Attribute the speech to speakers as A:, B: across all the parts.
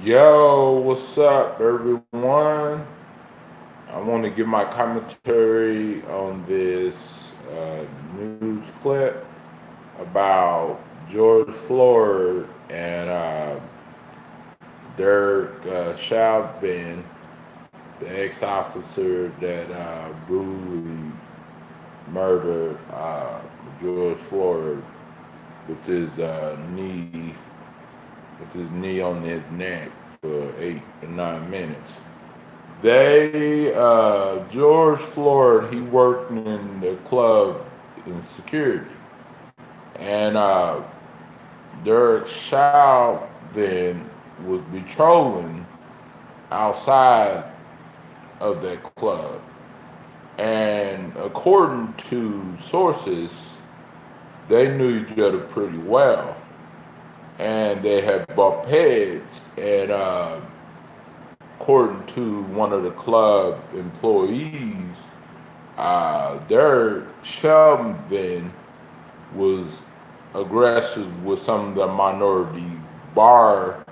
A: Yo, what's up, everyone? I want to give my commentary on this news clip about George Floyd and Derek Chauvin, the ex-officer that brutally murdered George Floyd with his knee on his neck for 8 or 9 minutes. George Floyd, he worked in the club in security. And Derek Chauvin was patrolling outside of that club. And according to sources, they knew each other pretty well. And they had bumped heads. And according to one of the club employees, their Chauvin was aggressive with some of the minority bar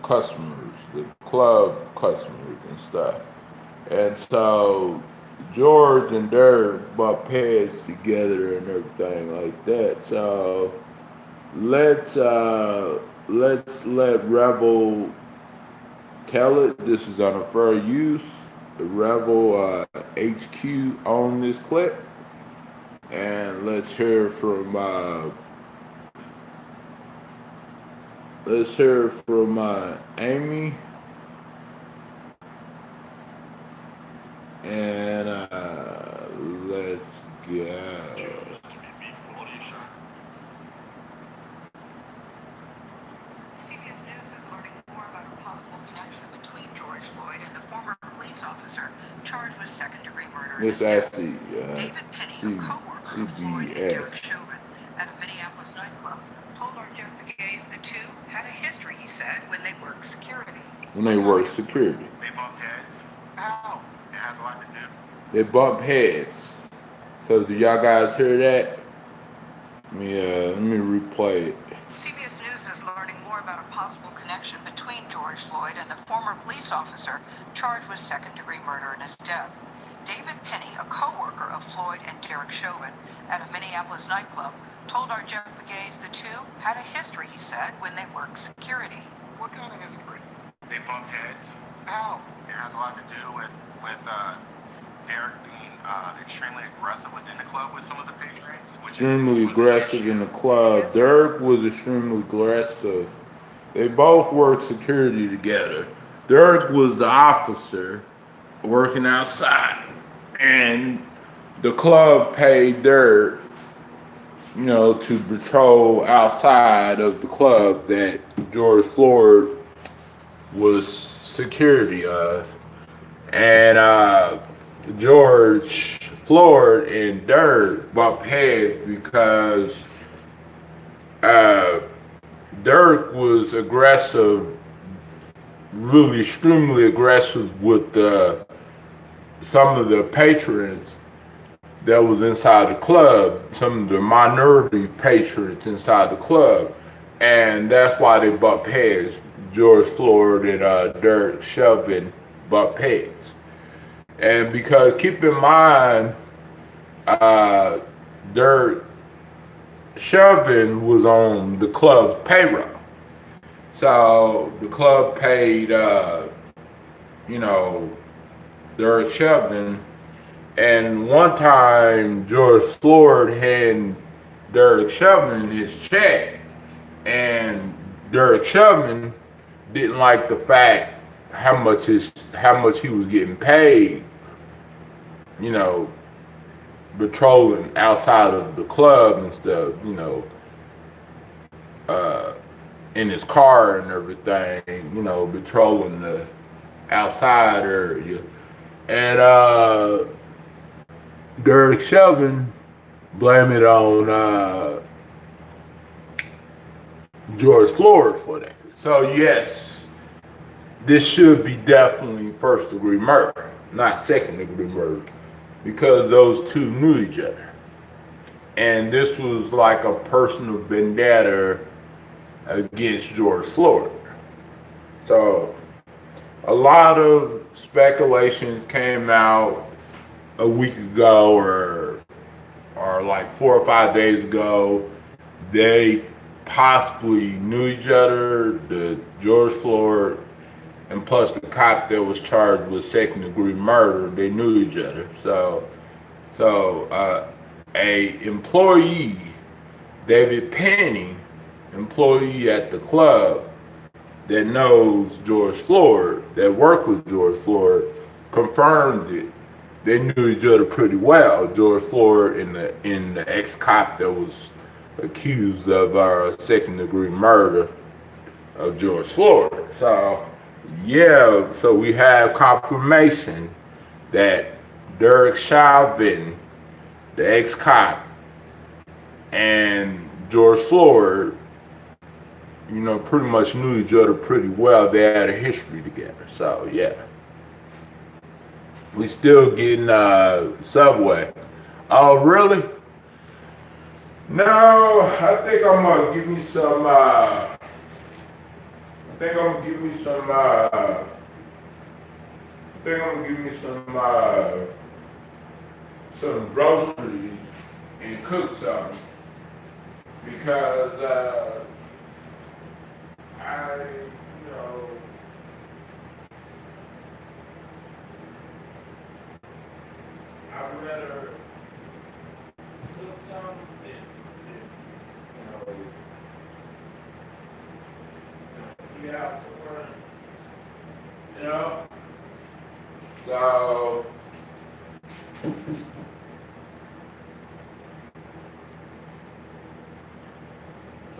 A: customers, the club customers and stuff. And so George and Derek bumped heads together and everything like that. So let's let Rebel tell it. This is on a fair use. The Rebel HQ on this clip, and let's hear from Amy, and let's go.
B: CBS News is learning more about a possible connection between George Floyd and the former police officer charged with second-degree murder.
A: This actually
B: David Penny, a co-worker of Floyd and Derek Chauvin at a Minneapolis nightclub, told our Jeff McGays the two had a history, he said, when they worked security.
C: They bumped heads. How? It has a lot to do.
A: They bump heads. So do y'all guys hear that? Let me replay it.
B: CBS News is learning more about a possible connection between George Floyd and the former police officer charged with second-degree murder in his death. David Penny, a co-worker of Floyd and Derek Chauvin at a Minneapolis nightclub, told our Jeff McGays the two had a history, he said, when they worked security.
C: What kind of history? They bumped heads. How? It has a lot to do with Derek being extremely aggressive within the club with some of the patrons.
A: Extremely aggressive in the club. Derek was extremely aggressive. They both worked security together. Derek was the officer working outside, and the club paid Derek, to patrol outside of the club that George Floyd was security of. And George Floyd and Derek bumped heads because Derek was aggressive, really extremely aggressive with some of the patrons that was inside the club, some of the minority patrons inside the club. And that's why they bumped heads. George Floyd and Derek Chauvin bumped heads. And because keep in mind, Derek Chauvin was on the club's payroll. So the club paid, Derek Chauvin. And one time, George Floyd handed Derek Chauvin his check, and Derek Chauvin didn't like the fact how much he was getting paid, patrolling outside of the club and stuff, in his car and everything, patrolling the outside area. And Derek Chauvin blamed it on George Floyd for that. So yes, this should be definitely first-degree murder, not second-degree murder, because those two knew each other. And this was like a personal vendetta against George Floyd. So a lot of speculation came out a week ago or like 4 or 5 days ago. They possibly knew each other, the George Floyd and plus the cop that was charged with second-degree murder. They knew each other. So a employee, David Penny, employee at the club that knows George Floyd, that worked with George Floyd, confirmed it. They knew each other pretty well, George Floyd and the ex-cop that was accused of second-degree murder of George Floyd. So, yeah, so we have confirmation that Derek Chauvin, the ex-cop, and George Floyd, you know, pretty much knew each other pretty well. They had a history together. So, yeah. We still getting Subway. Oh, really? No, I think I'm gonna give me some. I think I'm gonna give me some. I think I'm gonna give me some groceries and cook something because I, you know, I'd rather cook something than eat out somewhere, you know.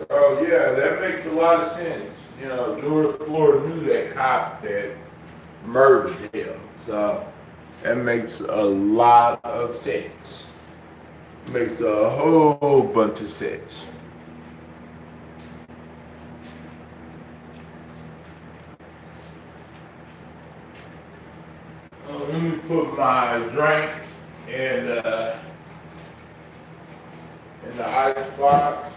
A: So yeah, that makes a lot of sense. You know, George Floyd knew that cop that murdered him. So that makes a lot of sense. Makes a whole bunch of sense. Let me put my drink in the ice box.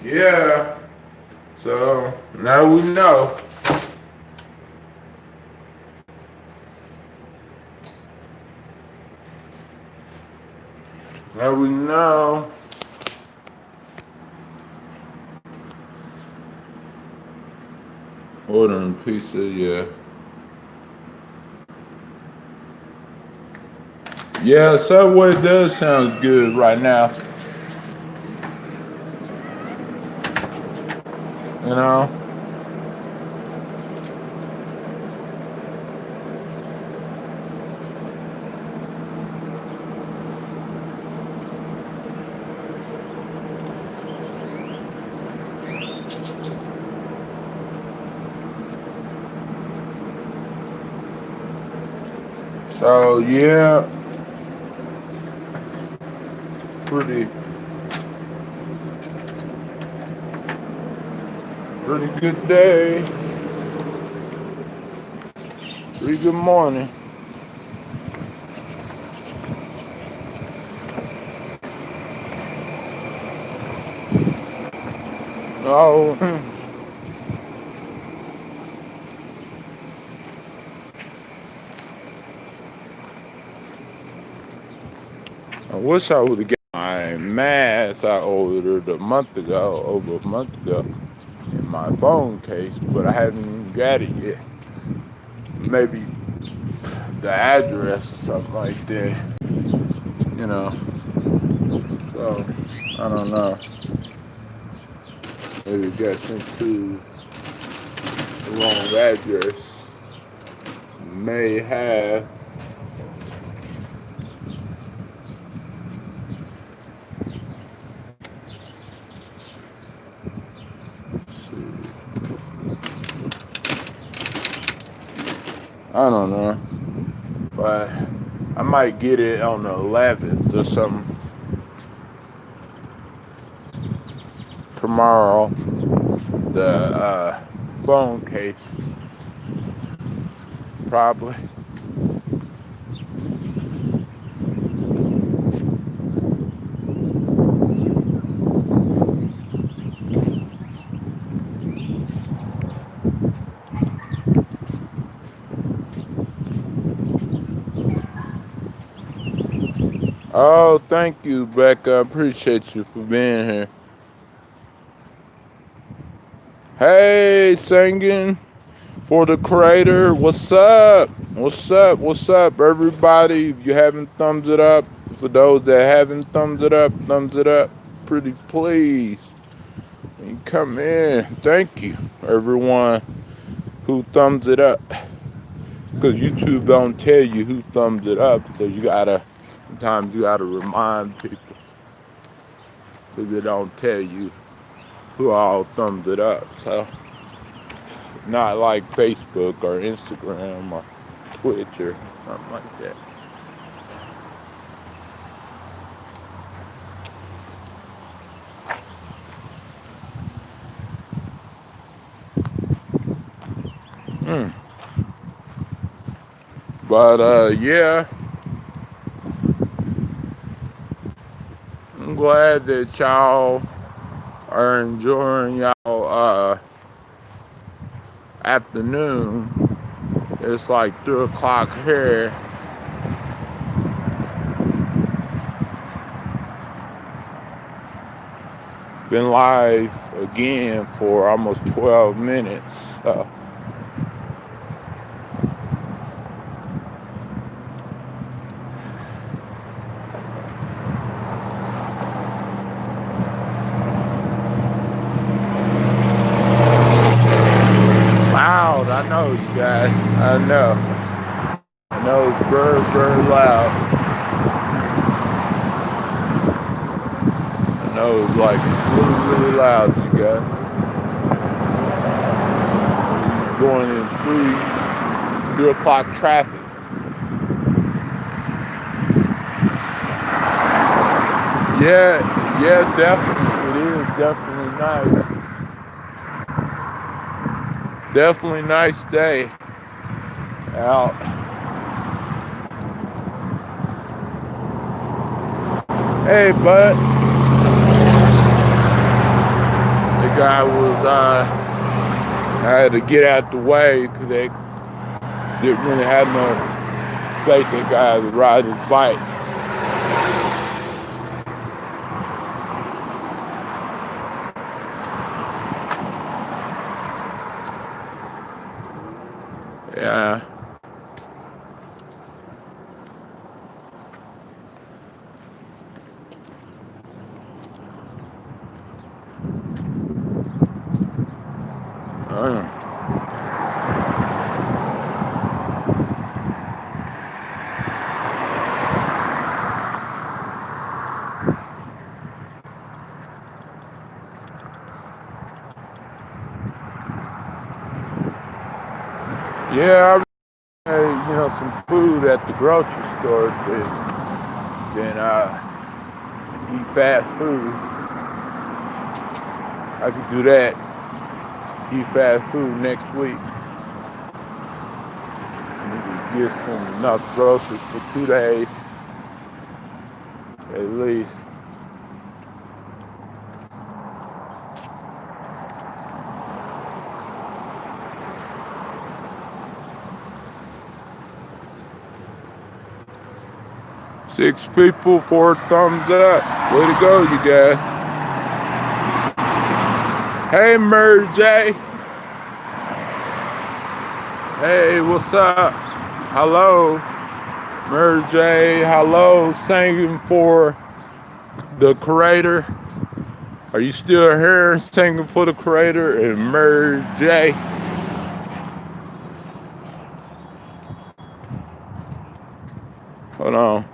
A: Yeah. So now we know. Now we know. Ordering pizza, yeah. Yeah, Subway does sound good right now. You know? So yeah, pretty good day. Pretty good morning. Oh, I wish I would have got my mask I ordered over a month ago, in my phone case, but I haven't got it yet. Maybe the address or something like that, you know. So, I don't know. Maybe it got sent to the wrong address. May have. I don't know, but I might get it on the 11th or something. Tomorrow, the phone case, probably. Oh, thank you, Becca. I appreciate you for being here. Hey, singing for the creator. What's up? What's up? What's up, everybody? If you haven't thumbs it up, for those that haven't thumbs it up, pretty please. And come in. Thank you, everyone who thumbs it up. Because YouTube don't tell you who thumbs it up, so sometimes you gotta remind people. Because they don't tell you who all thumbs it up. So, not like Facebook or Instagram or Twitch or something like that. But yeah, I'm glad that y'all are enjoying y'all afternoon. It's like 3 o'clock here. Been live again for almost 12 minutes. So. Loud, I know, you guys. I know it's very, very loud. I know it's like really, really loud, you guys. Going in 3 o'clock traffic. Yeah, definitely. It is definitely nice. Definitely nice day out. Hey, bud. The guy was, I had to get out the way because they didn't really have no place that guy to ride his bike. Yeah. Yeah, I had, some food at the grocery store, then eat fast food. I could do that. Eat fast food next week. Get enough groceries for 2 days, at least. Six people, 4 thumbs up. Way to go, you guys. Hey, Mary J. Hey, what's up? Hello, Mary J. Hello, singing for the creator. Are you still here singing for the creator and Mary J? Hold on.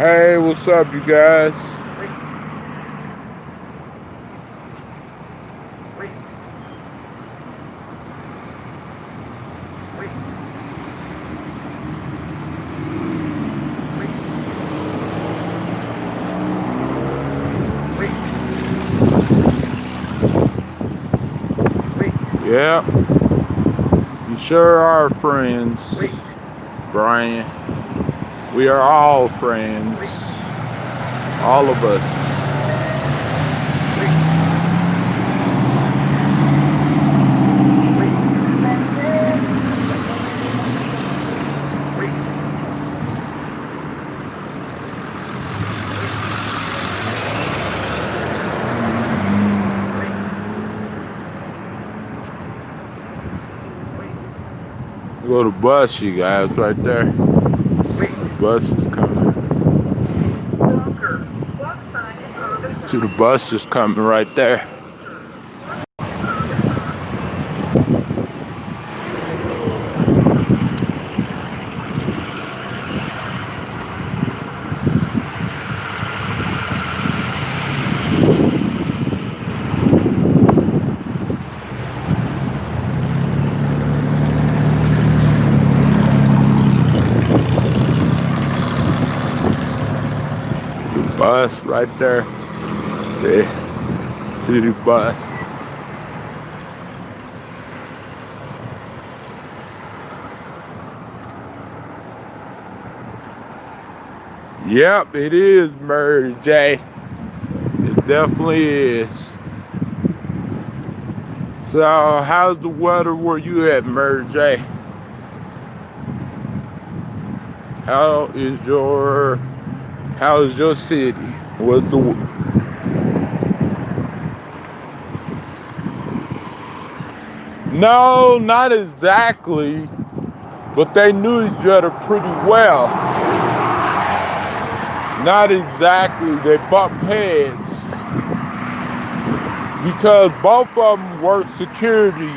A: Hey, what's up, you guys? Yeah, you sure are friends, Brian. We are all friends, all of us. Go to the bus, you guys, right there. The bus is coming. See, the bus is coming right there. The bus right there. Yeah. See the bus. Yep, it is, Murray J. It definitely is. So, how's the weather where you at, Murray J? How is your city? What's the No, not exactly, but they knew each other pretty well. Not exactly, they bumped heads because both of them worked security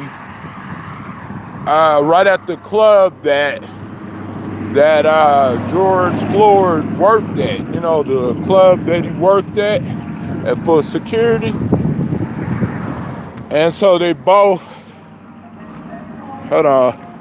A: right at the club that George Floyd worked at. You know, the club that he worked at for security. And so they both, hold on.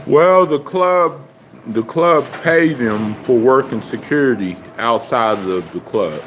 A: Well, the club paid him for working security outside of the club.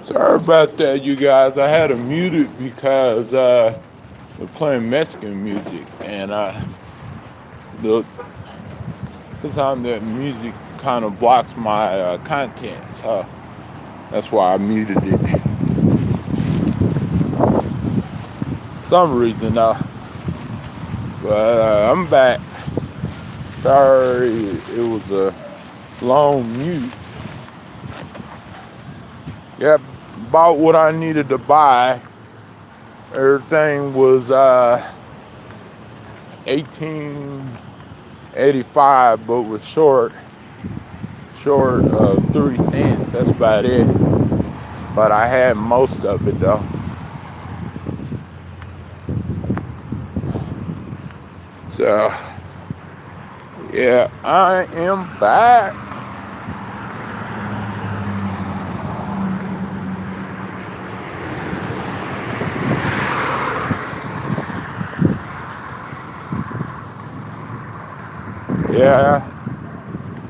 A: Sorry about that, you guys. I had it muted because we're playing Mexican music, and sometimes that music kind of blocks my content, so that's why I muted it. Some reason though. But I'm back. Sorry, it was a long mute. Yep, bought what I needed to buy. Everything was $18.85, but was short of 3 cents. That's about it. But I had most of it though. So yeah, I am back. Yeah,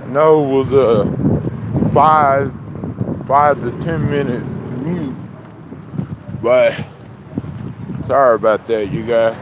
A: I know it was a 5 to 10 minute mute, but sorry about that, you guys.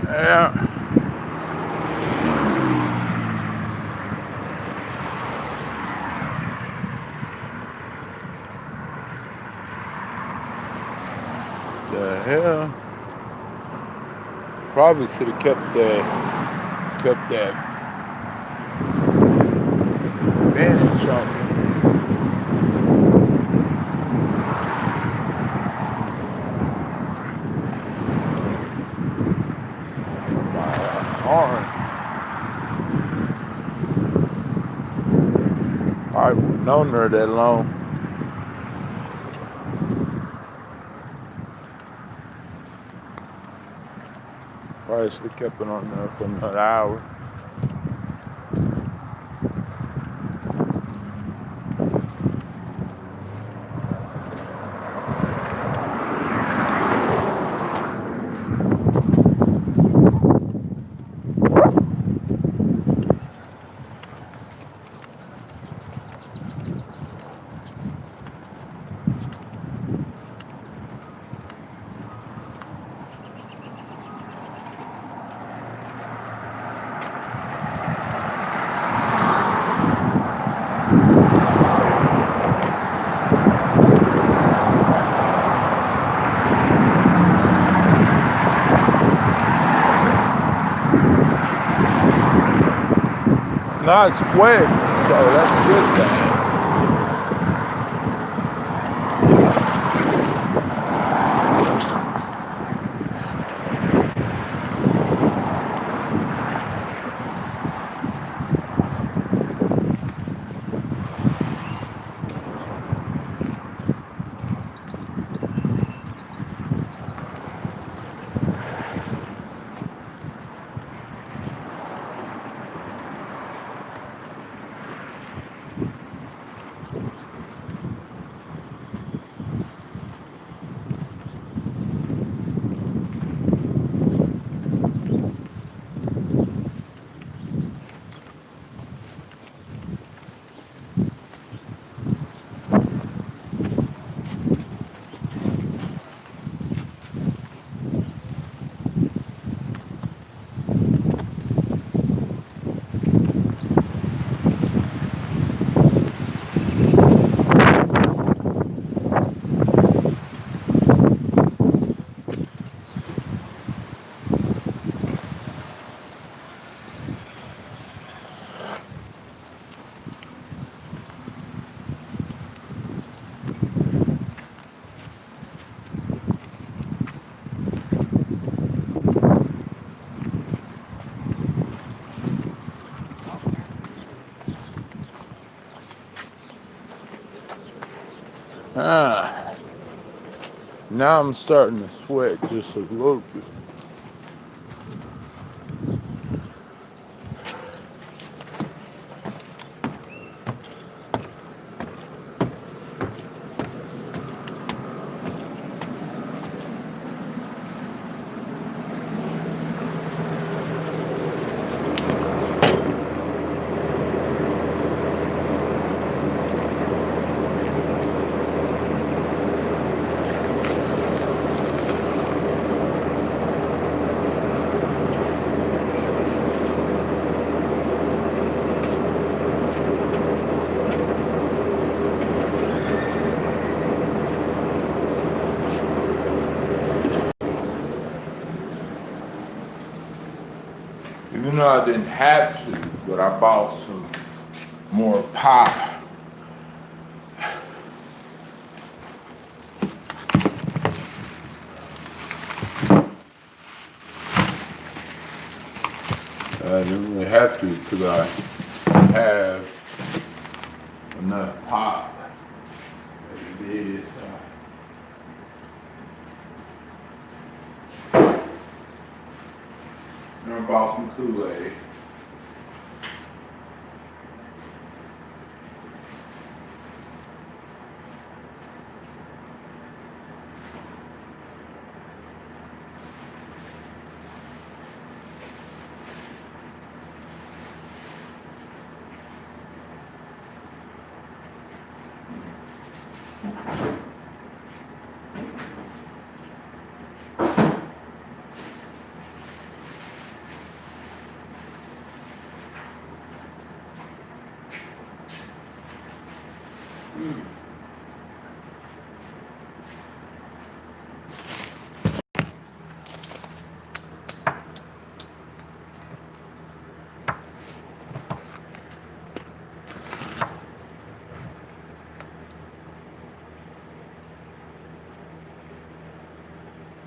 A: Yeah. The hell? Probably should have kept that bandage on me. I wouldn't known her that long. Probably should have kept it on there for another hour. Not sweating, so that's a good thing. Now I'm starting to sweat just a little bit. Even though I didn't have to, but I bought some more pop. I didn't really have to because I have enough pop as it is. And I bought some Kool-Aid.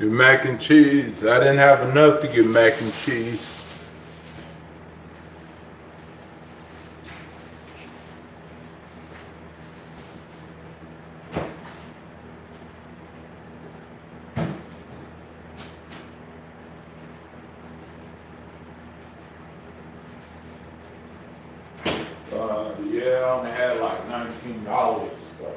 A: Your mac and cheese. I didn't have enough to get mac and cheese. Yeah, I only had like $19. So.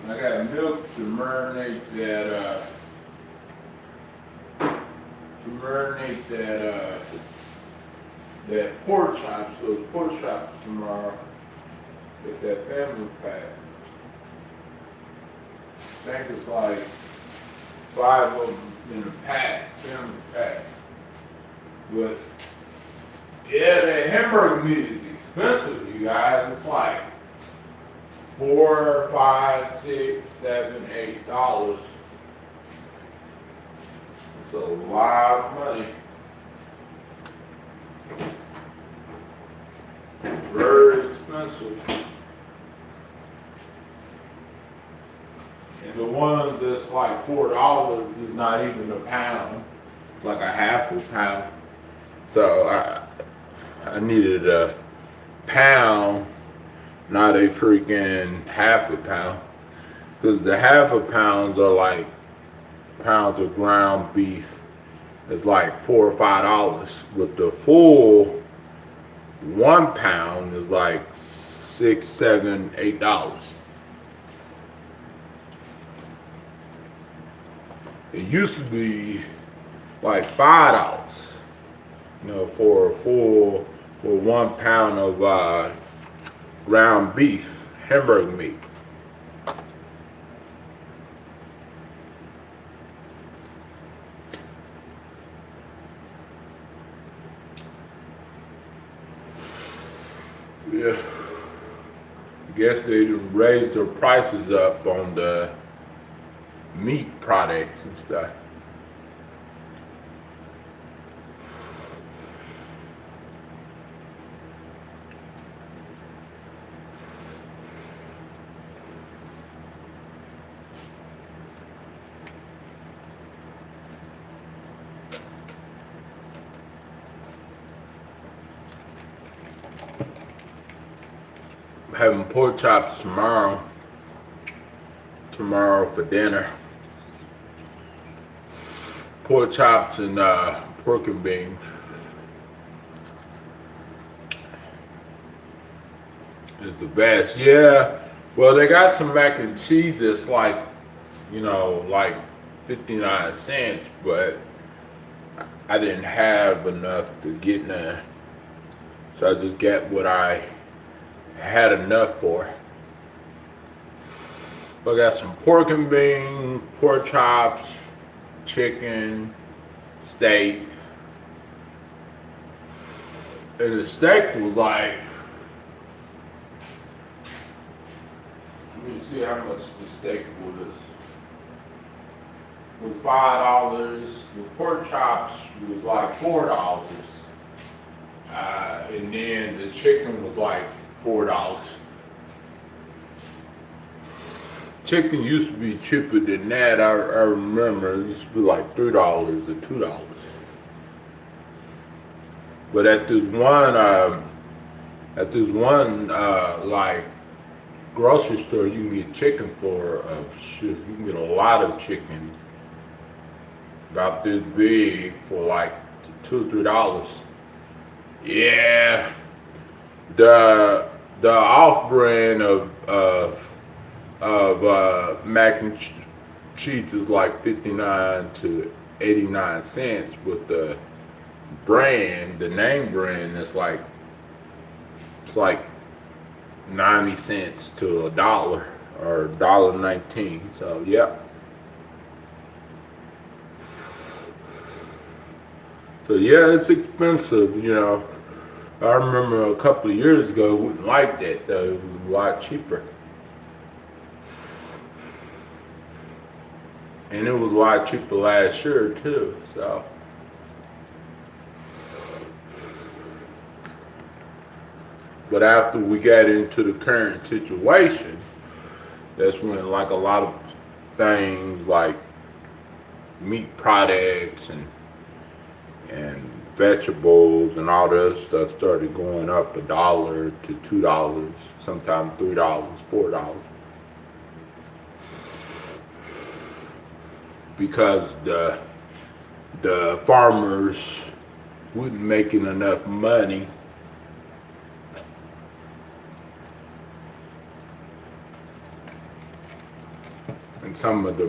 A: I got milk to marinate that pork chops, those pork chops tomorrow with that family pack. I think it's like 5 of them in a pack, family pack. But yeah, the hamburger meat is expensive, you guys. It's like $4, $5, $6, $7, $8. It's a lot of money. Very expensive. And the ones that's like $4 is not even a pound. It's like a half a pound. So I needed a pound, not a freaking half a pound. Because the half a pounds are like pounds of ground beef. It's like $4 or $5. But the full 1 pound is like $6, $7, $8. It used to be like $5, for a full, for 1 pound of ground beef, hamburger meat. Yeah, I guess they done raised their prices up on the meat products and stuff. I'm having pork chops tomorrow for dinner. Pork chops and pork and beans. Is the best. Yeah. Well, they got some mac and cheese that's like, like 59 cents, but I didn't have enough to get none. So I just got what I had enough for. I got some pork and beans, pork chops, chicken, steak. And the steak was like, let me see how much the steak was. It was $5. The pork chops was like $4. And then the chicken was like $4. Chicken used to be cheaper than that. I remember it used to be like $3 or $2. But at this one like grocery store, you can get chicken for you can get a lot of chicken about this big for like $2 or $3. Yeah, the off brand of mac and cheese is like 59 to 89 cents, but the name brand is like, it's like 90 cents to $1 or $1.19. So yeah. So yeah, it's expensive, I remember a couple of years ago, it wasn't like that though. It was a lot cheaper. And it was a lot cheaper last year too, so. But after we got into the current situation, that's when like a lot of things like meat products and vegetables and all that stuff started going up $1 to $2, sometimes $3, $4. Because the farmers wasn't making enough money and some of the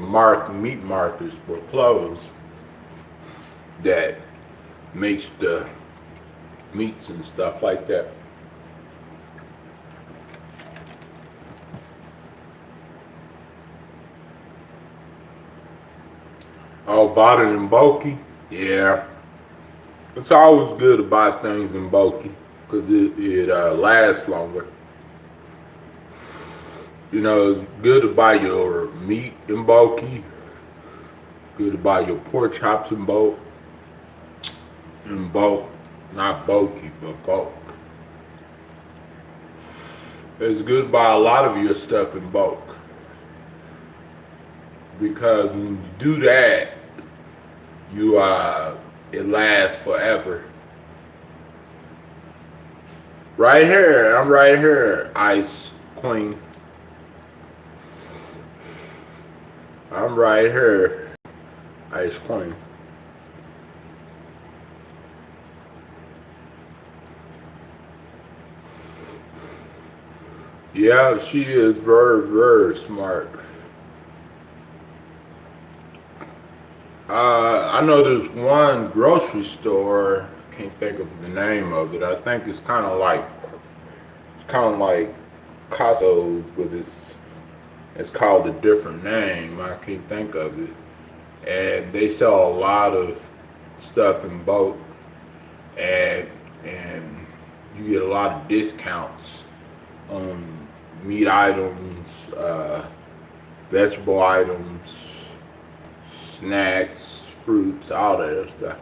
A: meat markets were closed that makes the meats and stuff like that. Oh, bought it in bulky? Yeah. It's always good to buy things in bulky because it lasts longer. It's good to buy your meat in bulky. Good to buy your pork chops in bulk. In bulk, not bulky, but bulk. It's good to buy a lot of your stuff in bulk. Because when you do that, it lasts forever. Right here, I'm right here, Ice Queen. I'm right here, Ice Queen. Yeah, she is very, very smart. I know there's one grocery store, I can't think of the name of it. I think it's kind of like Costco, but it's called a different name. I can't think of it. And they sell a lot of stuff in bulk, and you get a lot of discounts on meat items, vegetable items, snacks, fruits, all that other stuff.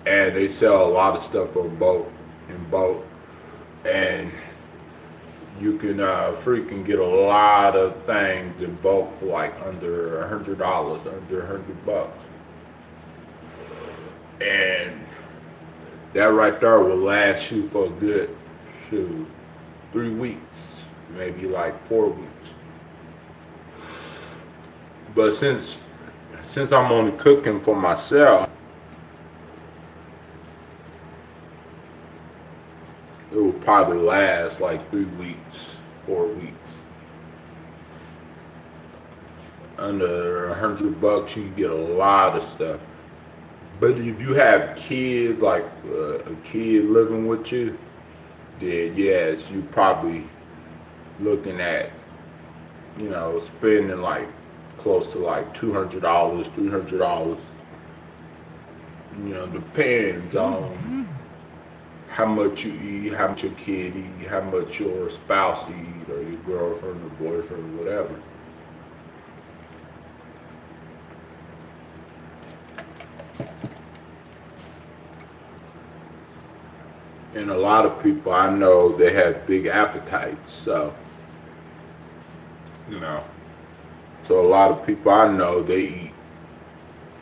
A: And they sell a lot of stuff in bulk, and you can freaking get a lot of things in bulk for like under $100, under $100, and that right there will last you for a good 3 weeks, maybe like 4 weeks. But since I'm only cooking for myself, it will probably last like 3 weeks, 4 weeks. Under $100, you can get a lot of stuff. But if you have kids, like a kid living with you, then yes, you probably looking at, spending like close to like $200, $300. Depends on how much you eat, how much your kid eat, how much your spouse eat, or your girlfriend or boyfriend or whatever. And a lot of people I know, they have big appetites, so so a lot of people I know, they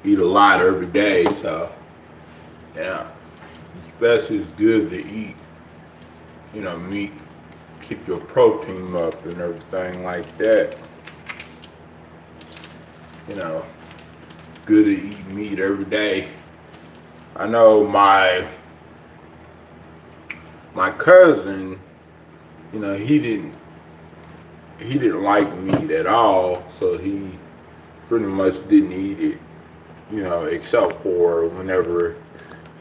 A: eat a lot every day, so yeah, especially it's good to eat, meat, keep your protein up and everything like that. Good to eat meat every day. I know my cousin, he didn't like meat at all, so he pretty much didn't eat it, except for whenever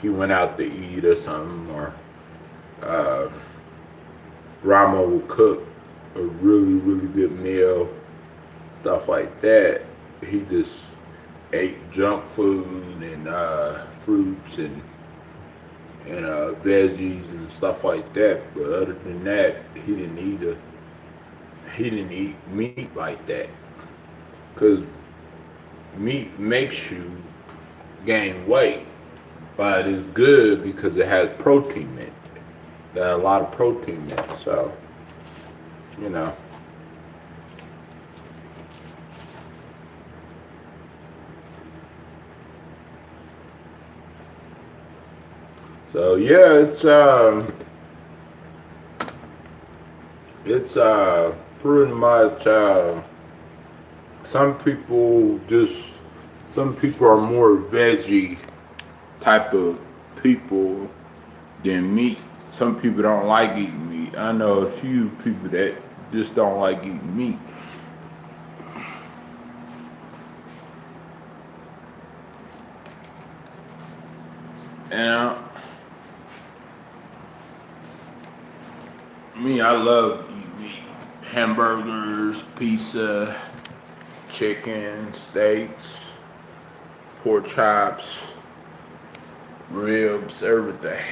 A: he went out to eat or something, or Rama would cook a really, really good meal, stuff like that. He just ate junk food and fruits and veggies and stuff like that. But other than that, he didn't eat meat like that, because meat makes you gain weight, but it's good because it has protein in it. Got a lot of protein in it, so So yeah, it's pretty much some people are more veggie type of people than meat. Some people don't like eating meat. I know a few people that just don't like eating meat. And me, I love eating meat. Hamburgers, pizza, chicken, steaks, pork chops, ribs, everything.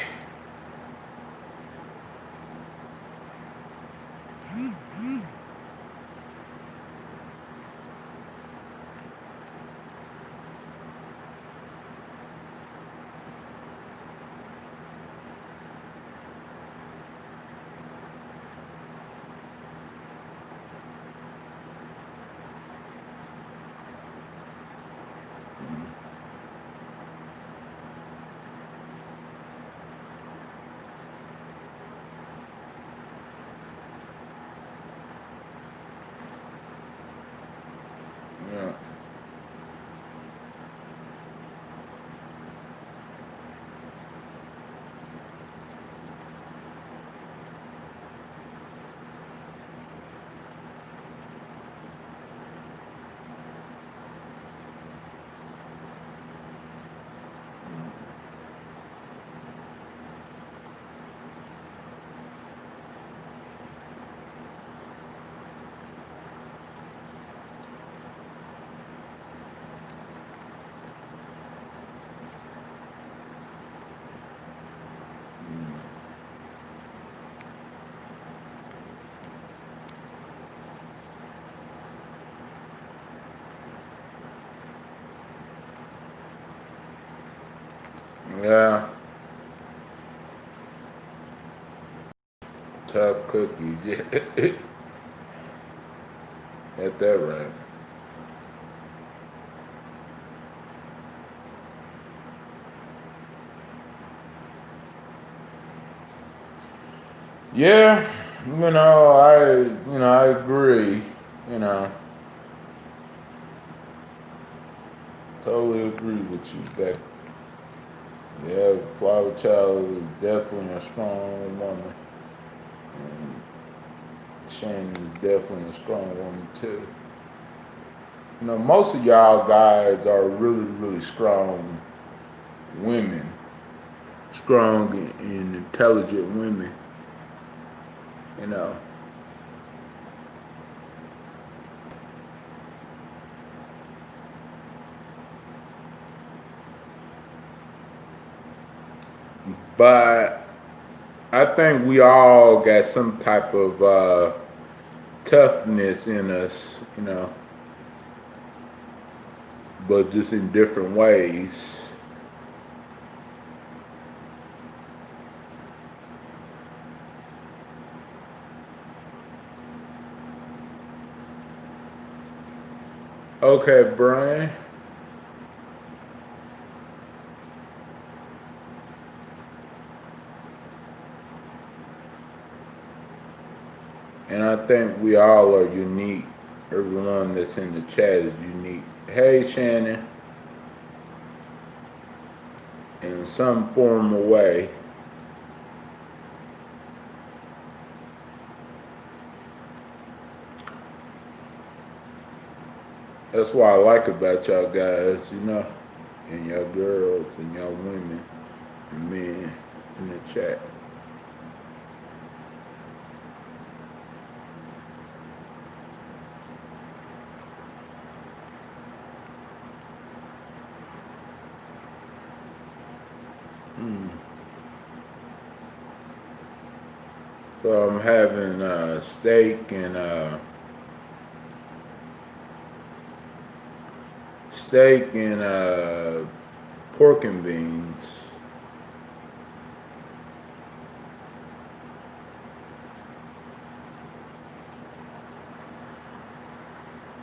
A: Yeah. Tough cookies. Yeah. At that right. Yeah, I agree. You know, totally agree with you, Beck. Yeah, Flower Child is definitely a strong woman, and Shannon is definitely a strong woman too. You know, most of y'all guys are really, really strong women, strong and intelligent women. You know, but I think we all got some type of toughness in us, you know, but just in different ways. Okay, Brian. And I think we all are unique. Everyone that's in the chat is unique. Hey, Shannon, in some form or way. That's what I like about y'all guys, you know, and y'all girls and y'all women and men in the chat. So I'm having steak and pork and beans.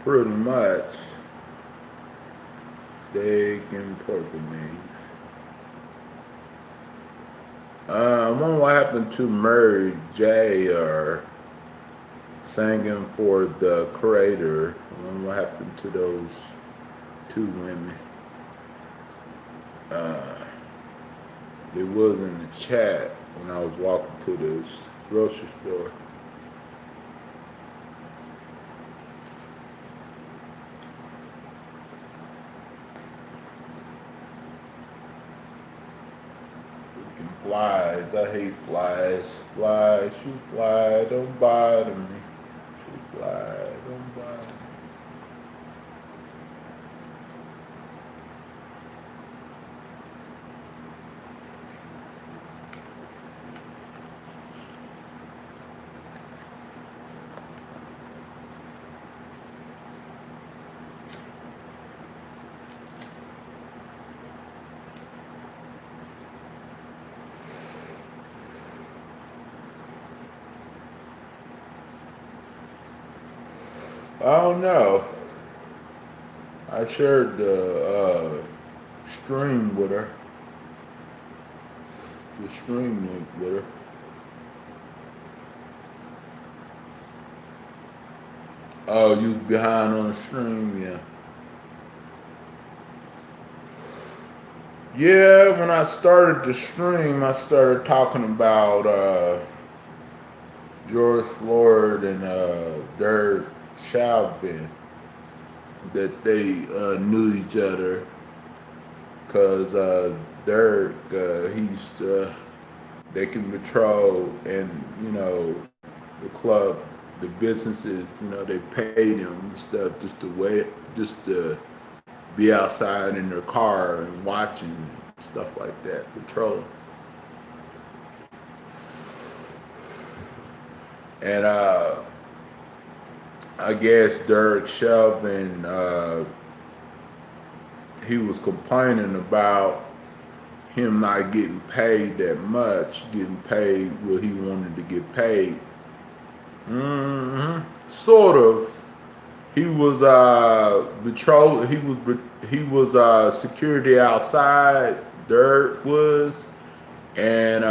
A: Pretty much. Steak and pork and beans. I wonder what happened to Mary J. or singing for the creator. I wonder what happened to those two women. It was in the chat when I was walking to this grocery store. Freaking flies. I hate flies. Fly, shoot fly, don't bother me. Shoot fly, don't bother me. I don't know. I shared the stream with her. The stream link with her. Oh, you was behind on the stream, yeah. Yeah, when I started the stream, I started talking about George Floyd and Derek Chauvin, that they knew each other because Derek, he used to, they can patrol and, you know, the club, the businesses, you know, they paid him and stuff just to wait, just to be outside in their car and watching stuff like that, patrolling. And I guess Derek Chauvin, he was complaining about him not getting paid that much, getting paid what he wanted to get paid. Sort of. He was patrol. He was security outside. Dirk was, and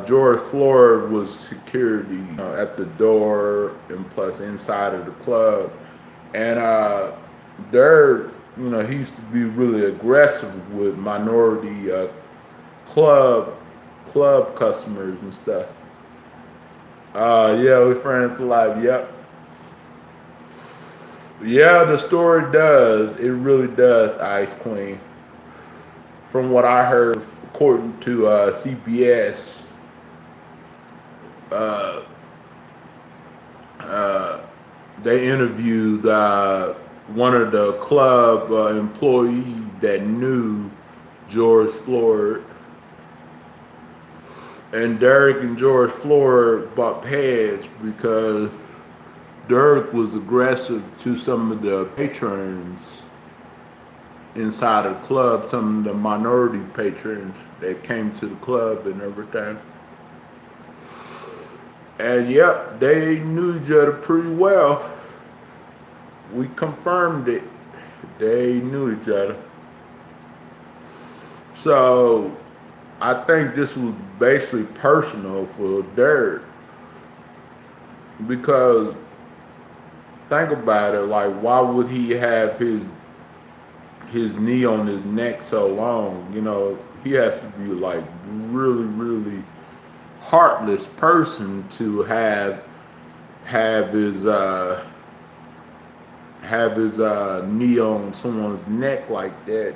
A: George Floyd was security at the door and plus inside of the club. And Dirk, he used to be really aggressive with minority club customers and stuff. Yeah, we're friends for life. Yep. Yeah, the story does. It really does, Ice Queen. From what I heard, according to CBS, they interviewed one of the club employees that knew George Floyd. And Derek and George Floyd bumped heads because Dirk was aggressive to some of the patrons inside of the club, some of the minority patrons that came to the club and everything. And yep, they knew each other pretty well. We confirmed it. They knew each other. So I think this was basically personal for Dirk, because think about it, like, why would he have his knee on his neck so long? He has to be like really, really heartless person to have his knee on someone's neck like that.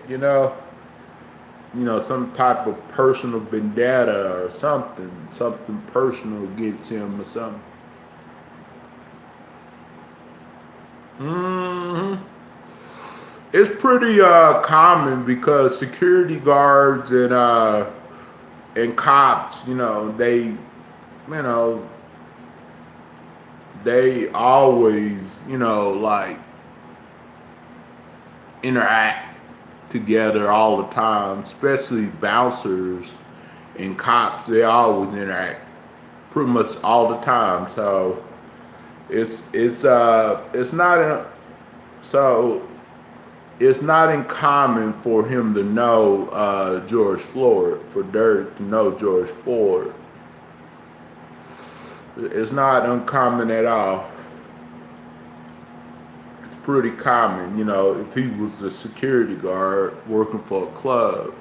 A: Some type of personal vendetta or something personal against him or something. It's pretty common because security guards and cops, they always, like interact together all the time, especially bouncers and cops. They always interact pretty much all the time. So it's not uncommon for him to know George Floyd, for Dirk to know George Floyd. It's not uncommon at all. It's pretty common, if he was a security guard working for a club,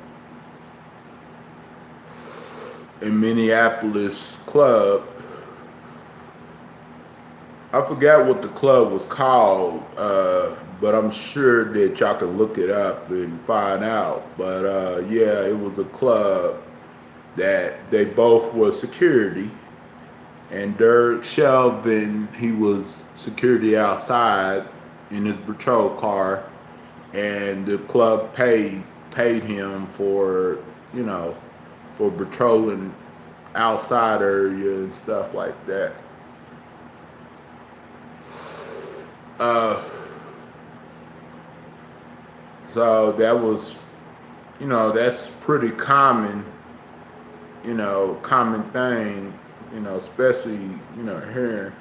A: in Minneapolis club. I forgot what the club was called, but I'm sure that y'all can look it up and find out. But yeah, it was a club that they both were security. And Dirk Chauvin, he was security outside in his patrol car, and the club paid him for for patrolling outside area and stuff like that. So that was, that's pretty common, common thing, especially, here,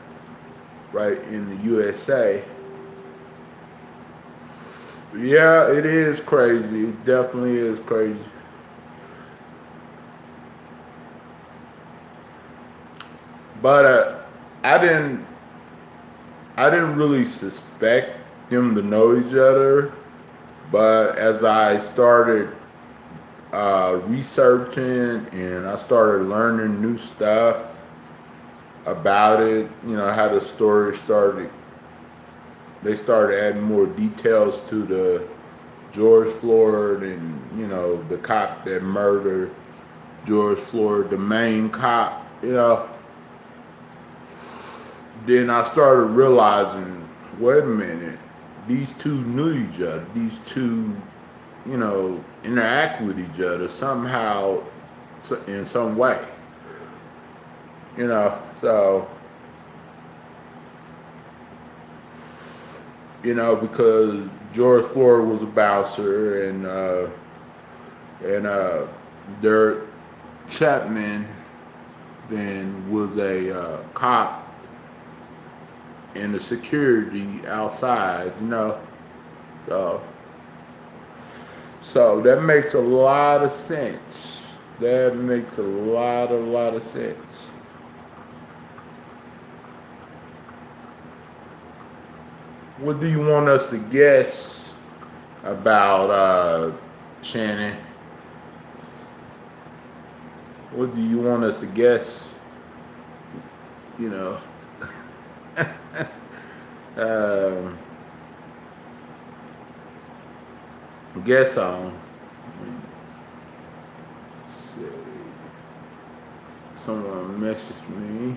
A: right in the USA. Yeah, it is crazy. It definitely is crazy. But I didn't really suspect them to know each other. But as I started researching and I started learning new stuff about it, how the story started, they started adding more details to the George Floyd and, the cop that murdered George Floyd, the main cop, Then I started realizing, wait a minute, these two knew each other. These two, interact with each other somehow, in some way. So, because George Floyd was a bouncer and And Dirk Chapman then was a cop in the security outside, you know. So, so that makes a lot of sense. That makes a lot of sense. What do you want us to guess about Shannon? What do you want us to guess? You know, um, guess on. Let's see. Someone messaged me.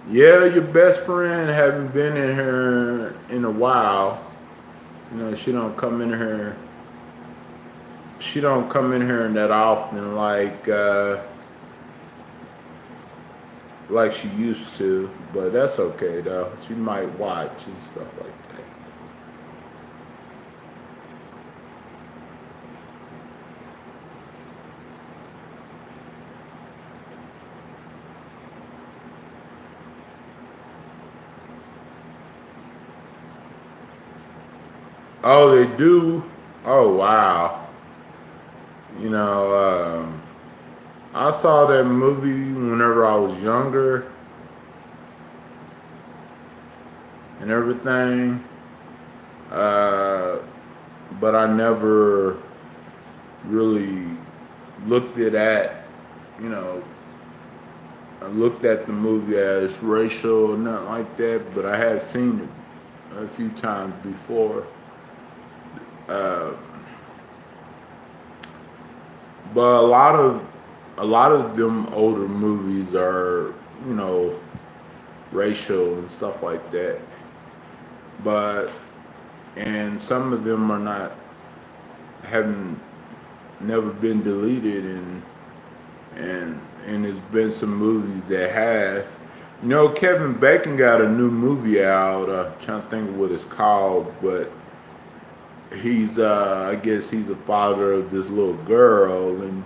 A: Yeah, your best friend haven't been in here in a while. You know, she don't come in here. She don't come in here that often, like she used to. But that's okay though. She might watch and stuff like that. Oh, they do. Oh wow. You know, I saw that movie whenever I was younger and everything, but I never really looked you know, I looked at the movie as racial or nothing like that, but I have seen it a few times before. Uh, but a lot of them older movies are, you know, racial and stuff like that. But and some of them are not haven't never been deleted, and there's been some movies that have. You know, Kevin Bacon got a new movie out. Trying to think of what it's called, but he's I guess he's the father of this little girl, and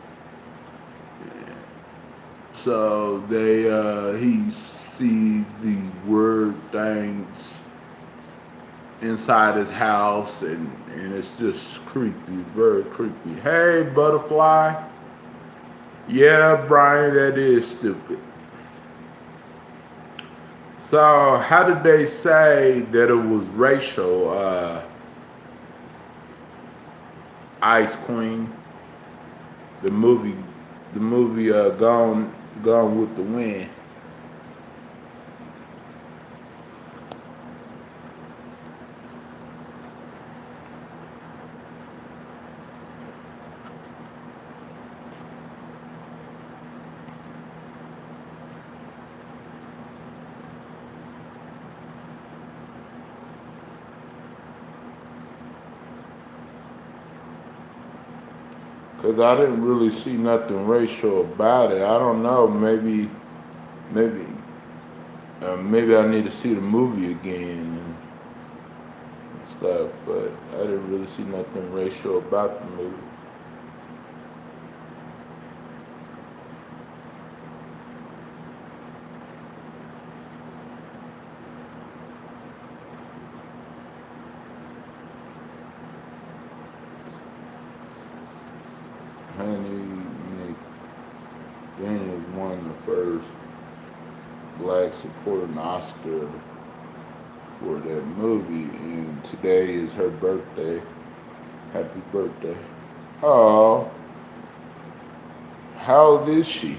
A: so he sees these weird things inside his house, and it's just creepy, very creepy. Hey, butterfly. Yeah, Brian, that is stupid. So how did they say that it was racial? Ice Queen, the movie, Gone with the Wind. Cause I didn't really see nothing racial about it. I don't know. Maybe, maybe I need to see the movie again and stuff. But I didn't really see nothing racial about the movie. Honey McDaniel won the first black supporting Oscar for that movie, and today is her birthday. Happy birthday. Oh, how old is she?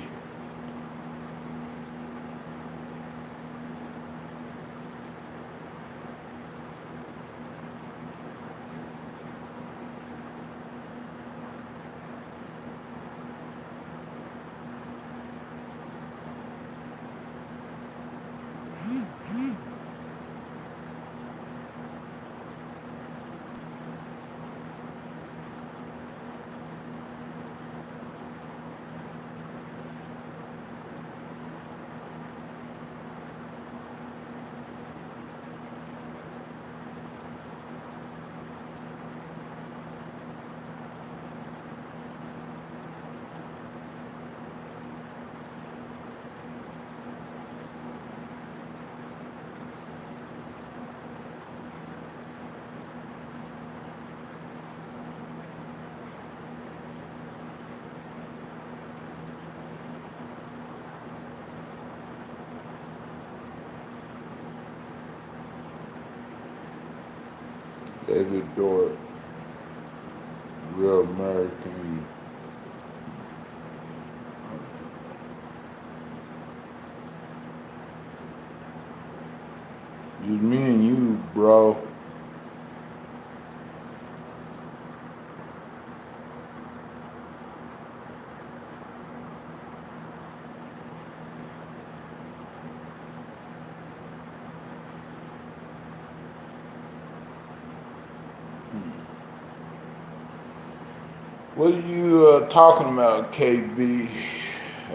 A: David Dorff, Real American. Just me and you, bro. What are you talking about, KB?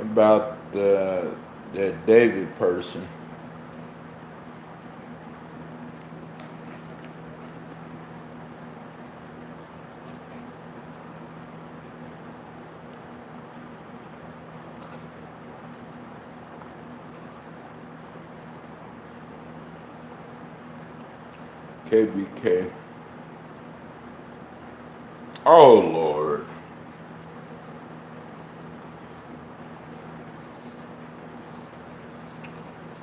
A: About that David person? KBK. Oh Lord.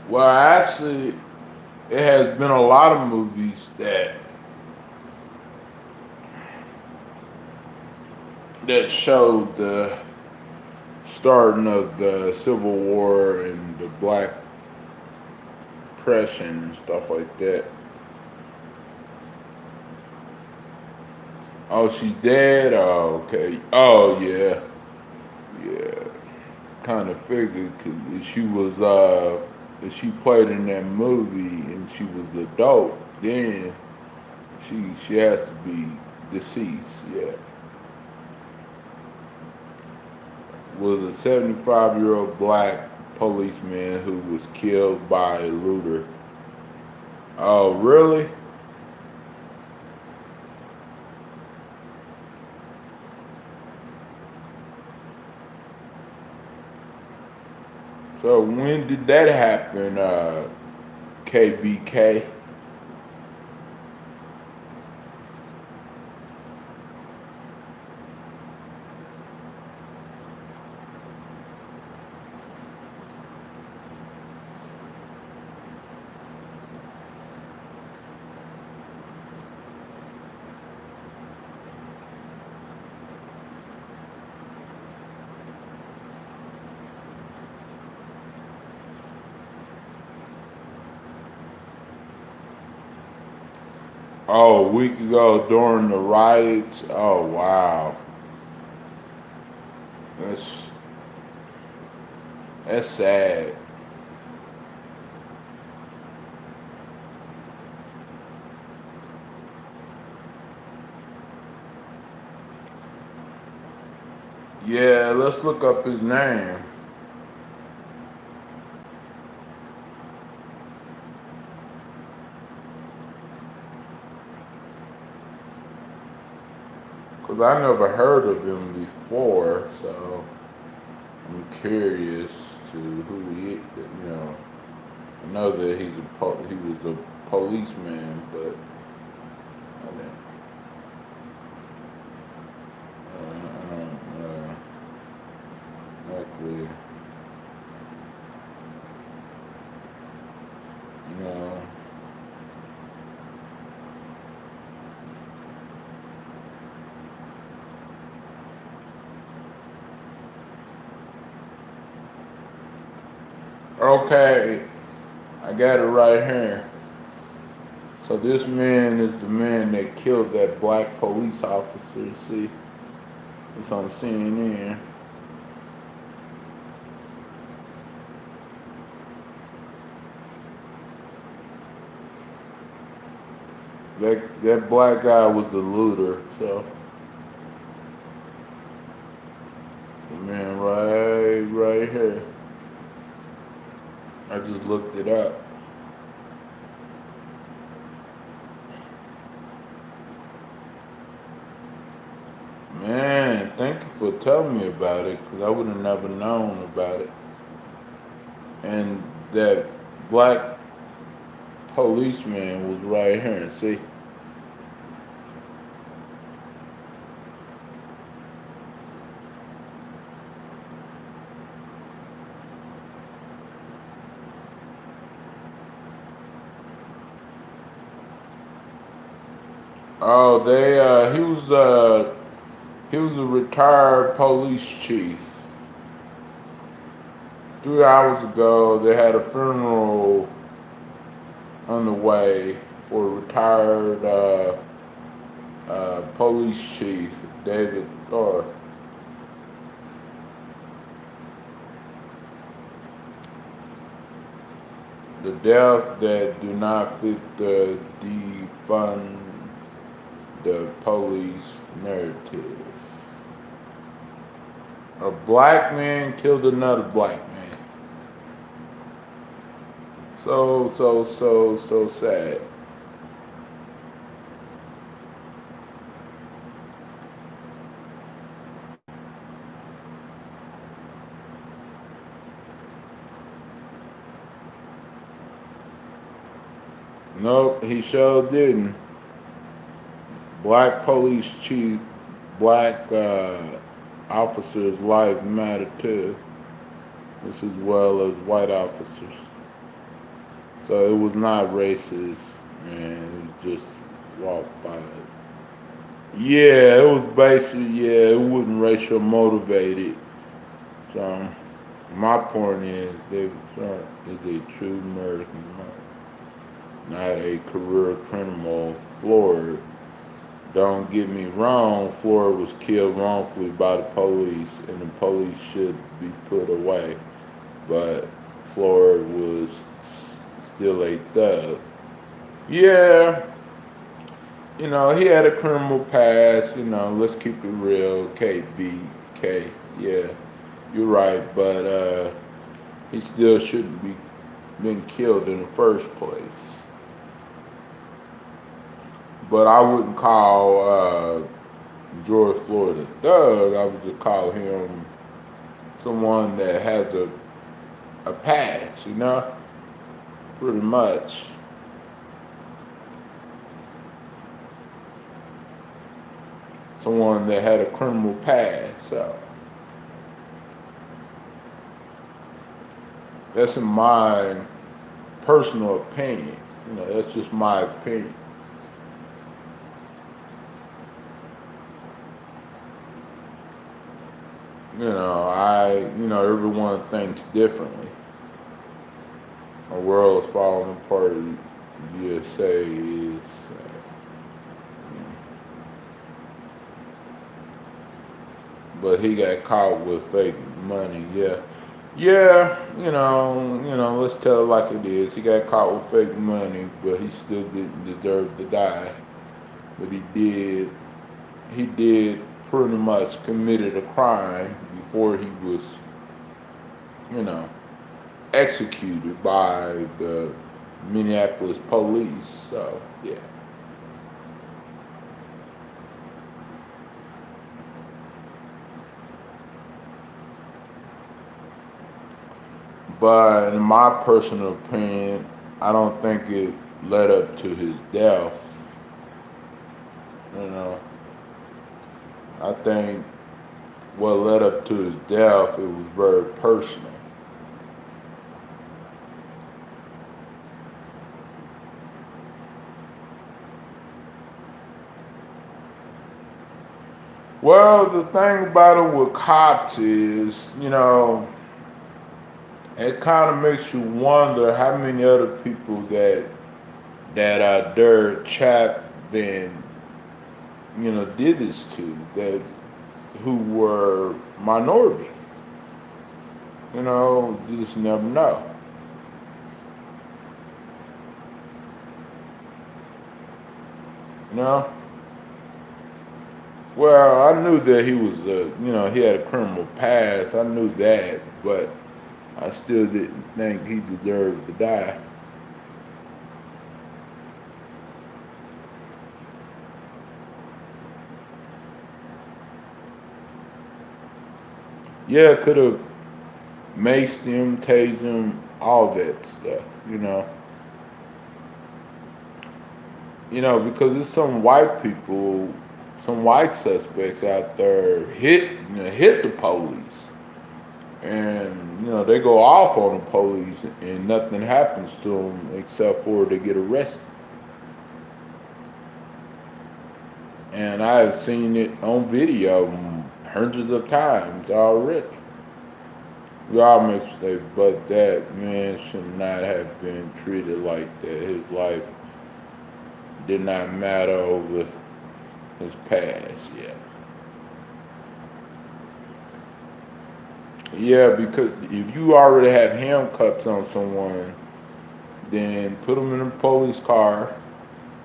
A: Well, actually, it has been a lot of movies that showed the starting of the Civil War and the Black Depression and stuff like that. Oh, she's dead? Oh, okay. Oh, yeah. Yeah. Kind of figured, cause if she played in that movie and she was adult, then she has to be deceased, yeah. Was a 75-year-old black policeman who was killed by a looter. Oh, really? So when did that happen, KBK? Oh, a week ago during the riots. Oh, wow. That's that's sad. Yeah, let's look up his name. Cause I never heard of him before, so I'm curious to who he. I know that he was a policeman, but I didn't. I don't exactly. You know. Okay, I got it right here. So this man is the man that killed that black police officer. See, it's on CNN. That black guy was the looter. So the man right here. I just looked it up. Man, thank you for telling me about it, because I would have never known about it. And that black policeman was right here. See? Oh, he was a retired police chief. 3 hours ago, they had a funeral on the way for a retired police chief, David Thor. The deaths that do not fit the defund the police narrative. A black man killed another black man. So sad. Nope, he sure didn't. Black police chief, black officers' lives matter too, just as well as white officers. So it was not racist, man. It was just walked by. Yeah, it was basically, yeah, it wasn't racial motivated. So my point is, David Trump is a true American man, not a career criminal. Floyd, don't get me wrong, Floyd was killed wrongfully by the police, and the police should be put away. But Floyd was still a thug. Yeah, you know, he had a criminal past, you know, let's keep it real, KBK, yeah, you're right, but he still shouldn't be been killed in the first place. But I wouldn't call George Floyd a thug. I would just call him someone that has a past, you know, pretty much. Someone that had a criminal past. So that's in my personal opinion. You know, that's just my opinion. You know, everyone thinks differently. The world is falling apart. The USA is. But he got caught with fake money. Yeah. Let's tell it like it is. He got caught with fake money, but he still didn't deserve to die. But he did. He did pretty much committed a crime before he was, executed by the Minneapolis police. So, yeah. But in my personal opinion, I don't think it led up to his death. I think what led up to his death, it was very personal. Well, the thing about it with cops is, it kind of makes you wonder how many other people that Derek Chauvin, did this to, that who were minority. You just never know. Well, I knew that he was, he had a criminal past. I knew that, but I still didn't think he deserved to die. Yeah, could have maced him, tased him, all that stuff, because there's some white people, some white suspects out there hit the police. And, they go off on the police and nothing happens to them except for they get arrested. And I have seen it on video hundreds of times already. We all make mistakes, but that man should not have been treated like that. His life did not matter over his past. Yeah. Yeah, because if you already have handcuffs on someone, then put them in a police car,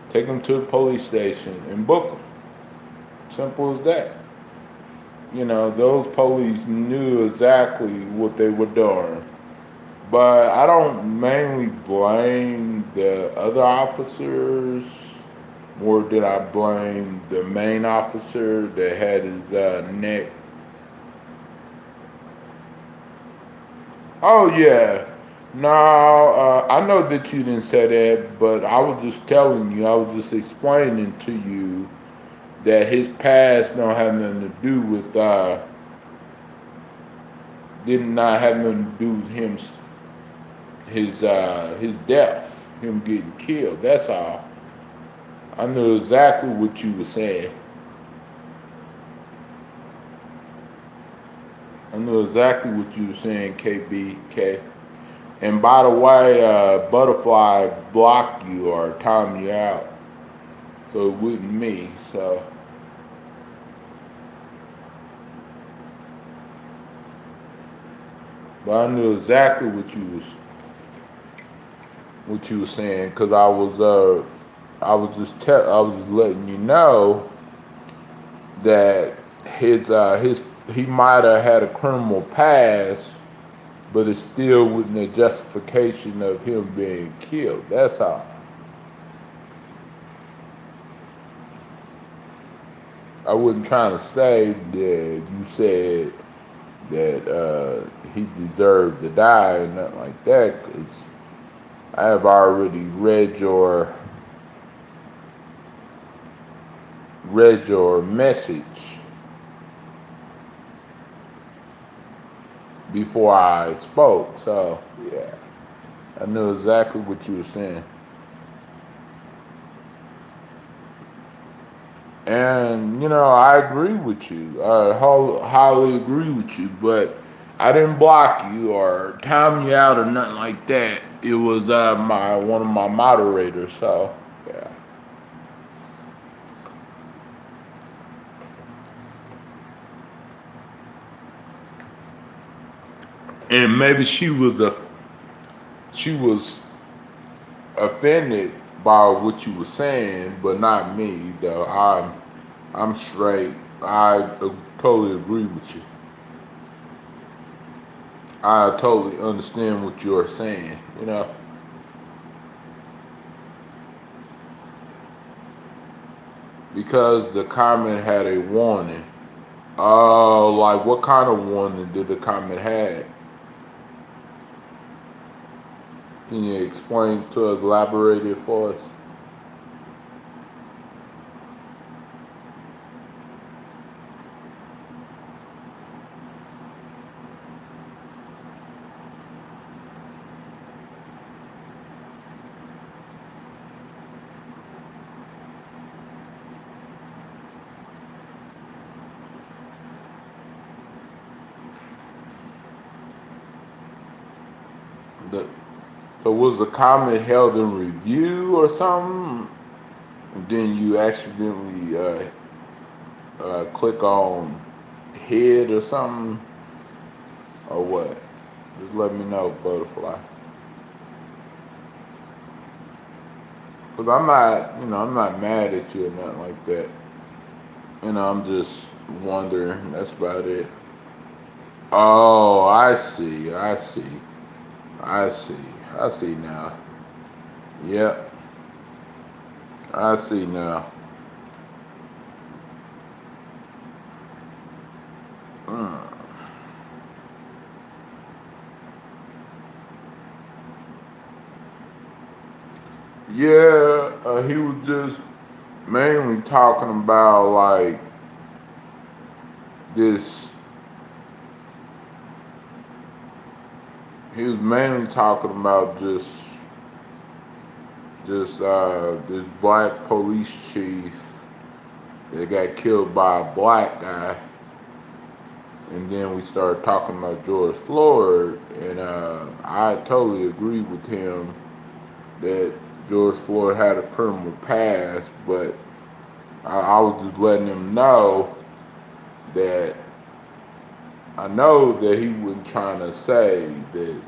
A: take them to the police station, and book them. Simple as that. You know, those police knew exactly what they were doing. But I don't mainly blame the other officers, or did I blame the main officer that had his neck? Oh yeah. No, I know that you didn't say that, but I was just telling you, I was just explaining to you that his past don't have nothing to do with, did not have nothing to do with him, his death, him getting killed. That's all. I knew exactly what you were saying. I knew exactly what you were saying, KBK. And by the way, Butterfly blocked you or timed you out, so it wasn't me. So, but I knew exactly what you were saying, because I was just letting you know that he might have had a criminal past, but it still wasn't a justification of him being killed. That's all. I wasn't trying to say that you said that he deserved to die or nothing like that, because I have already read your message before I spoke. So yeah, I knew exactly what you were saying. And, you know, I agree with you. I highly agree with you, but I didn't block you or time you out or nothing like that. It was one of my moderators, so yeah. And maybe she was offended by what you were saying, but not me. Though I'm straight. I totally agree with you. I totally understand what you're saying. You know, because the comment had a warning. Like what kind of warning did the comment have? Can you explain to us, elaborate it for us? So was the comment held in review or something? And then you accidentally click on head or something? Or what? Just let me know, Butterfly. Cause I'm not mad at you or nothing like that. I'm just wondering. That's about it. Oh, I see now. Yep, I see now. Mm. Yeah, he was just mainly talking about like this. He was mainly talking about just this black police chief that got killed by a black guy. And then we started talking about George Floyd, and I totally agree with him that George Floyd had a criminal past, but I was just letting him know that I know that he wasn't trying to say that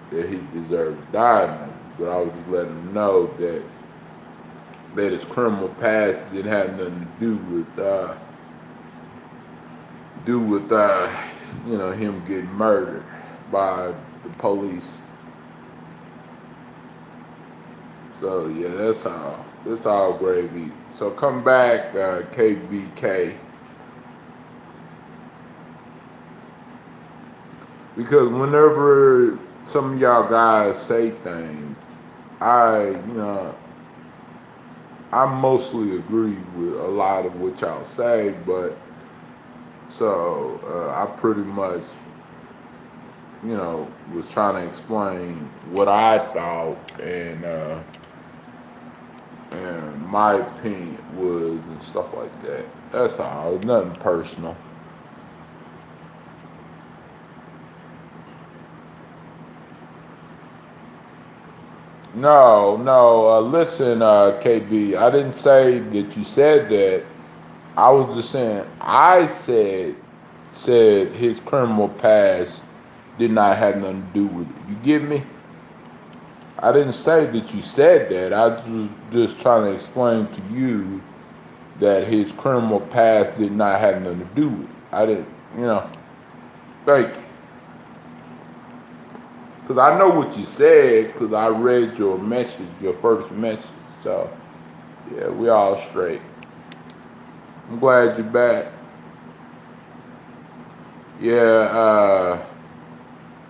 A: he deserved to die, but I was just letting him know that his criminal past didn't have nothing to do with him getting murdered by the police. So yeah, that's all gravy. So come back, KBK, because whenever some of y'all guys say things, I mostly agree with a lot of what y'all say, but so I pretty much, was trying to explain what I thought and my opinion was and stuff like that. That's all. It's nothing personal. No. Listen, KB. I didn't say that you said that. I was just saying I said his criminal past did not have nothing to do with it. You get me? I didn't say that you said that. I was just trying to explain to you that his criminal past did not have nothing to do with it. I didn't, thank you. Because I know what you said, because I read your message, your first message. So, yeah, we all straight. I'm glad you're back. Yeah,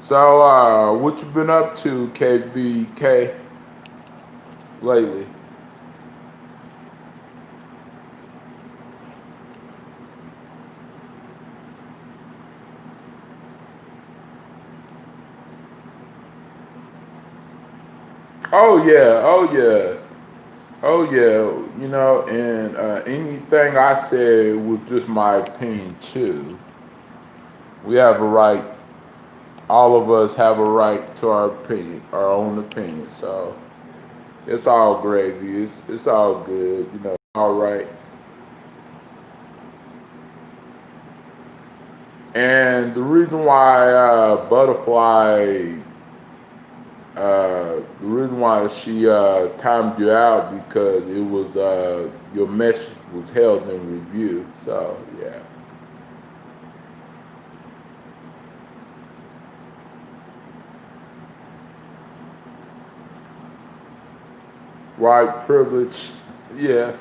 A: so what you been up to, KBK, lately? Oh yeah. And anything I said was just my opinion too. We have a right, all of us have a right to our opinion, our own opinion. So it's all gravy. It's all good, all right. And the reason why the reason why she timed you out because it was your message was held in review. So yeah. White privilege, yeah.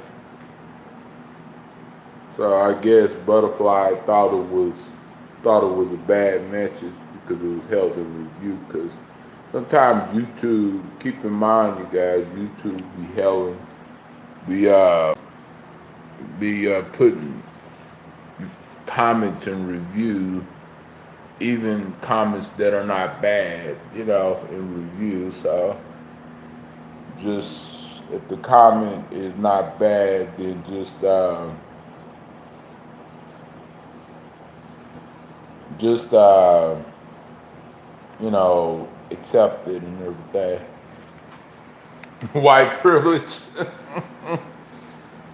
A: So I guess Butterfly thought it was a bad message because it was held in review. Because sometimes YouTube, keep in mind, you guys, YouTube be putting comments and review, even comments that are not bad, in review. So just if the comment is not bad, then just accept it and everything. White privilege.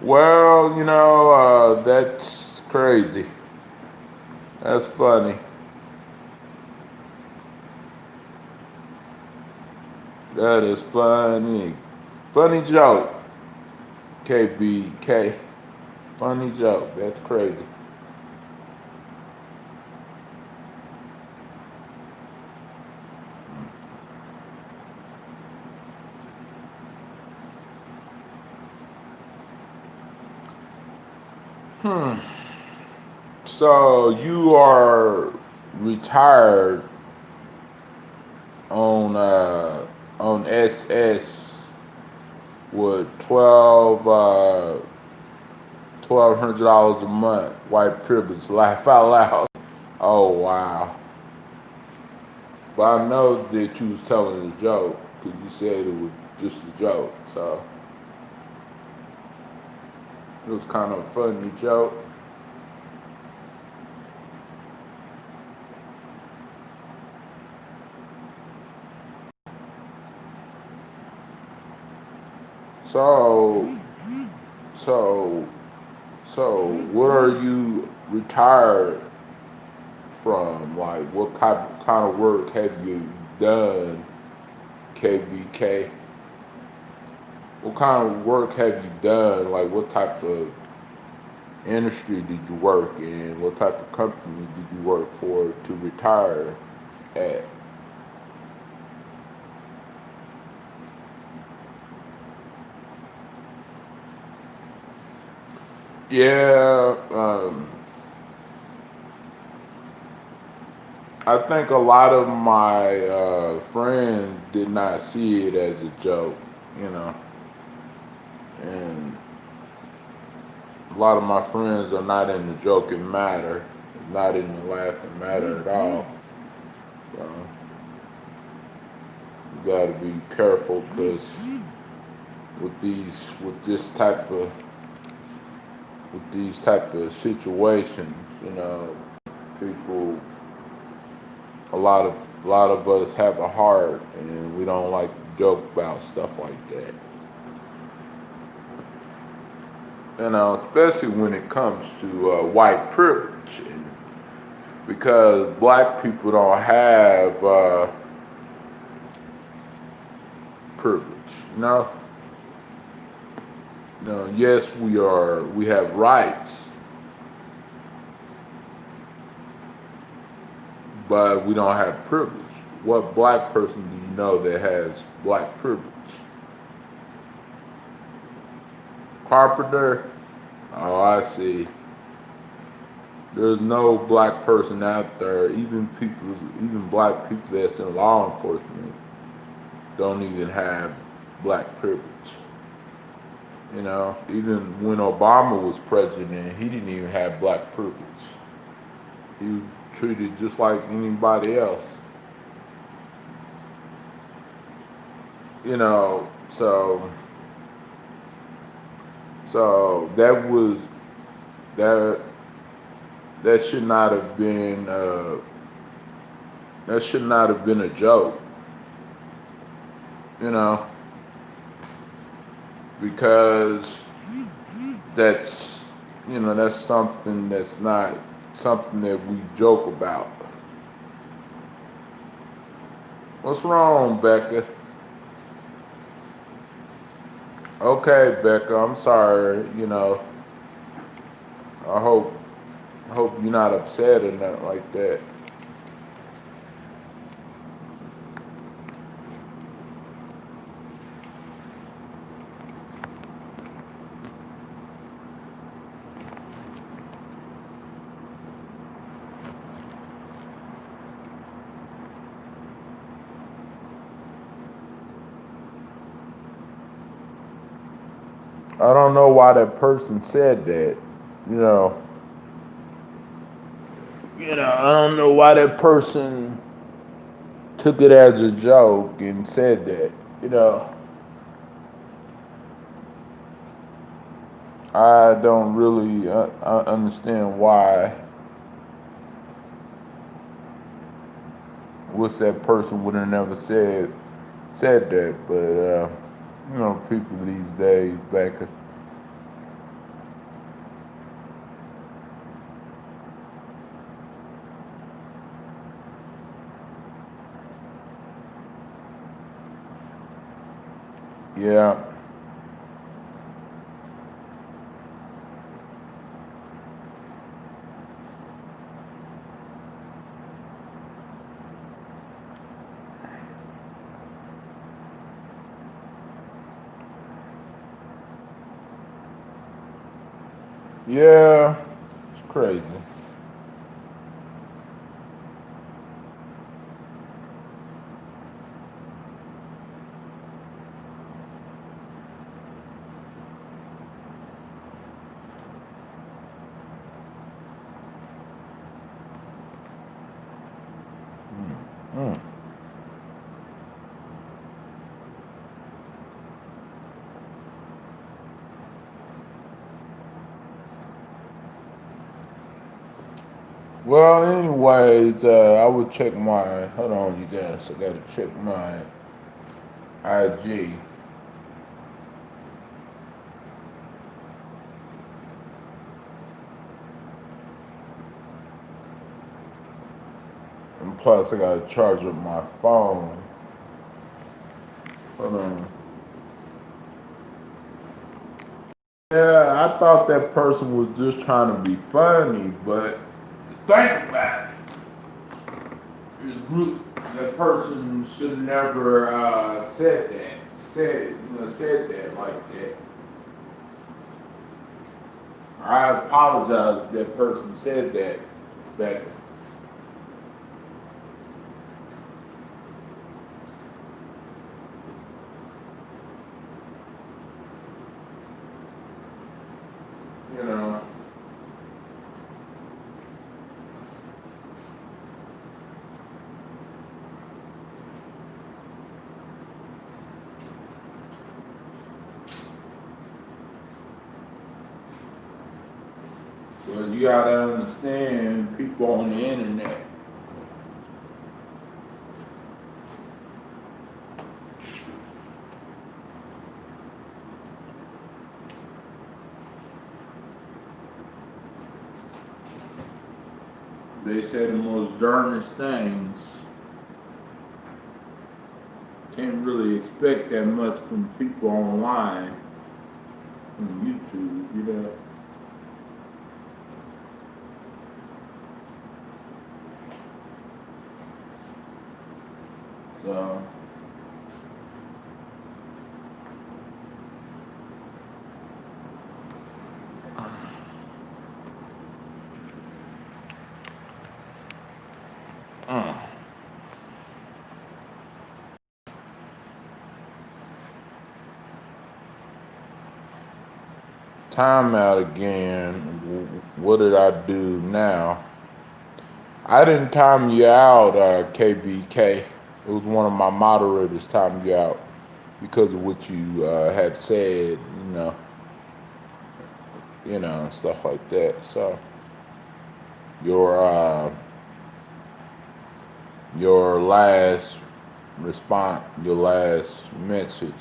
A: Well, that's crazy. That's funny. That is funny. Funny joke. KBK. Funny joke. That's crazy. So you are retired on SS with $1,200 a month. White privilege. Laugh out loud. Oh wow. But I know that you was telling a joke because you said it was just a joke. So It was kind of a funny joke. So, so, what are you retired from? Like, what kind of work have you done, KBK? What kind of work have you done? Like, what type of industry did you work in? What type of company did you work for to retire at? Yeah, I think a lot of my friends did not see it as a joke, you know, and a lot of my friends are not in the joking matter, not in the laughing matter at all. So you got to be careful because with these type of situations, you know, people, a lot of us have a heart, and we don't like to joke about stuff like that. You know, especially when it comes to white privilege, and because black people don't have privilege. You know, yes, we have rights, but we don't have privilege. What black person do you know that has black privilege? Carpenter? Oh, I see. There's no black person out there, even black people that's in law enforcement don't even have black privilege. You know, even when Obama was president, he didn't even have black privilege. He was treated just like anybody else. You know, so that that should not have been a joke. You know, because that's that's something that's not something that we joke about. What's wrong, Becca? Okay, Becca, I'm sorry. You know, I hope you're not upset or nothing like that. I don't know why that person said that. You know, I don't know why that person took it as a joke and said that. You know, I don't really understand why. Wish that person would have never said that, but people these days back. Yeah. Yeah, it's crazy. Mm. Well, anyways, I would check my. Hold on, you guys. I gotta check my IG. And plus, I gotta charge up my phone. Hold on. Yeah, I thought that person was just trying to be funny, but think about it. That person should never said that. Said that like that. I apologize if that person said that. That you know. Well, you gotta understand people on the internet. They say the most darnest things. Can't really expect that much from people online, on YouTube, you know. So, time out again. What did I do now? I didn't time you out, KBK. It was one of my moderators time you out because of what you had said, and stuff like that. So your last response, your last message.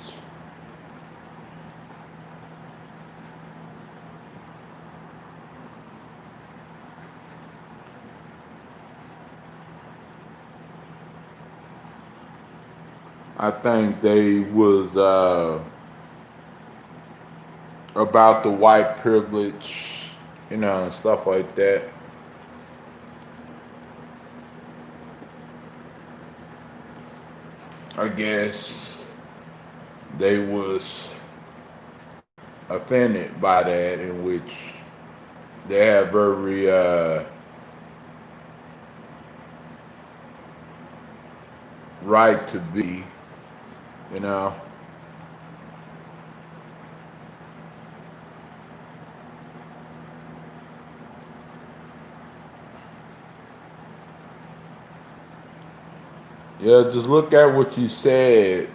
A: I think they was about the white privilege, and stuff like that. I guess they was offended by that, in which they have very right to be, you know. Yeah, just look at what you said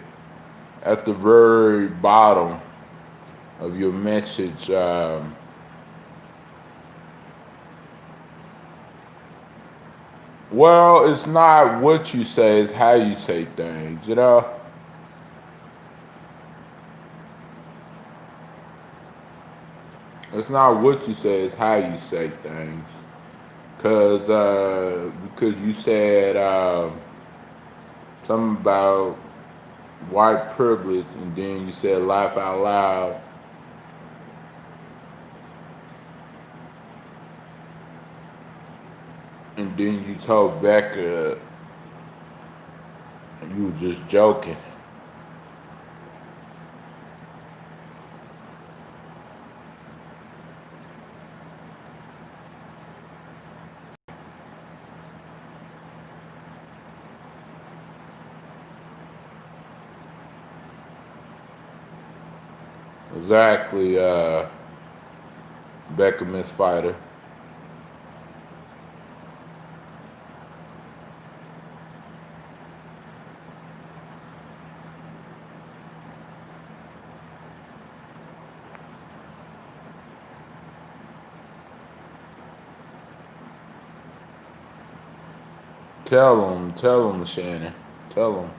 A: at the very bottom of your message. Well, it's not what you say, it's how you say things, you know? It's not what you say, it's how you say things. Because you said something about white privilege, and then you said laugh out loud. And then you told Becca you were just joking. Exactly, Becca Miss Fighter. Tell him, Shannon. Tell him.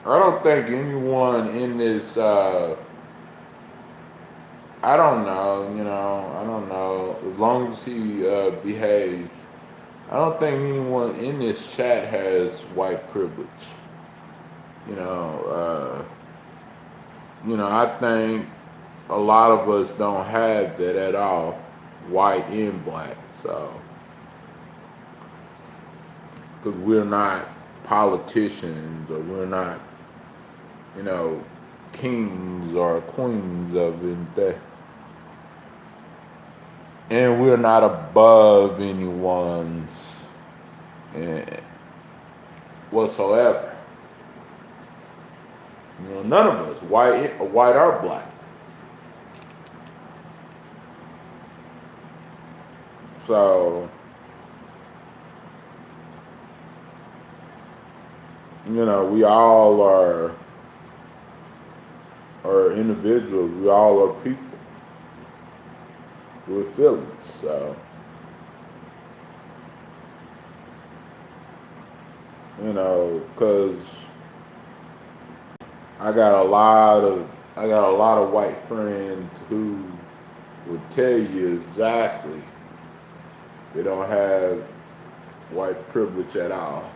A: I don't think anyone in this, I don't know, I don't know. As long as he behaves, I don't think anyone in this chat has white privilege. You know, I think a lot of us don't have that at all, white and black. So, because we're not politicians or we're not, kings or queens of anything. And we're not above anyone's whatsoever. None of us, white or black. So, we all are individuals. We all are people with feelings. So, because I got a lot of white friends who would tell you exactly they don't have white privilege at all.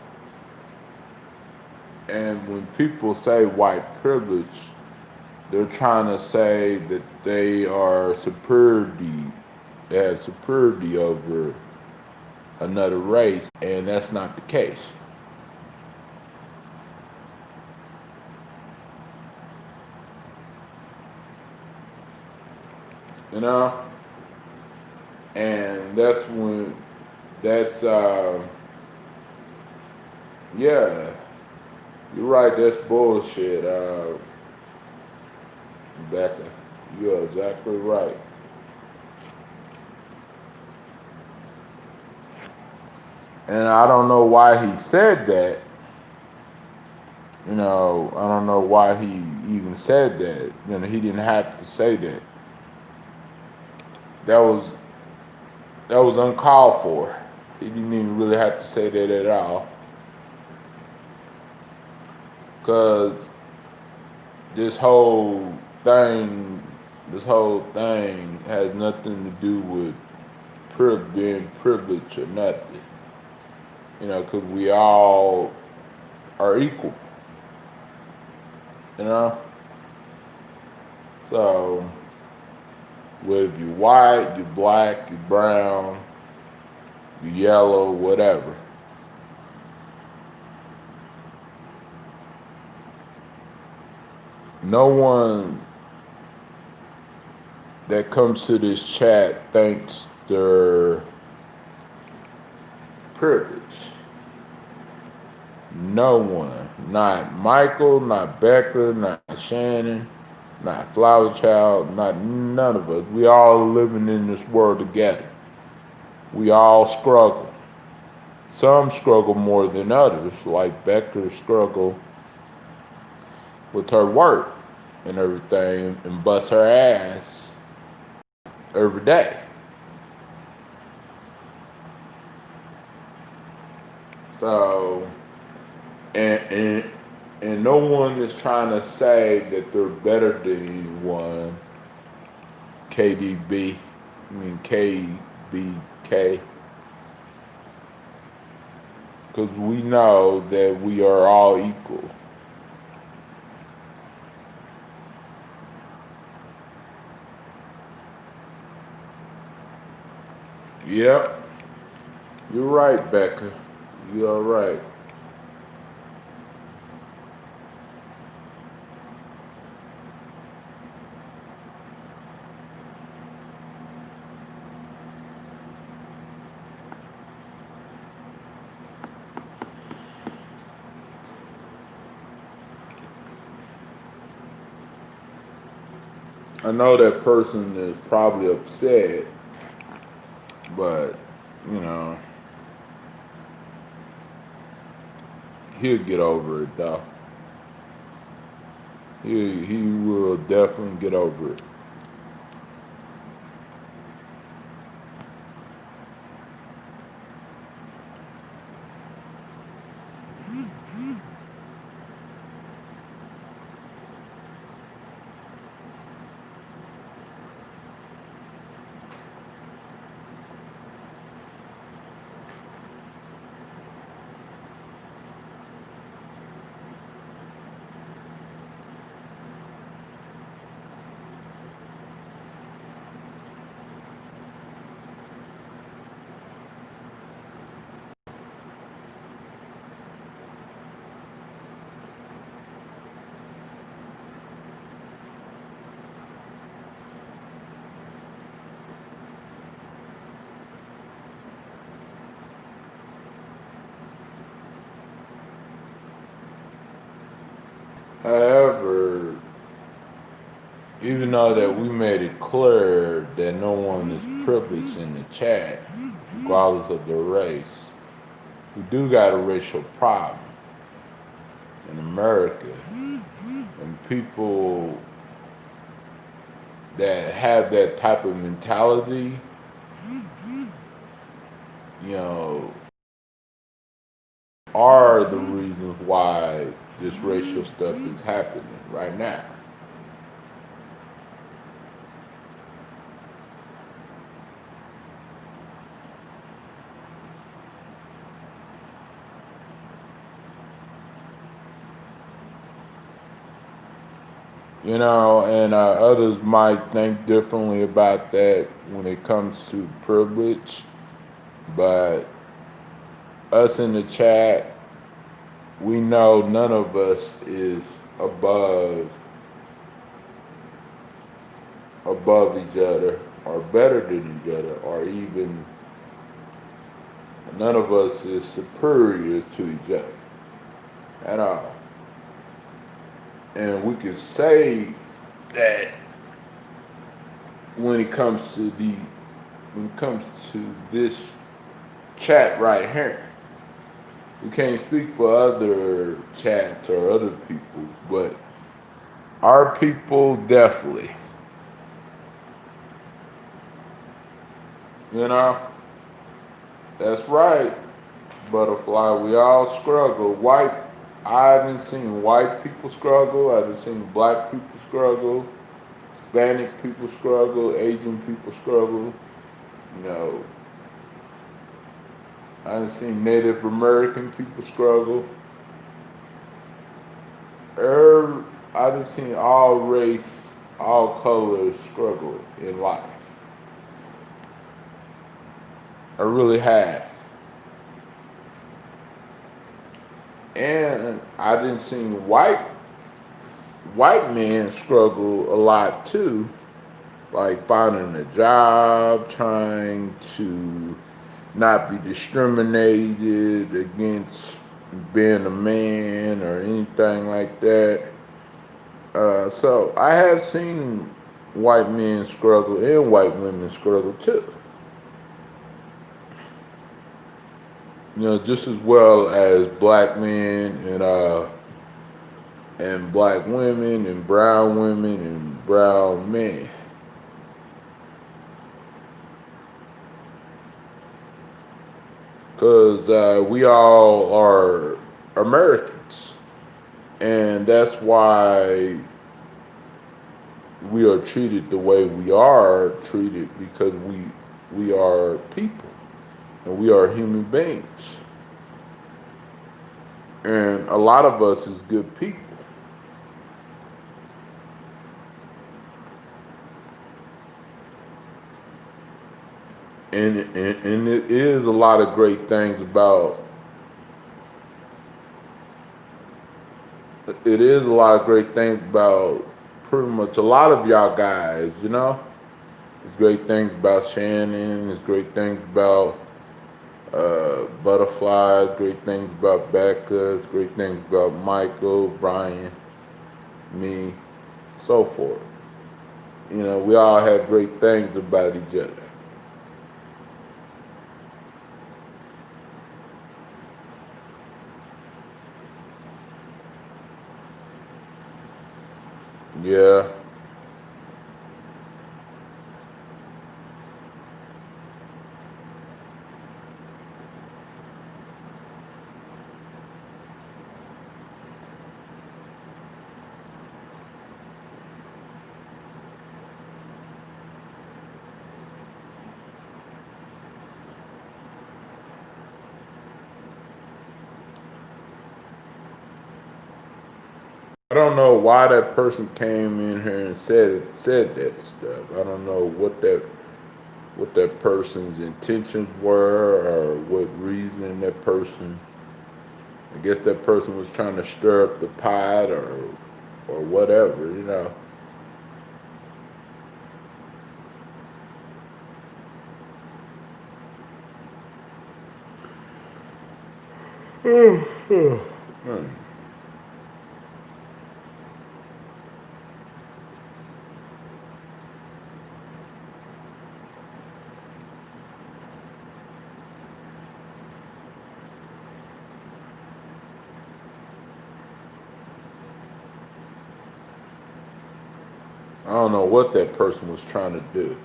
A: And when people say white privilege, they're trying to say that they are superiority, they have superiority over another race, and that's not the case. And yeah, you're right, that's bullshit, Becca. You're exactly right. And I don't know why he said that. I don't know why he even said that. He didn't have to say that. That was uncalled for. He didn't even really have to say that at all. Because this whole thing has nothing to do with being privileged or nothing. Because we all are equal. So, whether you're white, you're black, you're brown, you're yellow, whatever. No one that comes to this chat thinks they're privileged. No one. Not Michael, not Becca, not Shannon, not Flower Child, not none of us. We all living in this world together. We all struggle. Some struggle more than others, like Becca struggle with her work and everything and bust her ass every day. So, and no one is trying to say that they're better than anyone. KBK. Because we know that we are all equal. Yep. You're right, Becca. You're right. I know that person is probably upset, but, he'll get over it though. He will definitely get over it. However, even though that we made it clear that no one is privileged in the chat, regardless of their race, we do got a racial problem in America. And people that have that type of mentality, you know, are the reasons why this racial stuff is happening right now. You know, and others might think differently about that when it comes to privilege, but us in the chat, we know none of us is above each other or better than each other, or even none of us is superior to each other at all. And we can say that when it comes to this chat right here. We can't speak for other chats or other people, but our people definitely. You know? That's right, Butterfly. We all struggle. I haven't seen white people struggle. I haven't seen black people struggle. Hispanic people struggle. Asian people struggle. You know, I haven't seen Native American people struggle. I haven't seen all race, all colors struggle in life. I really have. And I didn't see white men struggle a lot too, like finding a job, trying to not be discriminated against being a man or anything like that. So I have seen white men struggle and white women struggle too. You know, just as well as black men and black women and brown men. Because we all are Americans. And that's why we are treated the way we are treated, because we are people and we are human beings. And a lot of us is good people. And it is a lot of great things about pretty much a lot of y'all guys, you know? There's great things about Shannon, there's great things about Butterfly, there's great things about Becca, there's great things about Michael, Brian, me, so forth. You know, we all have great things about each other. Yeah. I don't know why that person came in here and said that stuff. I don't know what that person's intentions were or what reason that person. I guess that person was trying to stir up the pot or whatever, you know. I don't know what that person was trying to do.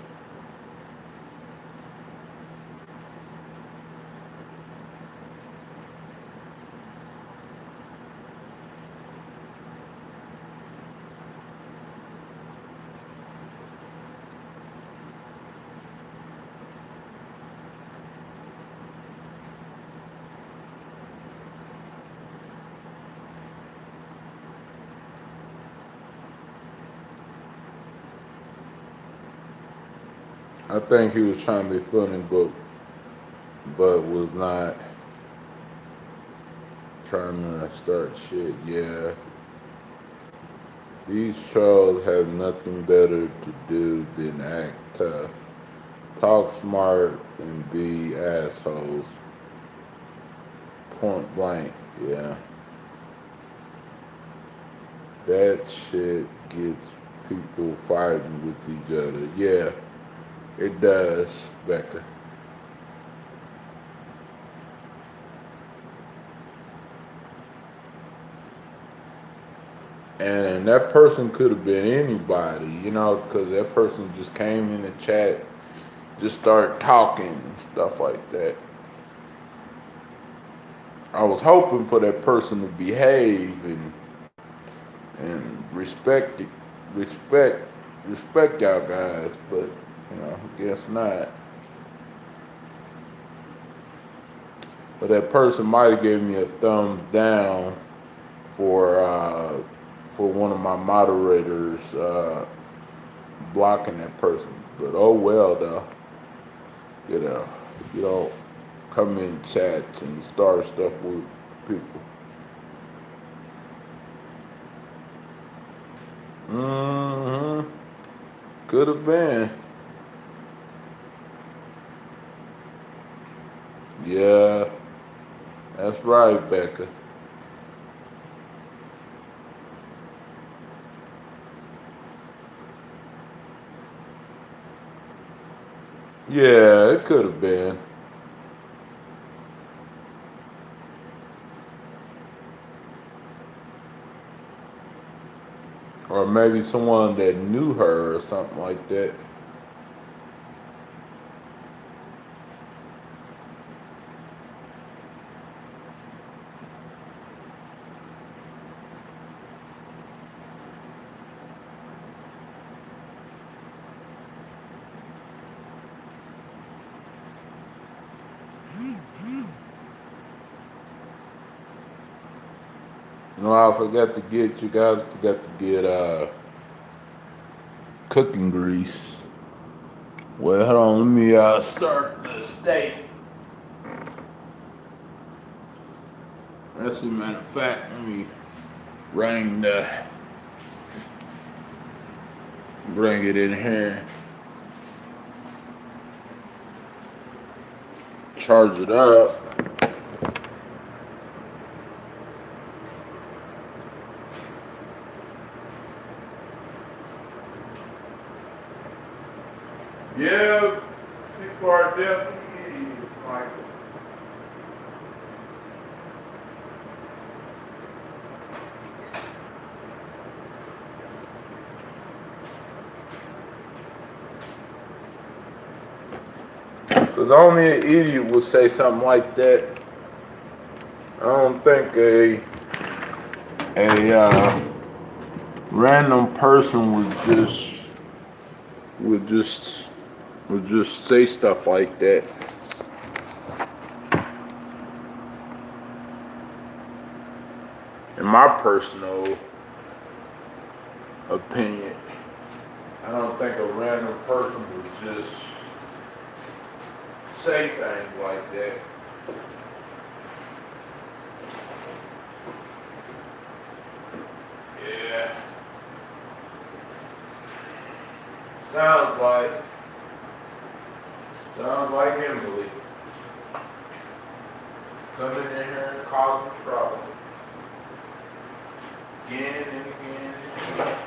A: I think he was trying to be funny, but was not trying to start shit. Yeah. These trolls have nothing better to do than act tough, talk smart, and be assholes. Point blank, yeah. That shit gets people fighting with each other. Yeah, it does, Becca. And that person could have been anybody, you know, because that person just came in the chat, just started talking and stuff like that. I was hoping for that person to behave and respect y'all guys, but you know, guess not. But that person might have gave me a thumbs down for one of my moderators blocking that person. But oh well, though. You know, you don't come in chats and start stuff with people. Mm-hmm. Could have been. Yeah, that's right, Becca. Yeah, it could have been. Or maybe someone that knew her or something like that. You know, I forgot to get, you guys forgot to get cooking grease. Well, hold on, let me start the steak. As a matter of fact, let me bring it in here. Charge it up. Yeah, people are definitely idiots, Michael. Because only an idiot would say something like that. I don't think a random person would just say stuff like that. In my personal opinion, I don't think a random person would just say things like that. Yeah. Sounds like Emily. Coming in here and causing trouble. Again and again and again.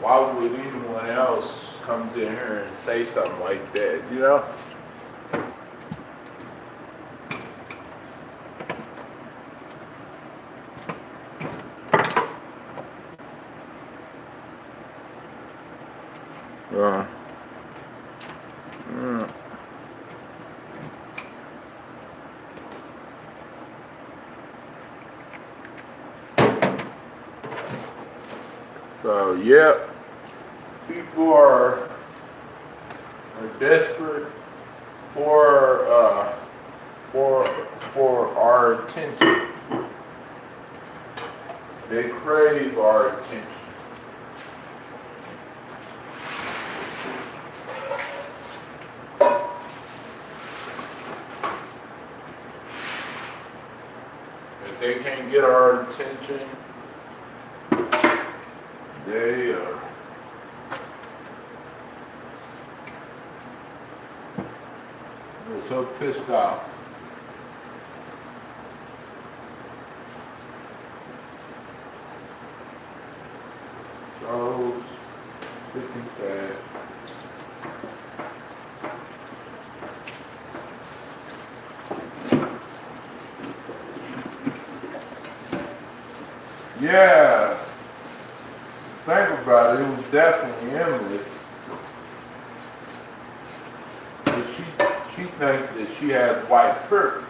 A: Why would anyone else come in here and say something like that, you know? So yeah, people are desperate for our attention. They crave our attention. If they can't get our attention, they're so pissed off. So freaking fast. Yeah. Think about it, it was definitely Emily. But she thinks that she has white privilege.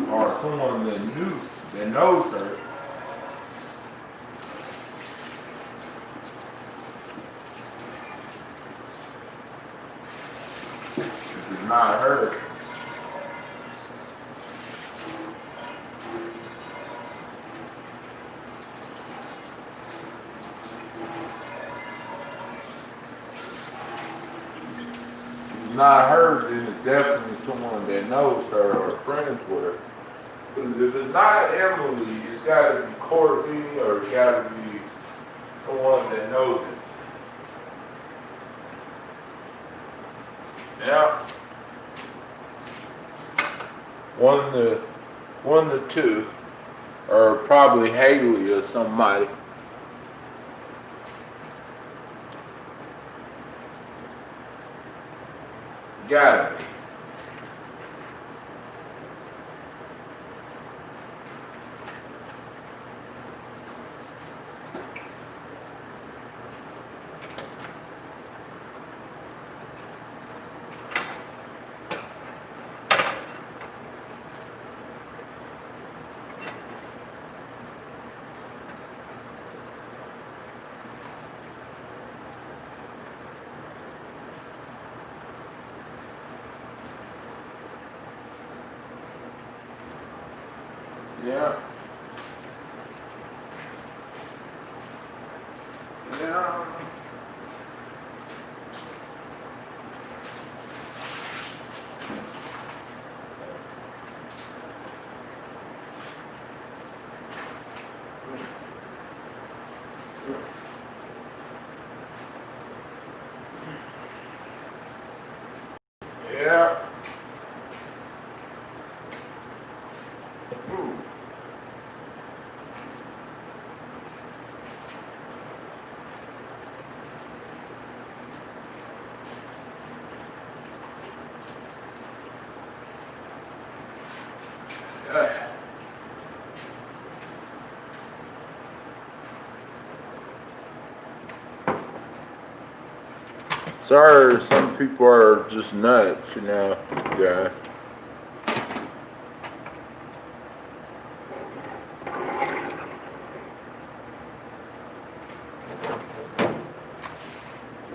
A: Or someone that knows her. Not her. Not her, then it's definitely someone that knows her or friends with her. Because if it's not Emily, it's got to be Courtney or it's got to be someone that knows it. Yeah. One to two, or probably Haley or somebody. Gotta be. Yeah. Yeah. Sorry, some people are just nuts, you know, yeah.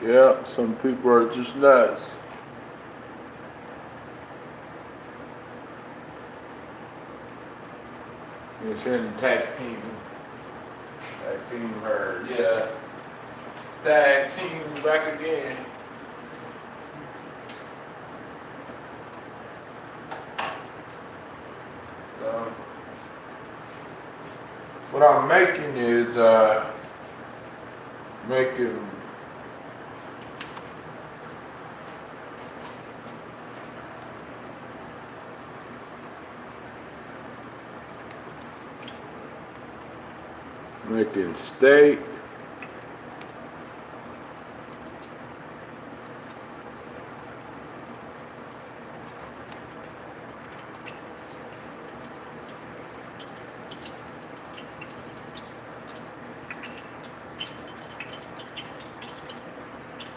A: Yeah, some people are just nuts. It's in tag team her, yeah. Tag team back again. What I'm making is making steak.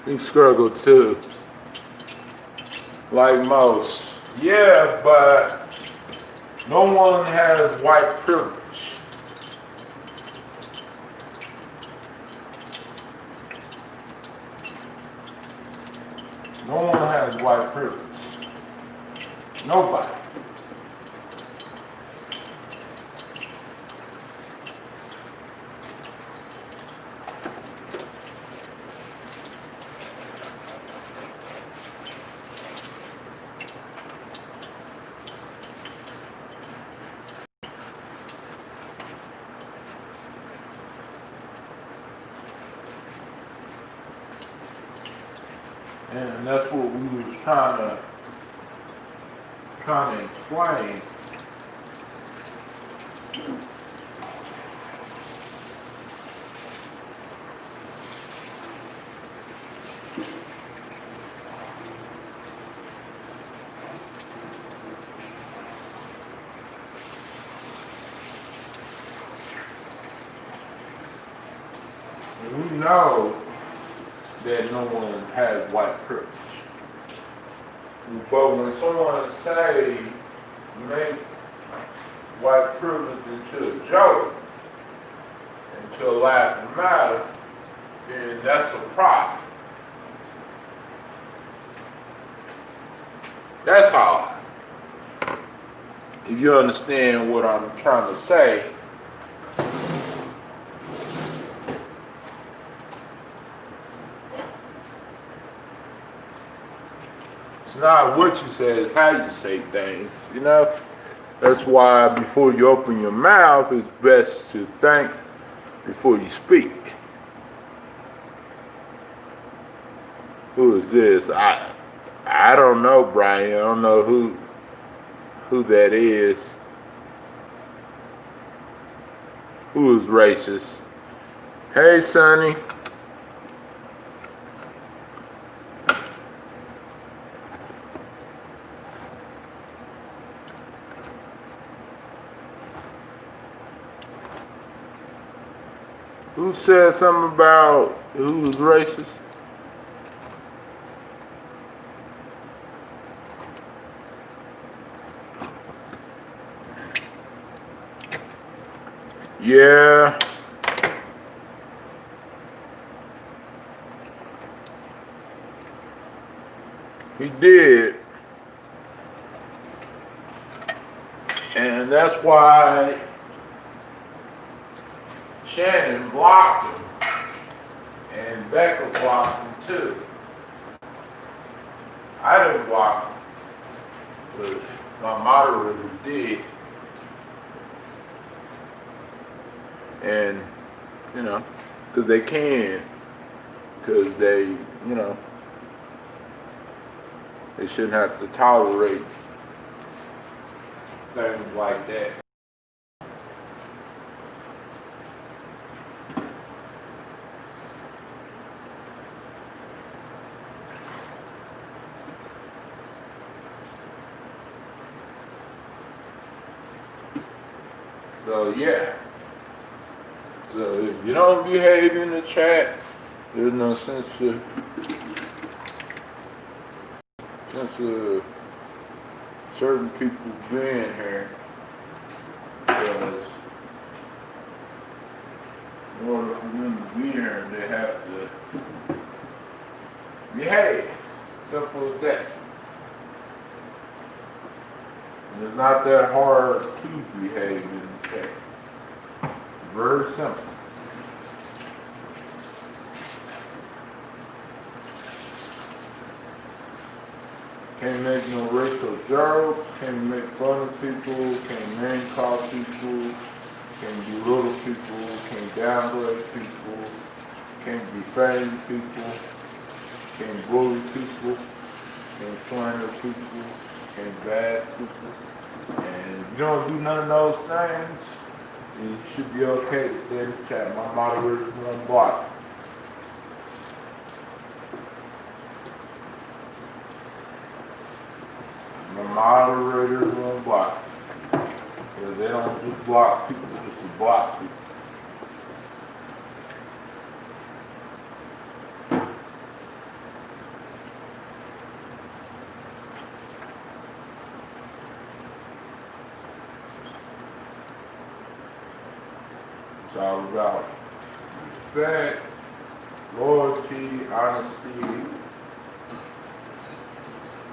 A: He struggled too, like most. Yeah, but no one has white privilege. No one has white privilege. Nobody. And that's what we was trying to explain. And we know that no one has white privilege. But when someone say make white privilege into a joke, into a laughing matter, then that's a problem. That's all. If you understand what I'm trying to say, it's not what you say, it's how you say things, you know? That's why before you open your mouth, it's best to think before you speak. Who is this? I don't know, Brian. I don't know who that is. Who is racist? Hey, Sonny. Who said something about who was racist? Yeah. He did. And that's why Shannon blocked him, and Becca blocked him too. I didn't block him, but my moderator did. And, you know, because they can, because they, you know, they shouldn't have to tolerate things like that. So yeah. So if you don't behave in the chat, there's no sense to sense of certain people being here, because in order for them to be here, they have to behave. Simple as that. And it's not that hard to behave in the chat. Very simple. Can't make no racial jokes, can't make fun of people, can't name call people, can't belittle people, can't downgrade people, can't defame people, can't bully people, can't slander people, can't bash people. And if you don't do none of those things, then you should be okay to stay in the chat. My moderators won't block. The moderators won't block. Because they don't just block people just to block people. It's all about respect, loyalty, honesty,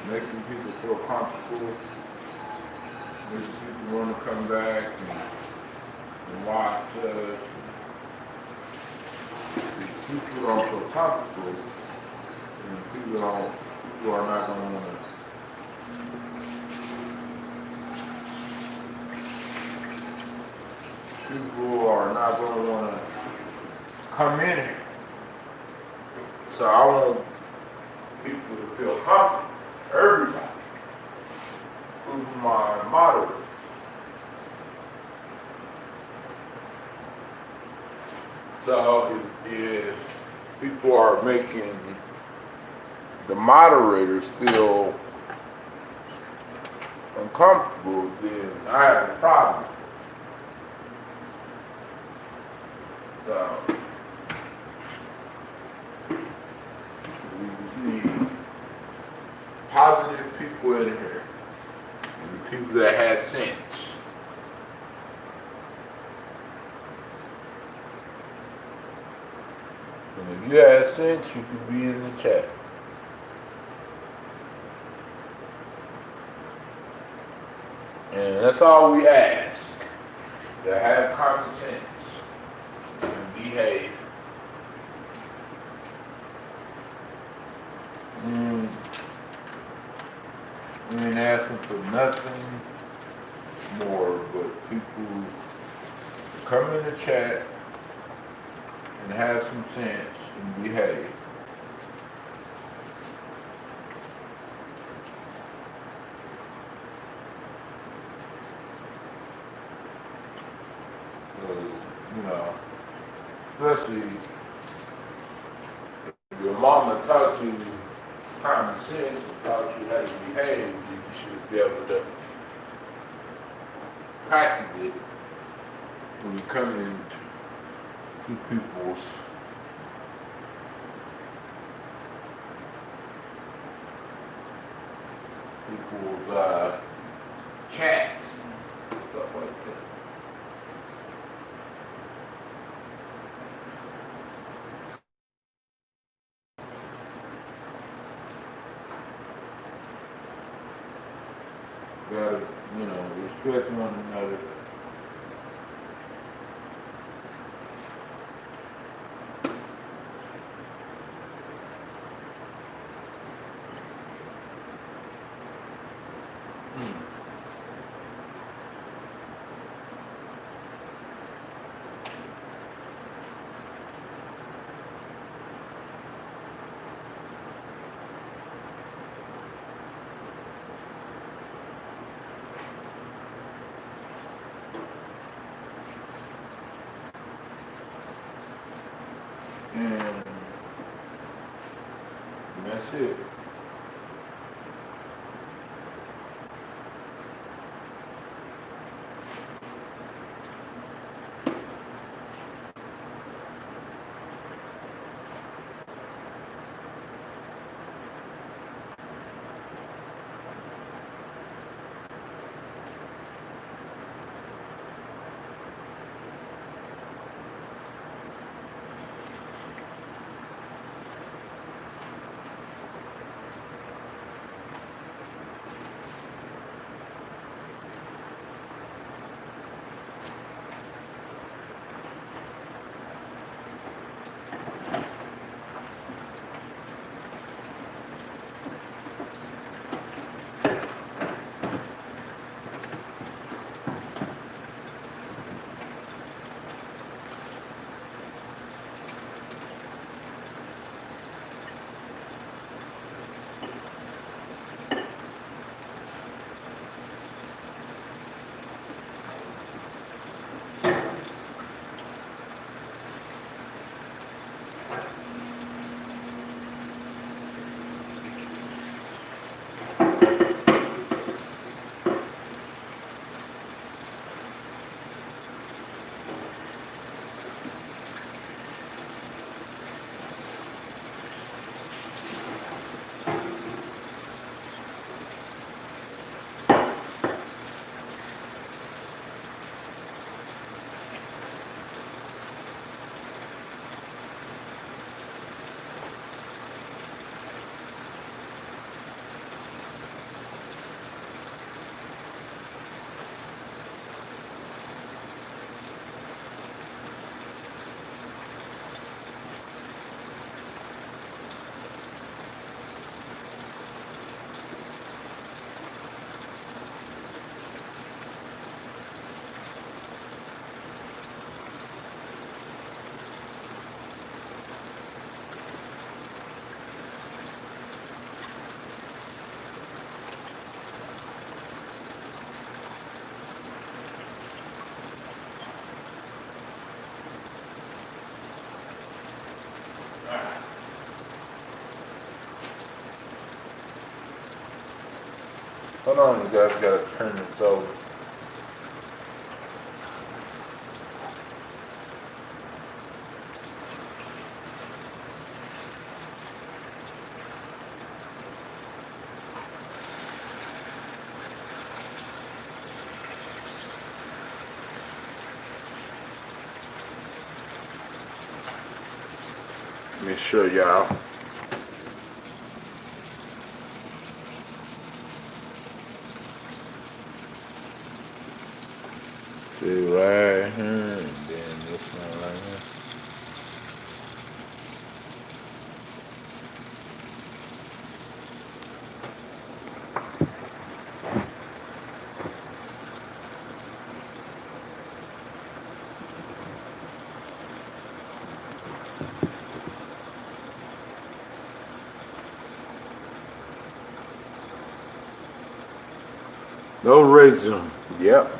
A: making people feel comfortable, making people want to come back and watch us. If people don't feel comfortable, then people are not going to want to come in here. So I want people to feel comfortable. Everybody, including my moderator. So if people are making the moderators feel uncomfortable, then I have a problem. So we just need positive people in here, and people that have sense. And if you have sense, you can be in the chat. And that's all we ask, to have common sense and behave. We ain't asking for nothing more but people to come in the chat and have some sense and behave. You know, especially if your mama taught you common sense and taught you how to behave, you should be able to practice it when you come into people's chats, stuff like that. Gotta, respect one another. And that's it. Hold on, you guys gotta turn this over. Let me show y'all. See right here, and then this one right here. No racism. Yep.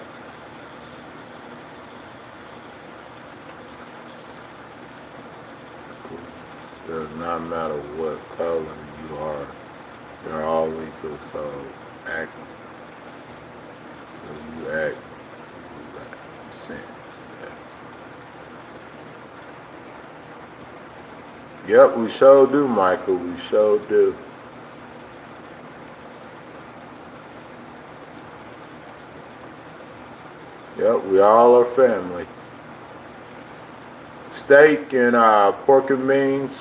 A: Does not matter what color you are. They're all equal, so act. So you act. Sense. Yep, we sure do, Michael. We sure do. Yep, we all are family. Steak and pork and beans.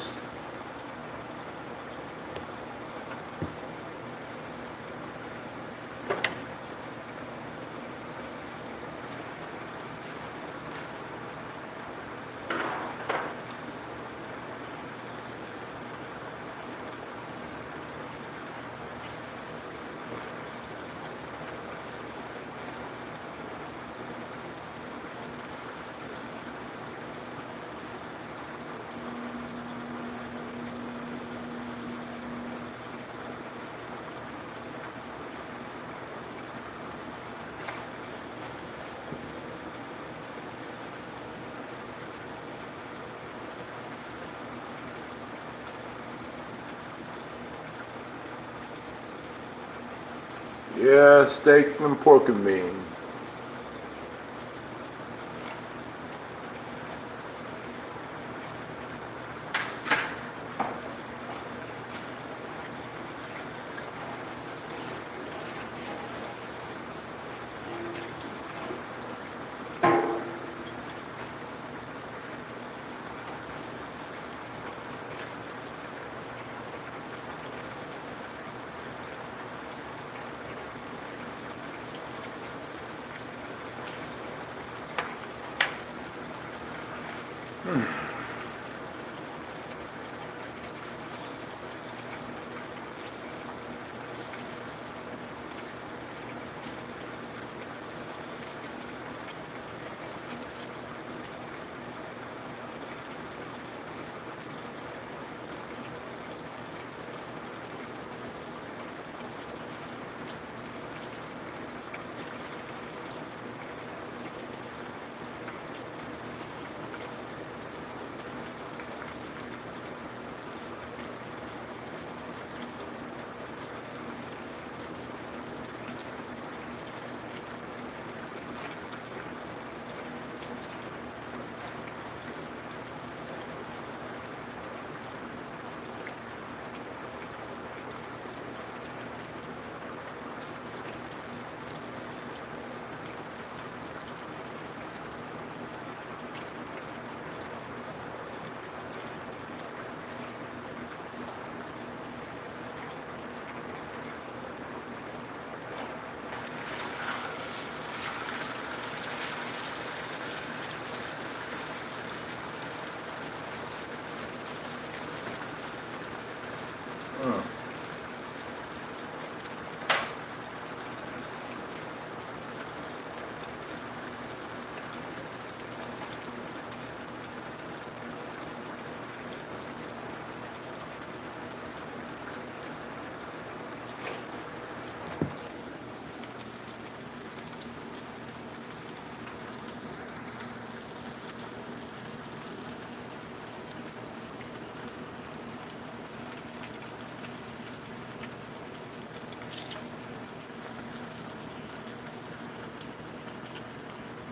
A: Yeah, steak and pork and beans.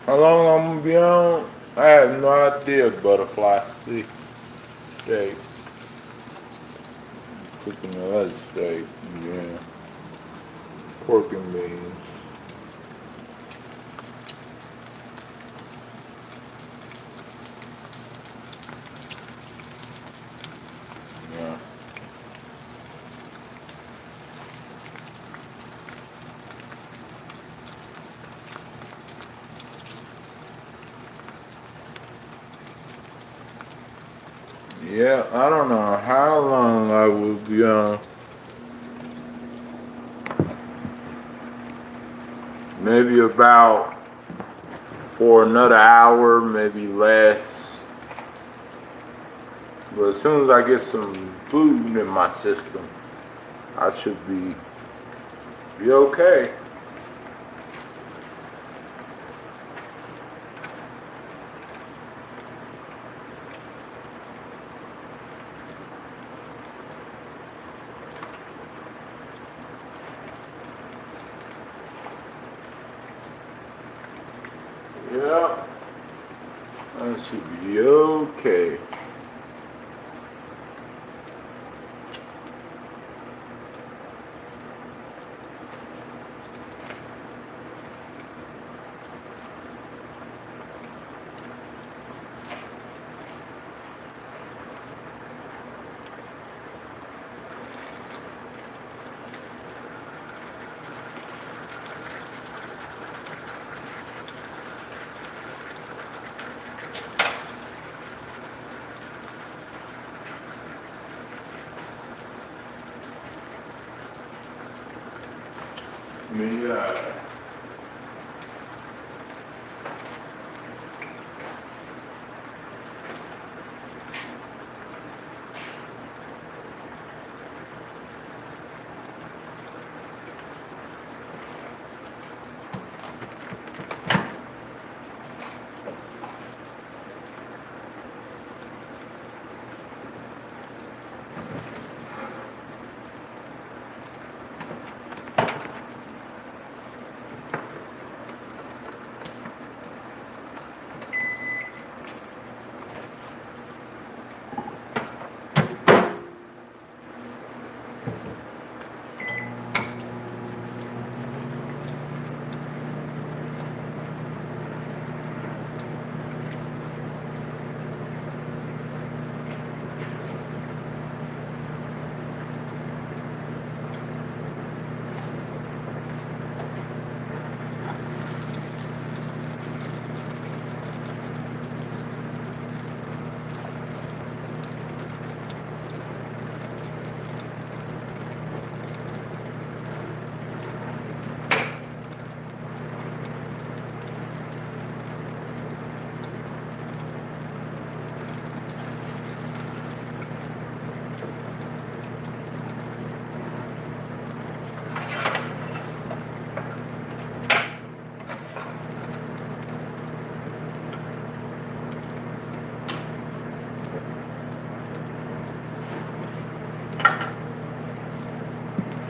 A: How long I'm gonna be on? I have no idea, butterfly. See, steak. Cooking another steak. Yeah. Pork and beans. Yeah. Yeah, I don't know how long I will be on. Maybe about for another hour, maybe less. But as soon as I get some food in my system, I should be okay. Yeah, I should be okay. Yeah.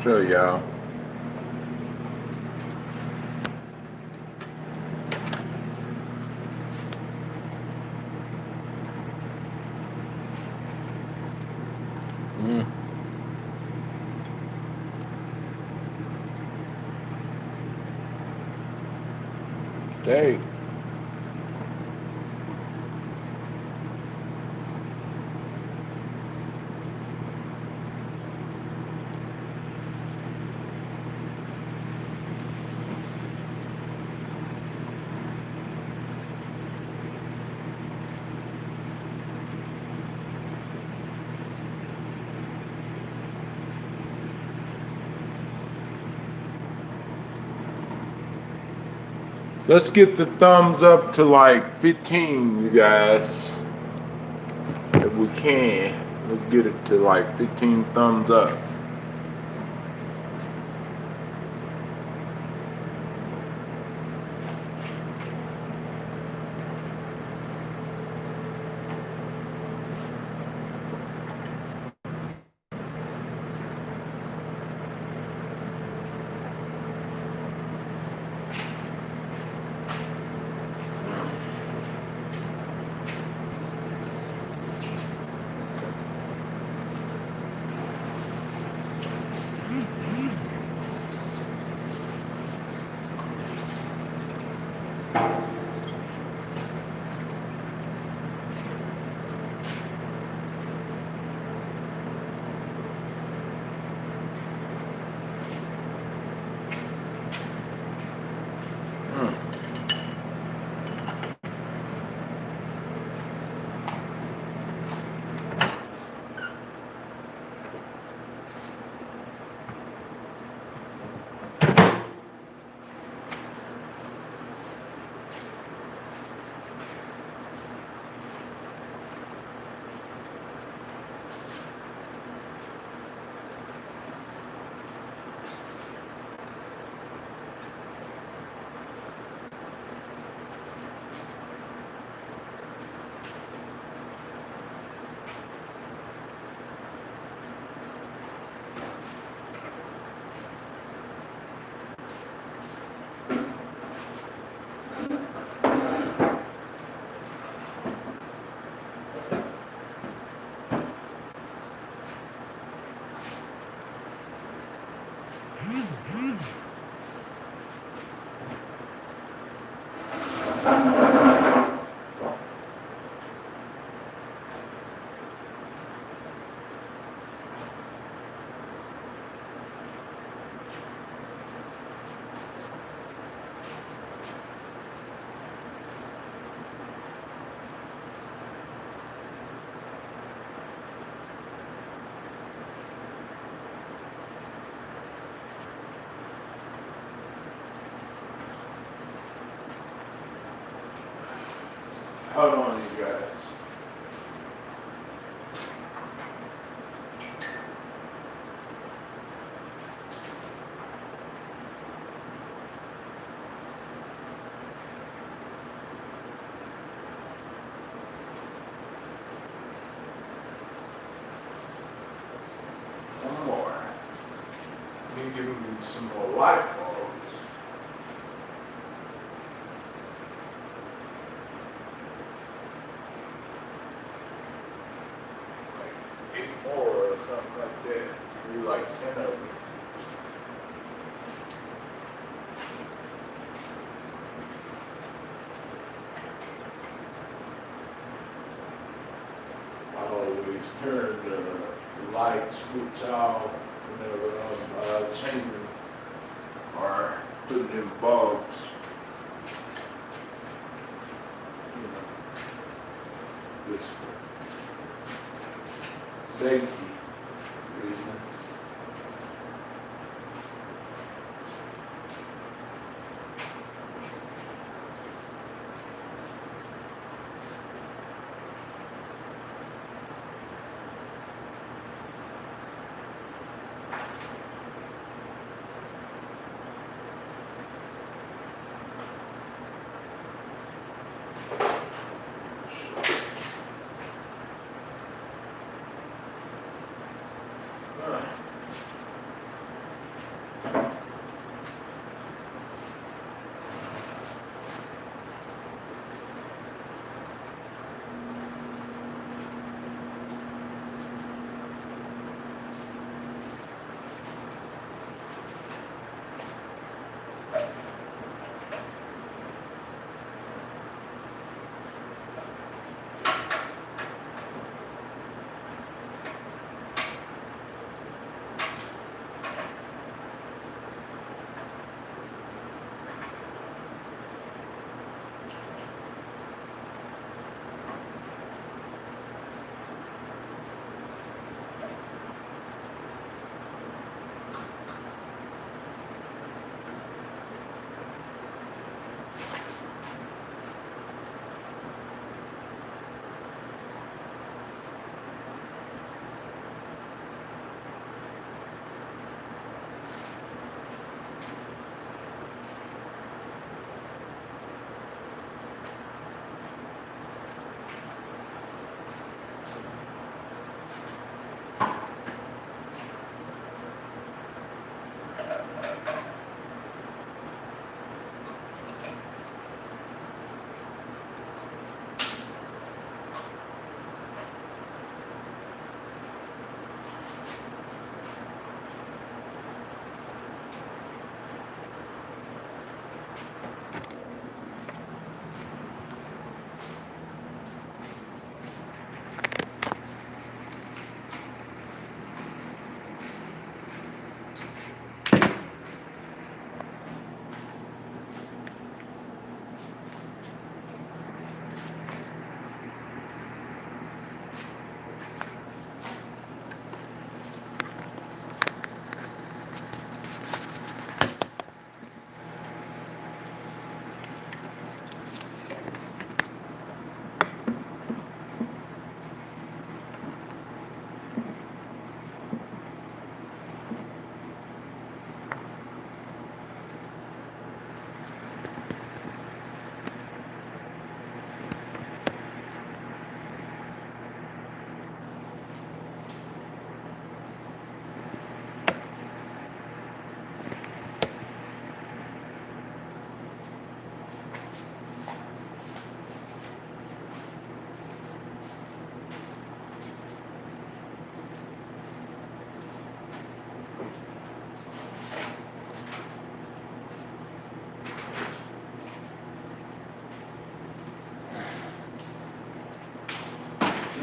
A: Sure, y'all. Hey. Let's get the thumbs up to like 15, you guys. If we can. Let's get it to like 15 thumbs up. Hold on, you guys. One more. Let me give him some more light bulbs. Like 8 more or something like that. Maybe like 10 of them. I always turn the light switch off whenever I'm changing or putting in bulbs. You know, just for safety reasons.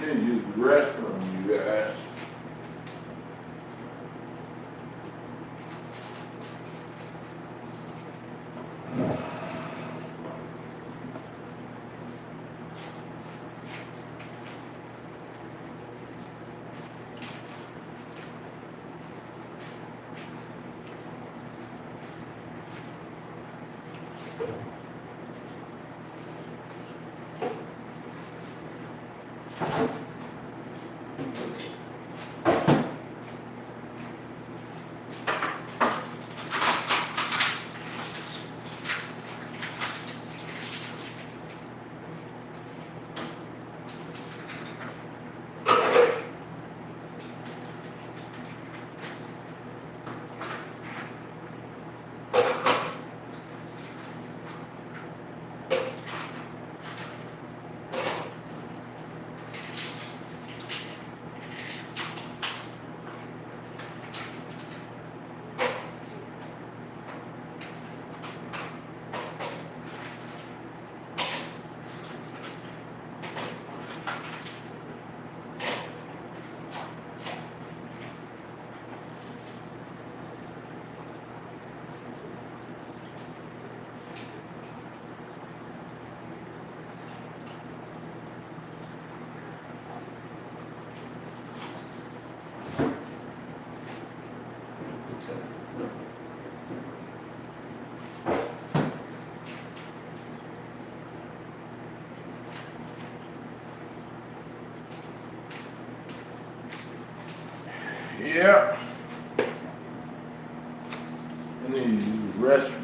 A: Then use the restroom, you guys. Yeah. I need to use the restroom.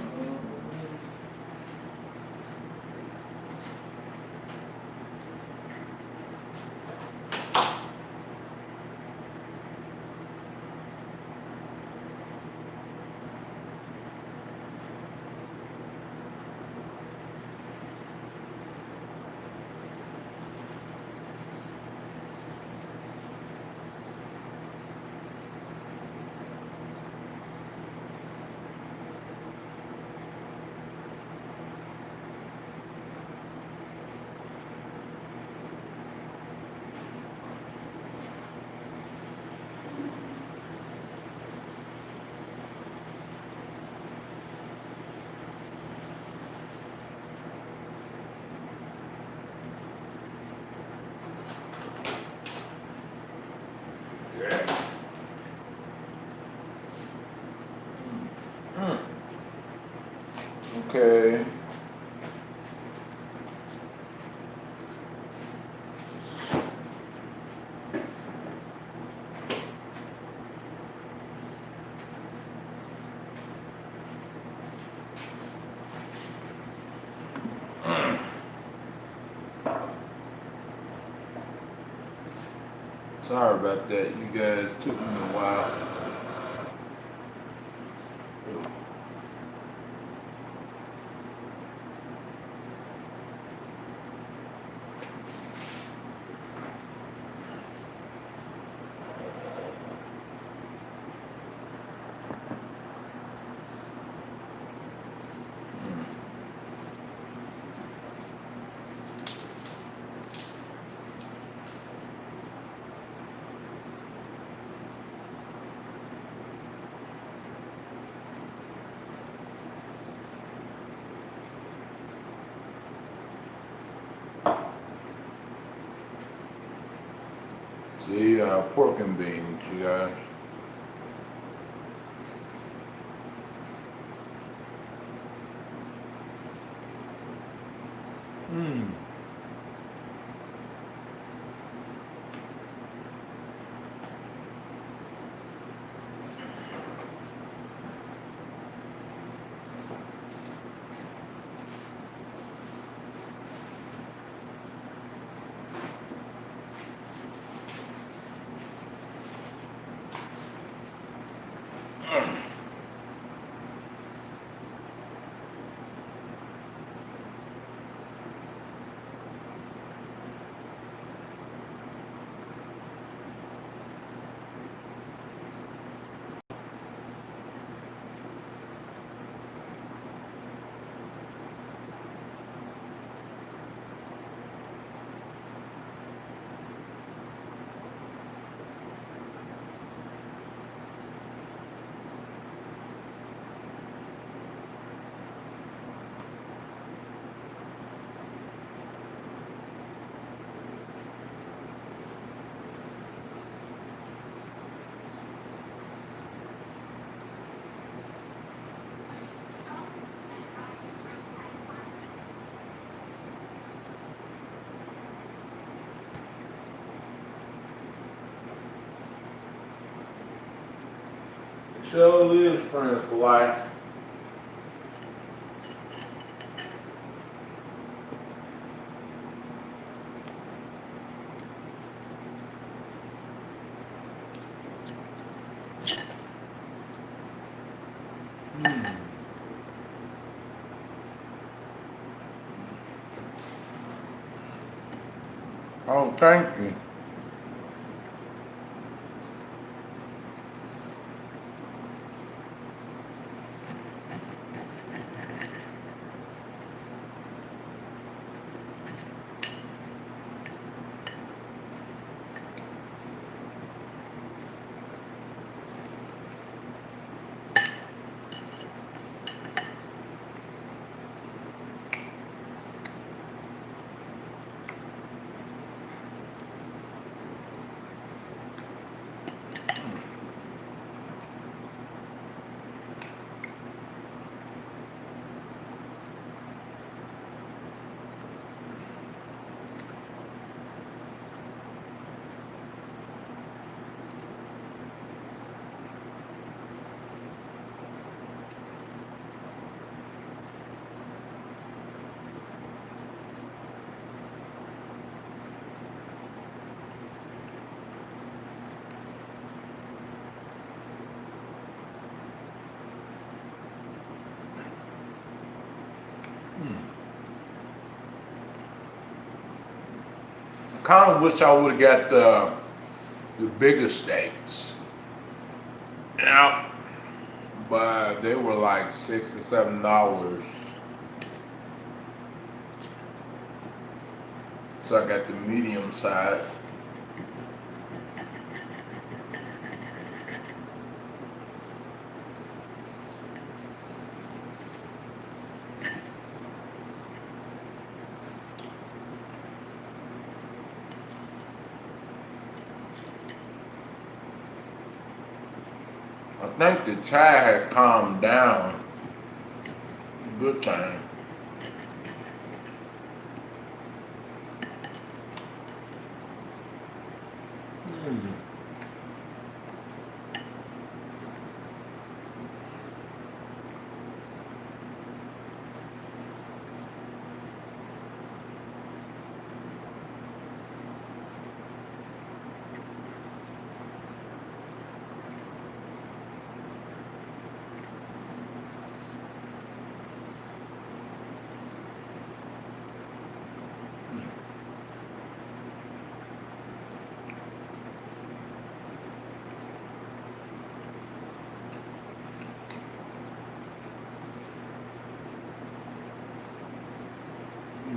A: Okay. Sorry about that, you guys. Took me a while. See, pork and beans, you guys. Sure is friends for life. Oh, thank you. Kind of wish I would have got the bigger steaks. Yeah, but they were like $6 or $7. So I got the medium size. I think the chai had calmed down. Good time.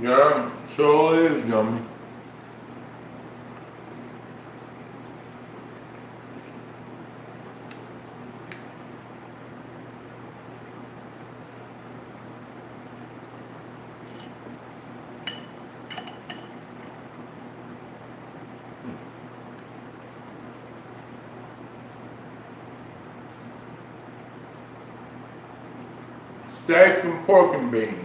A: Yeah, sure is yummy. Steak and pork and beans.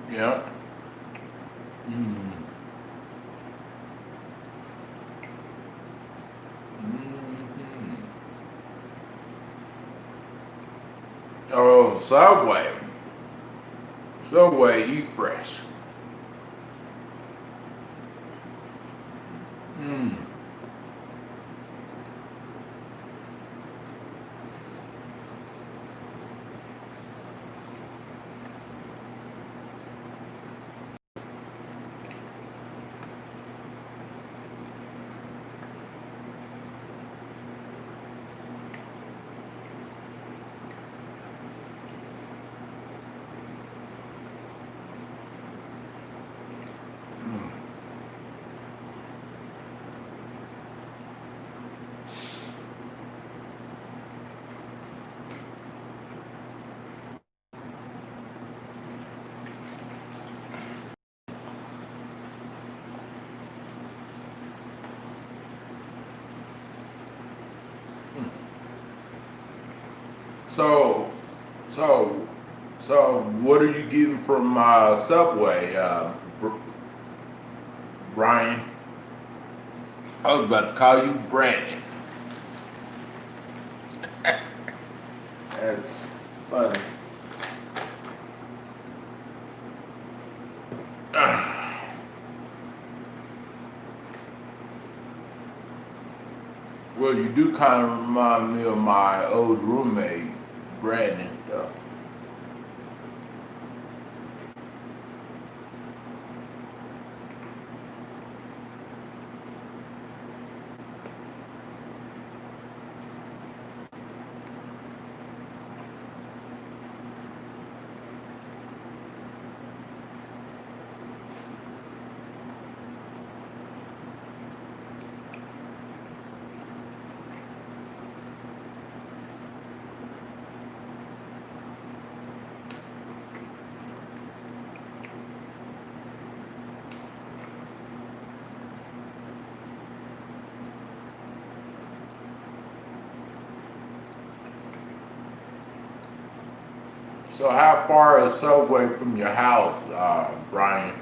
A: Yeah. Oh, Subway. Subway, eat fresh. So, so, so, what are you getting from Subway, Brian? I was about to call you Brandon. That's funny. Well, you do kind of remind me of my old roommate, Brandon, though. So how far is Subway from your house, Brian?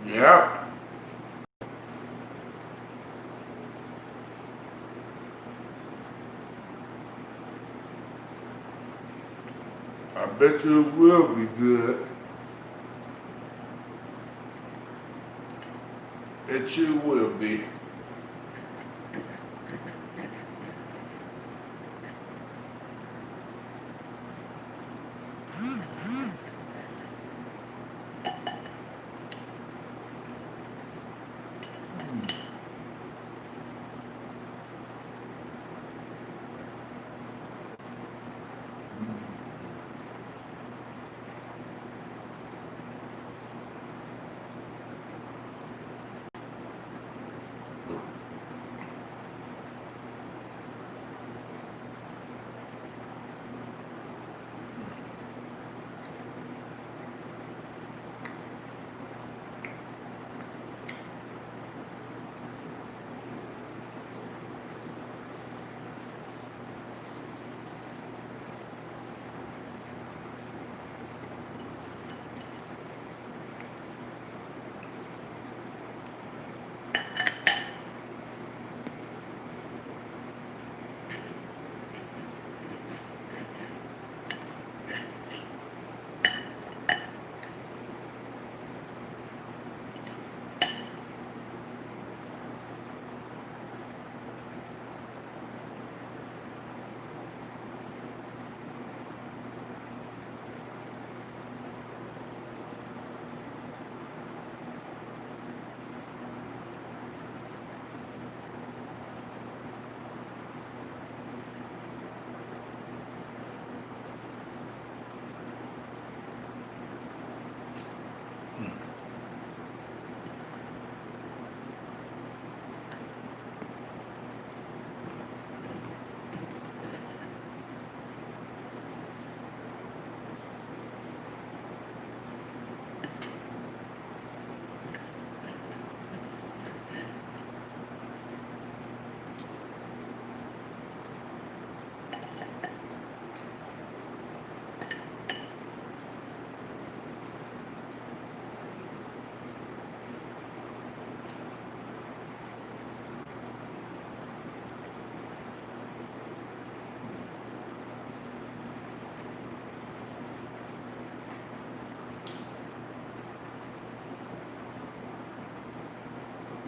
A: Yep. I bet you it will be good. It sure will be.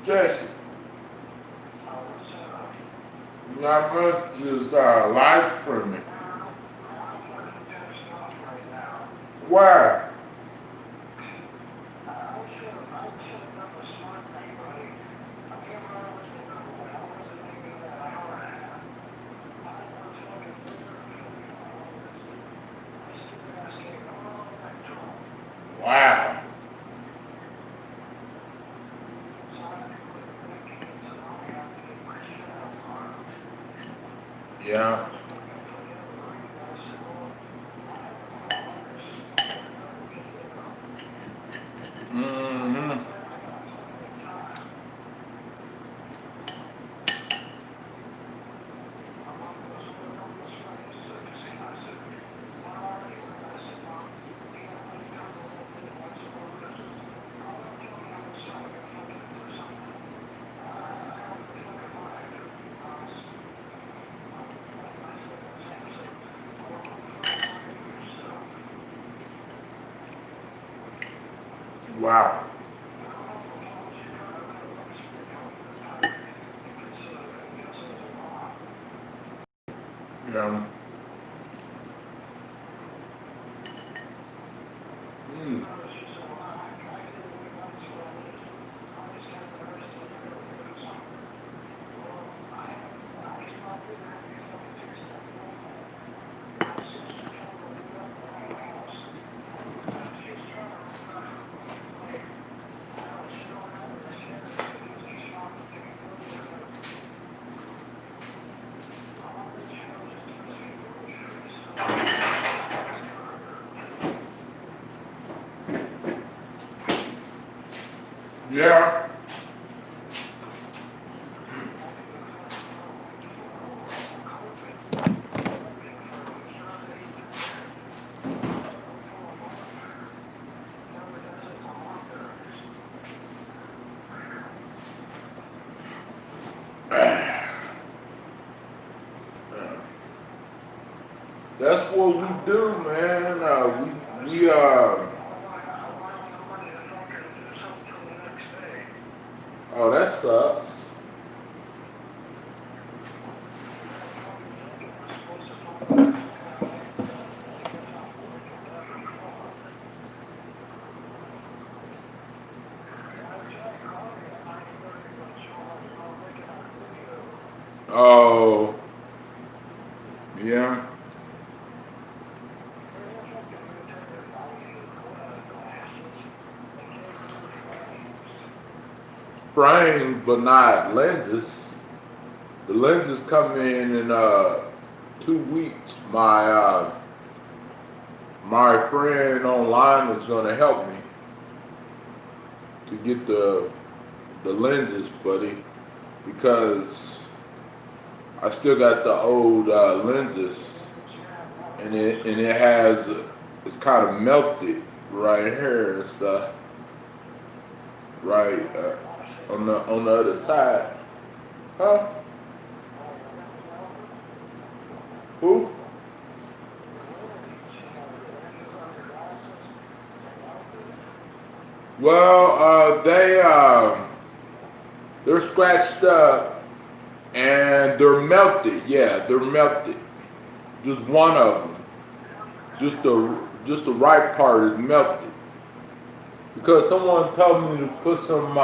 A: Jesse. I must just live stream it. Why? Wow. Yeah. Mm-hmm. Wow. Yeah. Mm. Yeah. That's what we do, man. We oh, that sucks. Oh, yeah. Frames, but not lenses. The lenses come in 2 weeks. My friend online is gonna help me to get the lenses, buddy, because I still got the old lenses, and it has it's kind of melted right here and stuff, right on the other side. Huh? Who? Well, they're scratched up and they're melted. Yeah, they're melted. Just one of them. Just the right part is melted. Because someone told me to put some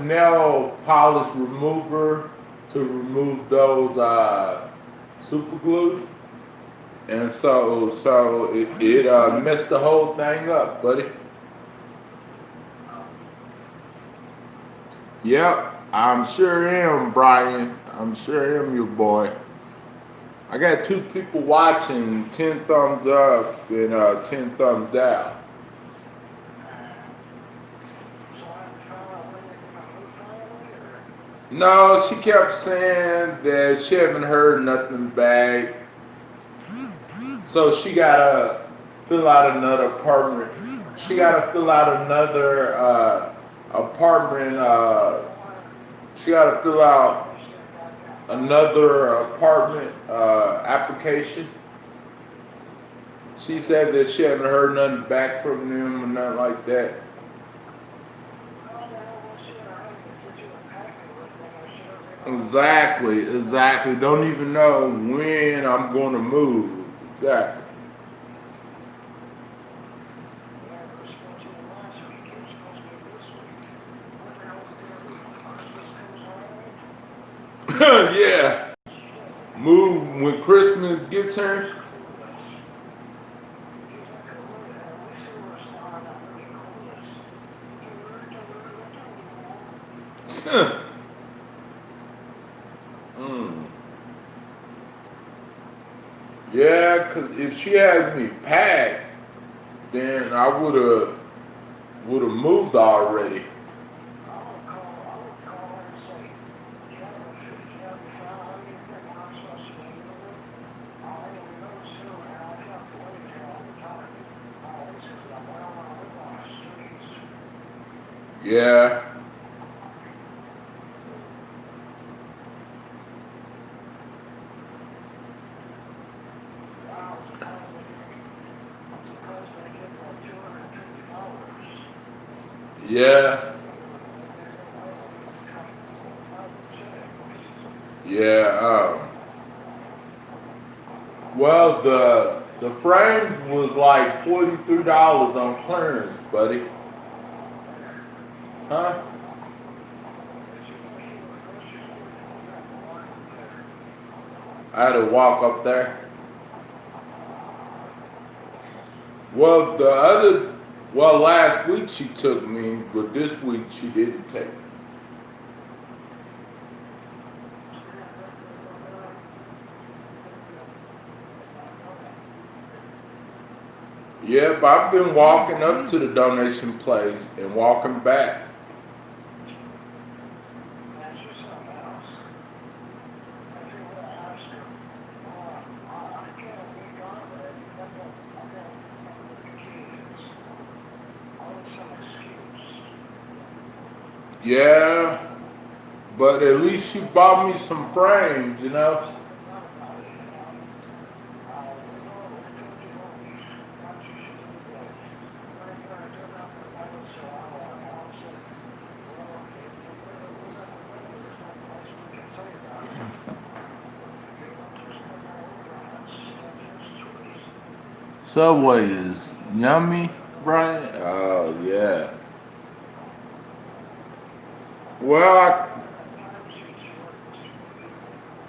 A: nail polish remover to remove those super glue, and so it messed the whole thing up, buddy. Yep, I'm sure am, Brian. I'm sure am your boy. I got 2 people watching, 10 thumbs up and 10 thumbs down. No, she kept saying that she haven't heard nothing back. So she gotta fill out another apartment. She gotta fill out another apartment. She gotta fill out another apartment application. She said that she haven't heard nothing back from them or nothing like that. Exactly. Don't even know when I'm going to move. Exactly. Yeah. Move when Christmas gets here. Mm. Yeah, cause if she had me packed, then I would have moved already. Yeah, yeah, yeah. Well, the frames was like $43 on clearance, buddy. Huh? I had to walk up there. Well, last week she took me, but this week she didn't take me. Yeah, but I've been walking up to the donation place and walking back. Yeah, but at least she bought me some frames, you know? Subway is yummy, right? Oh, yeah.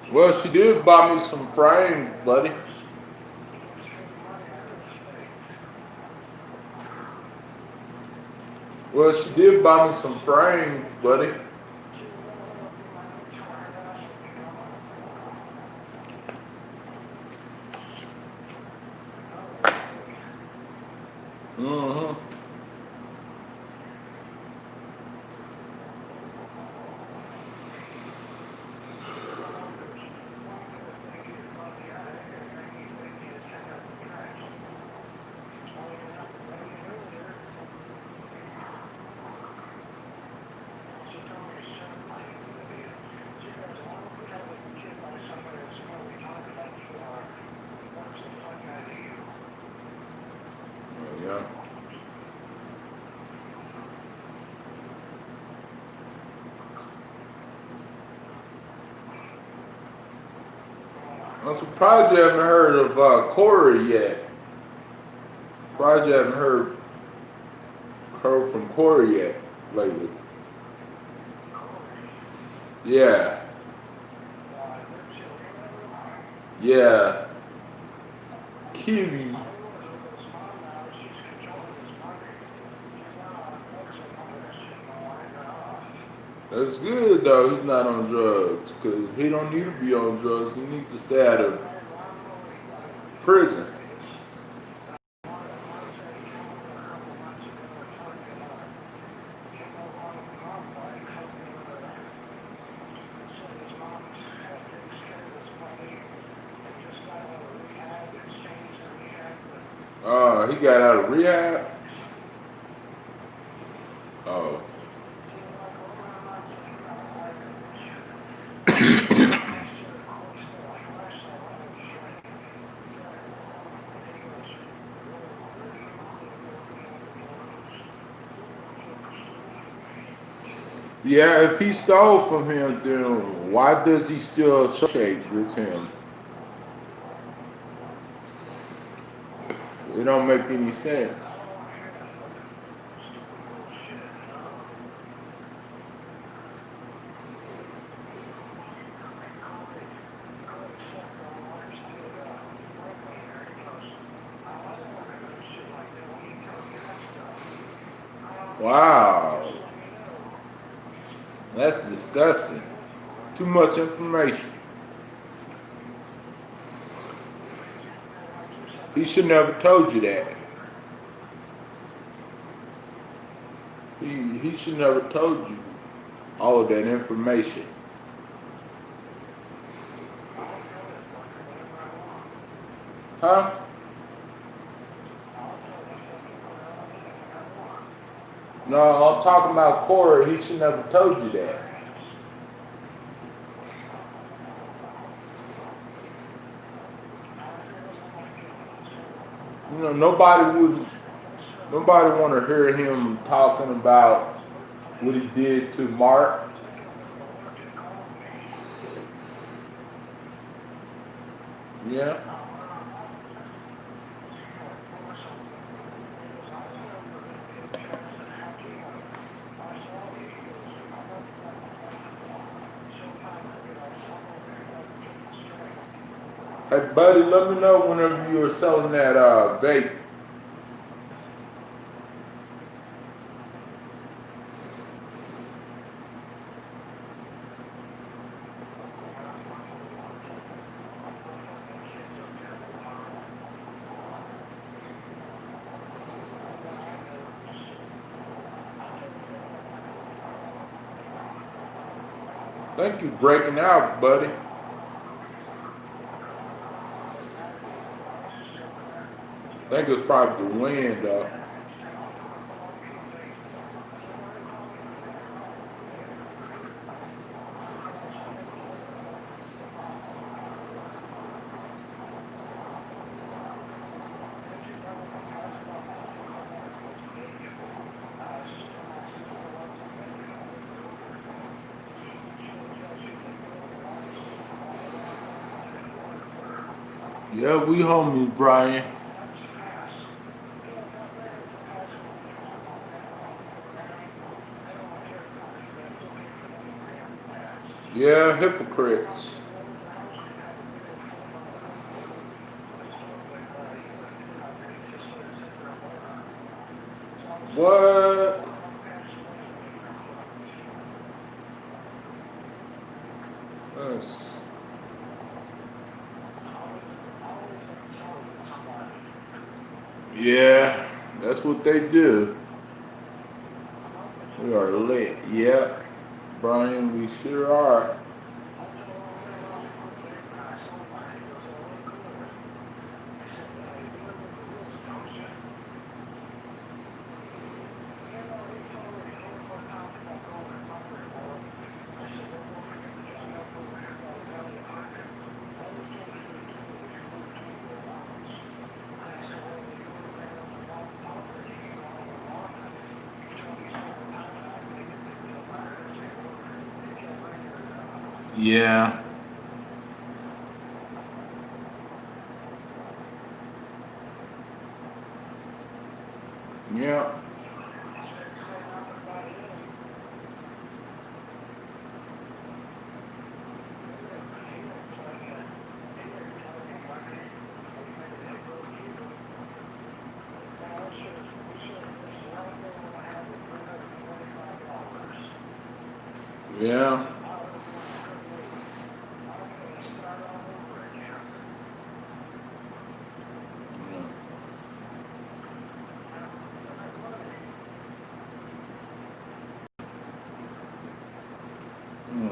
A: Well, she did buy me some frames, buddy. Well, she did buy me some frames, buddy. Mm-hmm. Yeah. I'm surprised you haven't heard of Corey yet. Surprised you haven't heard from Corey yet lately. Yeah. Yeah. Kiwi. That's good though. He's not on drugs because he don't need to be on drugs. He needs to stay out of prison. He got out of rehab. Oh, Yeah, if he stole from him, then why does he still associate with him? It don't make any sense. Wow, that's disgusting. Too much information. He should never told you that. He should never told you all of that information. Huh? No, I'm talking about Corey. He should never told you that. You know, nobody want to hear him talking about what he did to Mark. Yeah. Hey, buddy, let me know whenever you are selling that vape. Thank you breaking out, buddy. I think it's probably the wind, though. Yeah, we homies, Brian. Yeah, hypocrites. What? That's, yeah, that's what they do. We are lit. Yeah, Brian, we sure are. Yeah. Yeah. Yeah. Hmm.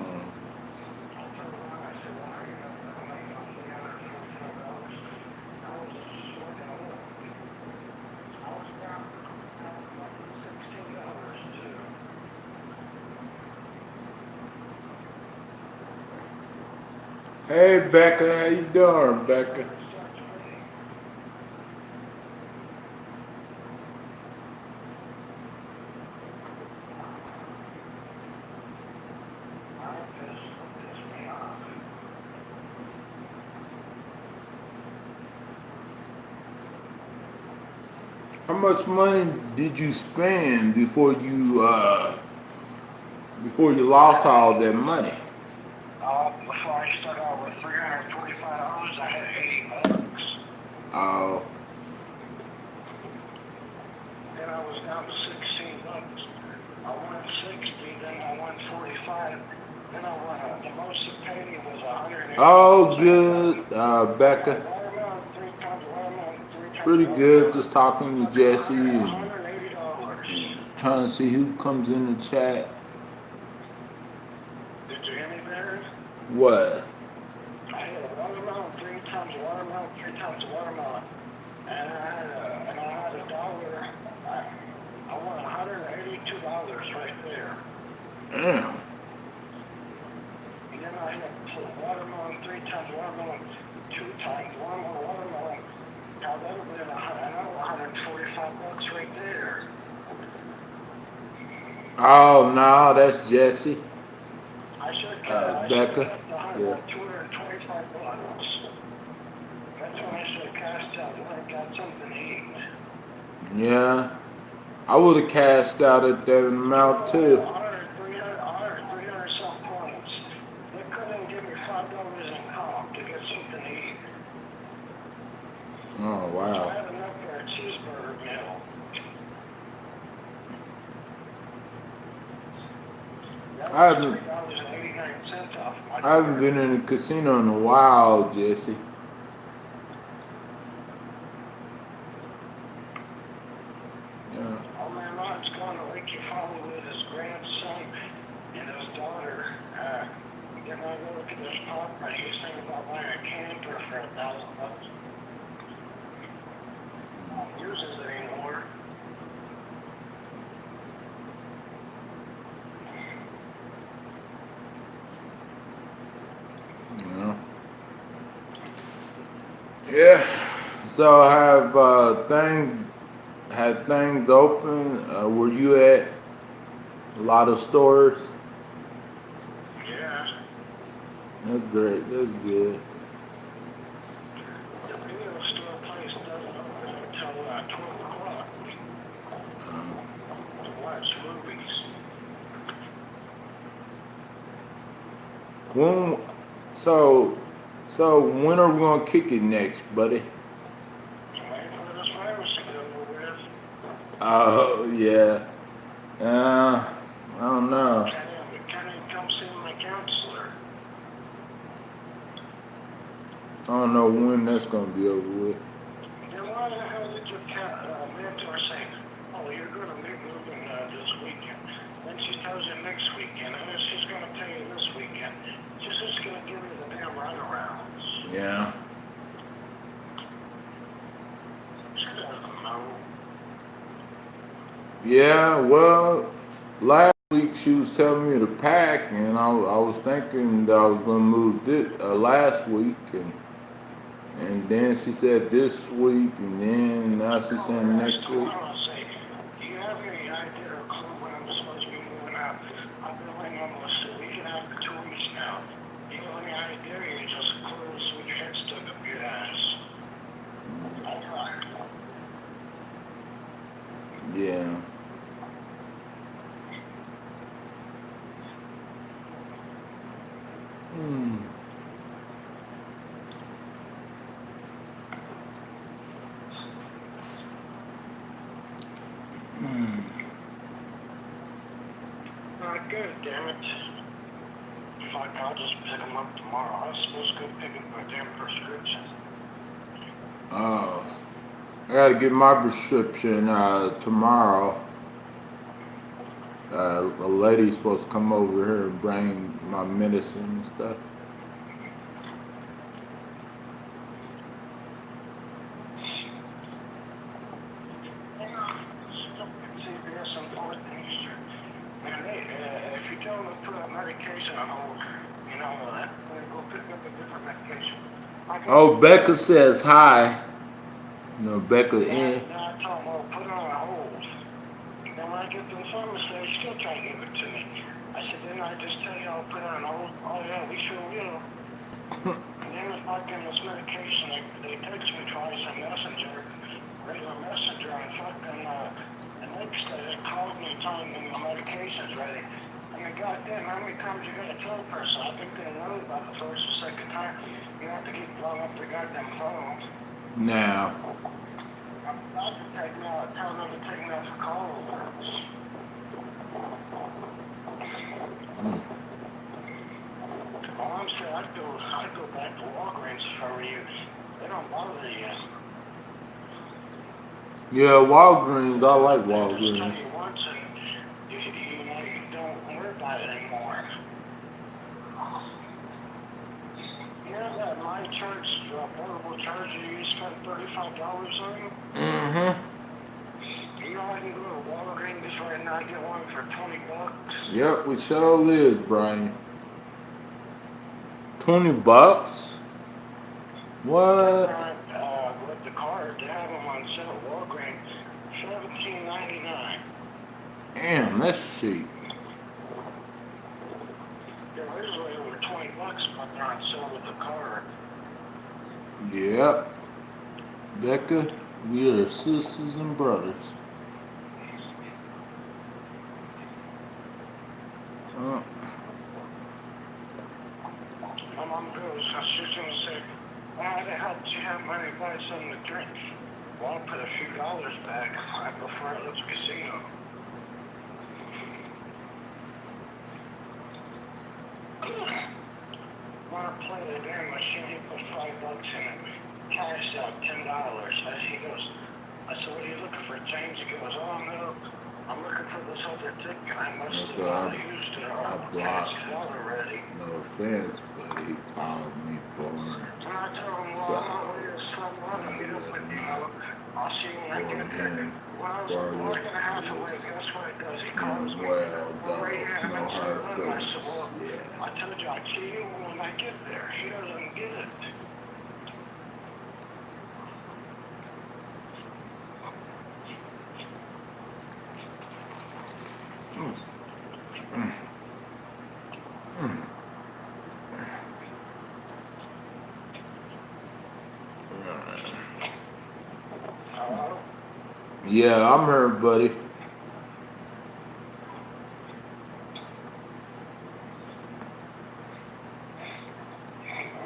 A: Hey, Becca, how you doing, Becca? How much money did you spend before you lost all that money?
C: Before I started out with $345, I had $80.
A: Oh.
C: Then I was down to $16. I won 60, then I won 45. Then I won the most it paid me was 180.
A: Oh, good, Becca. Pretty good. Just talking to Jesse and
C: $180.
A: trying to see who comes in the chat.
C: Did you hear me, Barry?
A: What?
C: I had a watermelon, 3 times a watermelon, 3 times a watermelon. And I had a dollar. I won $182 right there.
A: Damn.
C: And then I had watermelon, 3 times watermelon, 2 times one more watermelon. Now that would have been another $145 right there.
A: Oh no, that's Jesse.
C: I should
A: Becca. Yeah.
C: $225. That's when I should have cashed out when I got something to eat.
A: Yeah. I would have cashed out at that amount too.
C: 300 some points. They couldn't give me $5 in comp to get something to eat.
A: Oh
C: So I
A: wow.
C: had enough for a cheeseburger meal.
A: I haven't
C: $3.89 off my
A: I haven't been in a casino in a while, Jesse. Yeah.
C: Oh man, Rod's going to Lake Eufaula with his grandson and his daughter. Then I go look at this property. He's thinking about buying a camper for $1,000. Don't use it anymore.
A: Yeah. Yeah. So have had things open? Were you at a lot of stores?
C: Yeah.
A: That's great. That's good.
C: The video store place doesn't open until 12 o'clock to watch movies.
A: When so when are we gonna kick it next, buddy?
C: Waiting for this virus to get over with.
A: Oh yeah. I don't know.
C: Can I come see my counselor?
A: I don't know when that's gonna be over with.
C: Then why the hell did your mentor say, oh, you're going to be moving this weekend? Then she tells you next weekend, and then she's going to tell you this weekend. She's just going to give you the damn runarounds.
A: Yeah.
C: She doesn't know.
A: Yeah, well, last week she was telling me to pack, and I was thinking that I was gonna move this last week, and then she said this week, and then now she's saying next week.
C: Do you have any idea or clue when I'm supposed to be moving out? I've been waiting almost a week and a half to 2 weeks now. Do you have any idea, or you just close with your head stuck up your ass? All right.
A: Yeah. Hmm.
C: Not good, damn it. Fuck, I'll just pick them up tomorrow. I was supposed to go pick up my damn prescription.
A: Oh, I gotta get my prescription tomorrow. A lady's supposed to come over here and bring my medicine and stuff.
C: CVS and Floyd and Easter. Man, if you tell them to put a medication on hold, you know, they go pick up a different medication.
A: Oh, Becca says hi. You know, Becca in.
C: Now I tell them, well, put it on hold. Then when I get to the pharmacy, they still try to give it to me. I said, didn't I just tell you I'll put it on hold? Oh, yeah, we sure will. And then if I get this medication, they text me twice on Messenger. regular messenger and fucking, the next day they called me telling me my medication's ready. I mean, goddamn, how many times you gotta tell a person? I think they know about the first or second time. You have to keep blowing up the goddamn phone.
A: Now,
C: I'm about to take me out, tell them to take me out for calls. Well, I'm saying I'd go back to Walgreens if I were you. They don't bother you.
A: yeah, Walgreens. I like
C: Just tell
A: Walgreens.
C: you once and you don't worry about it anymore. You know that my church, portable charger you spent $35 on?
A: Mm-hmm.
C: You know I can go to Walgreens right now and get one for $20.
A: Yep, we sure live, Brian. $20? What?
C: With the card, they have them on sale at Walgreens, $17.99.
A: Damn, that's cheap.
C: They're usually over $20, but they're on sale with the card.
A: Yep. Becca, we are sisters and brothers.
C: My mom goes, she's going to say, why the hell did you have money to buy something to drink? Well, I'll put a few dollars back before I left the casino. When I play the game machine, he put $5 in it. Cash out $10. As he goes, I said, what are you looking for, James? He goes, oh no, I'm looking for this other ticket. I must have used it or
A: I blocked.
C: it out already.
A: No offense, but he called me boring.
C: And I told him, well, I'm not ready to sum up and get up with you. I'll see you when I get there. When I was a week and a half away, guess what it does? He calls me. Well, right here, I'm in St. Louis. I said, well, I told you I'd see you when I get there. He doesn't get it. Hello?
A: Yeah, I'm here, buddy.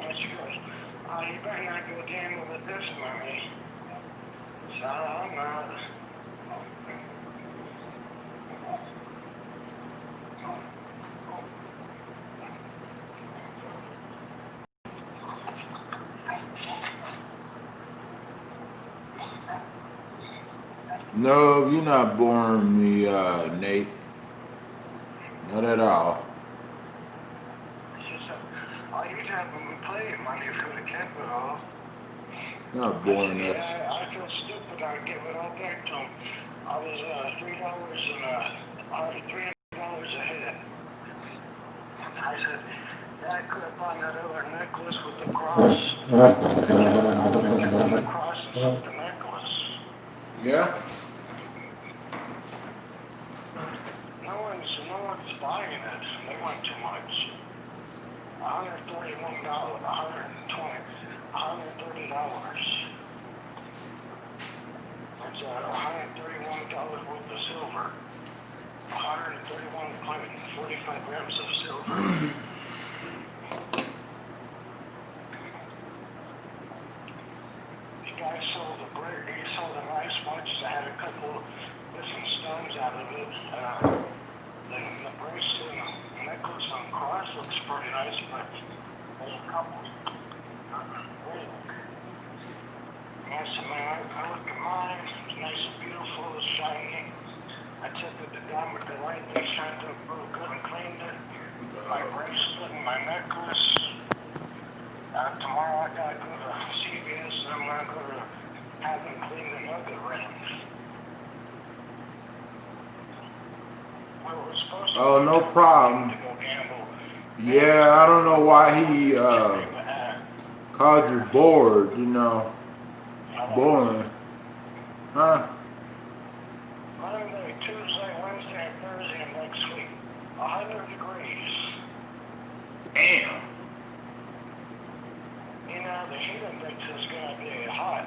C: And she goes, oh, you better not go gamble with this money. So I'm not.
A: No, you're not boring me, Nate. Not at all.
C: She said, oh, you'd have them play money if you would have kept it all.
A: Not boring us.
C: Yeah, I feel stupid. I give it all back to him. I was $3 ahead. I said, yeah, I could have bought that other necklace with the cross. I would have given the cross instead of the necklace.
A: Yeah?
C: No one's buying it. They want too much. $131, $130. That's $131 worth of silver. 131.45 grams of silver. The guy sold he sold a nice watch that had a couple different stones out of it. The bracelet and necklace and cross looks pretty nice, but there's a couple rings. And I said, man, I look at mine. It's nice and beautiful. It's shiny. I took it to down with the light. They shined up real good and cleaned it. My bracelet and my necklace. Tomorrow I gotta go to CVS and I'm gonna go to have them clean another ring. Well, we're supposed to
A: Oh, no problem.
C: to go gamble.
A: Yeah, I don't know why he called you bored, you know. Boring. Huh?
C: Monday, Tuesday, Wednesday, and Thursday of next week. 100 degrees.
A: Damn.
C: You know, the heat index is going to be hot.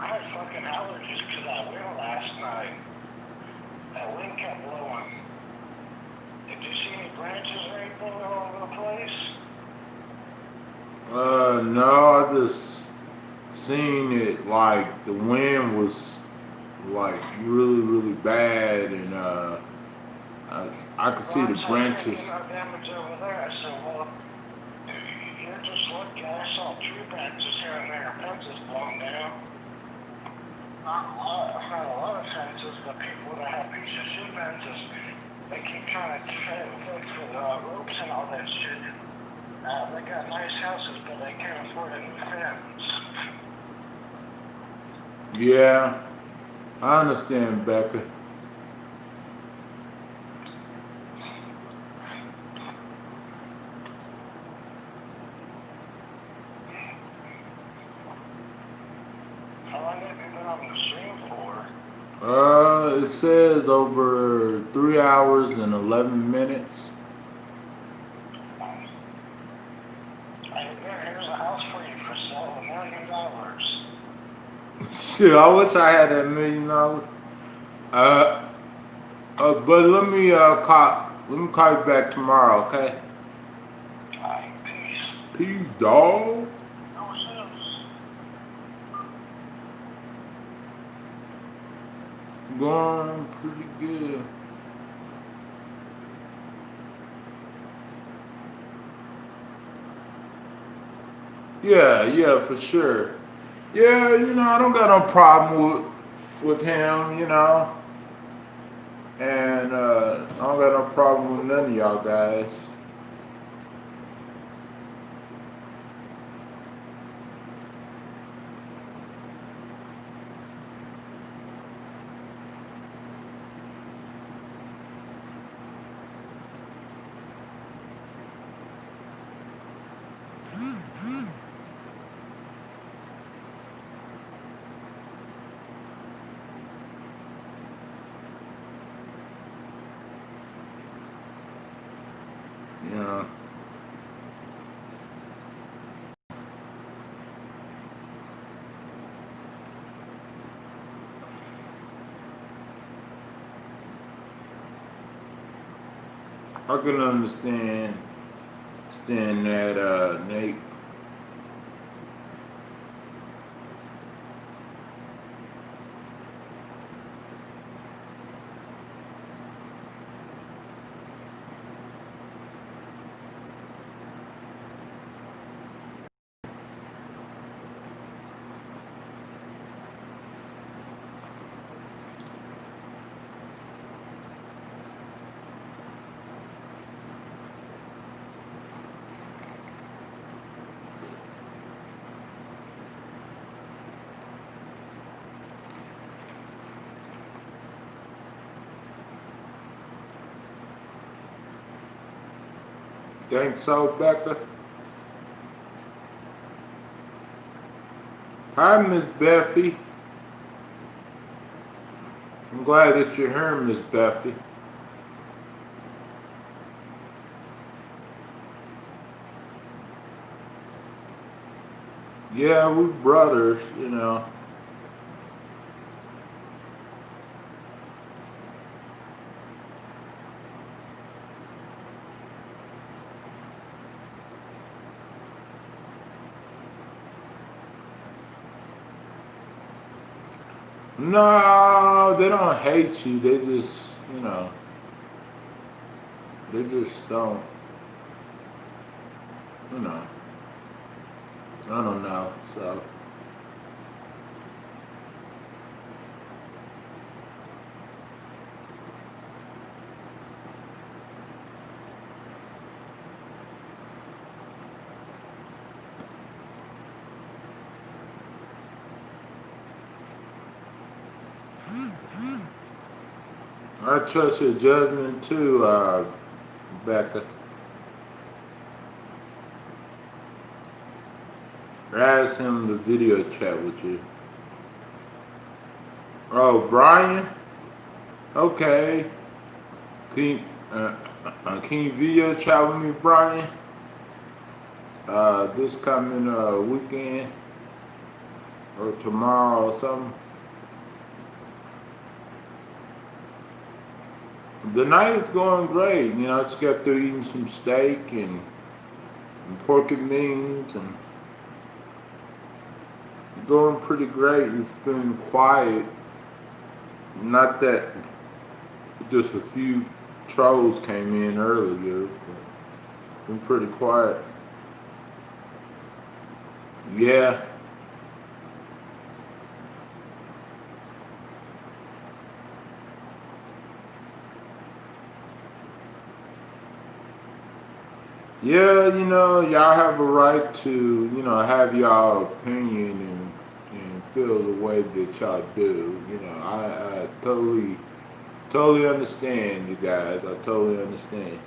C: had fucking allergies because I wind last night. That wind kept blowing. Did you see any branches or anything all over the place?
A: No, I just seen it like the wind was like really, really bad, and I could see the branches.
C: No damage over there. I said, well, you're just lucky. I saw tree branches here and there, fences blown down. Not a lot of fences, but people that have PCC fences, they can kind of fix with ropes and all that shit. They got nice houses, but they can't afford a new fence.
A: Yeah, I understand, Becca.
C: How long have you been on the stream for?
A: It says over 3 hours and 11 minutes.
C: Here's a house for you for sale, $1 million.
A: Shit, I wish I had that $1 million. But let me call you back tomorrow, okay?
C: Alright, peace.
A: Peace, dog.
C: No sense.
A: Going pretty good. Yeah, for sure. Yeah, I don't got no problem with him, and I don't got no problem with none of y'all guys. Yeah. I can understand that, Nate. Think so, Becca? Hi, Miss Beffy. I'm glad that you're here, Miss Beffy. Yeah, we brothers, No, they don't hate you. They just, they just don't, I don't know, so. I trust your judgment too, Becca. Ask him to video chat with you. Oh, Brian? Okay. Can you video chat with me, Brian? This coming weekend. or tomorrow or something. The night is going great. You know, I just got through eating some steak and pork and beans, and it's going pretty great. It's been quiet. Not that just a few trolls came in earlier, but been pretty quiet. Yeah. Yeah, you know, y'all have a right to, you know, have y'all opinion and feel the way that y'all do. You know, I totally understand you guys. I totally understand.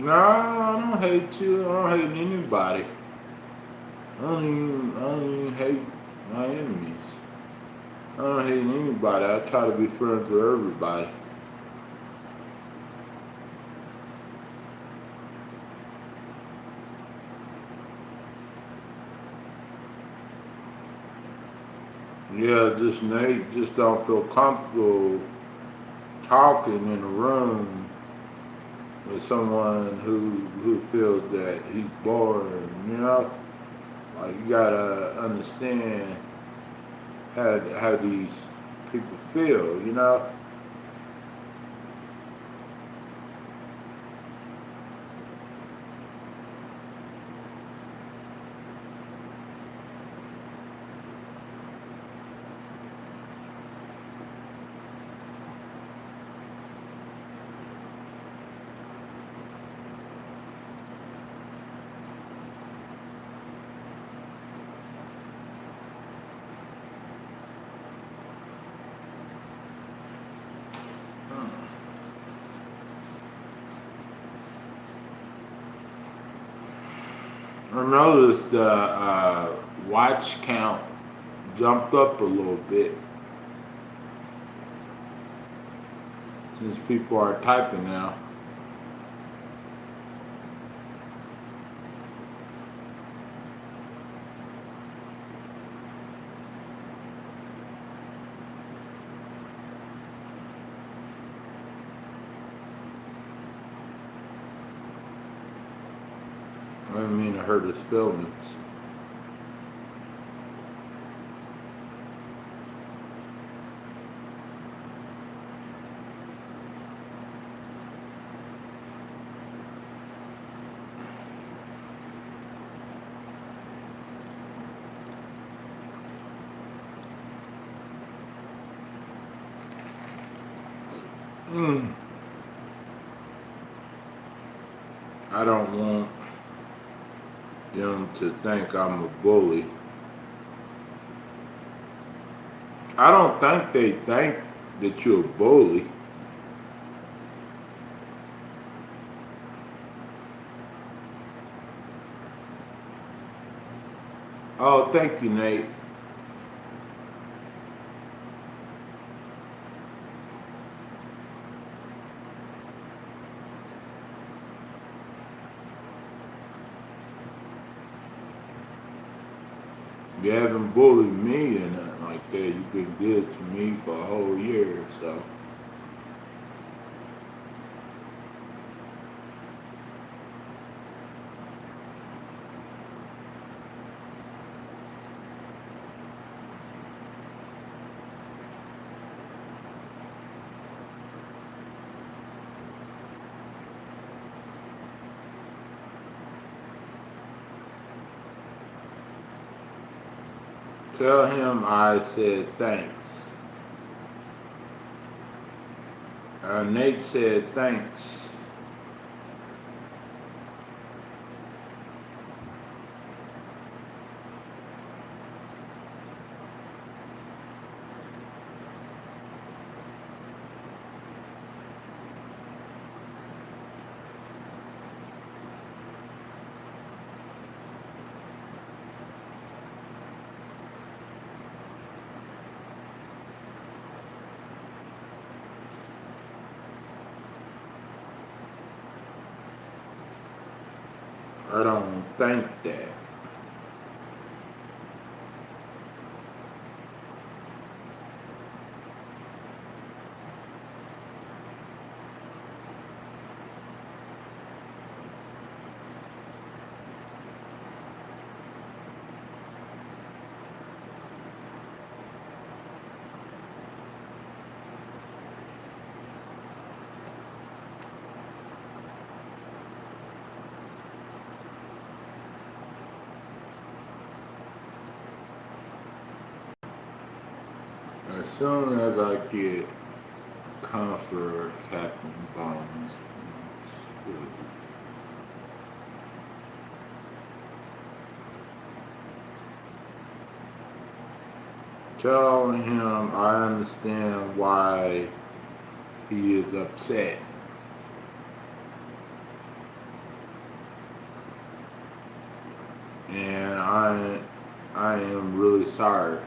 A: No, I don't hate you. I don't hate anybody. I don't even hate my enemies. I don't hate anybody. I try to be friends with everybody. Yeah, just Nate just don't feel comfortable talking in a room with someone who feels that he's boring, you know? Like you gotta understand how these people feel, you know? I noticed the watch count jumped up a little bit since people are typing now. I didn't mean to hurt his feelings. I don't want them to think I'm a bully. I don't think they think that you're a bully. Oh, thank you, Nate. You haven't bullied me and nothing like that. You've been good to me for a whole year, so. Tell him I said thanks. Nate said thanks. I don't think that. As soon as I get comfort, Captain Bones. Tell him I understand why he is upset. And I am really sorry.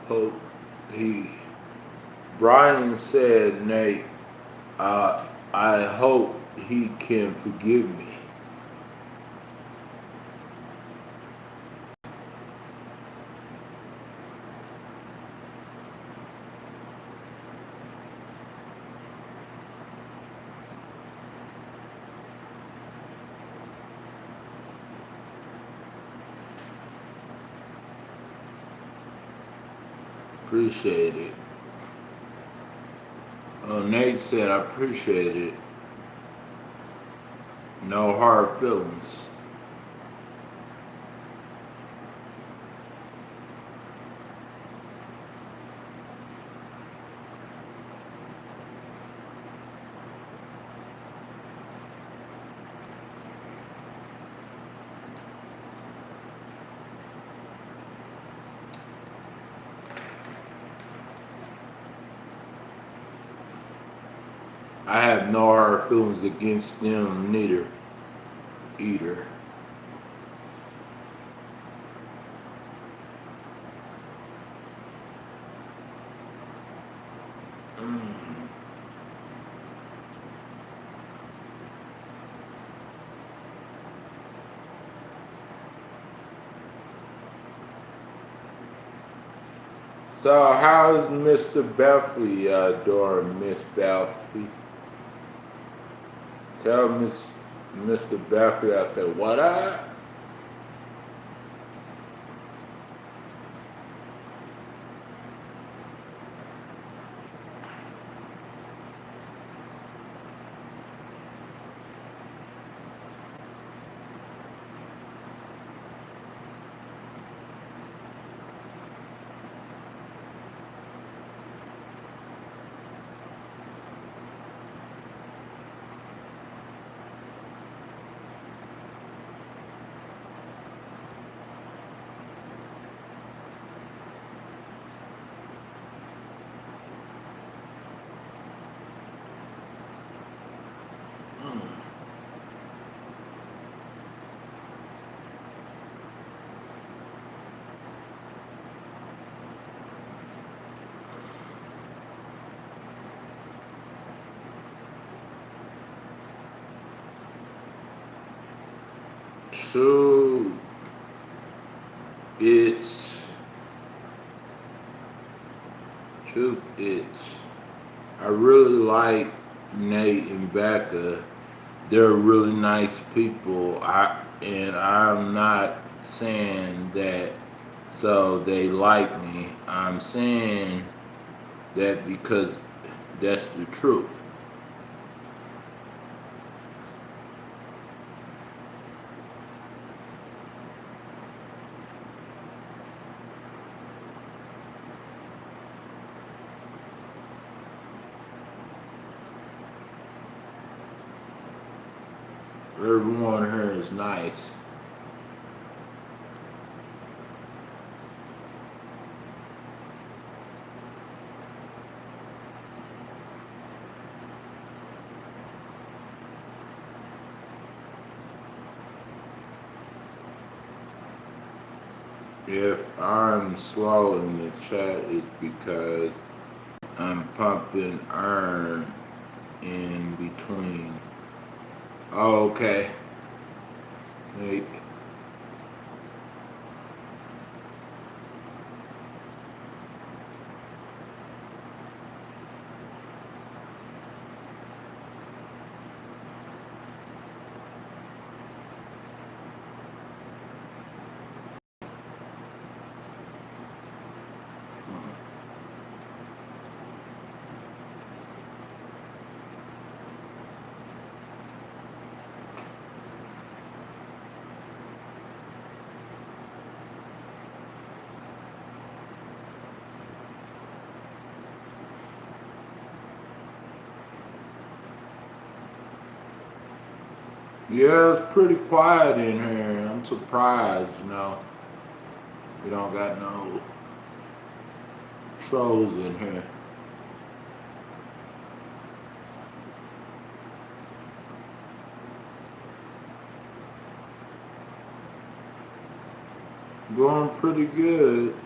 A: Hope Brian said, Nate, I hope he can forgive me. Appreciate it. Nate said, I appreciate it. No hard feelings. I have no hard feelings against them neither. Either. So how's Mr. Belfry doing, Miss Belfry? Tell Mr. Belfry I said, what up? Shoot, it's truth. I really like Nate and Becca. They're really nice people. I'm not saying that so they like me. I'm saying that because that's the truth. Everyone here is nice. If I'm slow in the chat, it's because I'm pumping iron in between. Oh, okay. Wait. Yeah, it's pretty quiet in here. I'm surprised, We don't got no trolls in here. Going pretty good,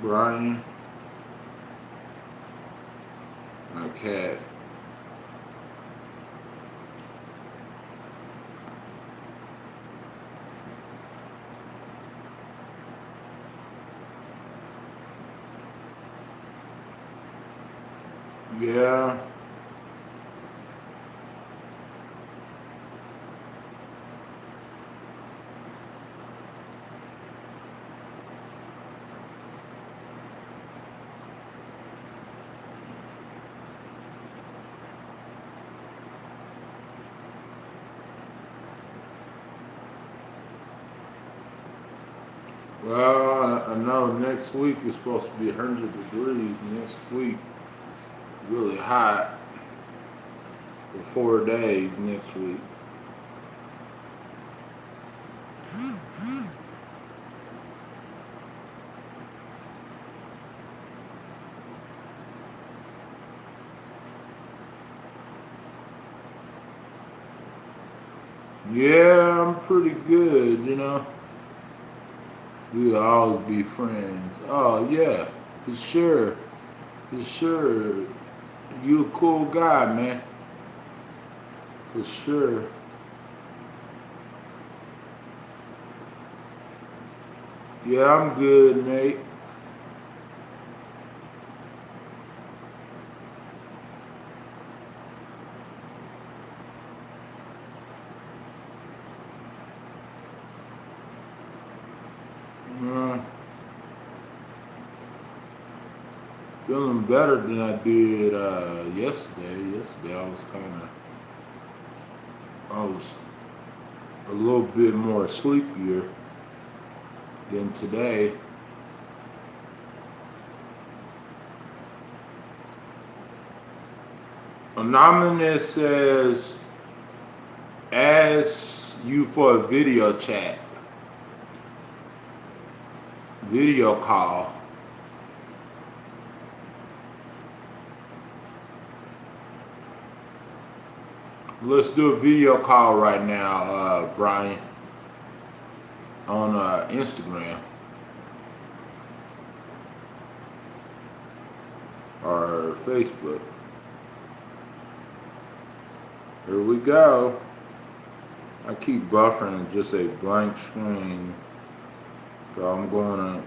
A: Brian. My cat. Yeah. Well, I know next week is supposed to be 100 degrees. Next week, really hot for 4 days next week. Yeah, I'm pretty good. We'll always be friends. Oh, yeah, for sure. For sure. You a cool guy, man. For sure. Yeah, I'm good, Nate. Uh, Feeling better than I did yesterday. Yesterday I was a little bit more sleepier than today. Anonymous says, ask you for a video chat, video call. Let's do a video call right now, Brian, on Instagram or Facebook. Here we go. I keep buffering just a blank screen. So I'm going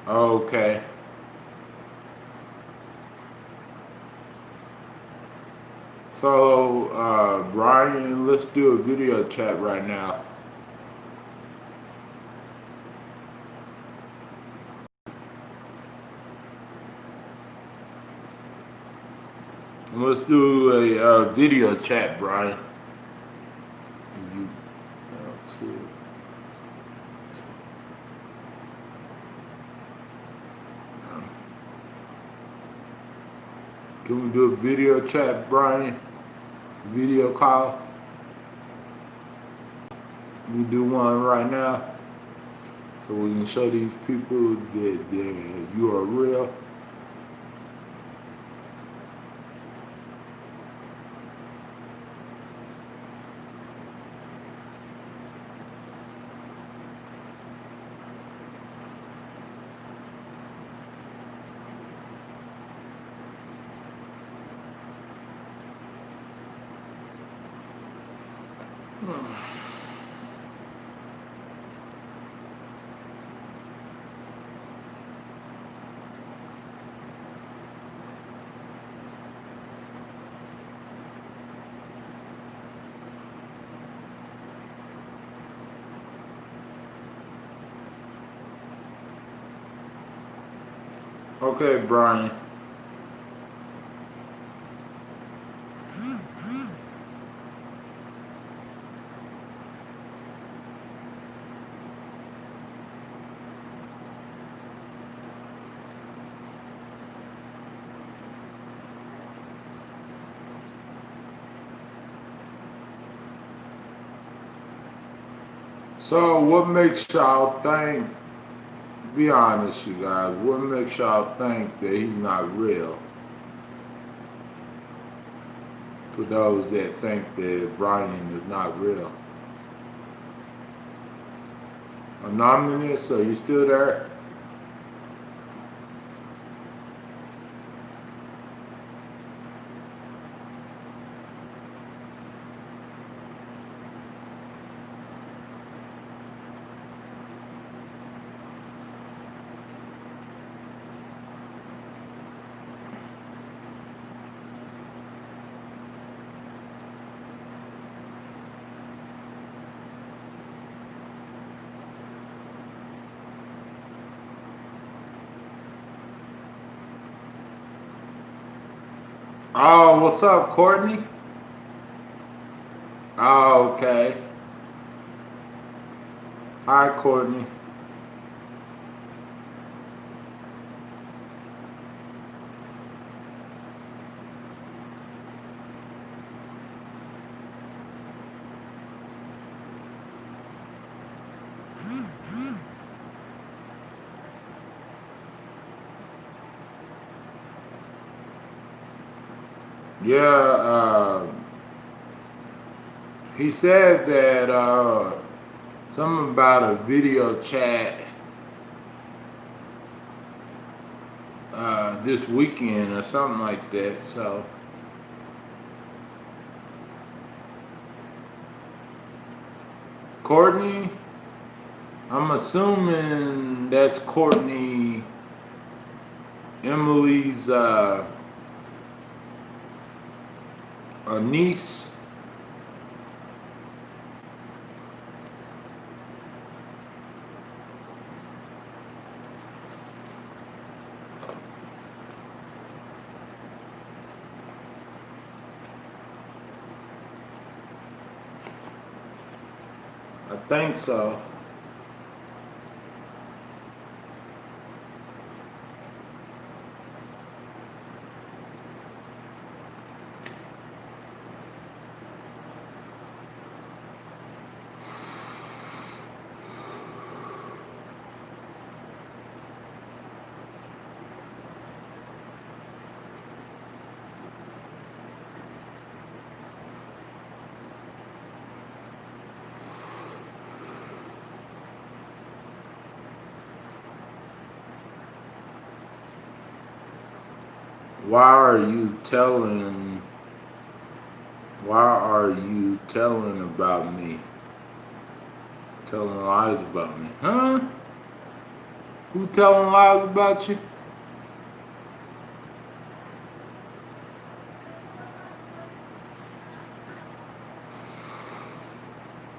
A: to, okay. So, Brian, let's do a video chat right now. Let's do a video chat, Brian. You, can we do a video chat, Brian? Video call? We do one right now, so we can show these people that you are real. Okay, Brian. So what makes y'all think, be honest you guys, what makes y'all think that he's not real? For those that think that Brian is not real. Anonymous, are you still there? Oh, what's up, Courtney? Oh, okay. Hi, Courtney. Yeah, he said that something about a video chat this weekend or something like that. So Courtney, I'm assuming that's Courtney, Emily's niece. I think so. Why are you telling Why are you telling about me? Telling lies about me? Huh? Who telling lies about you?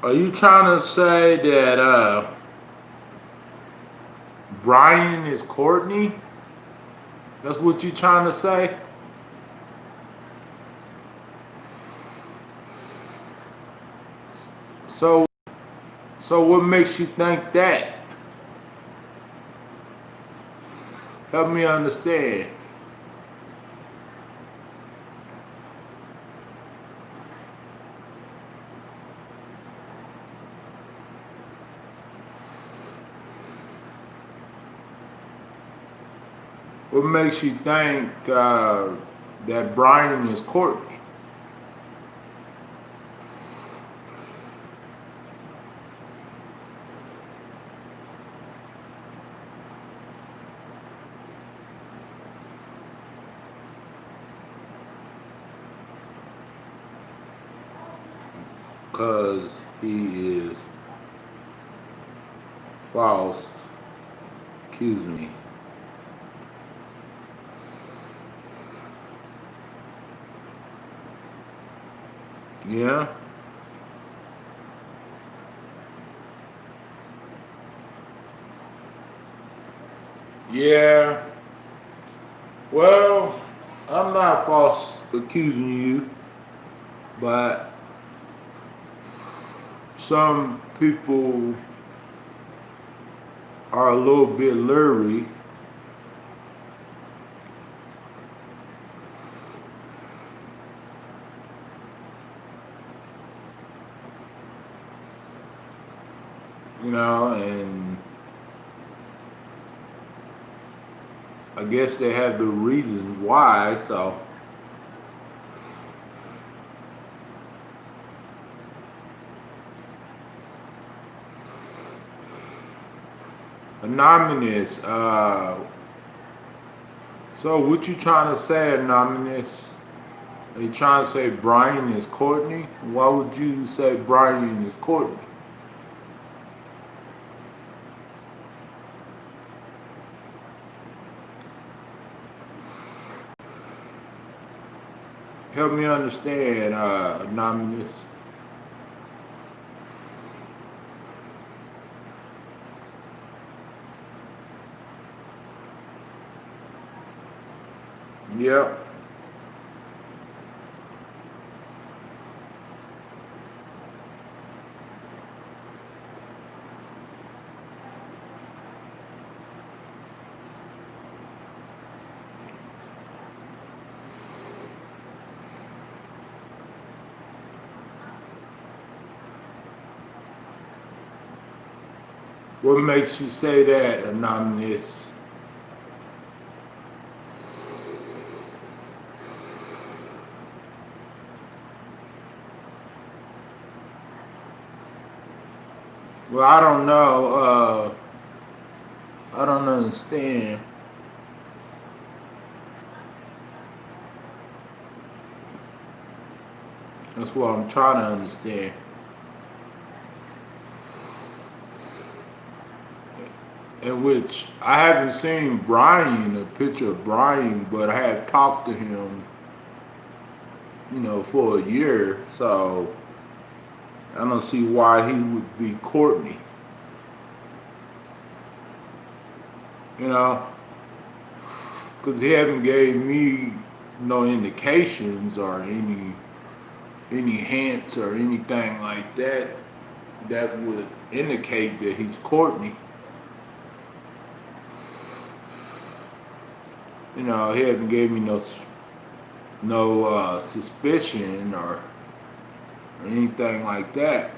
A: Are you trying to say that Brian is Courtney? That's what you trying to say? So what makes you think that? Help me understand. What makes you think that Brian is Courtney? Because he is false accusing me. Yeah? Yeah. Well, I'm not false accusing you, but some people are a little bit leery. You know, and I guess they have the reasons why, so. Anonymous, so what you trying to say, Anonymous? Are you trying to say Brian is Courtney? Why would you say Brian is Courtney? Help me understand, Anonymous. Yep. What makes you say that, Anonymous? Well, I don't know. I don't understand. That's what I'm trying to understand. In which I haven't seen Brian, a picture of Brian, but I have talked to him, you know, for a year. So I don't see why he would be Courtney. You know, because he haven't gave me no indications or any hints or anything like that that would indicate that he's Courtney. You know, he hasn't gave me no suspicion or anything like that.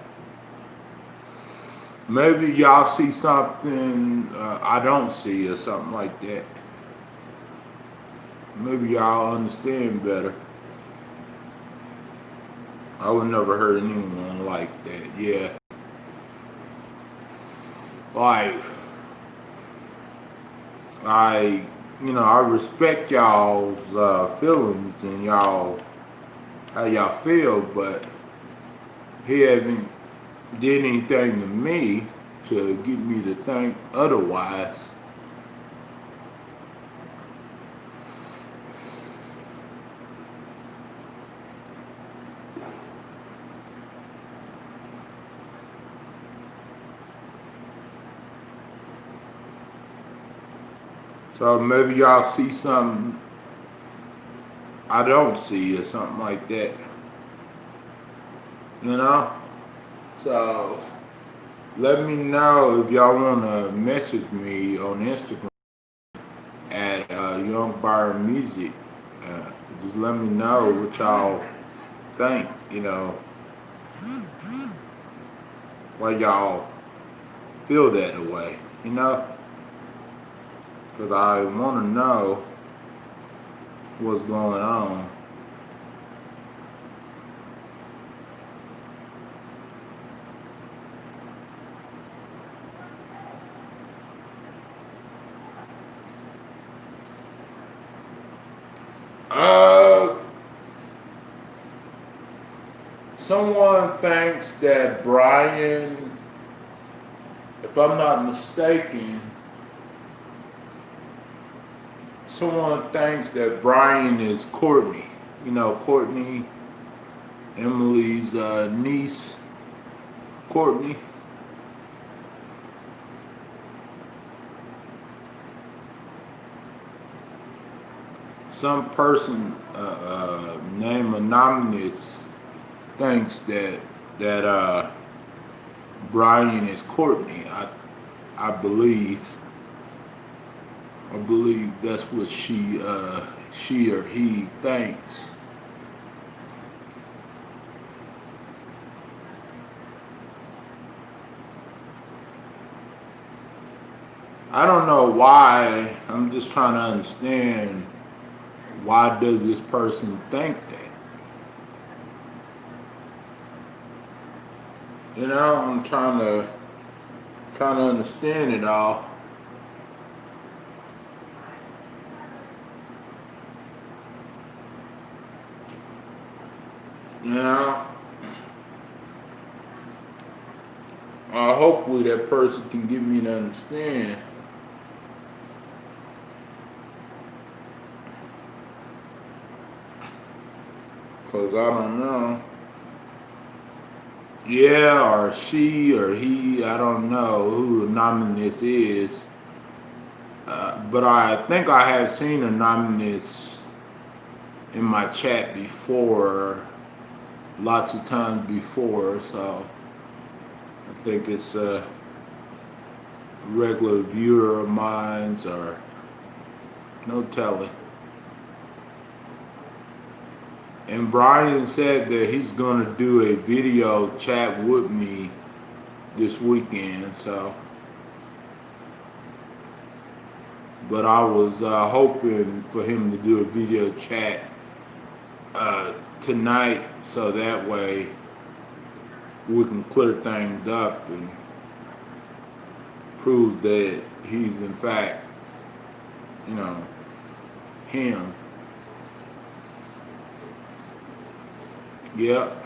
A: Maybe y'all see something I don't see or something like that. Maybe y'all understand better. I would never hurt anyone like that. Yeah. Like, I respect y'all's feelings and y'all how y'all feel, but he haven't did anything to me to get me to think otherwise. So maybe y'all see something I don't see or something like that. You know? So let me know if y'all want to message me on Instagram at Young Byron Music. Just let me know what y'all think, you know, why y'all feel that way, you know? Because I want to know what's going on. Someone thinks that Brian, if I'm not mistaken, someone thinks that Brian is Courtney. You know, Courtney, Emily's niece, Courtney. Some person named Anonymous thinks that Brian is Courtney. I believe that's what she or he thinks. I don't know why. I'm just trying to understand, why does this person think that? You know, I'm trying to understand it all. You know, hopefully that person can give me to understand. Cause I don't know. Yeah, or she or he, I don't know who Anonymous is. But I think I have seen Anonymous in my chat before, lots of times before, so I think it's a regular viewer of mine, or no telling. And Brian said that he's gonna do a video chat with me this weekend, so. But I was hoping for him to do a video chat tonight, so that way we can clear things up and prove that he's in fact, you know, him. Yep.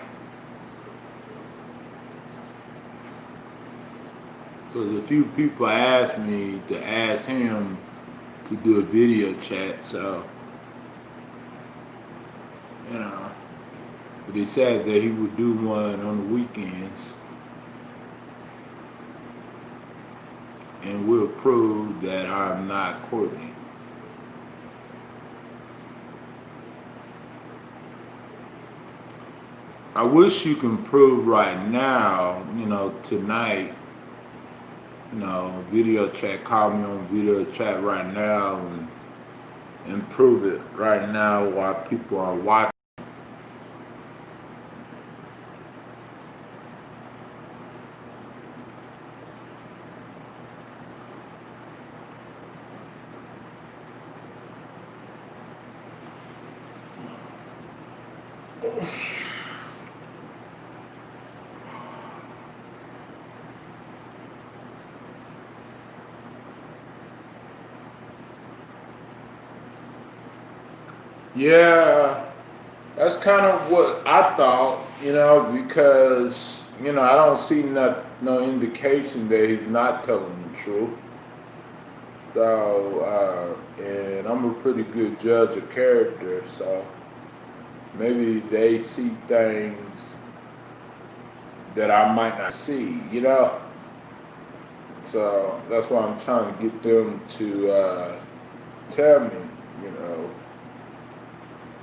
A: Because a few people asked me to ask him to do a video chat, so, you know, but he said that he would do one on the weekends, and we'll prove that I'm not Courtney. I wish you can prove right now, you know, tonight, you know, video chat, call me on video chat right now and prove it right now while people are watching. Yeah, That's kind of what I thought, because, I don't see no indication that he's not telling the truth. So, and I'm a pretty good judge of character, so maybe they see things that I might not see. So that's why I'm trying to get them to tell me,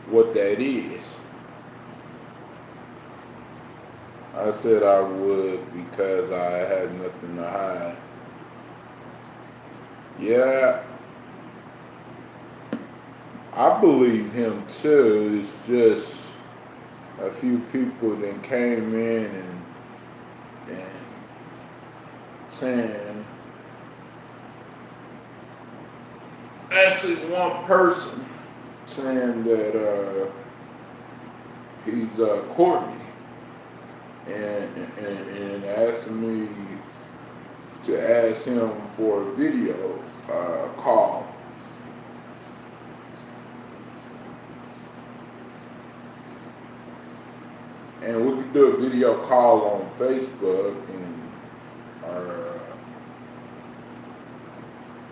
A: what that is. I said I would because I had nothing to hide. Yeah, I believe him too. It's just a few people that came in and saying, actually one person saying that he's Courtney and asking me to ask him for a video call. And we could do a video call on Facebook and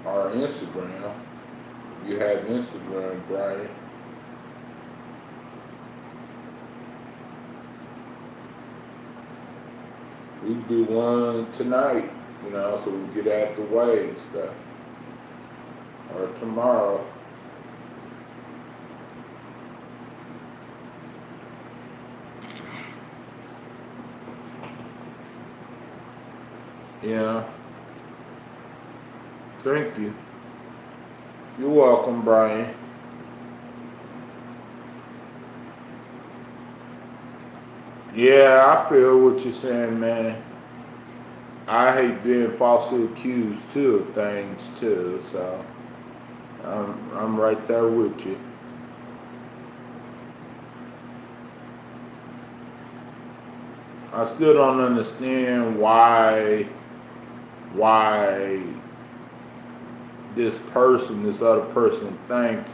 A: our Instagram. You have Instagram, Brian. We could do one tonight, so we get out the way and stuff. Or tomorrow. Yeah. Thank you. You're welcome, Brian. Yeah, I feel what you're saying, man. I hate being falsely accused too of things too, so I'm right there with you. I still don't understand why this other person thinks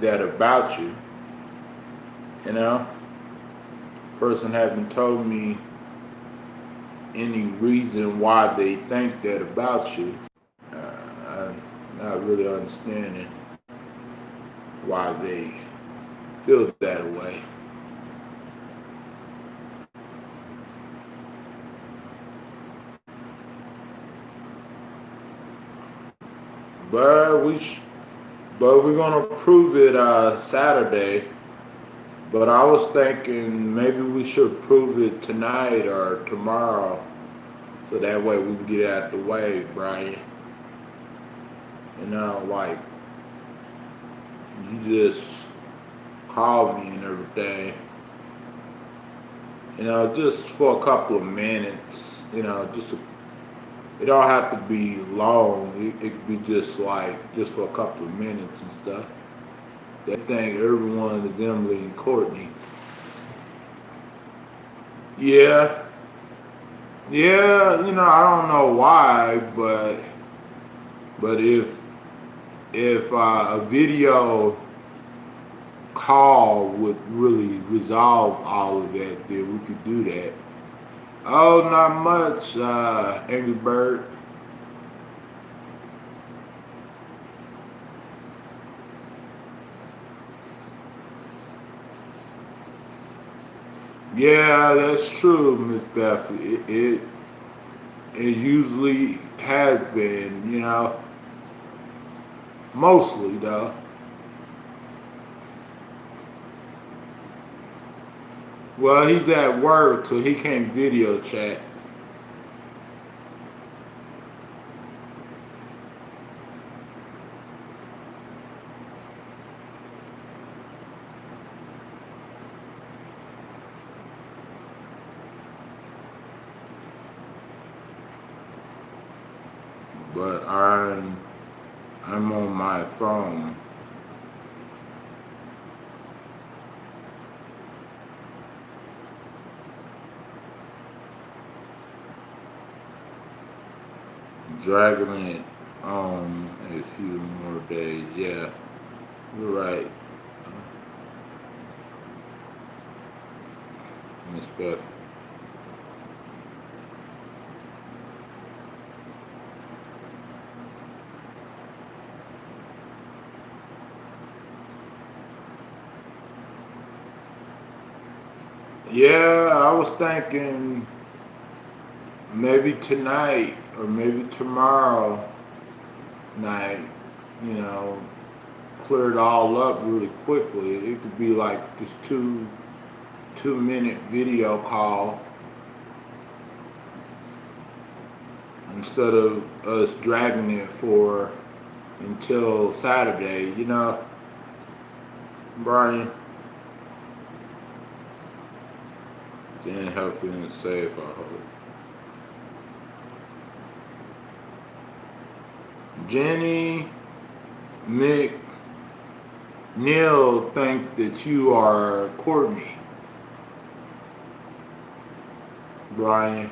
A: that about you. Person hasn't told me any reason why they think that about you. I'm not really understanding why they feel that way. But we're gonna prove it Saturday. But I was thinking maybe we should prove it tonight or tomorrow, so that way we can get it out the way, Brian. Like you just call me and everything. Just for a couple of minutes. It don't have to be long. It could be just for a couple of minutes and stuff. They think everyone is Emily and Courtney. Yeah. Yeah, I don't know why, but if a video call would really resolve all of that, then we could do that. Oh, not much, Angry Bird. Yeah, that's true, Miss Beth. It usually has been, mostly though. Well, he's at work, so he can't video chat. But I'm on my phone. Dragging it on a few more days, yeah. You're right. Miss Beth. Yeah, I was thinking maybe tonight or maybe tomorrow night, you know, clear it all up really quickly. It could be like this 2 minute video call instead of us dragging it for until Saturday, you know, Brian. Can't help feeling safe, I hope. Jenny, Nick, Neil think that you are Courtney. Brian,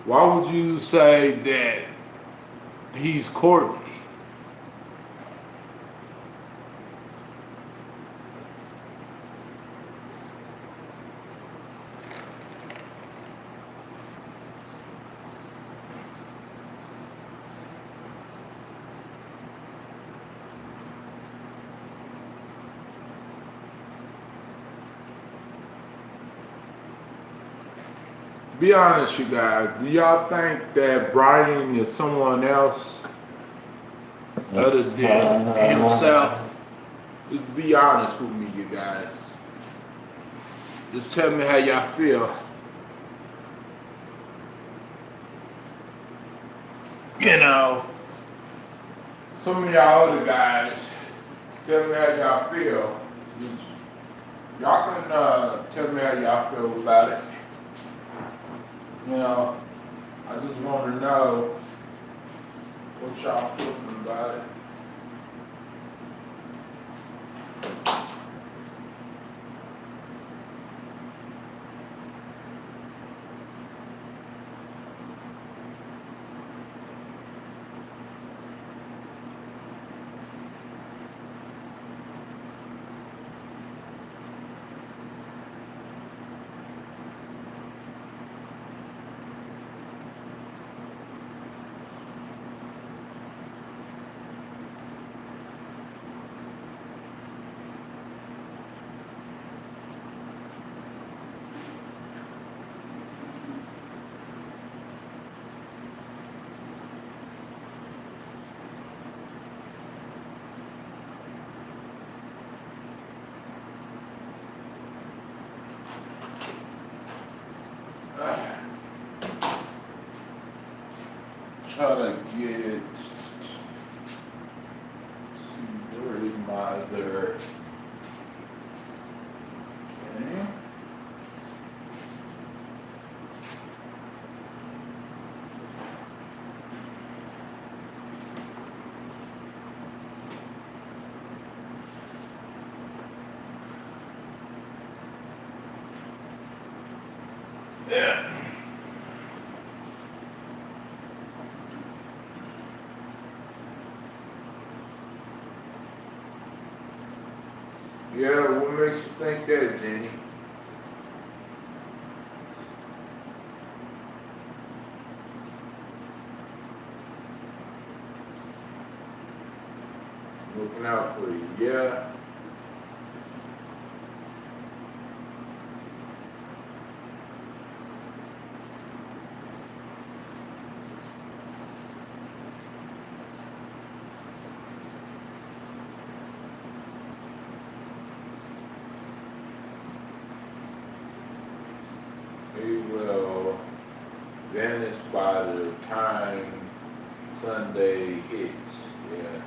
A: why would you say that he's Courtney? Be honest, you guys. Do y'all think that Brian is someone else other than himself? Just be honest with me, you guys. Just tell me how y'all feel. You know, some of y'all other guys, tell me how y'all feel. Y'all can tell me how y'all feel about it. You know, I just want to know what y'all feeling about it. Try to get, see, where is my other, okay. Yeah. Yeah, what makes you think that, Jenny? Looking out for you, yeah. He will vanish by the time Sunday hits, yeah.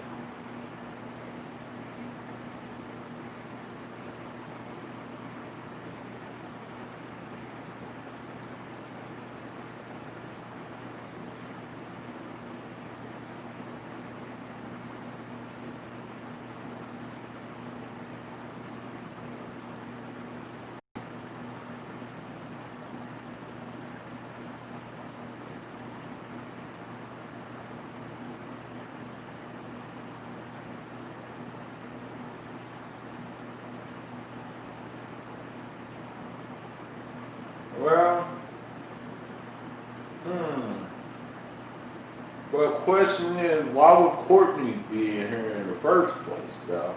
A: But question is, why would Courtney be in here in the first place, though?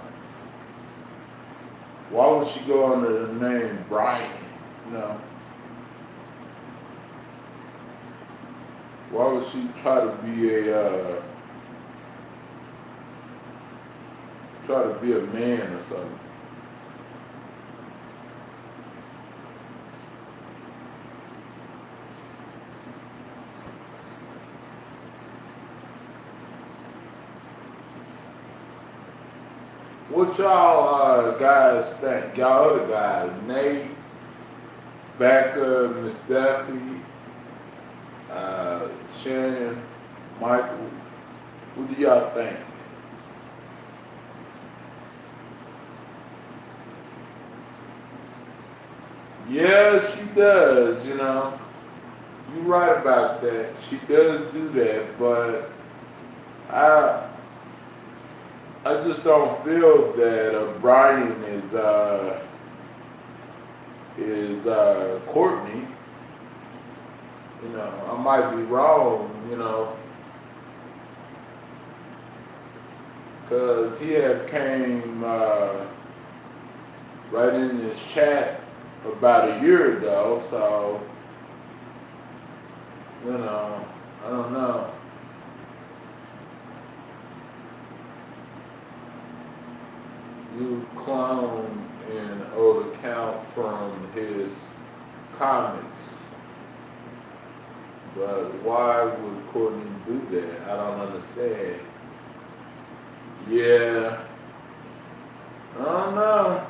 A: Why would she go under the name Brian? You know? Why would she try to be a man or something? What y'all guys think? Y'all other guys, Nate, Becca, Miss Duffy, Shannon, Michael, what do y'all think? Yeah, she does, you know. You're right about that. She does do that, but I just don't feel that Brian is Courtney. You know, I might be wrong, you know, because he have came right in this chat about a year ago, so, you know, I don't know. You clone an old account from his comments. But why would Courtney do that? I don't understand. Yeah. I don't know.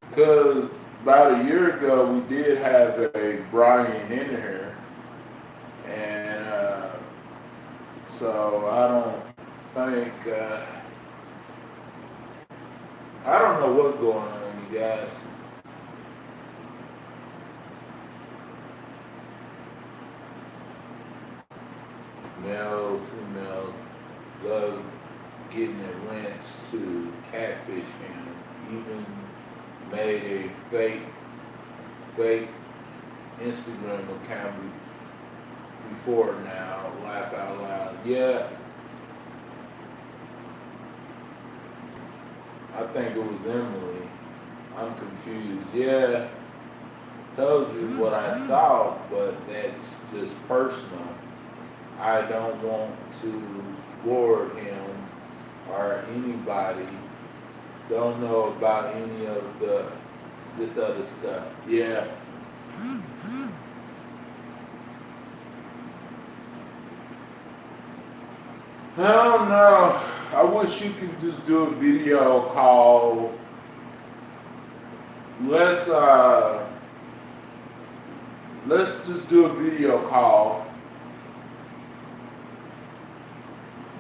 A: Because about a year ago, we did have a Brian in here. And so I don't think, I don't know what's going on, you guys. Males, females love getting their rents to catfish him. Even made a fake Instagram account before now. Laugh out loud. Yeah. I think it was Emily. I'm confused. Yeah. Told you what I thought, but that's just personal. I don't want to bore him or anybody. Don't know about any of this other stuff. Yeah. I don't know. I wish you could just do a video call. Let's just do a video call,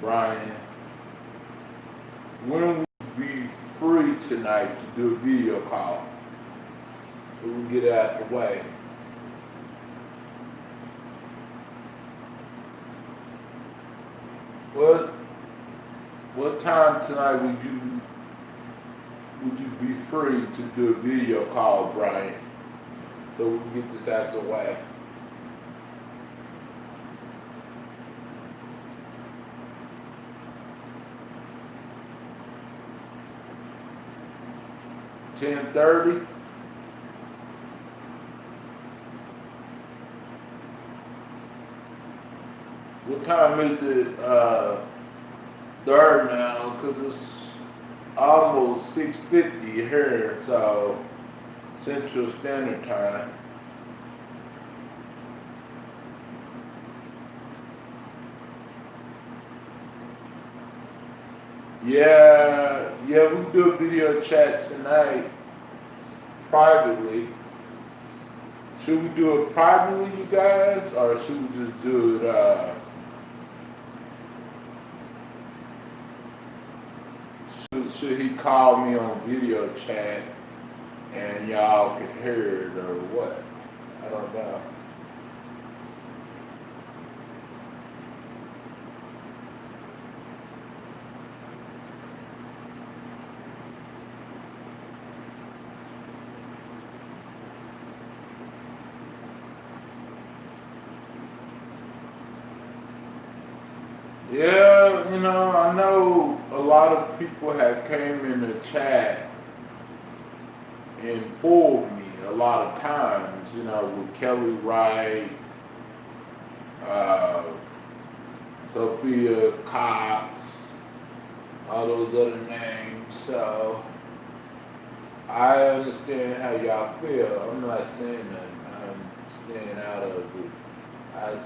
A: Brian. When will we be free tonight to do a video call? So we can get it out the way. What time tonight would you be free to do a video call, Brian? So we can get this out the way. $10:30. What time is it there now? Because it's almost 6:50 here, so Central Standard Time. Yeah, we can do a video chat tonight privately. Should we do it privately, you guys, or should we just do it? Should he call me on video chat and y'all can hear it, or what? I don't know. I know a lot of people have came in the chat and fooled me a lot of times, with Kelly Wright, uh, Sophia Cox, all those other names. So I understand how y'all feel. I'm not saying that I'm staying out of it. I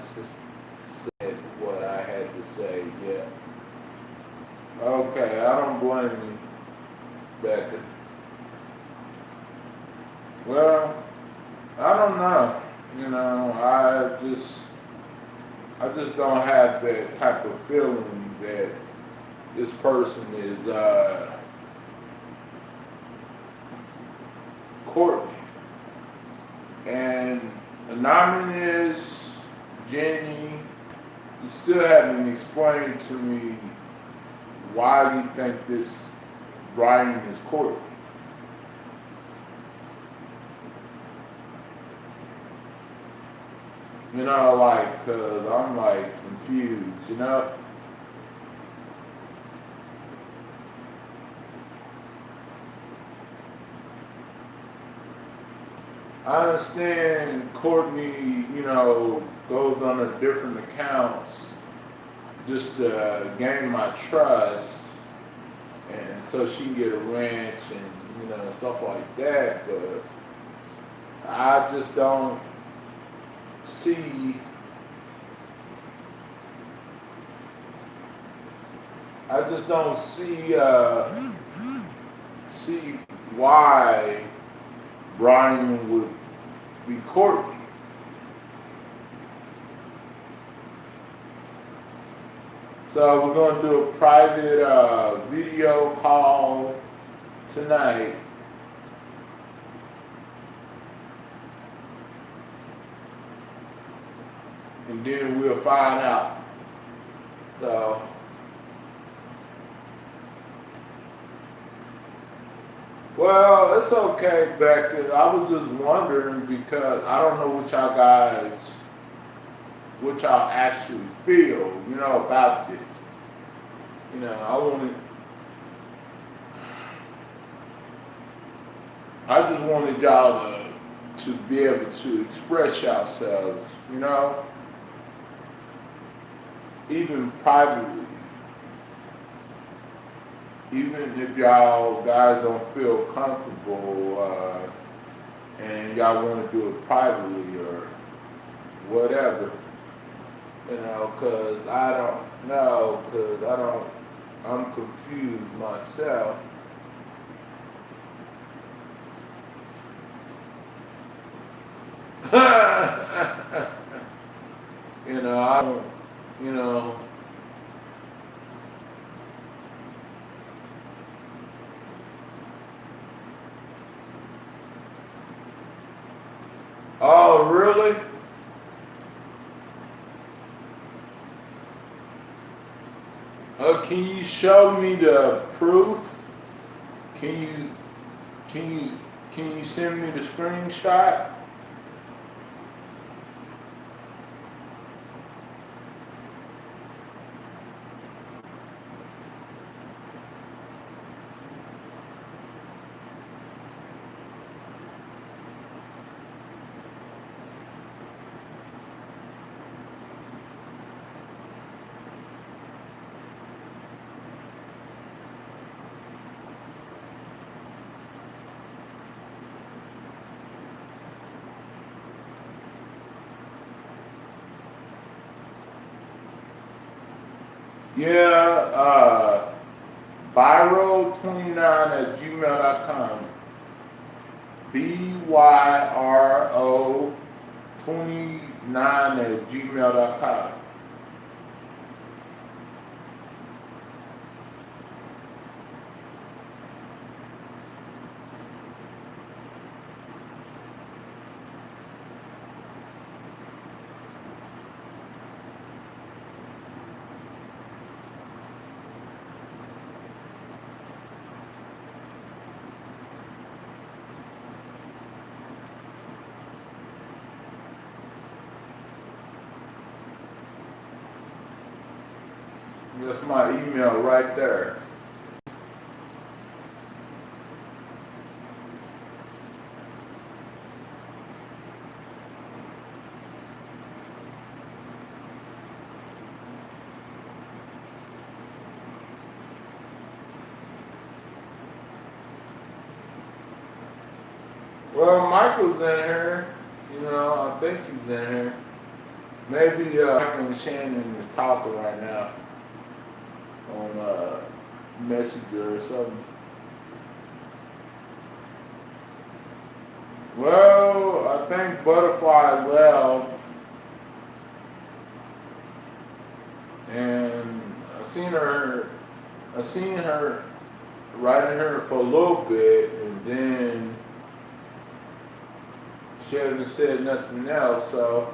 A: said what I had to say, yeah. Okay, I don't blame you, Becca. Well, I don't know. I just don't have that type of feeling that this person is Courtney. And Anonymous, Jenny, you still haven't explained to me why you think this Brian is Courtney. Cause I'm confused, I understand Courtney, goes on different accounts just to gain my trust and so she can get a ranch and, stuff like that, but I just don't see see why Brian would be Courtney. So we're gonna do a private video call tonight. And then we'll find out. So, well, it's okay, Becca. I was just wondering because I don't know what y'all actually feel, about this. I just wanted y'all to be able to express yourselves, even privately. Even if y'all guys don't feel comfortable and y'all want to do it privately or whatever, because I'm confused myself. I don't, Oh, really? Can you show me the proof? Can you send me the screenshot? Yeah, Byro29@gmail.com. BYRO29@gmail.com. That's my email right there. Well, Michael's in here. You know, I think he's in here. Maybe Michael and Shannon is talking right now on Messenger or something. Well, I think Butterfly left, and I seen her right in here for a little bit, and then she hasn't said nothing else, so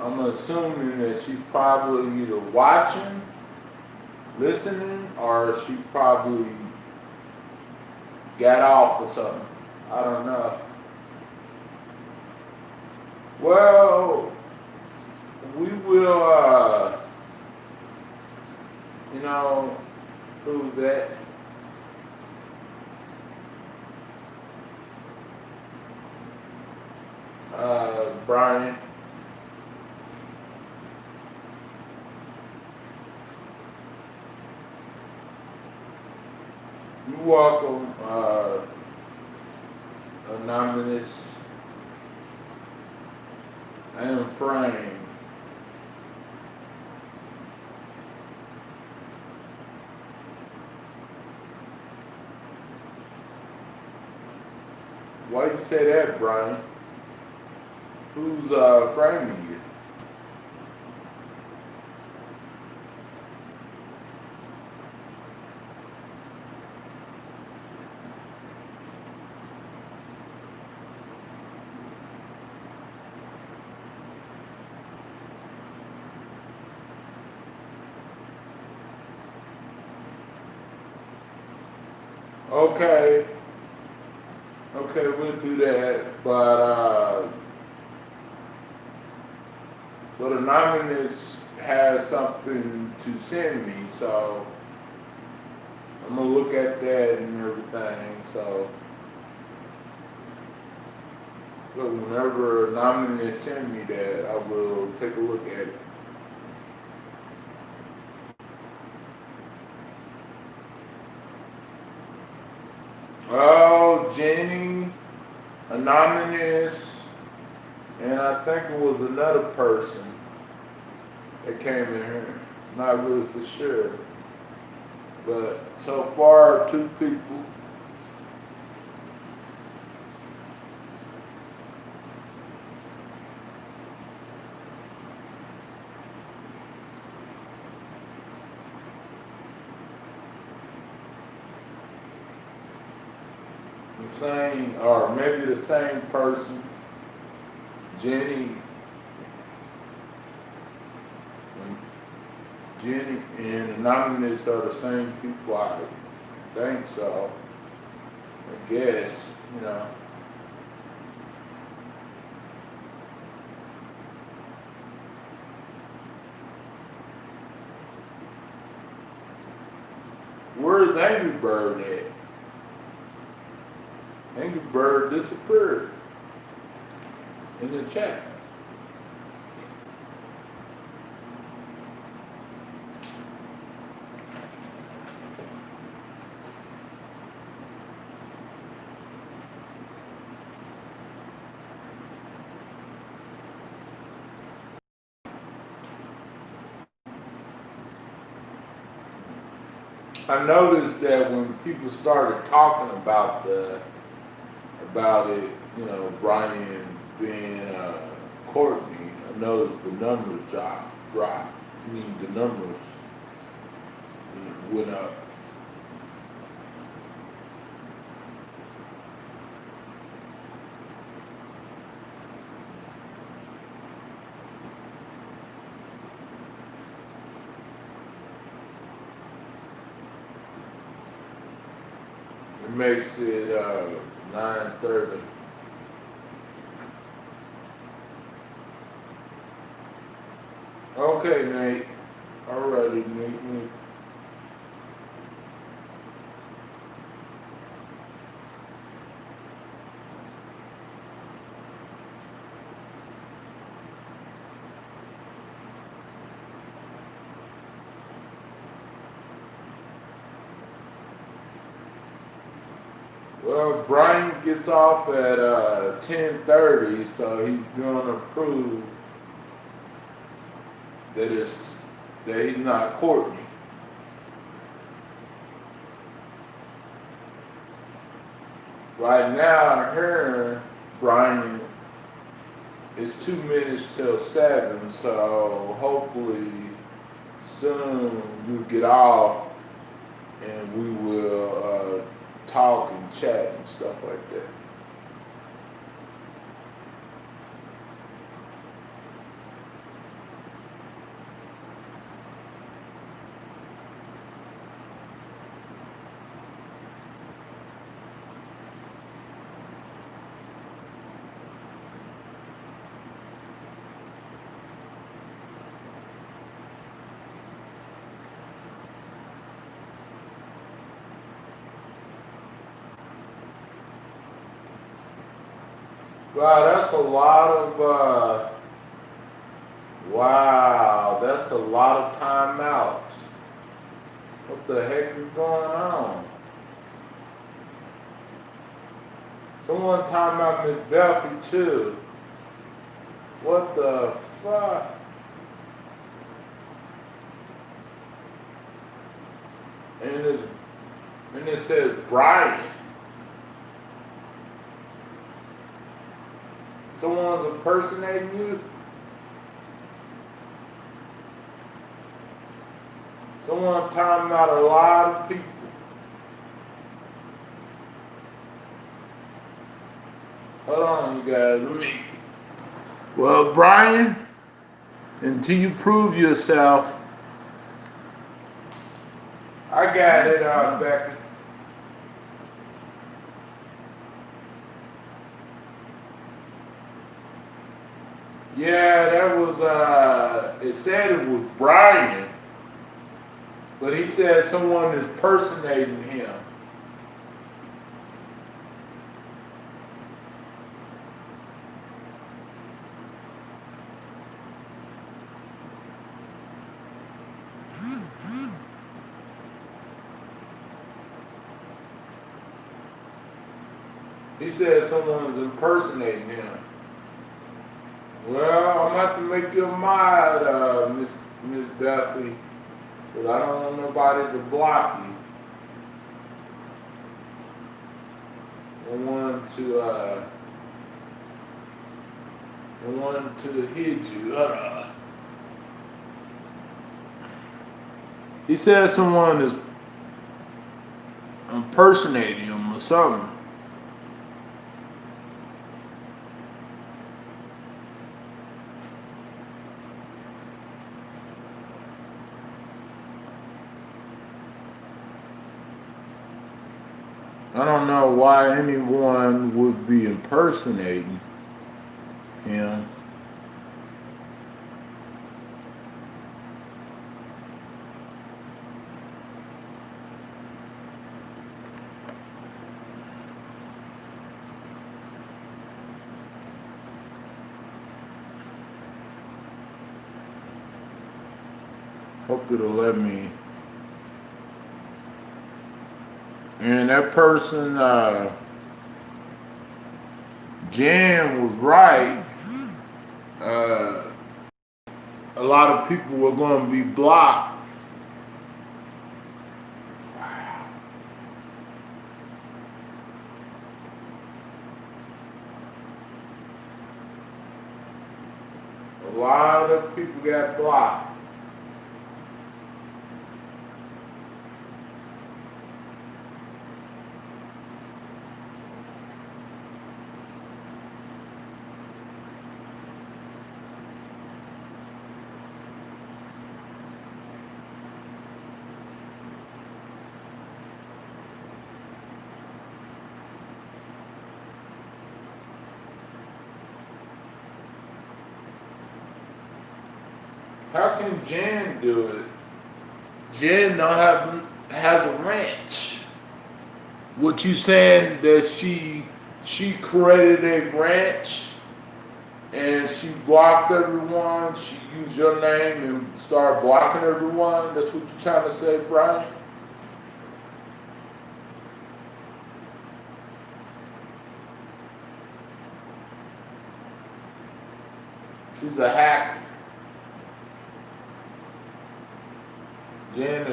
A: I'm assuming that she's probably either watching, listening, or she probably got off or something. I don't know. Well, we will, you know, who's that? Brian. You're welcome, Anonymous. I am framed. Why you say that, Brian? Who's framing you? Okay. Okay, we'll do that. But Anonymous has something to send me, so I'm gonna look at that and everything. So whenever Anonymous send me that, I will take a look at it. Oh, Jenny, Anonymous, and I think it was another person that came in here. Not really for sure. But so far, 2 people. Same, or maybe the same person. Jenny and Anonymous are the same people, I think so. I guess, you know. Where's Angry Bird at? Angry Bird disappeared in the chat. I noticed that when people started talking about it, you know, Brian being Courtney, I noticed the numbers dropped. I mean, the numbers went up. It makes it 9:30. Okay, Nate. All right. 10:30, nigga. Well, Brian gets off at 10:30, so he's gonna prove that he's not Courtney. Right now, here, Brian, it's 2 minutes till 7, so hopefully soon you'll get off and we will talk and chat and stuff like that. Wow, that's a lot of, wow, that's a lot of timeouts. What the heck is going on? Someone time out Miss Duffy too. What the fuck? And it says Brian. Someone's impersonating you? Someone timed out a lot of people. Hold on, you guys. Let me. Well, Brian, until you prove yourself, I got it back. Yeah, that was, it said it was Brian, but he said someone is impersonating him. He said someone's impersonating him. Well, I'm gonna have to make you a mod, Miss Duffy, but I don't want nobody to block you. I want to hit you. He said someone is impersonating him or something. I don't know why anyone would be impersonating him. Hope it'll let me. And that person, Jan was right. A lot of people were going to be blocked. Wow. A lot of people got blocked. How can Jan do it? Jen don't has a ranch. What you saying that she created a ranch and she blocked everyone? She used your name and started blocking everyone? That's what you're trying to say, Brian? She's a hacker. Jen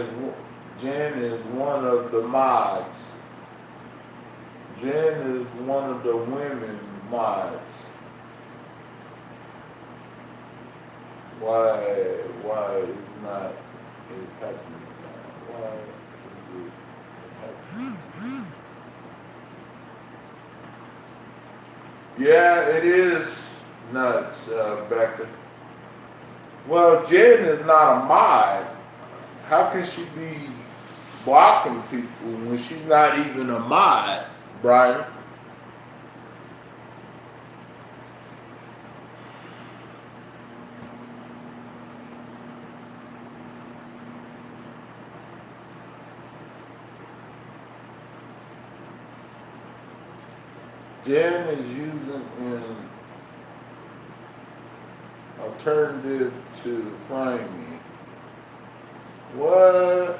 A: is one of the mods. Jen is one of the women mods. Why is not it happening now? Why is it happening? Yeah, it is nuts, Becca. Well, Jen is not a mod. How can she be blocking people when she's not even a mod, Brian? Jen is using an alternative to frame me. What?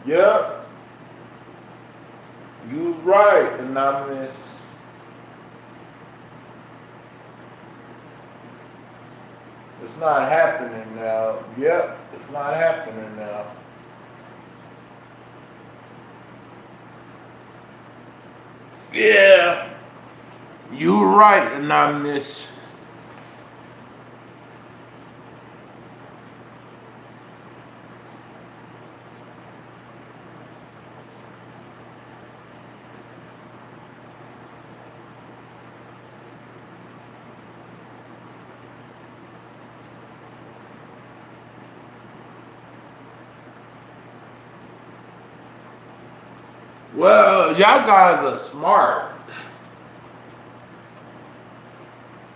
A: Yep. You was right, Anonymous. It's not happening now. Yep, it's not happening now. Yeah. You were right, Anonymous. Well, y'all guys are smart.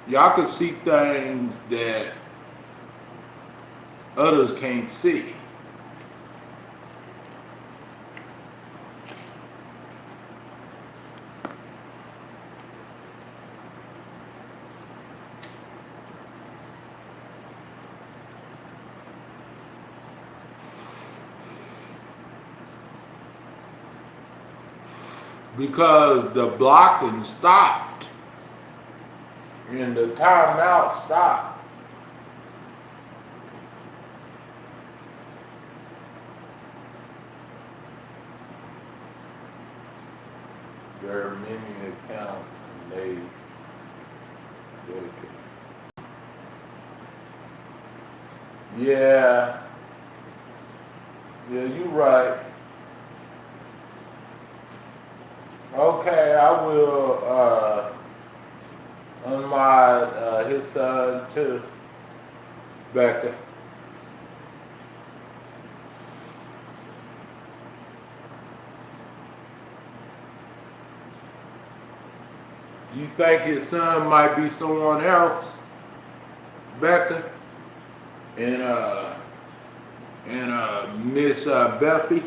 A: Y'all can see things that others can't see. Because the blocking stopped and the timeout stopped. There are many accounts and they yeah, you're right. Okay, I will unmod his son too, Becca. You think his son might be someone else, Becca? And Miss Buffy?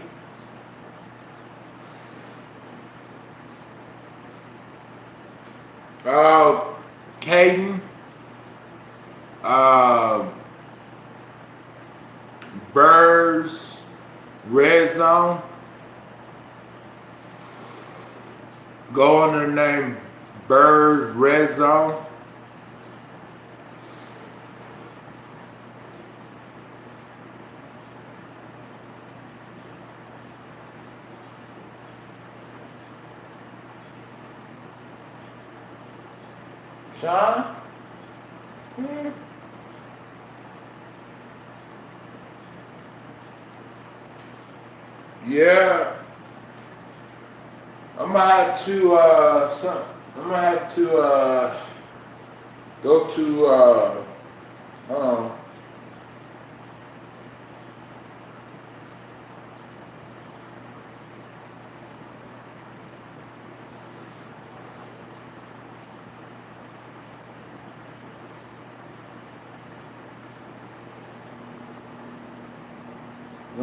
A: Caden, Burrs, Red Zone, go under the name Burrs, Red Zone. Sean? Yeah. I'm gonna have to go to hold on.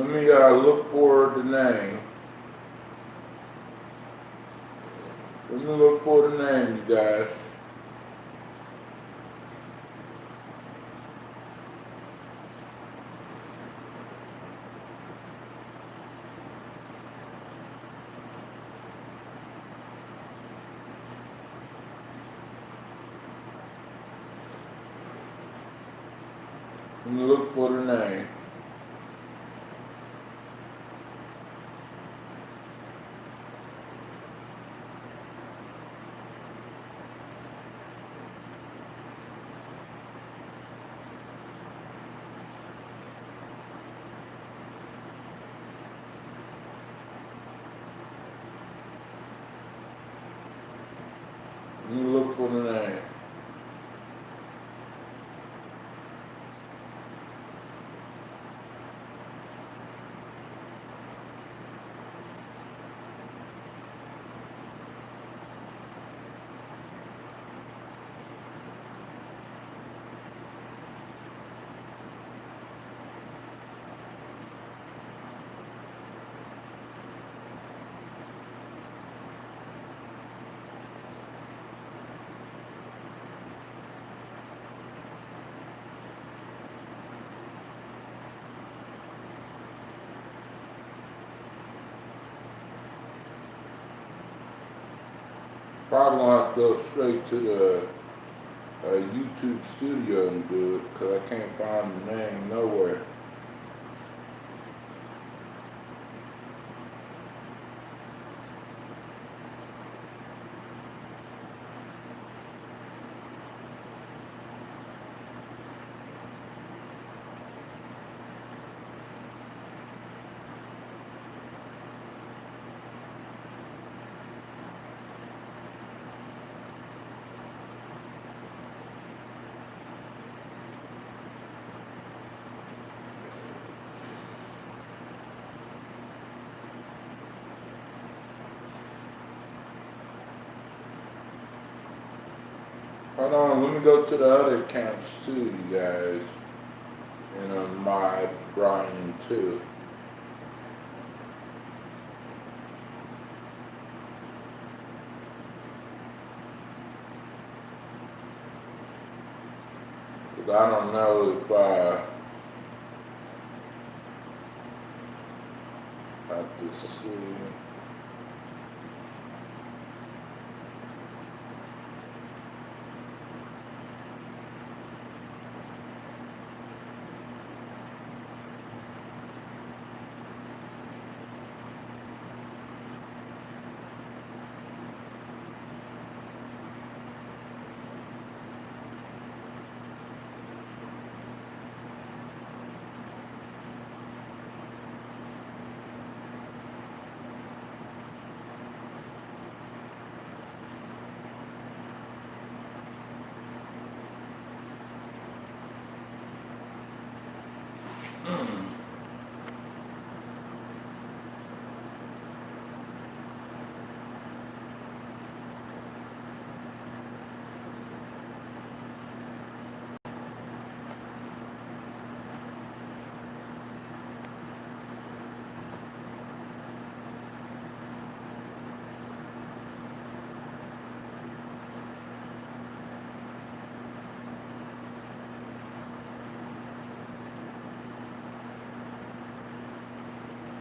A: Let me look for the name. Let me look for the name, you guys. Let me look for the name. Let me look for the name. Probably gonna have to go straight to the YouTube studio and do it because I can't find the name nowhere. Hold on, let me go to the other accounts too, you guys. And my Brian too. Cause I don't know if I have to see.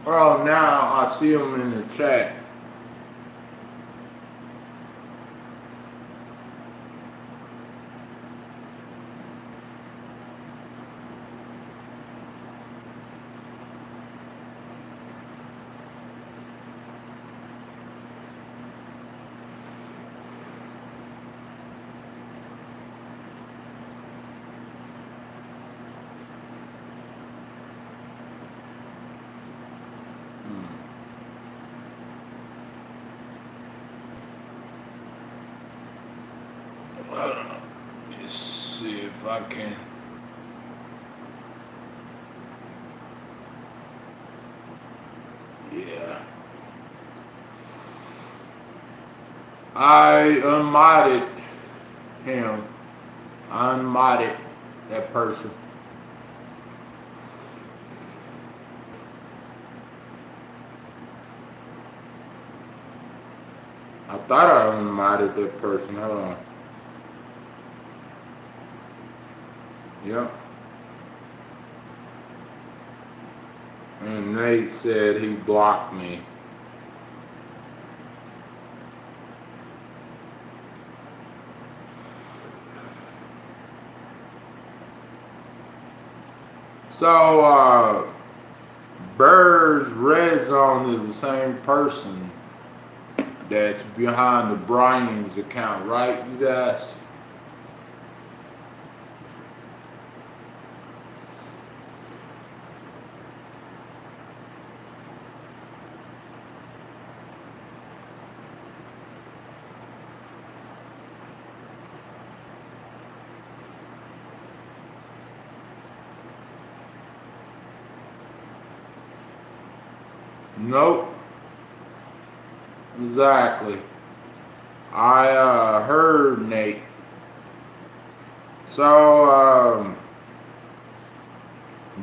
A: Oh, now I see them in the chat. Let's see if I can. Yeah. I unmodded him. I unmodded that person. I thought I unmodded that person. Hold on. Yep. And Nate said he blocked me. So, Bird's Red Zone is the same person that's behind the Brian's account, right, you guys? Nope. Exactly. I heard Nate. So,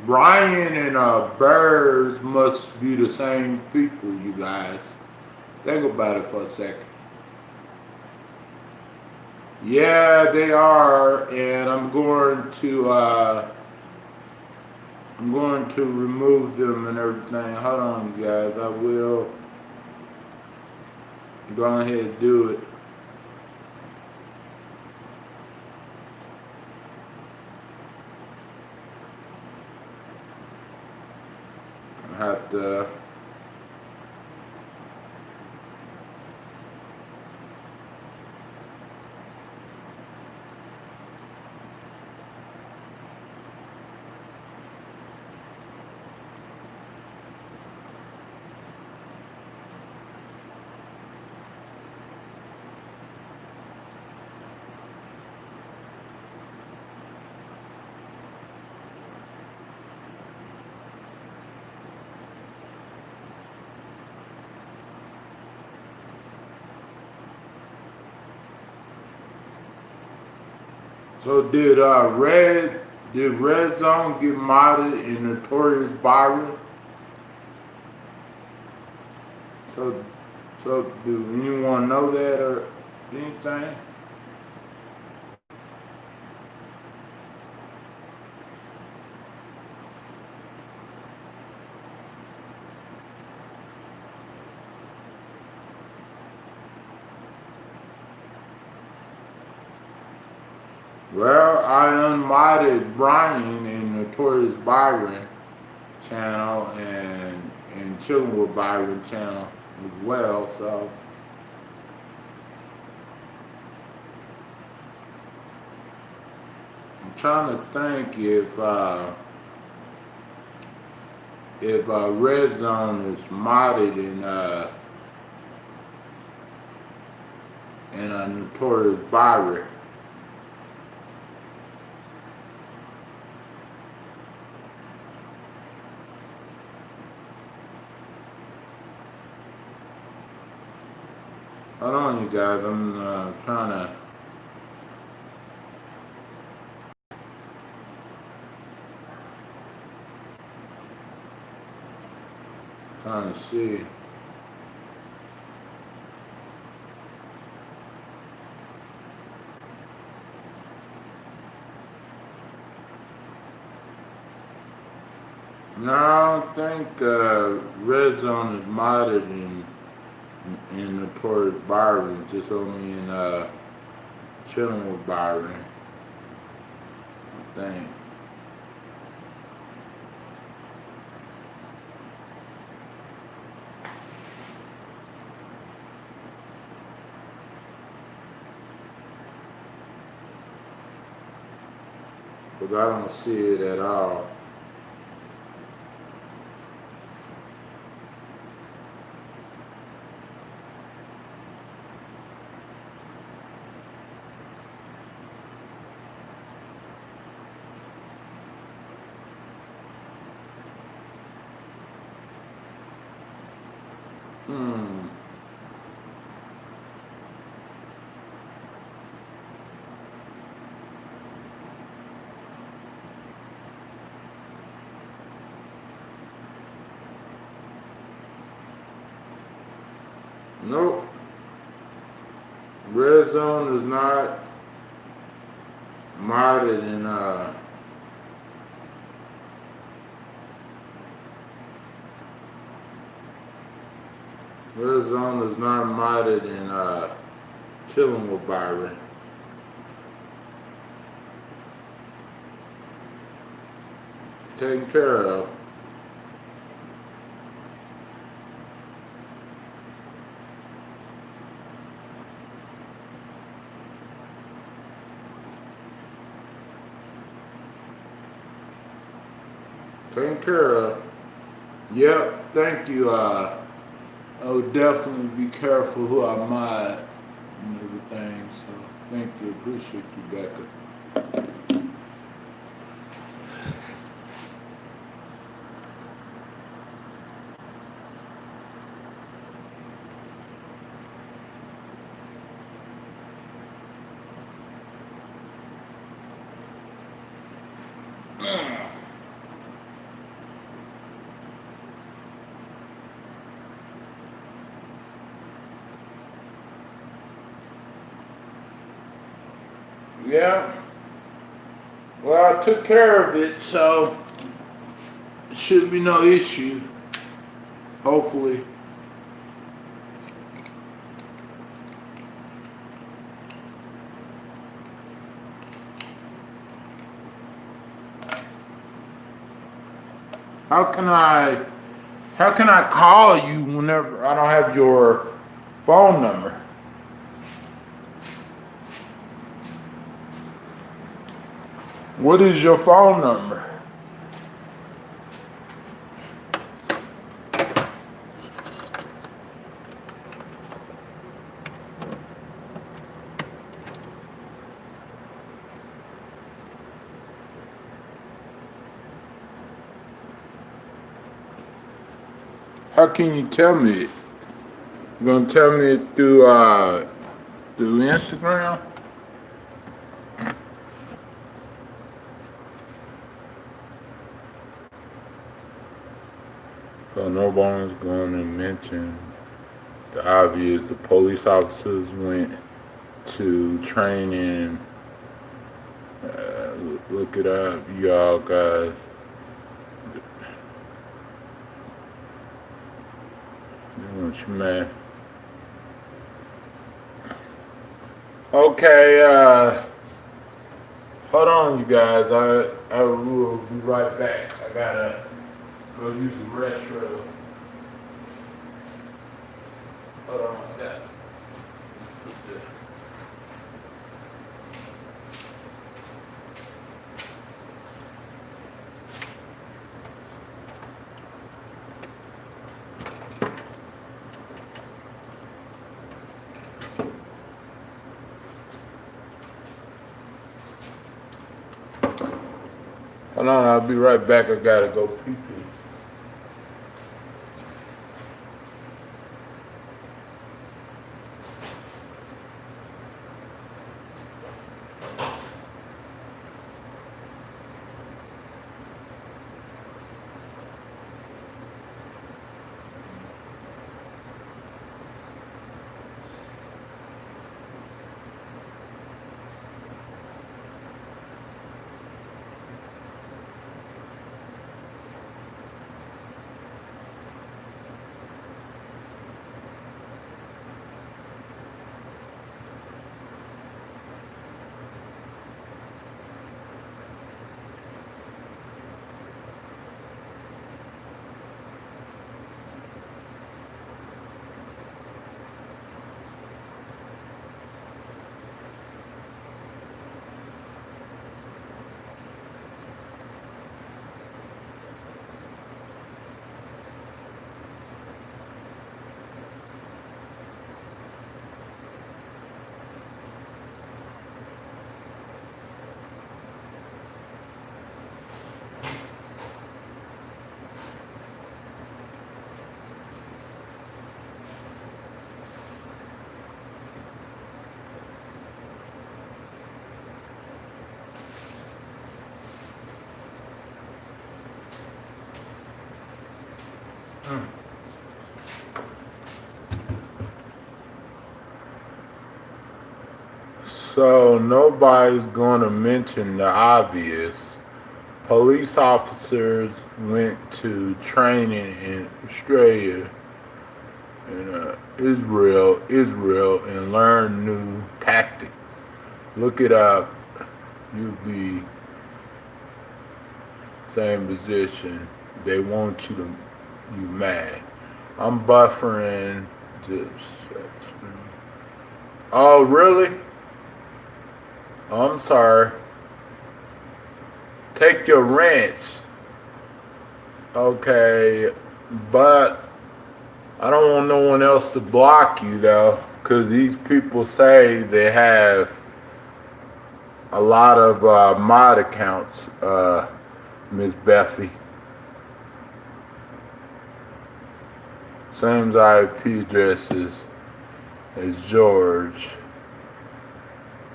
A: Brian and Birds must be the same people, you guys. Think about it for a second. Yeah, they are, and I'm going to remove them and everything. Hold on, you guys. I will go ahead and do it. I have to. So did Red Zone get modded in Notorious Byron? So do anyone know that or anything? Well, I unmodded Brian in Notorious Byron channel and Chillin with Byron channel as well, so I'm trying to think if Red Zone is modded in Notorious Byron. Hold on, you guys. I'm trying to see. No, I don't think Red Zone is modded in Notorious Byron, just only in Chillin with Byron, I think. Because I don't see it at all. Nope. Red Zone is not modded in Red Zone is not modded in Chillin with Byron. Taken care of. Taken care of. Yep, thank you. I would definitely be careful who I mod and everything. So thank you. Appreciate you, Becca. Yeah. Well, I took care of it, so it shouldn't be no issue. Hopefully. How can I call you whenever I don't have your phone number? What is your phone number? How can you tell me it? You gonna tell me it through Instagram? So no one's going to mention the obvious. The police officers went to training. Look it up, y'all guys. What you man? Okay, hold on, you guys. I will be right back. I gotta go use the restroom. Hold on, I got put this. Hold on, I'll be right back. I gotta go pee pee. So nobody's going to mention the obvious. Police officers went to training in Australia and Israel, and learned new tactics. Look it up. You'll be same position. They want you mad. I'm buffering. Just. Oh, really? I'm sorry. Take your wrench. Okay, but I don't want no one else to block you though, because these people say they have a lot of mod accounts, Miss Beffy. Same IP addresses as George.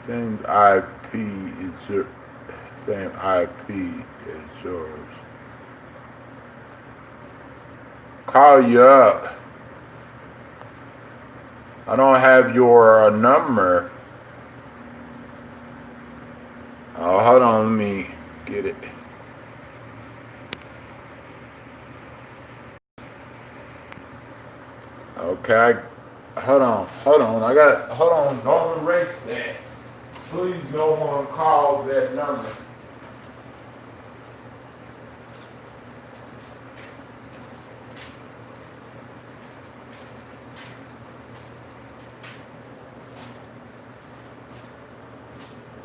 A: Same IP as George. Call you up. I don't have your number. Oh, hold on, let me get it. Okay, hold on. Hold on, don't erase that. Please no one call that number.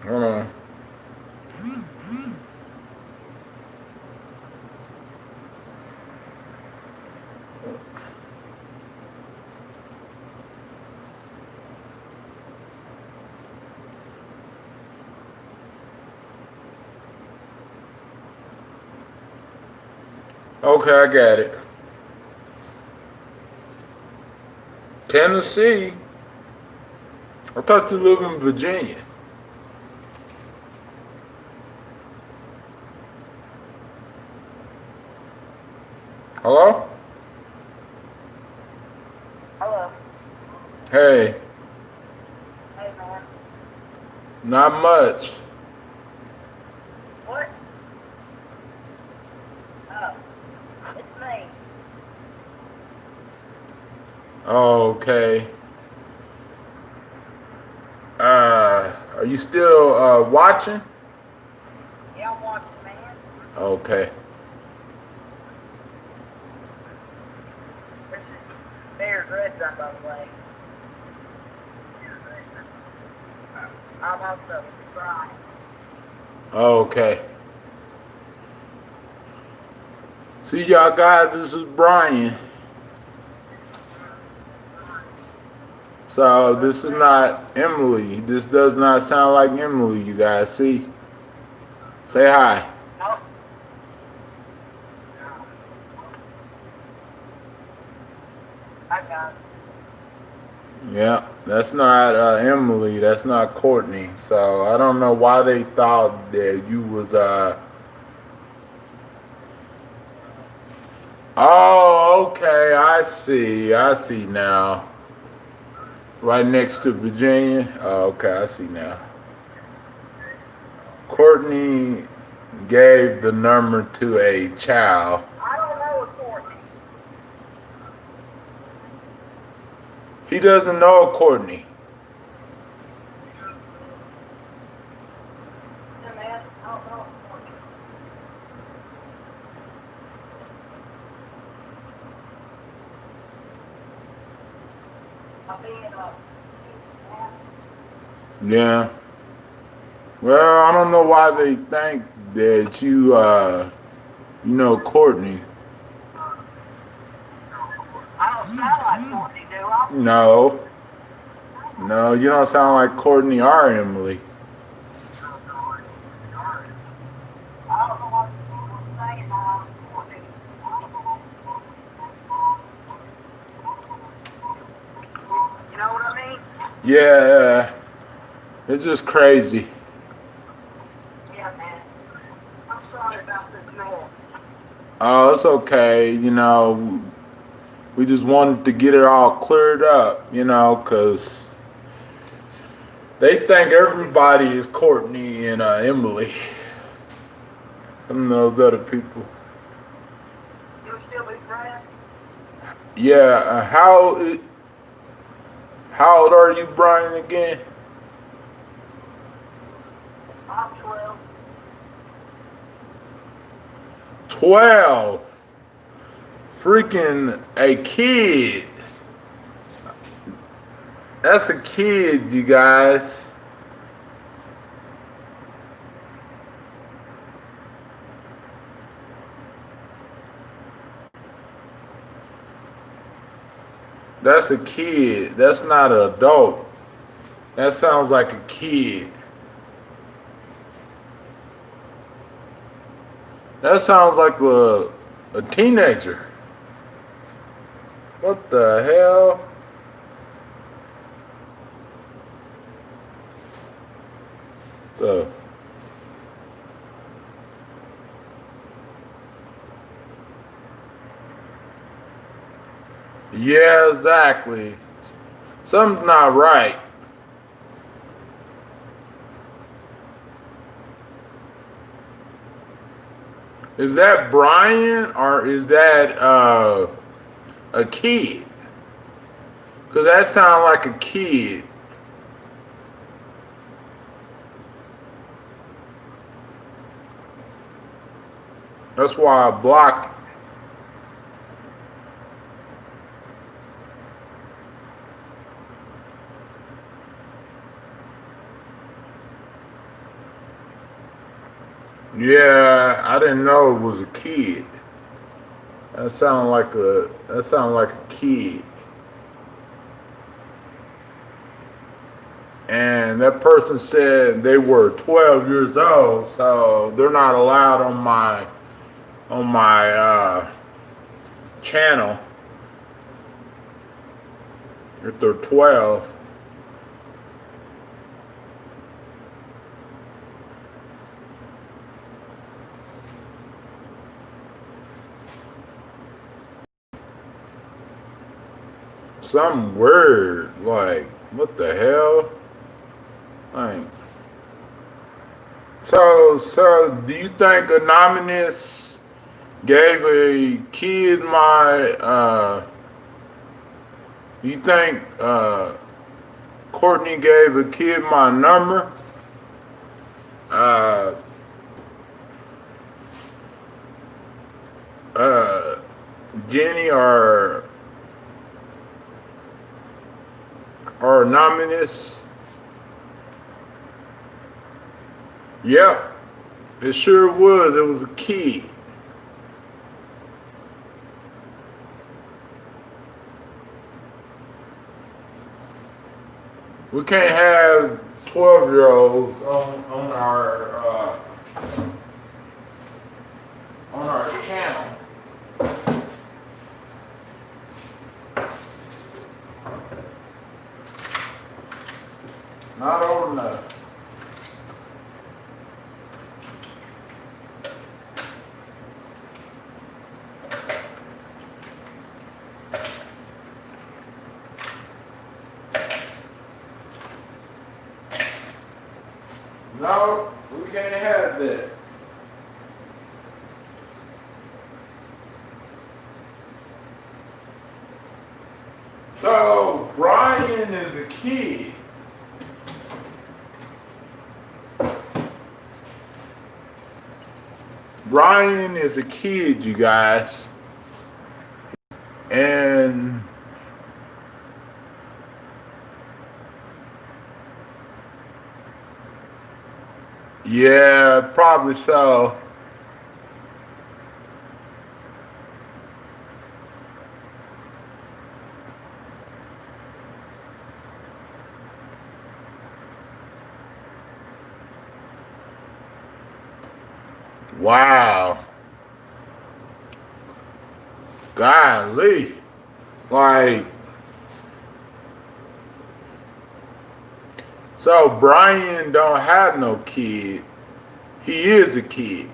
A: Hold on. Okay, I got it. Tennessee? I thought you lived in Virginia. Hello?
D: Hello.
A: Hey,
D: Hey, man.
A: not much.
D: What? Oh, it's me.
A: Okay. Are you still watching?
D: Yeah, I'm watching, man.
A: Okay.
D: This is Bear's Restaurant, by the way. I'm also Brian.
A: Okay. See y'all guys, this is Brian. So this is not Emily. This does not sound like Emily, you guys. See? Say hi.
D: Oh. I got it.
A: Yeah, that's not Emily. That's not Courtney. So I don't know why they thought that you was Oh, okay. I see now. Right next to Virginia. Oh, okay, I see now. Courtney gave the number to a child.
D: I don't know a Courtney.
A: He doesn't know Courtney.
D: Yeah, man. I don't know a Courtney. I'm being
A: Yeah. Well, I don't know why they think that you know Courtney.
D: I don't sound like Courtney, do I?
A: No. No, you don't sound like Courtney or Emily.
D: I don't know what people saying about Courtney. You know what I mean?
A: Yeah. It's just crazy.
D: Yeah, man. I'm sorry about this noise.
A: Oh, it's okay. You know, we just wanted to get it all cleared up, you know, because They think everybody is Courtney and Emily. Some of those other people.
D: You still be friends?
A: Yeah, how old are you, Brian, again?
D: I'm 12.
A: 12. Freaking a kid. That's a kid, you guys. That's a kid. That's not an adult. That sounds like a kid. That sounds like a teenager. What the hell? The Yeah, exactly. Something's not right. Is that Brian or is that a kid? Because that sounds like a kid. That's why I blocked it. Yeah, I didn't know it was a kid. That sounded like a kid. And that person said they were 12 years old, so they're not allowed on my channel if they're 12. Some word, like, what the hell? Like, so do you think Anonymous gave a kid my, you think, Courtney gave a kid my number? Uh, Jenny or Anonymous? Yep, it sure was. It was a kid. We can't have 12-year-olds on our channel. Not old enough. No, we can't have that. So, Brian is a kid. Brian is a kid, you guys. And yeah, probably so. Wow. Golly. Like, so Brian don't have no kid. He is a kid.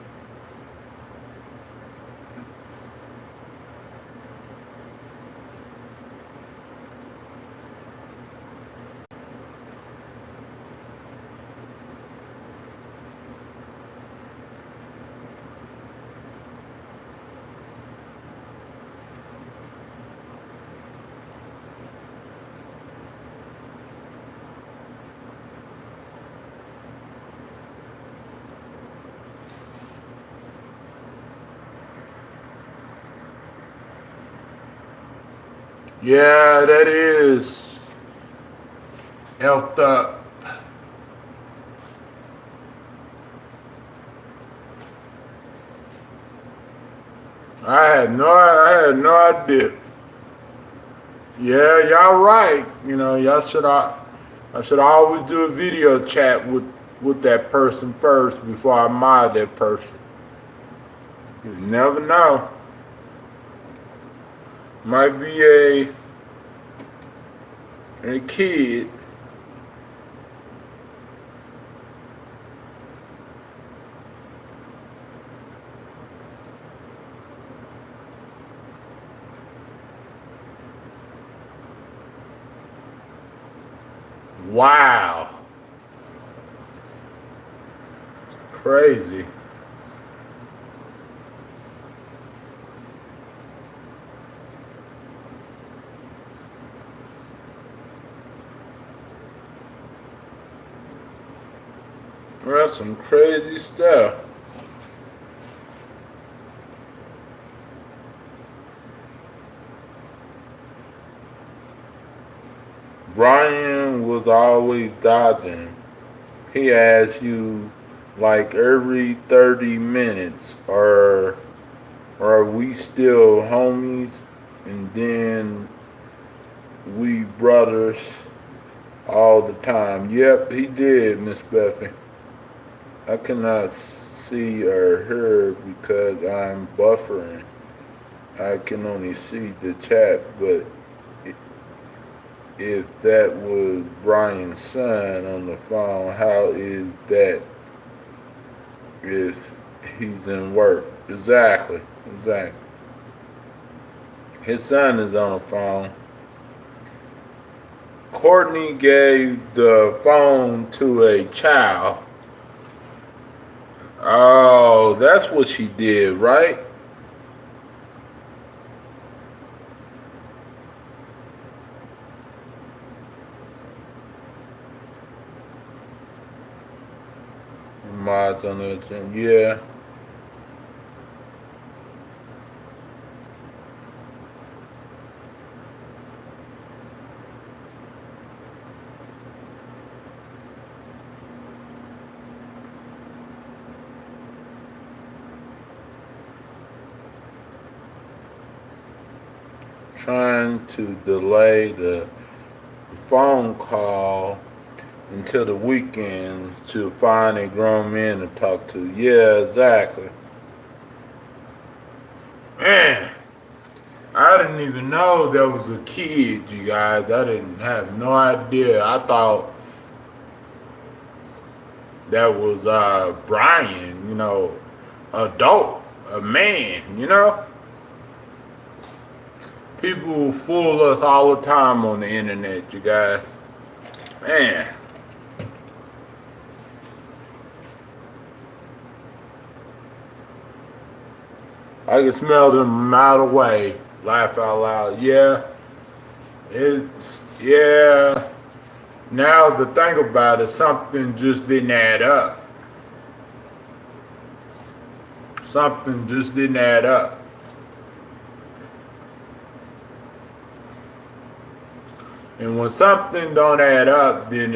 A: Yeah, that is effed up. I had no idea. Yeah, y'all right. You know, I should always do a video chat with that person first before I mod that person. You never know. Might be a kid. Wow. Crazy. That's some crazy stuff. Brian was always dodging. He asked you like every 30 minutes, are we still homies? And then we brothers all the time. Yep, he did, Miss Buffy. I cannot see or hear because I'm buffering. I can only see the chat, but if that was Brian's son on the phone, how is that if he's in work? Exactly. His son is on the phone. Courtney gave the phone to a child. Oh, that's what she did, right? Mods on the team, yeah. Trying to delay the phone call until the weekend to find a grown man to talk to. Yeah, exactly. Man, I didn't even know there was a kid, you guys. I didn't have no idea. I thought that was Brian, you know, adult, a man, you know? People fool us all the time on the internet, you guys. Man. I can smell them a mile away. Laugh out loud. Yeah. Yeah. Now to think about it, something just didn't add up. Something just didn't add up. And when something don't add up, then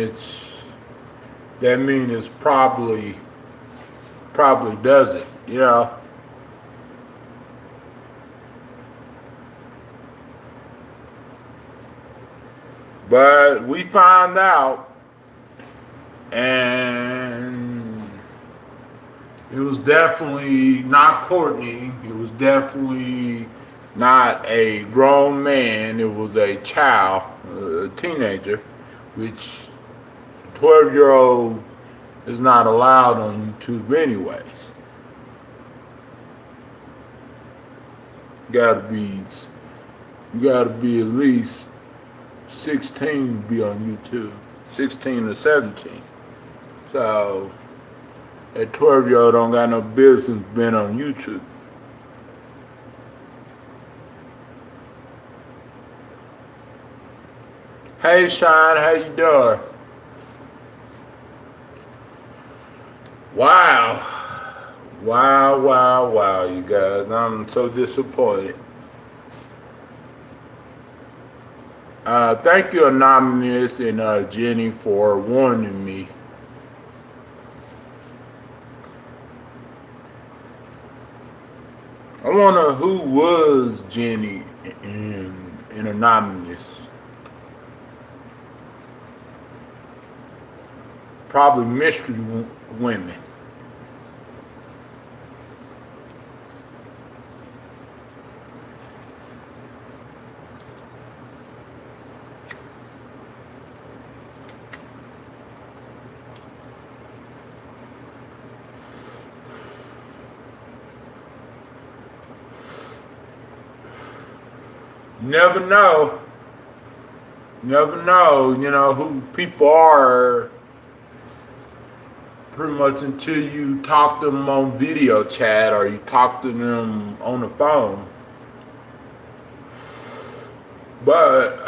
A: that means it's probably doesn't, you know. But we found out, and it was definitely not Courtney. It was definitely not a grown man. It was a child, a teenager, which 12-year-old is not allowed on YouTube anyways. You gotta be at least 16 to be on YouTube, 16 or 17. So that 12-year-old don't got no business being on YouTube. Hey Sean, how you doing? Wow, you guys. I'm so disappointed. Thank you, Anonymous and Jenny, for warning me. I wonder who was Jenny and Anonymous. Probably mystery women. Never know. Never know, who people are pretty much until you talk to them on video chat or you talk to them on the phone. But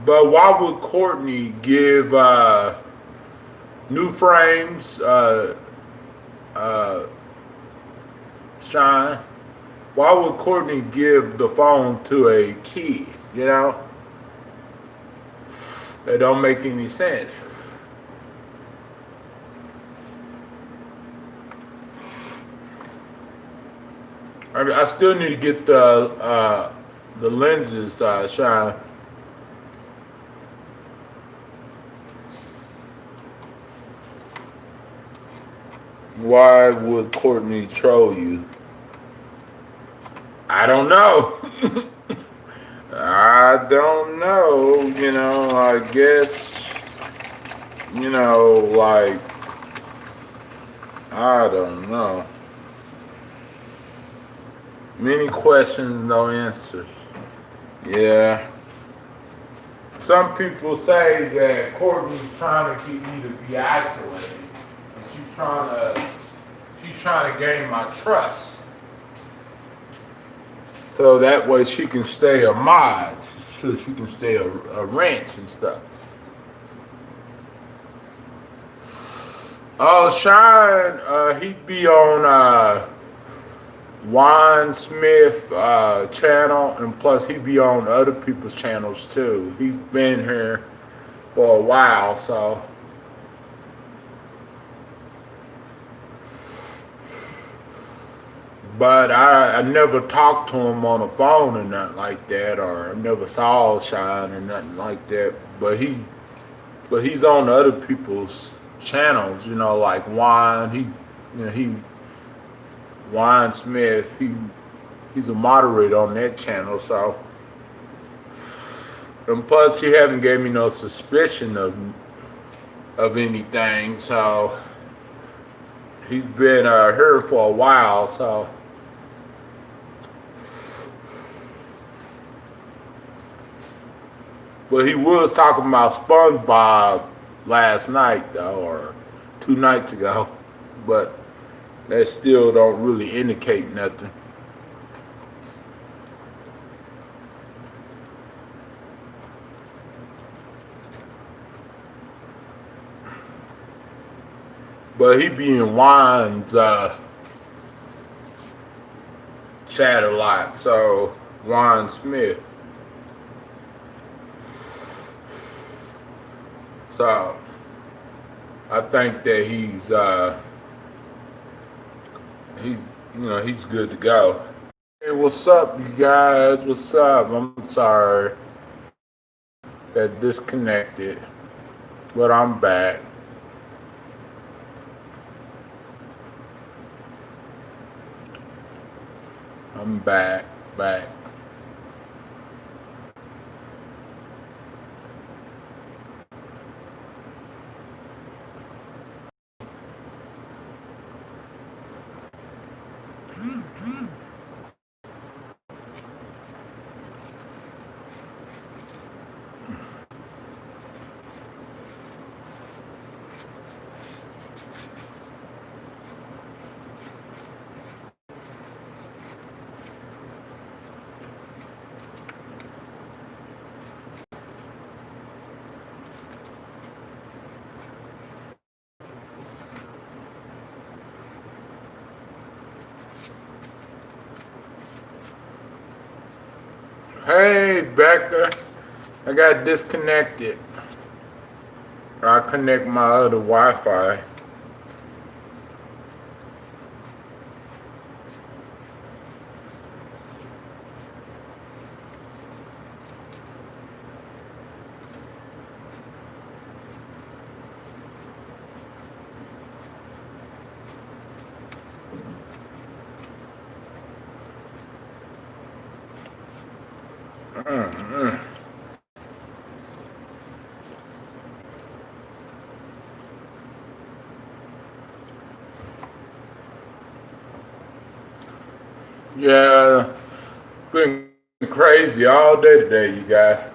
A: why would Courtney give New Frames Shine? Why would Courtney give the phone to a kid? That don't make any sense. I still need to get the lenses Shine. Why would Courtney troll you? I don't know. I don't know. I guess, like, I don't know. Many questions, no answers. Yeah. Some people say that Courtney's trying to get me to be isolated. And she's trying to gain my trust. So that way she can stay a mod, so she can stay a ranch and stuff. Oh, Shine, he'd be on Wine Smith channel, and plus he'd be on other people's channels too. He's been here for a while, so. But I never talked to him on the phone or nothing like that, or I never saw Shine or nothing like that. But he's on other people's channels, like Wine. Wine Smith. He's a moderator on that channel, so. And plus, he haven't gave me no suspicion of anything, so. He's been here for a while, so. But he was talking about SpongeBob last night, though, or 2 nights ago. But that still don't really indicate nothing. But he be in Wine's chat a lot, so Wine Smith. So I think that he's good to go. Hey, what's up, you guys? What's up? I'm sorry that disconnected, but I'm back. I'm back. Hey, Becca. I got disconnected. I connect my other Wi-Fi. Yeah, been crazy all day today, you guys.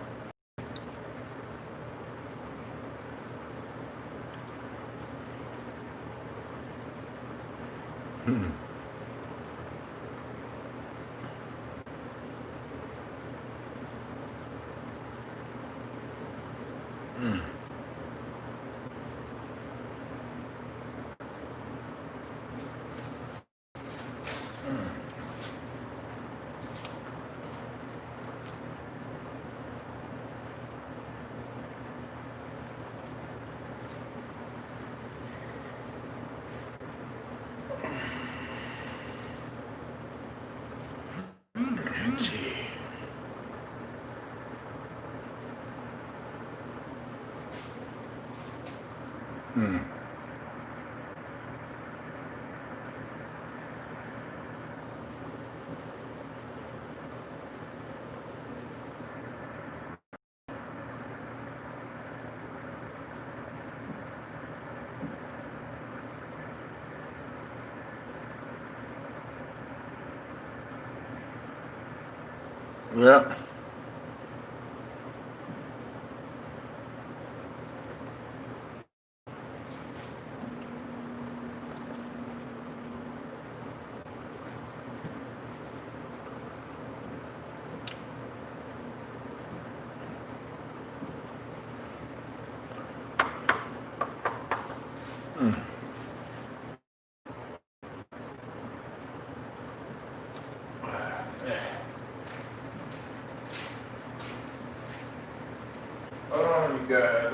A: Yeah. Hold on, you guys.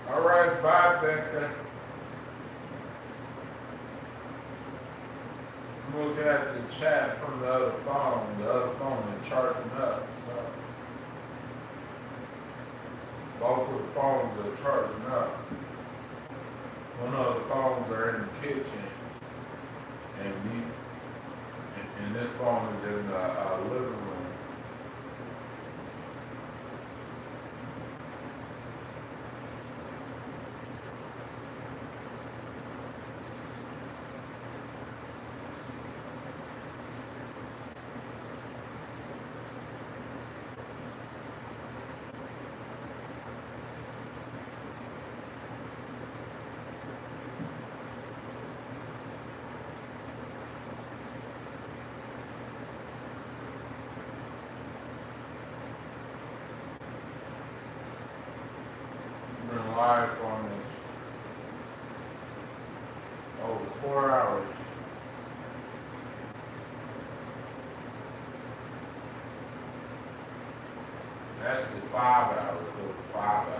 A: All right, bye, Becca. I'm looking at the chat from the other phone. The other phone is charging up. So both of the phones are charging up. One of the phones are in the kitchen, and this phone is in the living room. Been live on this over 4 hours. Actually 5 hours, over 5 hours.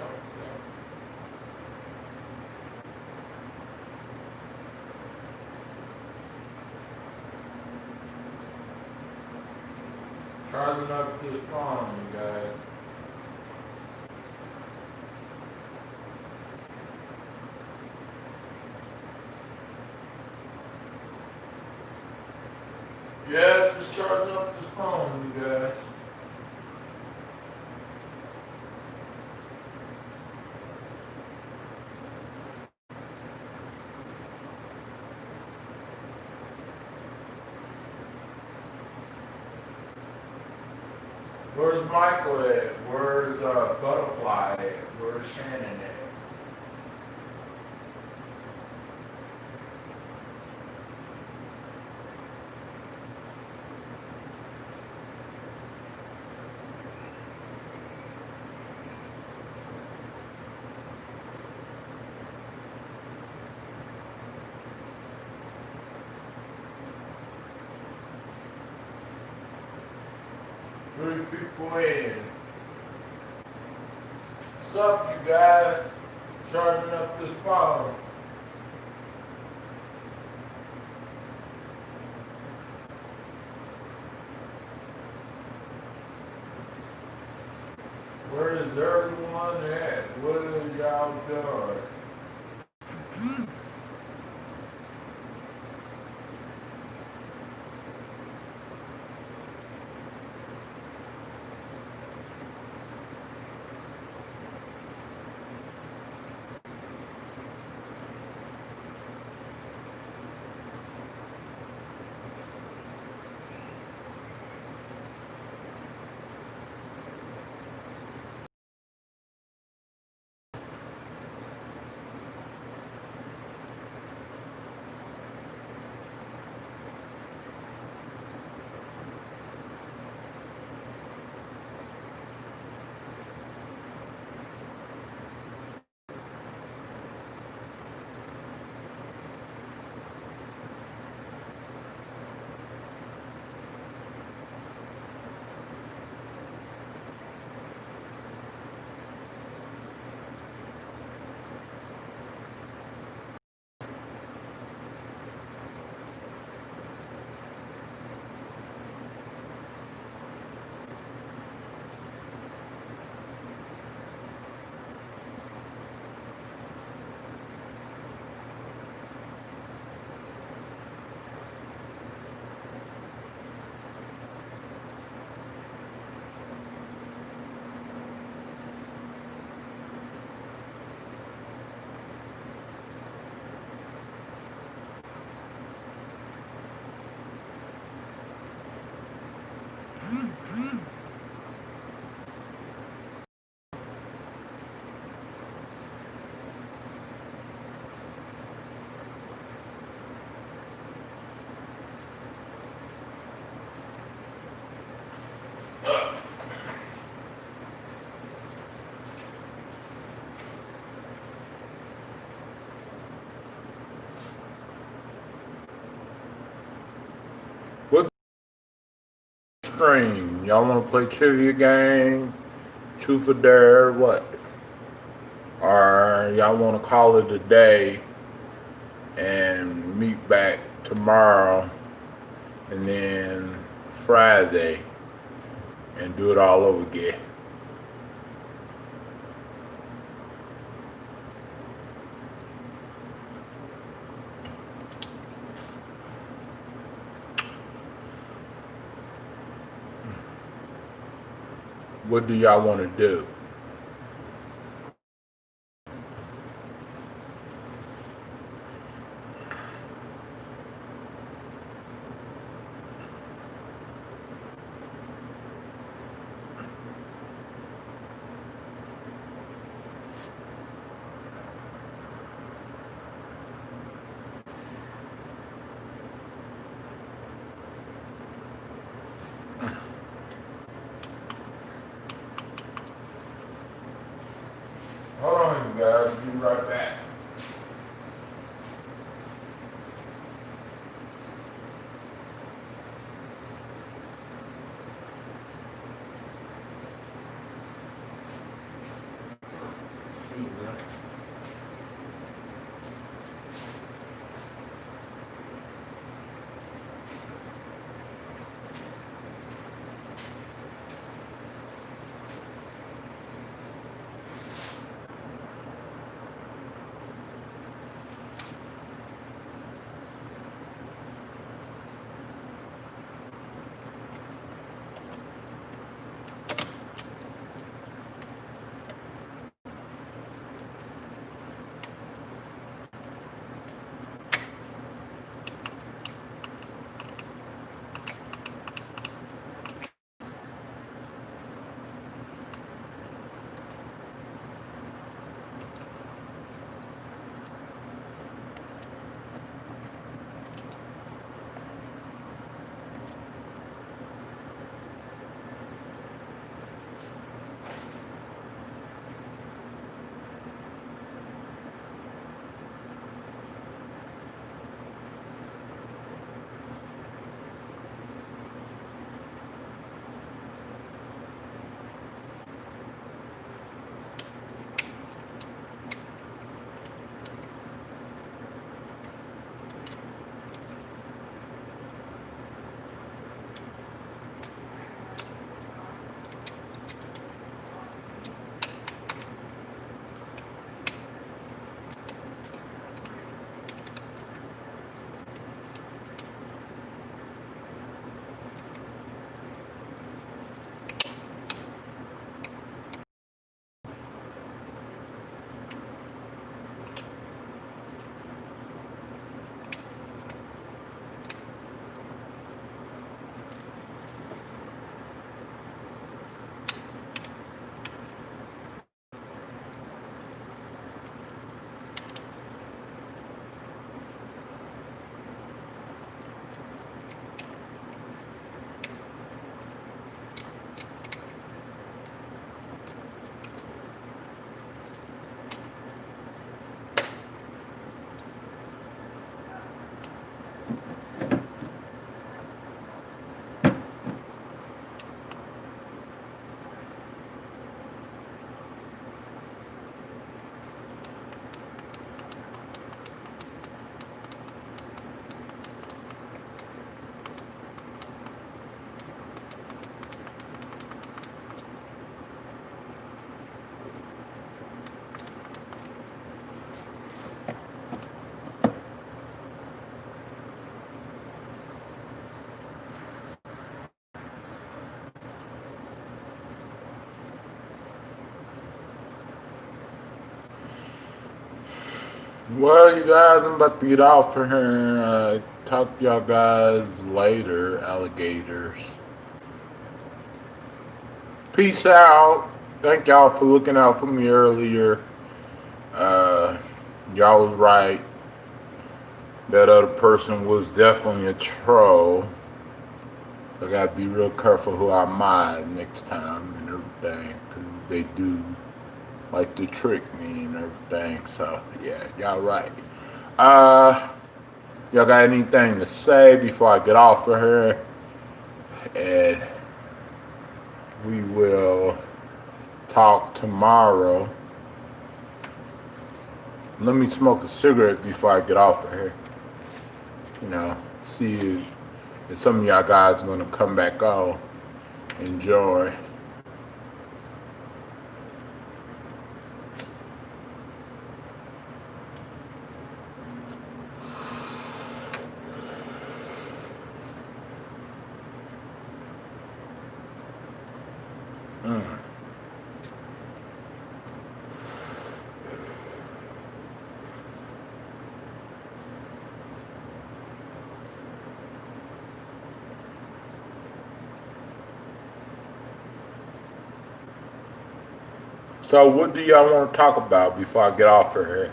A: Charging up this phone, you guys. Yeah, just charging up this phone, you guys. Where's Michael at? Where's Butterfly at? Where's Shannon at? Three people in. What's up, you guys? Charging up this phone. Where is everyone at? What are y'all doing? What stream? Y'all want to play trivia game? Truth or dare? What? Or y'all want to call it a day and meet back tomorrow and then Friday and do it all over again? What do y'all want to do? Hold on, you guys. I'll be right back. Well, you guys, I'm about to get off for here. Talk to y'all guys later, alligators. Peace out. Thank y'all for looking out for me earlier. Y'all was right. That other person was definitely a troll. I gotta be real careful who I mind next time and everything, 'cause they do like to trick me and everything. So yeah, y'all right. Y'all got anything to say before I get off of here? And we will talk tomorrow. Let me smoke a cigarette before I get off of here. You know, see if some of y'all guys are gonna come back on. Enjoy. So what do y'all want to talk about before I get off of here?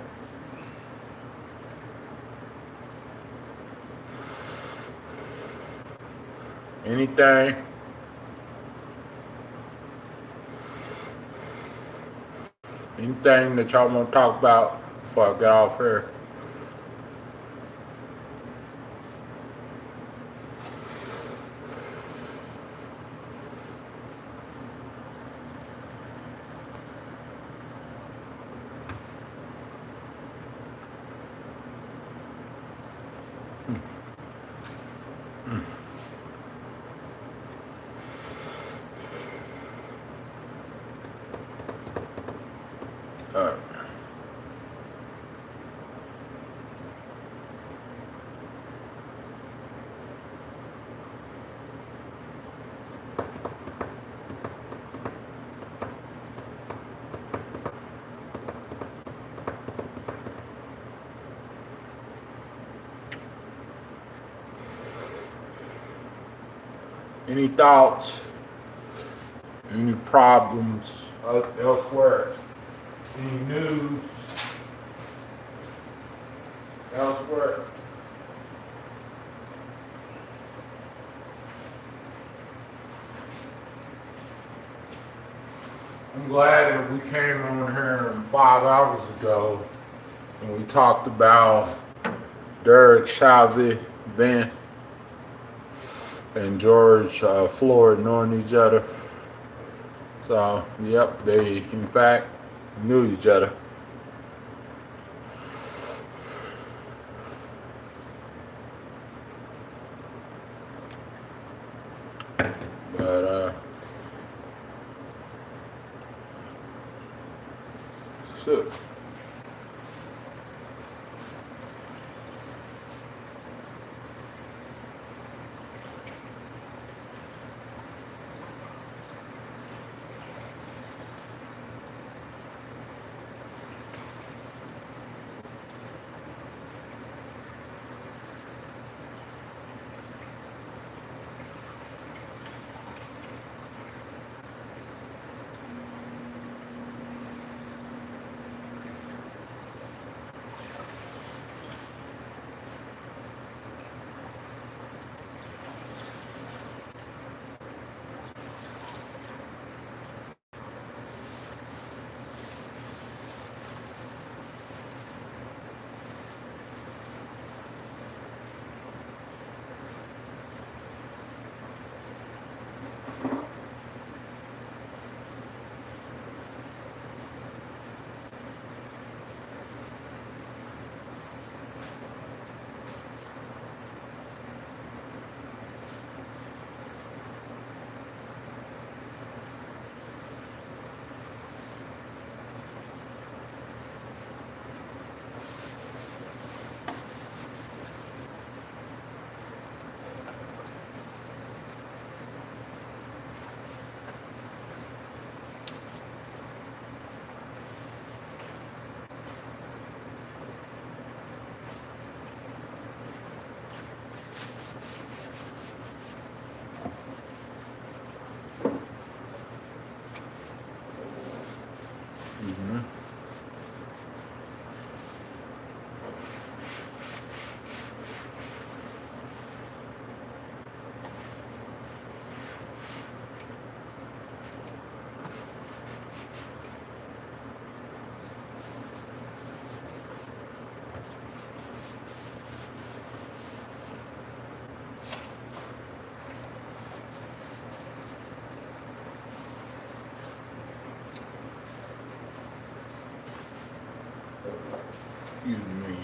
A: Anything? Anything that y'all want to talk about before I get off here? Any thoughts? Any problems elsewhere? Any news elsewhere? I'm glad that we came on here 5 hours ago and we talked about Derek Chauvin and George Floyd knowing each other. So, yep, they in fact knew each other. But, so.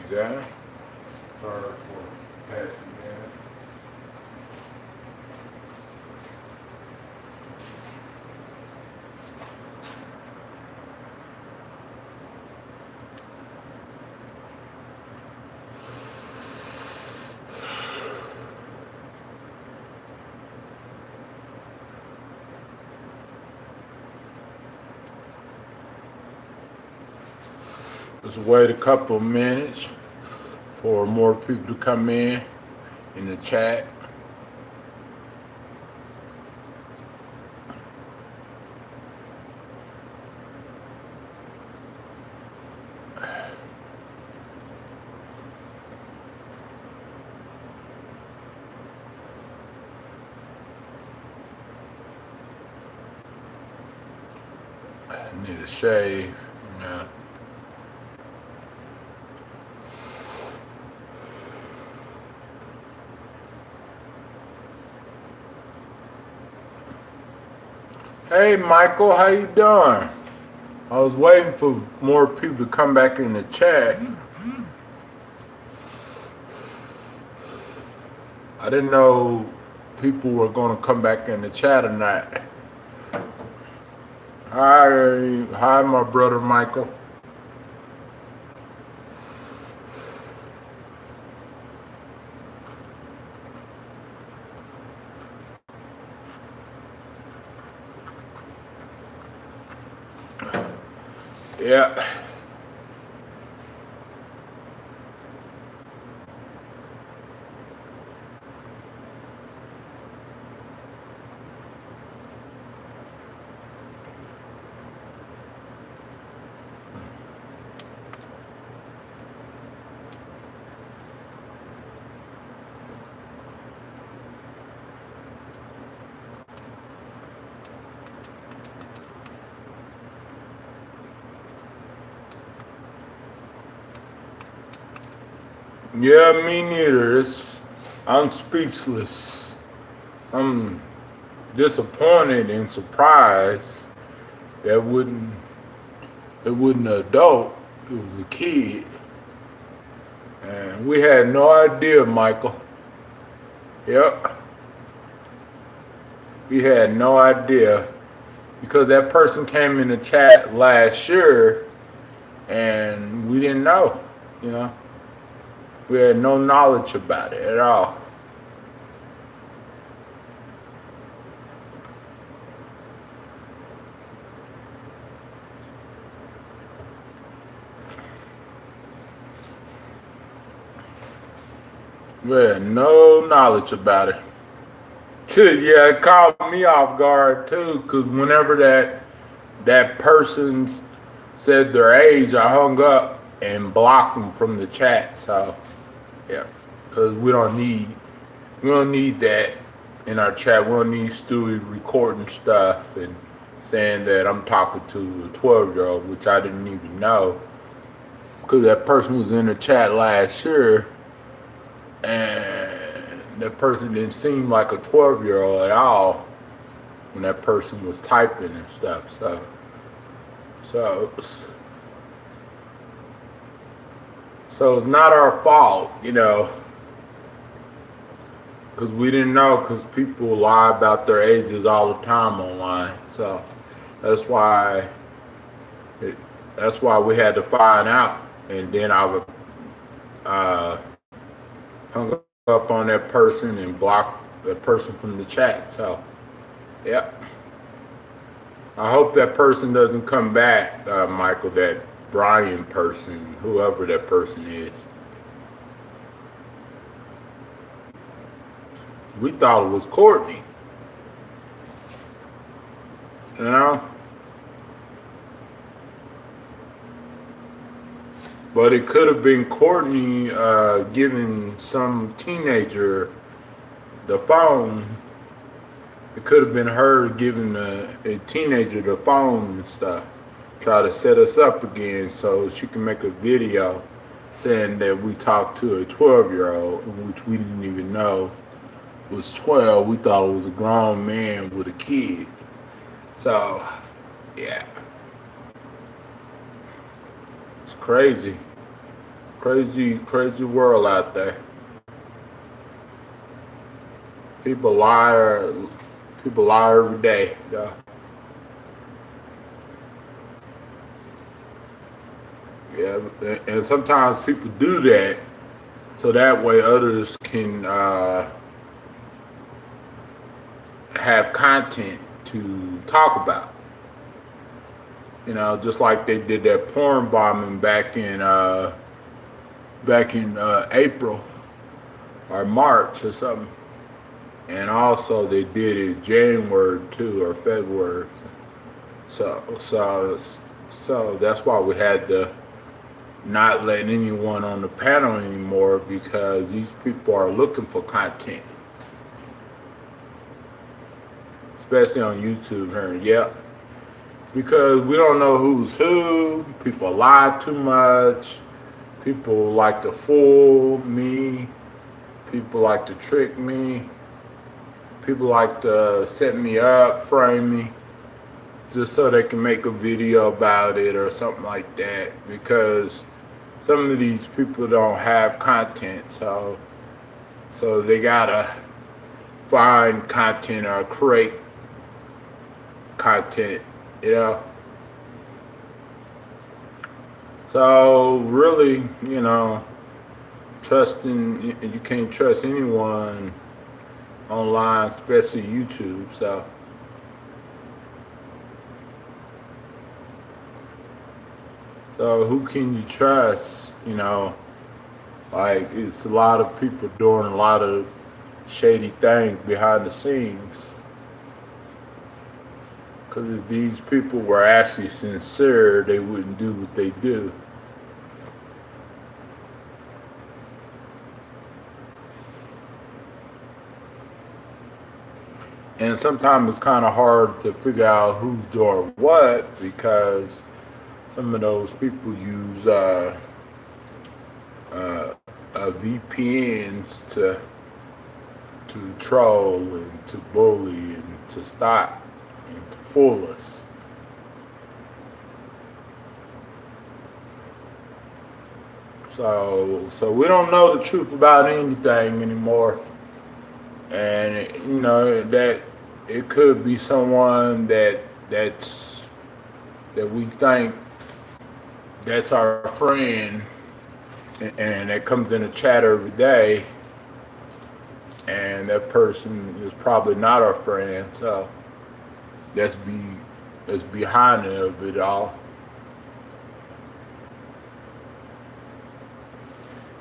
A: Yeah. Sorry for passing that. Just wait a couple of minutes for more people to come in the chat. I need a shave. Yeah. Hey Michael, how you doing? I was waiting for more people to come back in the chat. I didn't know people were going to come back in the chat or not. Hi, my brother Michael. Yeah. Yeah, me neither. I'm speechless. I'm disappointed and surprised that it wasn't an adult, it was a kid. And we had no idea, Michael. Yep. We had no idea because that person came in the chat last year and we didn't know, you know. We had no knowledge about it at all. We had no knowledge about it. Yeah, it caught me off guard too, because whenever that person said their age, I hung up and blocked them from the chat. So yeah, because we don't need that in our chat. We don't need Stewie recording stuff and saying that I'm talking to a 12-year-old, which I didn't even know, because that person was in the chat last year and that person didn't seem like a 12-year-old at all when that person was typing and stuff. So it's not our fault, you know, because we didn't know, because people lie about their ages all the time online. So that's why we had to find out, and then I would hung up on that person and blocked that person from the chat. So yeah, I hope that person doesn't come back, Michael, that Brian person, whoever that person is. We thought it was Courtney, you know, but it could have been Courtney giving some teenager the phone. It could have been her giving a teenager the phone and stuff, try to set us up again so she can make a video saying that we talked to a 12-year-old, which we didn't even know was 12. We thought it was a grown man with a kid. So yeah, it's crazy. Crazy, crazy world out there. People lie. People lie every day. Yeah. Yeah, and sometimes people do that so that way others can have content to talk about. You know, just like they did that porn bombing back in April or March or something, and also they did it January too or February. So that's why we had to not letting anyone on the panel anymore because these people are looking for content, especially on YouTube here. Yep. Because we don't know who's who. People lie too much. People like to fool me. People like to trick me. People like to set me up, frame me, just so they can make a video about it or something like that. Because some of these people don't have content, so they gotta find content or create content, you know. So really, you know, you can't trust anyone online, especially YouTube. So who can you trust? You know, like it's a lot of people doing a lot of shady things behind the scenes. Because if these people were actually sincere, they wouldn't do what they do. And sometimes it's kind of hard to figure out who's doing what because some of those people use VPNs to troll and to bully and to stop and to fool us. So we don't know the truth about anything anymore. And you know that it could be someone that we think that's our friend, and that comes in a chat every day, and that person is probably not our friend. So that's behind it all.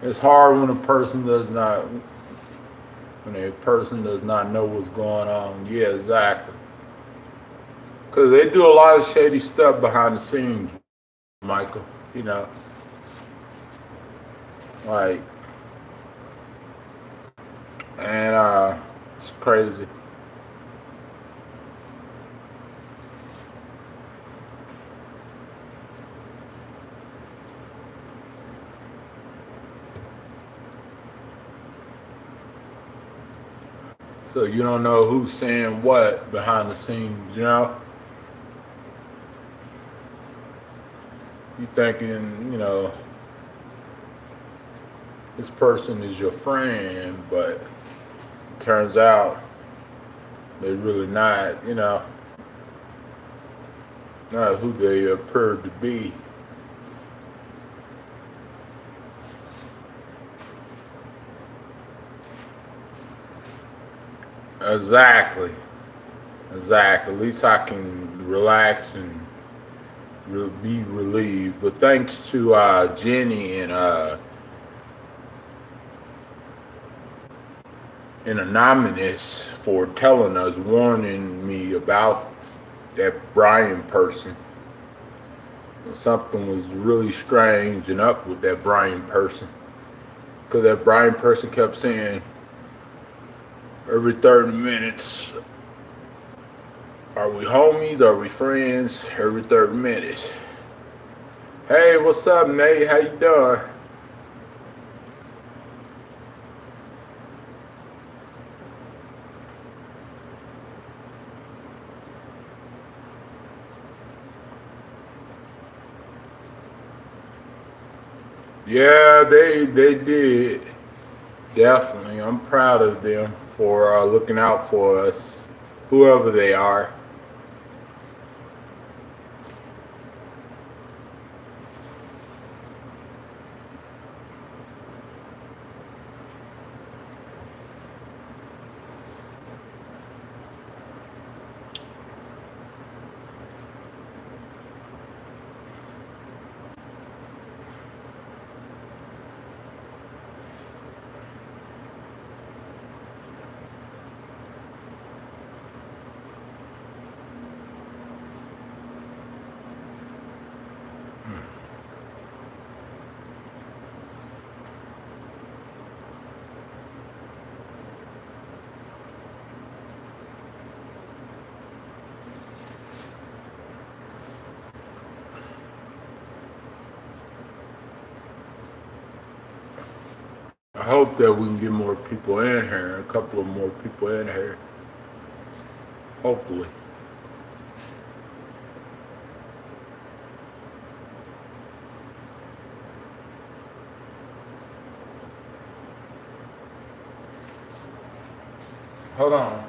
A: It's hard when a person does not know what's going on. Yeah, exactly. Because they do a lot of shady stuff behind the scenes, Michael. You know, like, and it's crazy. So you don't know who's saying what behind the scenes, you know? You thinking, you know, this person is your friend, but it turns out they're really not, you know, not who they appear to be. Exactly. At least I can relax and be relieved. But thanks to Jenny and Anonymous for telling us, warning me about that Brian person. Something was really strange and up with that Brian person. Because that Brian person kept saying, every 30 minutes, are we homies? Are we friends? Every 30 minutes. Hey, what's up, Nate? How you doing? Yeah, they did. Definitely. I'm proud of them for looking out for us, whoever they are. I hope that we can get more people in here, a couple of more people in here. Hopefully. Hold on.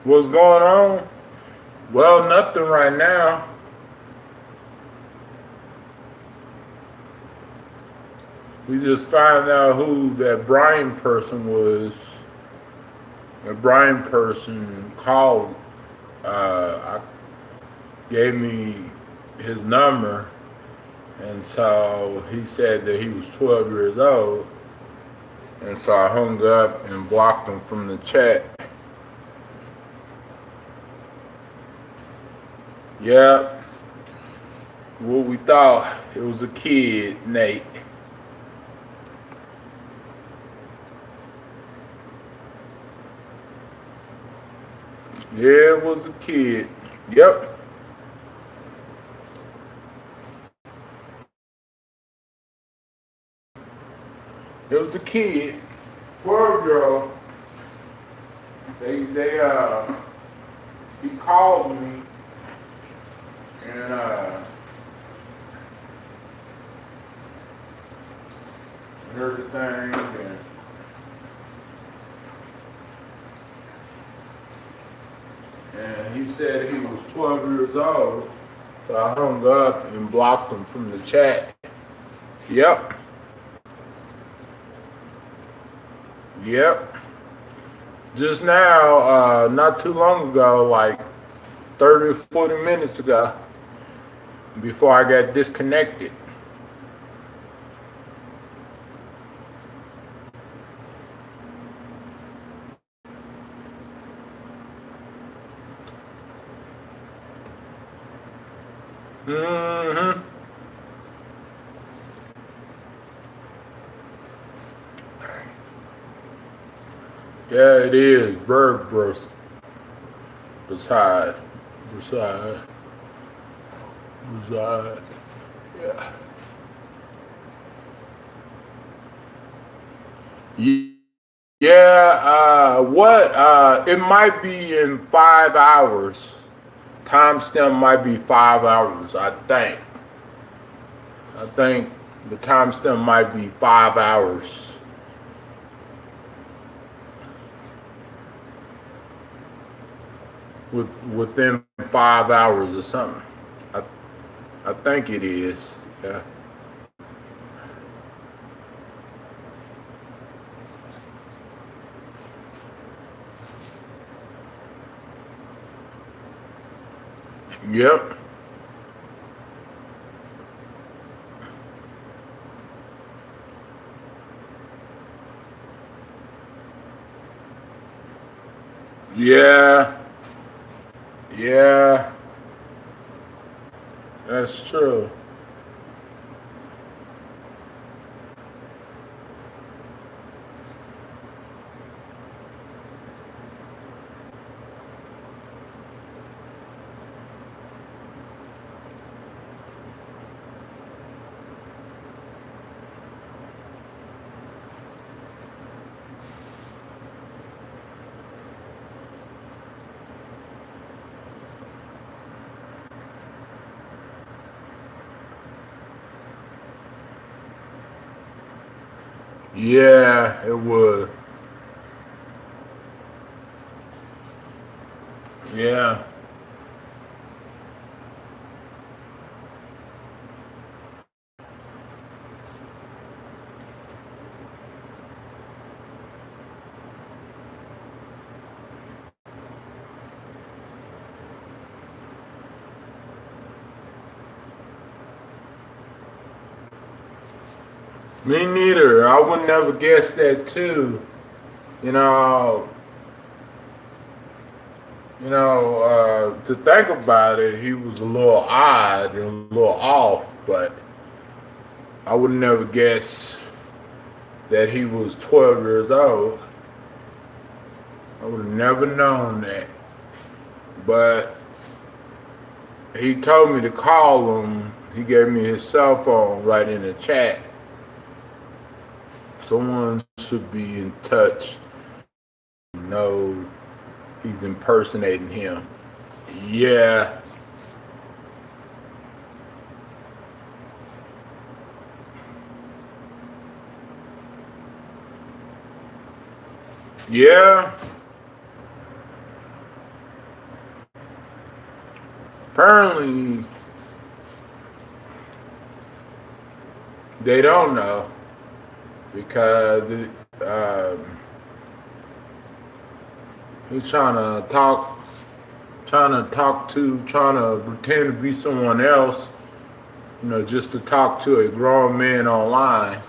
A: What's going on? Well, nothing right now. We just found out who that Brian person was. The Brian person called. I gave me his number, and so he said that he was 12 years old, and so I hung up and blocked him from the chat. Yep. What we thought, it was a kid, Nate. Yeah, it was a kid. Yep. It was a kid, 12-year-old. He called me and everything, and he said he was 12 years old, so I hung up and blocked him from the chat. Yep. Yep. Just now, not too long ago, like 30 or 40 minutes ago, before I got disconnected. Mm-hmm. Yeah, it is. Berg bros. Beside. Yeah. Yeah, it might be in 5 hours. Timestamp might be 5 hours, I think. I think the timestamp might be 5 hours. Within 5 hours or something. I think it is. Yeah. Yep. Yeah. Yeah. That's true. Yeah, it would. Yeah. Me neither. I would never guess that too. You know, to think about it, he was a little odd and a little off, but I would never guess that he was 12 years old. I would have never known that. But he told me to call him. He gave me his cell phone right in the chat. Someone should be in touch. No, he's impersonating him. Yeah. Yeah. Apparently, they don't know because he's trying to pretend to be someone else, just to talk to a grown man online.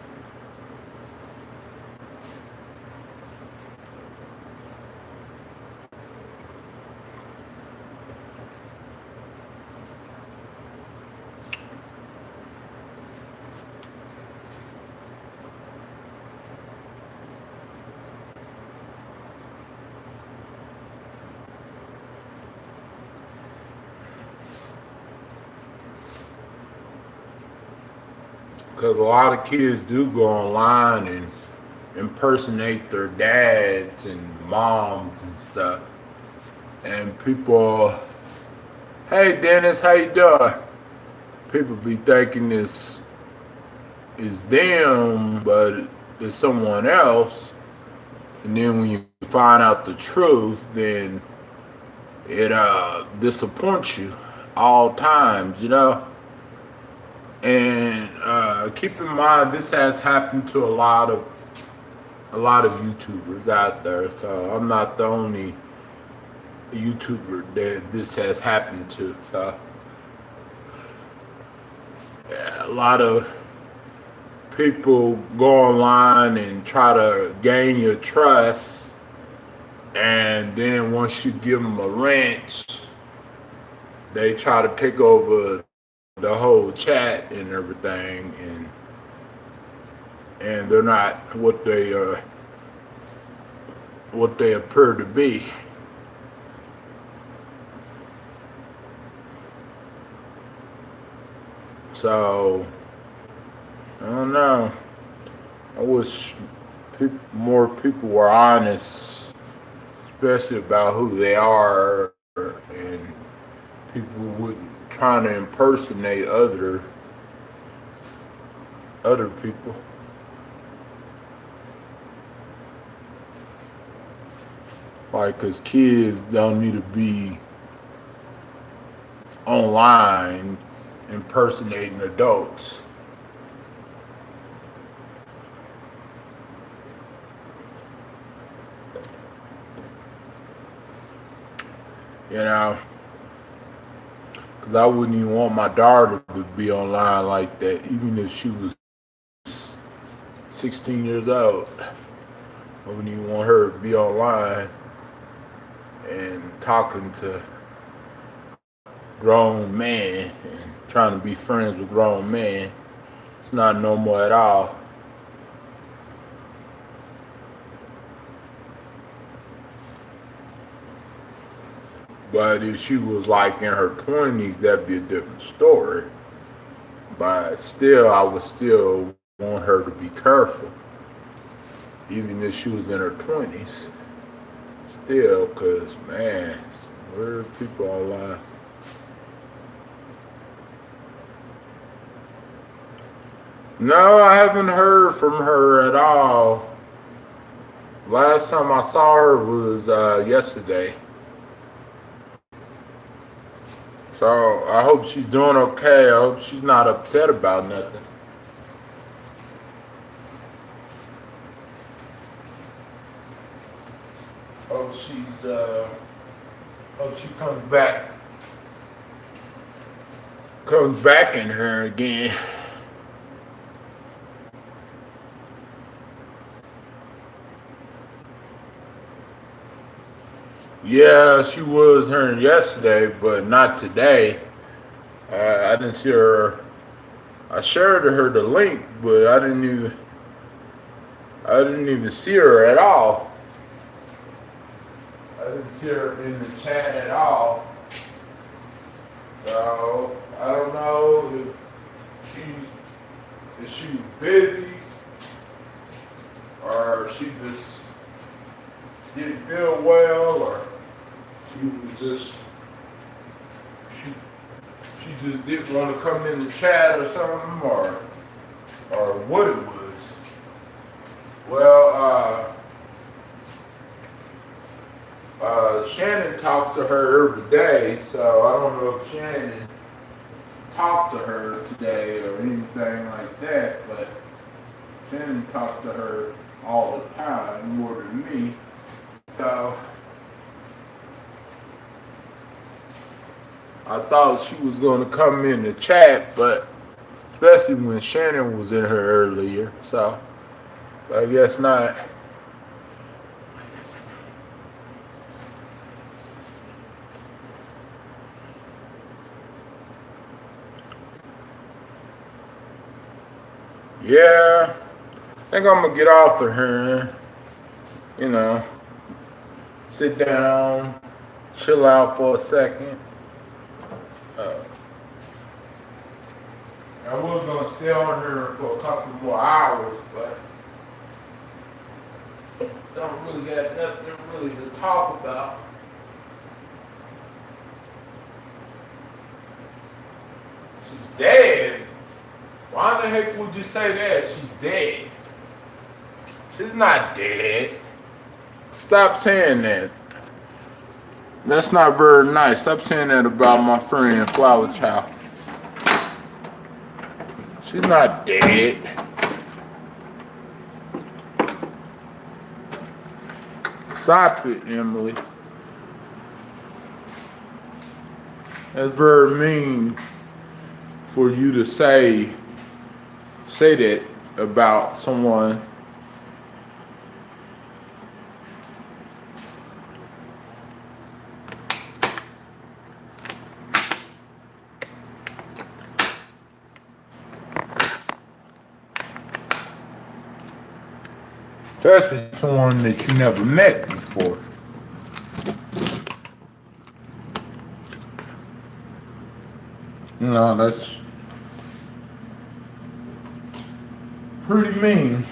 A: Because a lot of kids do go online and impersonate their dads and moms and stuff. And people, hey Dennis, how you doing? People be thinking this is them, but it's someone else. And then when you find out the truth, then it disappoints you all times. And keep in mind, this has happened to a lot of YouTubers out there. So I'm not the only YouTuber that this has happened to. So yeah, a lot of people go online and try to gain your trust, and then once you give them a wrench, they try to take over the whole chat and everything, and they're not what they appear to be. So I don't know. I wish more people were honest, especially about who they are, and people wouldn't trying to impersonate other people. Like, cause kids don't need to be online impersonating adults. You know, Because I wouldn't even want my daughter to be online like that, even if she was 16 years old. I wouldn't even want her to be online and talking to grown men and trying to be friends with grown men. It's not normal at all. But if she was like in her 20s, that'd be a different story. But still, I would still want her to be careful, even if she was in her 20s. Still, because, man, where are people online? No, I haven't heard from her at all. Last time I saw her was yesterday. So I hope she's doing okay. I hope she's not upset about nothing. Hope she comes back in her again. Yeah, she was here yesterday, but not today. I didn't see her. I shared her the link, but I didn't even see her at all. I didn't see her in the chat at all. So I don't know if she was busy or she just didn't feel well, or she just didn't want to come in the chat or something, or what it was. Well, Shannon talks to her every day, so I don't know if Shannon talked to her today or anything like that, but Shannon talks to her all the time, more than me. So I thought she was going to come in the chat, but especially when Shannon was in her earlier. So I guess not. Yeah, I think I'm going to get off of her, sit down, chill out for a second. I was going to stay on here for a couple more hours, but don't really got nothing really to talk about. She's dead. Why the heck would you say that? She's dead. She's not dead. Stop saying that. That's not very nice. Stop saying that about my friend Flower Child. She's not dead. Stop it, Emily. That's very mean for you to say that about someone. Especially someone that you never met before. That's pretty mean.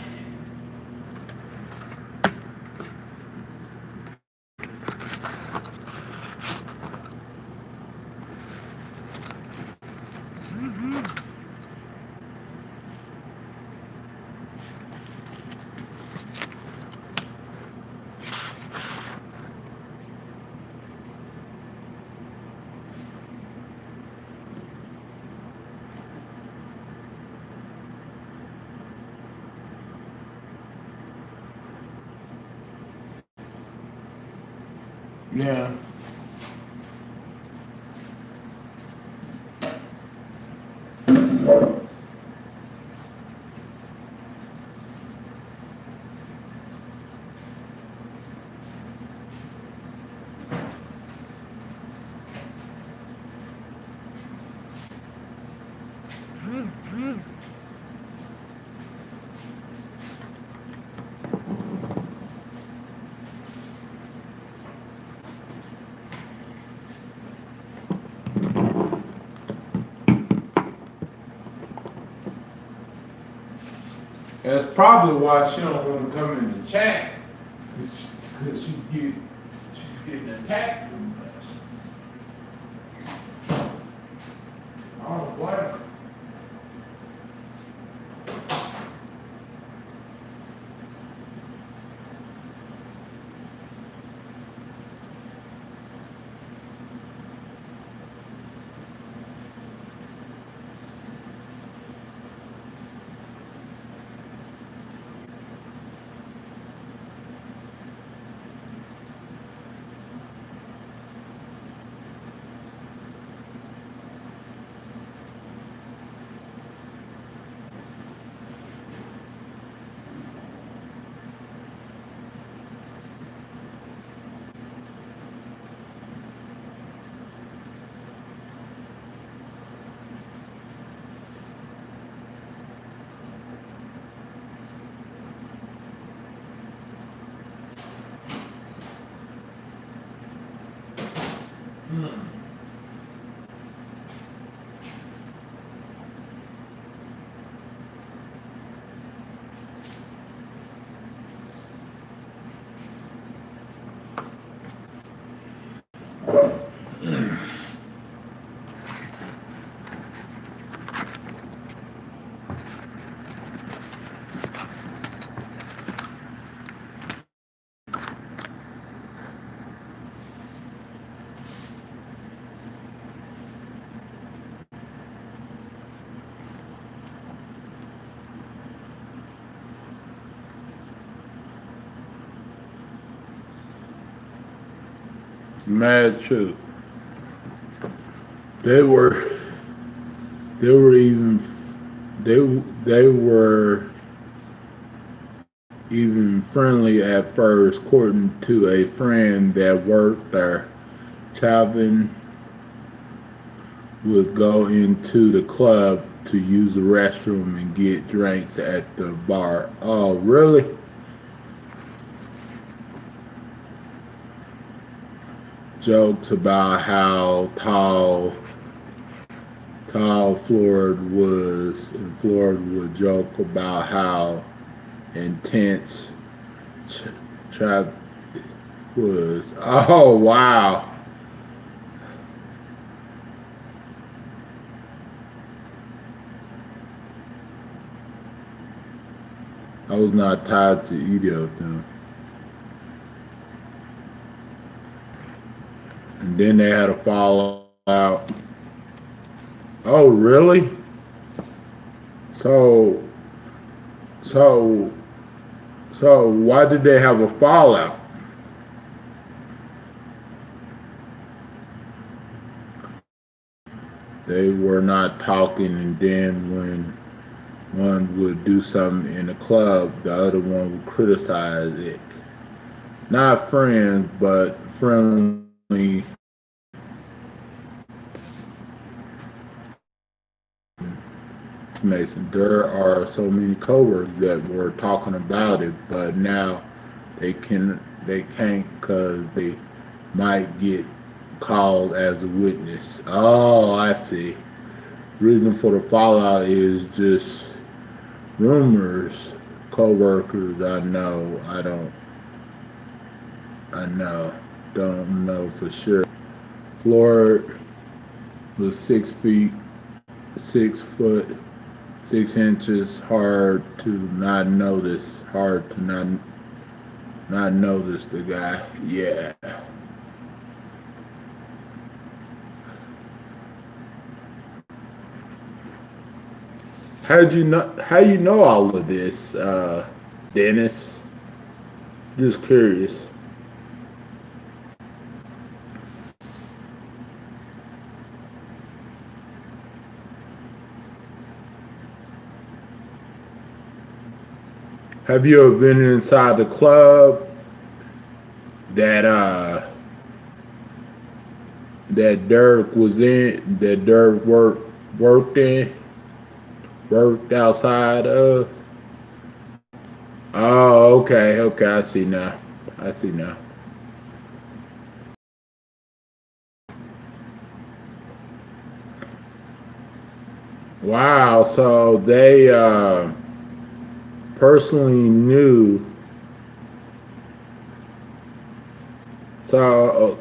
A: Yeah. That's probably why she don't want to come in the chat, because she's getting attacked too much. I don't blame her. Mad true. They were even they were even friendly at first, according to a friend that worked there. Chauvin would go into the club to use the restroom and get drinks at the bar. Oh, really? Jokes about how tall Floyd was, and Floyd would joke about how intense Chauvin was. Oh, wow. I was not tied to either of them. And then they had a fallout. Oh, really? So why did they have a fallout? They were not talking, and then when one would do something in the club, the other one would criticize it. Not friends, but friendly. Mason, there are so many coworkers that were talking about it, but now they can't because they might get called as a witness. Oh, I see. Reason for the fallout is just rumors. Coworkers, don't know for sure. Floyd was 6 feet, 6 foot, 6 inches. Hard to not notice. Hard to not notice the guy. Yeah. How you know all of this, Dennis? Just curious. Have you ever been inside the club that Dirk was in, that Dirk worked outside of? Oh, okay, I see now. Wow, so they personally knew. So,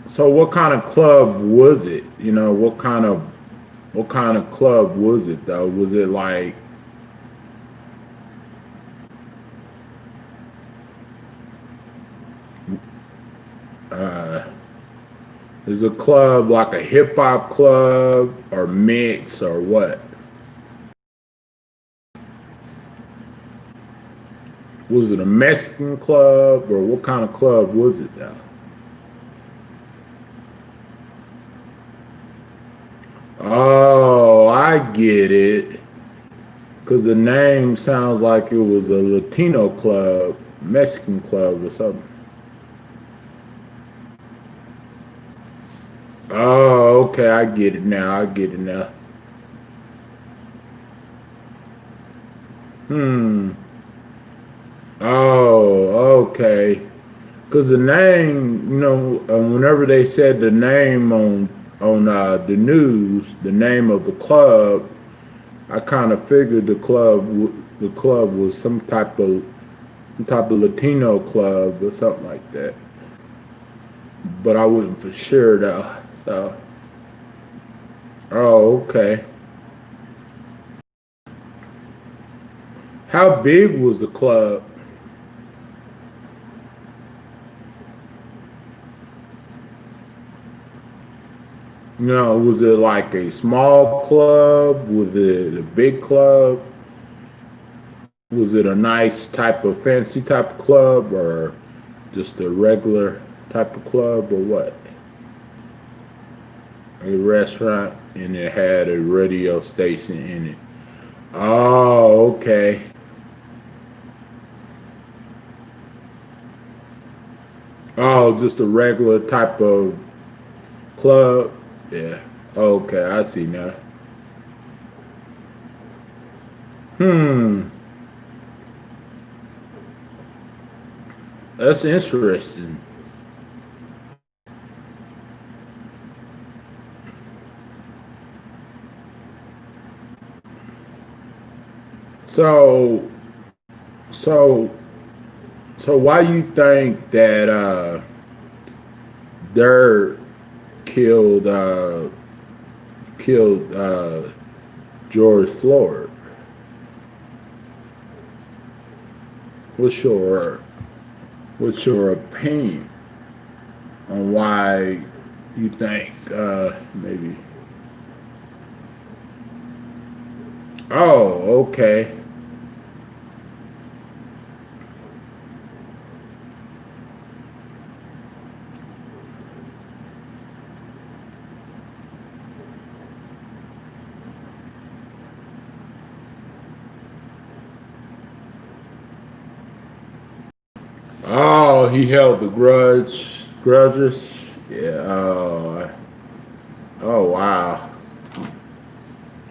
A: so what kind of club was it? You know, what kind of club was it though? Was it like is a club like a hip hop club or mix or what? Was it a Mexican club or what kind of club was it though? Oh, I get it. Because the name sounds like it was a Latino club, Mexican club or something. Oh, okay, I get it now. I get it now. Oh, okay. Because the name, you know, whenever they said the name on the news, the name of the club, I kind of figured the club was some type of Latino club or something like that. But I wasn't for sure though. So, oh, okay. How big was the club? You know, was it like a small club? Was it a big club? Was it a nice type of fancy type of club or just a regular type of club or what? A restaurant and it had a radio station in it. Oh, okay. Oh, just a regular type of club. Yeah. Okay, I see now. That's interesting. So, so, so why you think that Dirt killed George Floyd? What's your opinion on why you think maybe? Oh, okay. Oh, he held the grudges. Yeah. Oh, wow.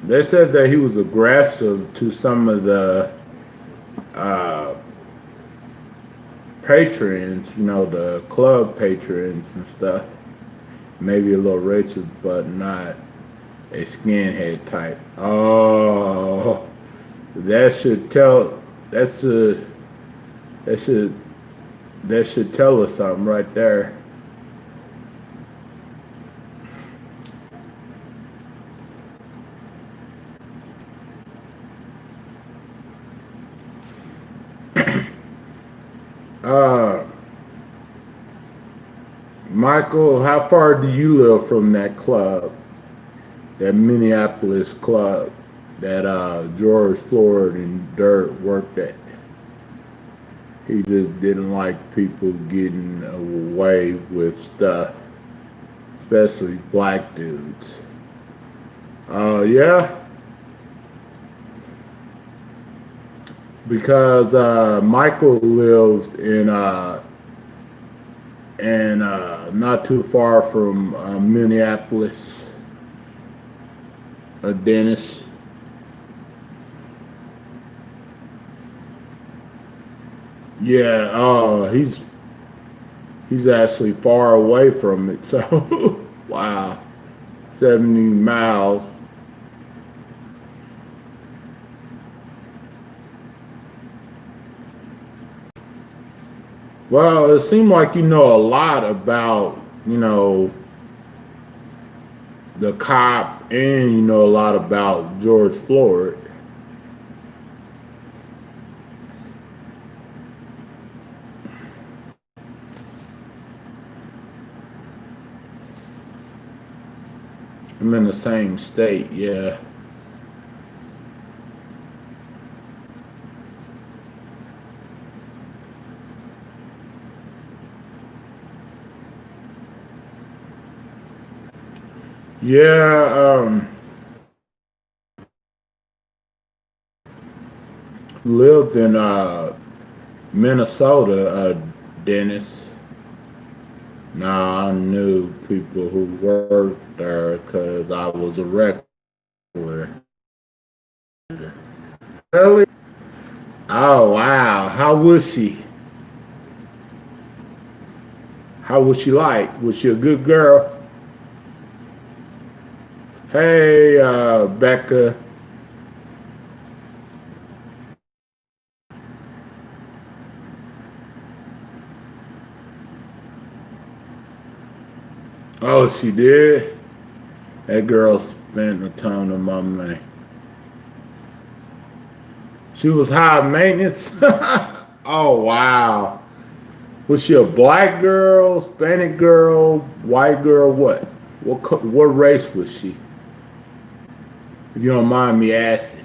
A: They said that he was aggressive to some of the uh, patrons, you know, the club patrons and stuff. Maybe a little racist, but not a skinhead type. Oh, that should tell. That's a. That should. That should tell us something right there. Michael, how far do you live from that club, that Minneapolis club that George Floyd and Dirt worked at? He just didn't like people getting away with stuff, especially black dudes. Yeah, because Michael lives in not too far from Minneapolis, Dennis. Yeah, he's actually far away from it. So wow, 70 miles. Well, it seemed like you know a lot about, the cop, and you know a lot about George Floyd. I'm in the same state, yeah. Yeah, lived in Minnesota, Dennis. Now I knew people who worked there because I was a regular. Really? Oh wow! How was she? How was she like? Was she a good girl? Hey, Becca. Oh, she did. That girl spent a ton of my money. She was high maintenance. Oh wow. Was she a black girl, Hispanic girl, white girl? What race was she? If you don't mind me asking.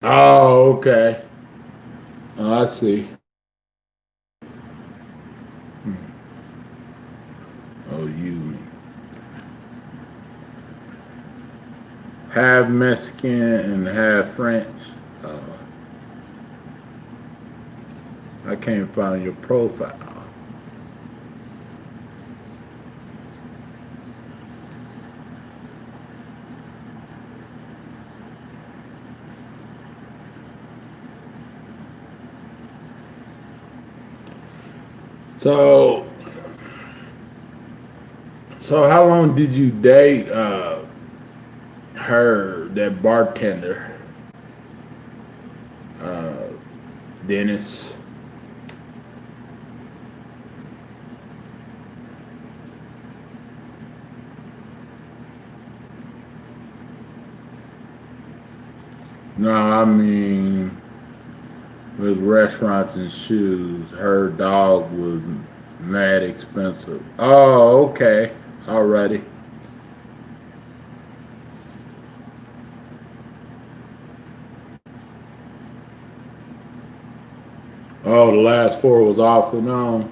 A: Oh, okay. Oh, I see. Oh, you half Mexican and half French. Uh, I can't find your profile. So, so how long did you date her, that bartender, Dennis? No, I mean with restaurants and shoes. Her dog was mad expensive. Oh, okay. Alrighty. Oh, the last four was off and on.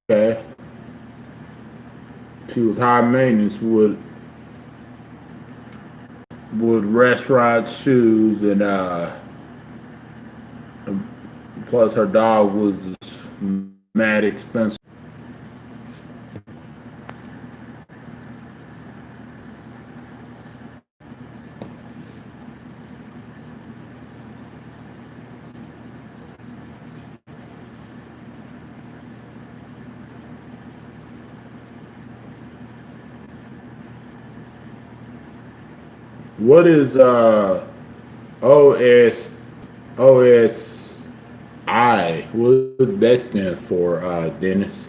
A: Okay. She was high maintenance with restaurants, shoes, and plus her dog was mad expensive. What is OS OSI? What does that stand for, Dennis?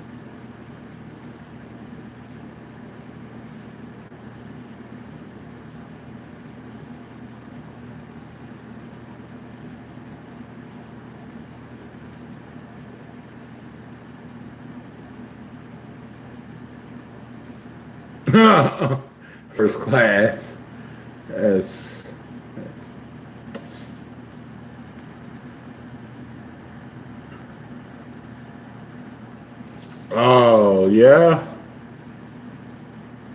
A: First class. That's oh yeah.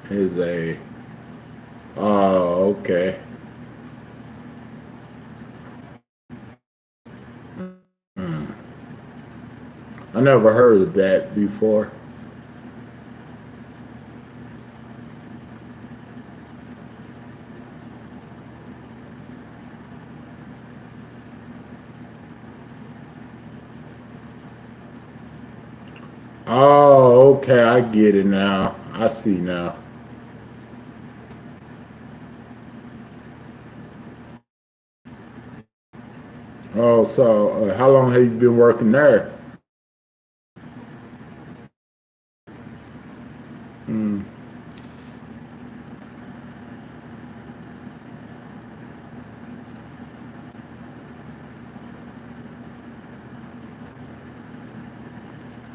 A: Is a oh okay. I never heard of that before. Oh, okay, I get it now. I see now. Oh, so how long have you been working there? Hmm.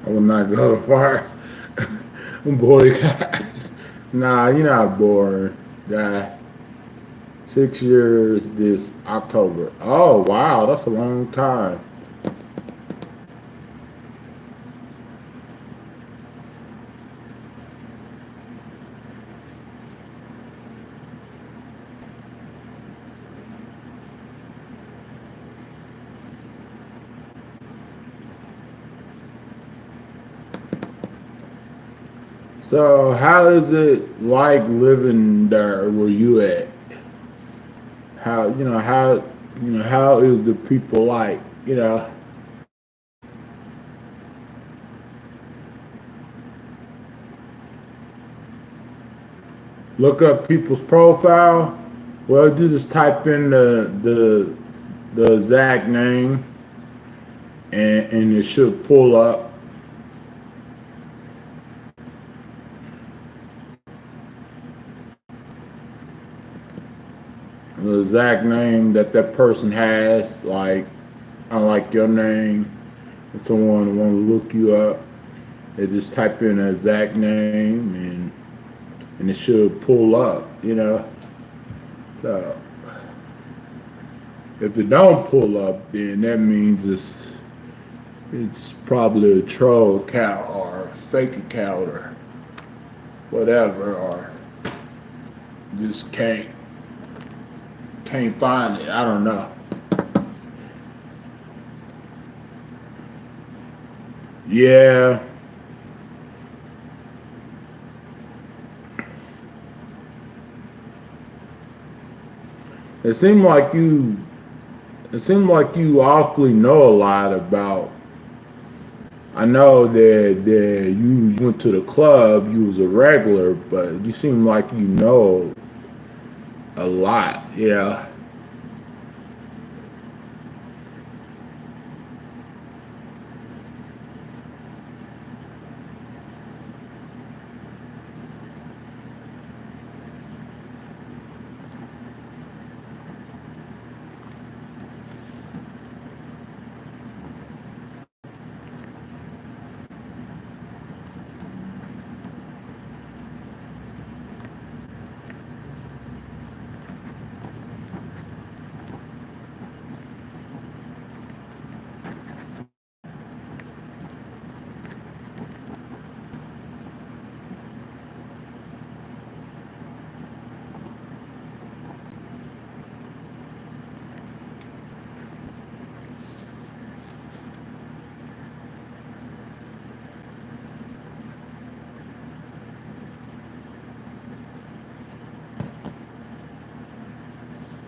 A: I will not go to fire. I'm bored, guys. Nah, you're not bored, guy. 6 years this October. Oh, wow, that's a long time. So, how is it like living there where you at? How how is the people like? Look up people's profile. Well, you just type in the exact name, and it should pull up the exact name that that person has. Like, unlike your name, if someone want to look you up, they just type in the exact name, and it should pull up. So if it don't pull up, then that means it's probably a troll account or a fake account or whatever, or just can't find it. I don't know. Yeah, it seemed like you. It seemed like you awfully know a lot about. I know that you went to the club. You was a regular, but you seem like you know a lot. Yeah.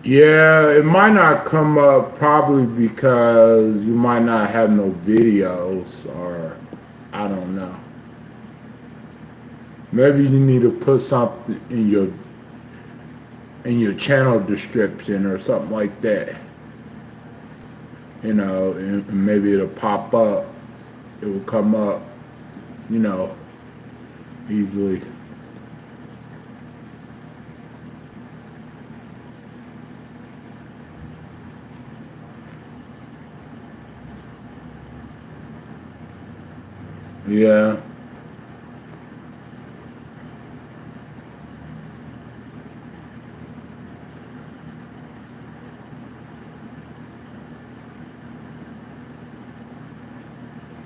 A: Yeah, it might not come up probably because you might not have no videos, or I don't know. Maybe you need to put something in your channel description or something like that. And maybe it'll pop up. It will come up, you know, easily. Yeah.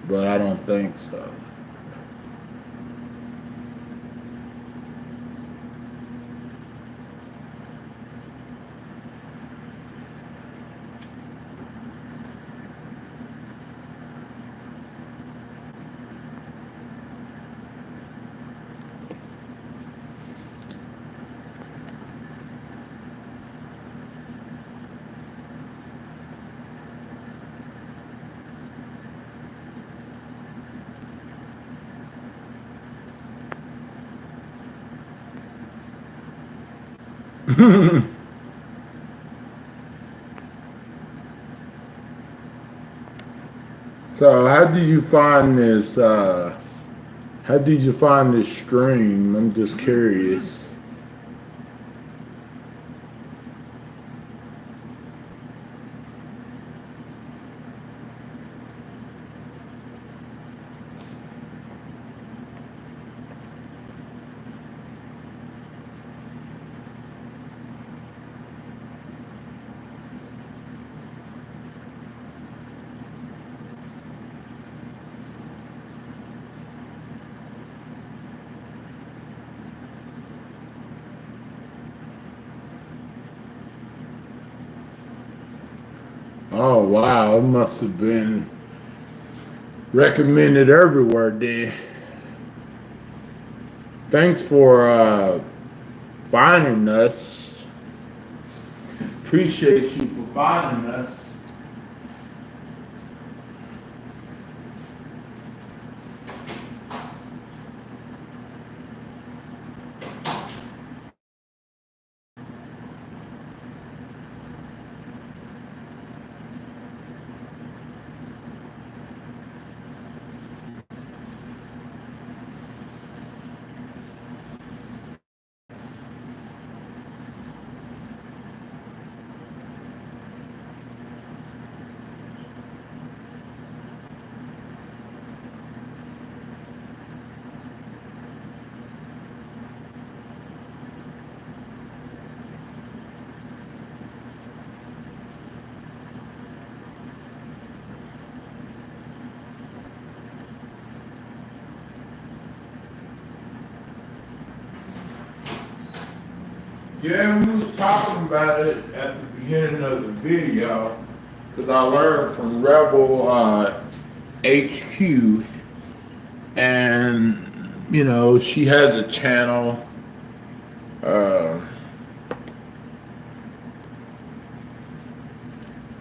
A: But I don't think so. So how did you find this? How did you find this stream? I'm just curious. Oh wow, it must have been recommended everywhere then. Thanks for finding us. Appreciate you for finding us. Yeah, we was talking about it at the beginning of the video because I learned from Rebel HQ, and you know she has a channel.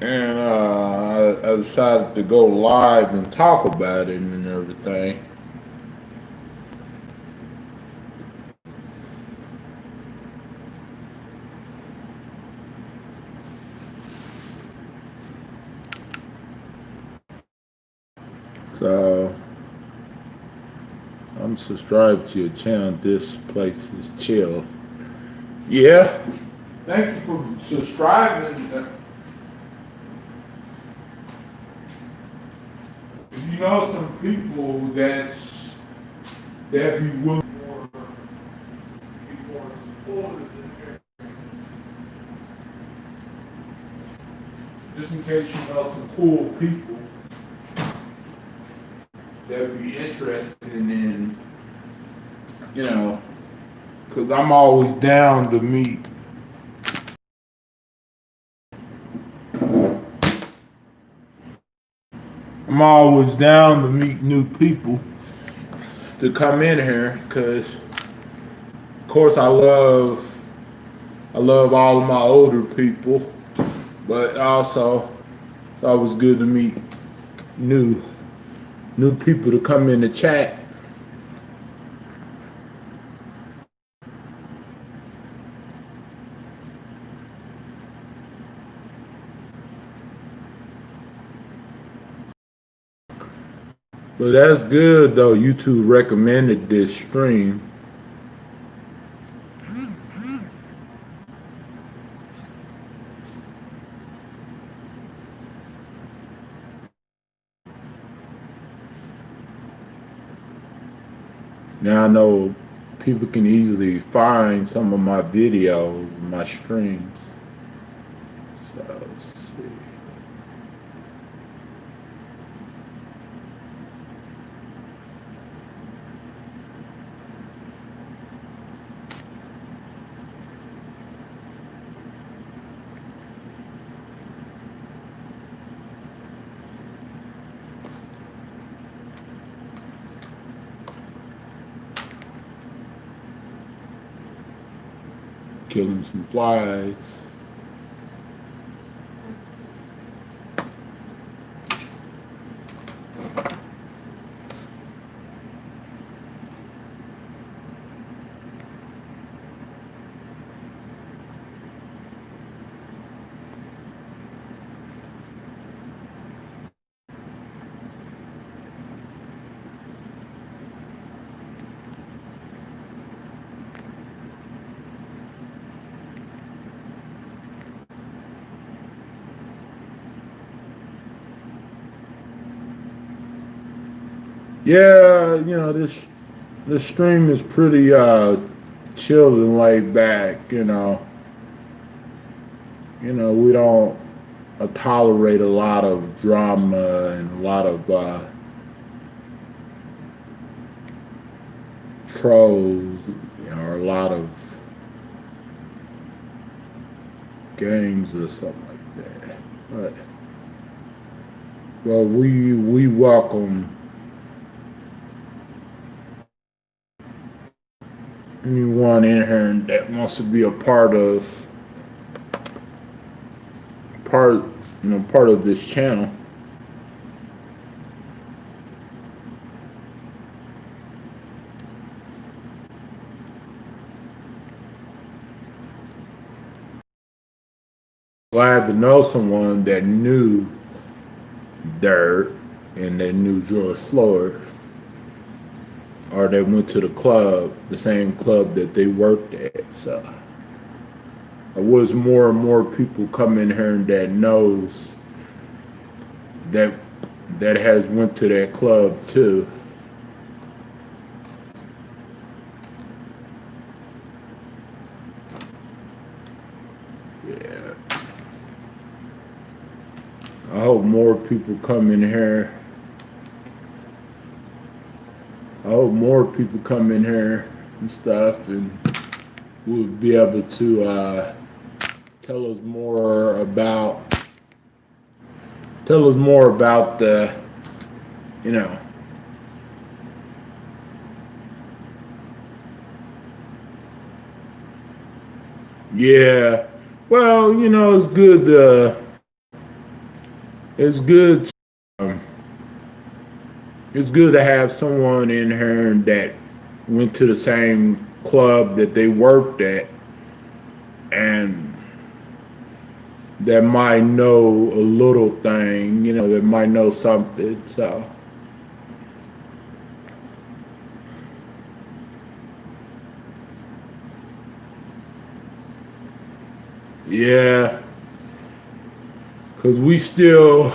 A: And I decided to go live and talk about it and everything. So I'm subscribed to your channel. This place is chill. Yeah. Thank you for subscribing. You know some people that be willing to be more supportive than everything. Just in case you know some cool people that would be interested in, you know, because I'm always down to meet. I'm always down to meet new people to come in here because, of course, I love all of my older people, but also it's always good to meet new people to come in the chat. But that's good though. YouTube recommended this stream. Now I know people can easily find some of my videos, my streams. So let's see. Killing some flies. Yeah, you know, this stream is pretty chill and laid back, you know. You know, we don't tolerate a lot of drama and a lot of trolls, you know, or a lot of gangs or something like that. But well, we welcome anyone in here that wants to be a part of this channel. Glad to know someone that knew Dirt and that knew George Floyd, or they went to the club, the same club that they worked at. So I wish more and more people come in here that knows that has went to that club too. Yeah. I hope more people come in here. I hope more people come in here and stuff, and we'll be able to tell us more about the, you know, yeah. Well, you know, it's good. It's good. It's good to have someone in here that went to the same club that they worked at, and that might know a little thing, you know, that might know something. So yeah, because we still,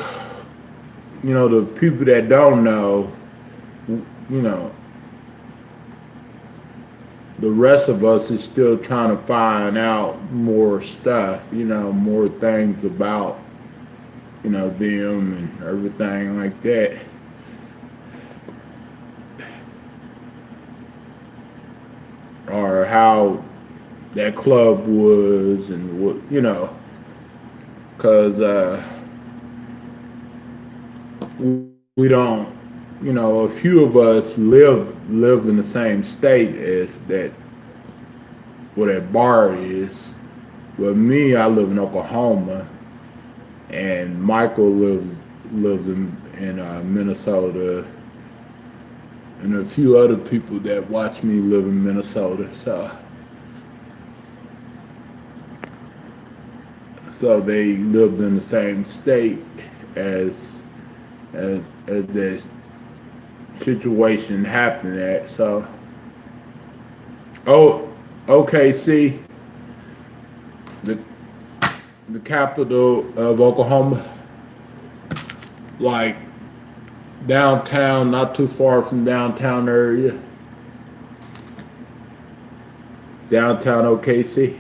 A: you know, the people that don't know, you know, the rest of us is still trying to find out more stuff, you know, more things about, you know, them and everything like that. Or how that club was and what, you know, because we don't, you know, a few of us lived in the same state as that, where that bar is. But me, I live in Oklahoma, and Michael lives in Minnesota, and a few other people that watch me live in Minnesota. So they lived in the same state as that situation happened at. So, OKC, the capital of Oklahoma, like downtown, not too far from downtown area. Downtown OKC.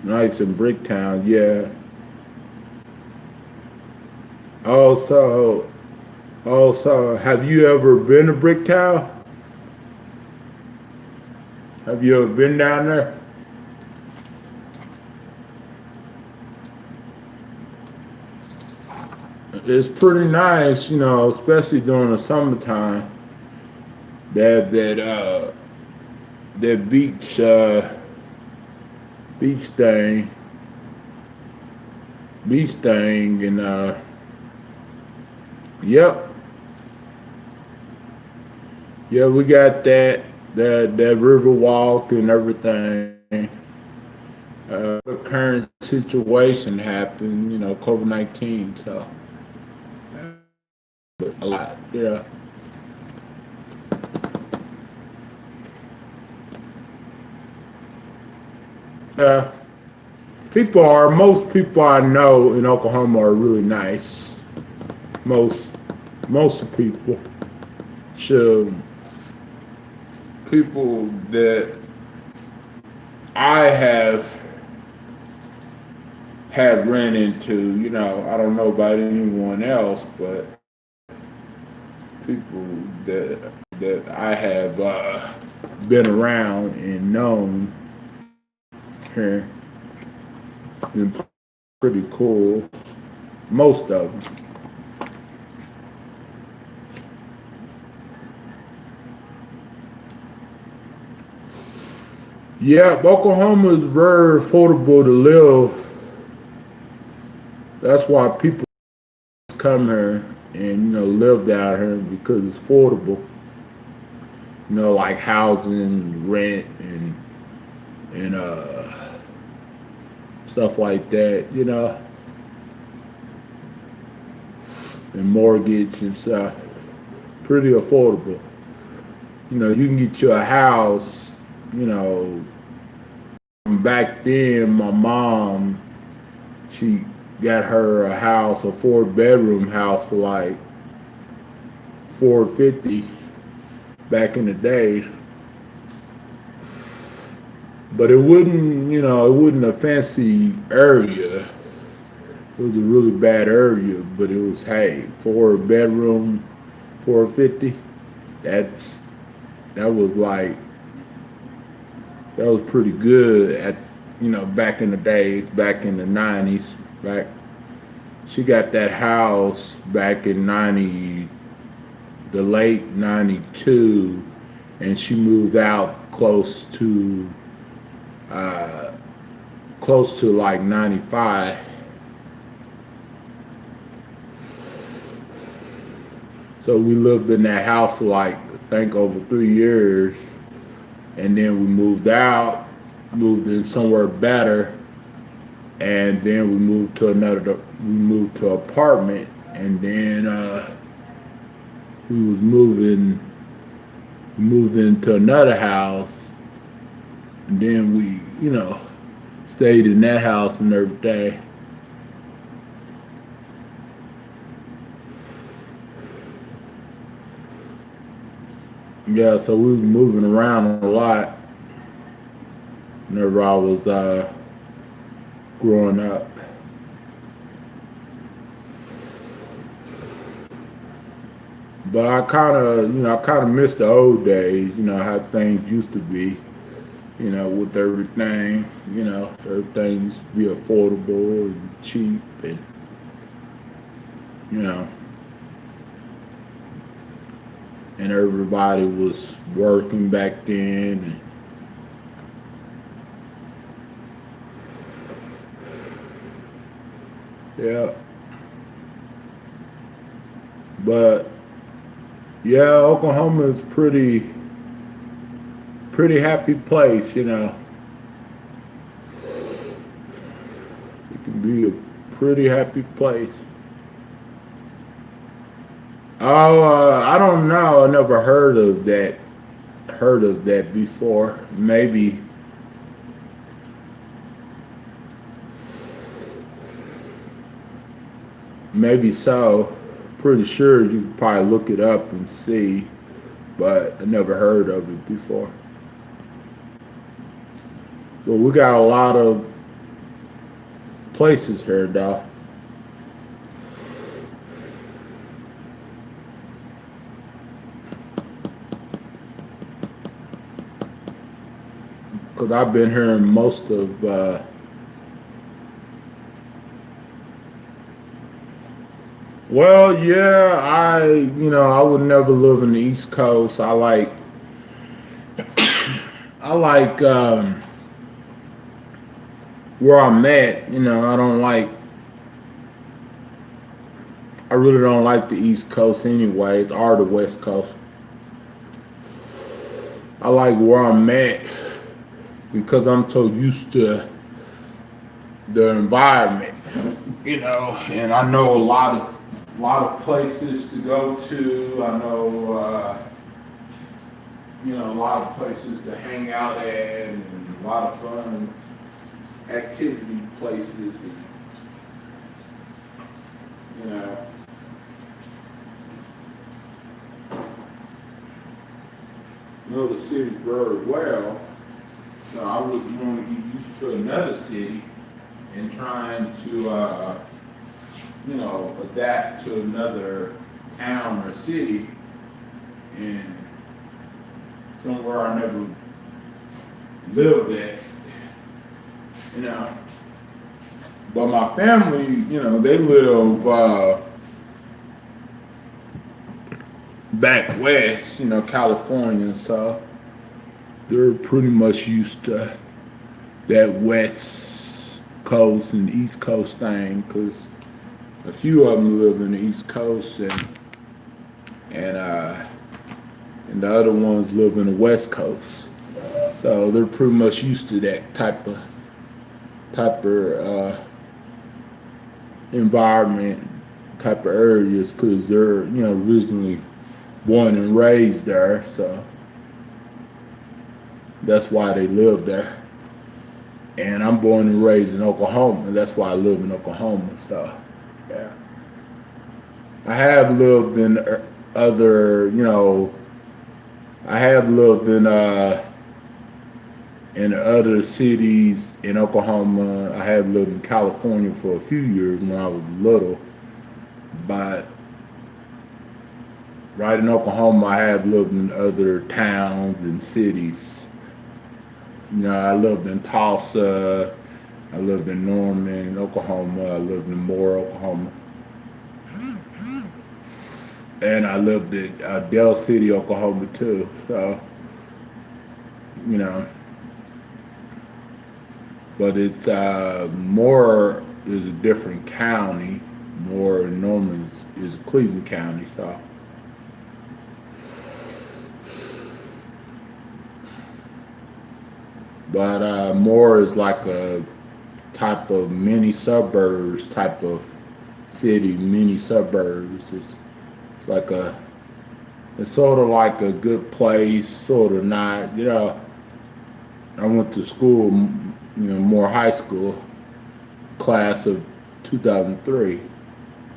A: Nice in Bricktown, yeah. Also, have you ever been to Bricktown? Have you ever been down there? It's pretty nice, you know, especially during the summertime. That beach thing, and yep, yeah, we got that river walk and everything. The current situation happened, you know, COVID-19, so a lot, yeah. Most people I know in Oklahoma are really nice. most people should. People that I have ran into, you know, I don't know about anyone else, but people that I have been around and known here been pretty cool. Most of them. Yeah, Oklahoma is very affordable to live. That's why people come here and, you know, live down here because it's affordable. You know, like housing, rent, and stuff like that. You know, and mortgage and stuff. Pretty affordable. You know, you can get you a house. You know, back then, my mom, she got her a house, a 4-bedroom house for like $450 back in the days. But it wasn't, you know, it wasn't a fancy area. It was a really bad area, but it was, hey, 4-bedroom, $450. That was pretty good at, you know, back in the days, back in the 90s. She got that house back in the late 92, and she moved out close to like 95. So we lived in that house for like, I think, over 3 years. And then we moved out, moved in somewhere better, and then we moved to an apartment, and then we moved into another house, and then we, you know, stayed in that house and everything. Yeah, so we was moving around a lot whenever I was growing up. But I kind of miss the old days, you know, how things used to be, you know, with everything, you know, everything used to be affordable and cheap, and, you know, and everybody was working back then. Yeah. But yeah, Oklahoma is pretty happy place, you know. It can be a pretty happy place. Oh, I don't know. I never heard of that before. Maybe so. Pretty sure you could probably look it up and see, but I never heard of it before. But we got a lot of places here, though. Because I've been hearing most of well, yeah, I would never live in the East Coast. I like where I'm at. You know, I really don't like the East Coast anyway. It's the West Coast. I like where I'm at because I'm so used to the environment, you know, and I know a lot of places to go to. I know, a lot of places to hang out at, and a lot of fun activity places, you know. know the city very well. So I wouldn't want to get used to another city and trying to, adapt to another town or city and somewhere I never lived at, But my family, they live back west, California, so they're pretty much used to that west coast and east coast thing, because a few of them live in the east coast and the other ones live in the west coast, so they're pretty much used to that type of environment, type of areas, because they're originally born and raised there, so that's why they live there. And I'm born and raised in Oklahoma, and that's why I live in Oklahoma. So yeah, I have lived in other, I have lived in other cities in Oklahoma. I have lived in California for a few years when I was little, but right in Oklahoma, I have lived in other towns and cities. I lived in Tulsa, I lived in Norman, Oklahoma, I lived in Moore, Oklahoma, and I lived in Del City, Oklahoma too. So, but it's Moore is a different county. Moore and Norman is Cleveland County, so. But Moore is like a type of mini suburbs type of city, mini suburbs. It's like it's sort of like a good place, sort of not. I went to school, Moore High School, class of 2003.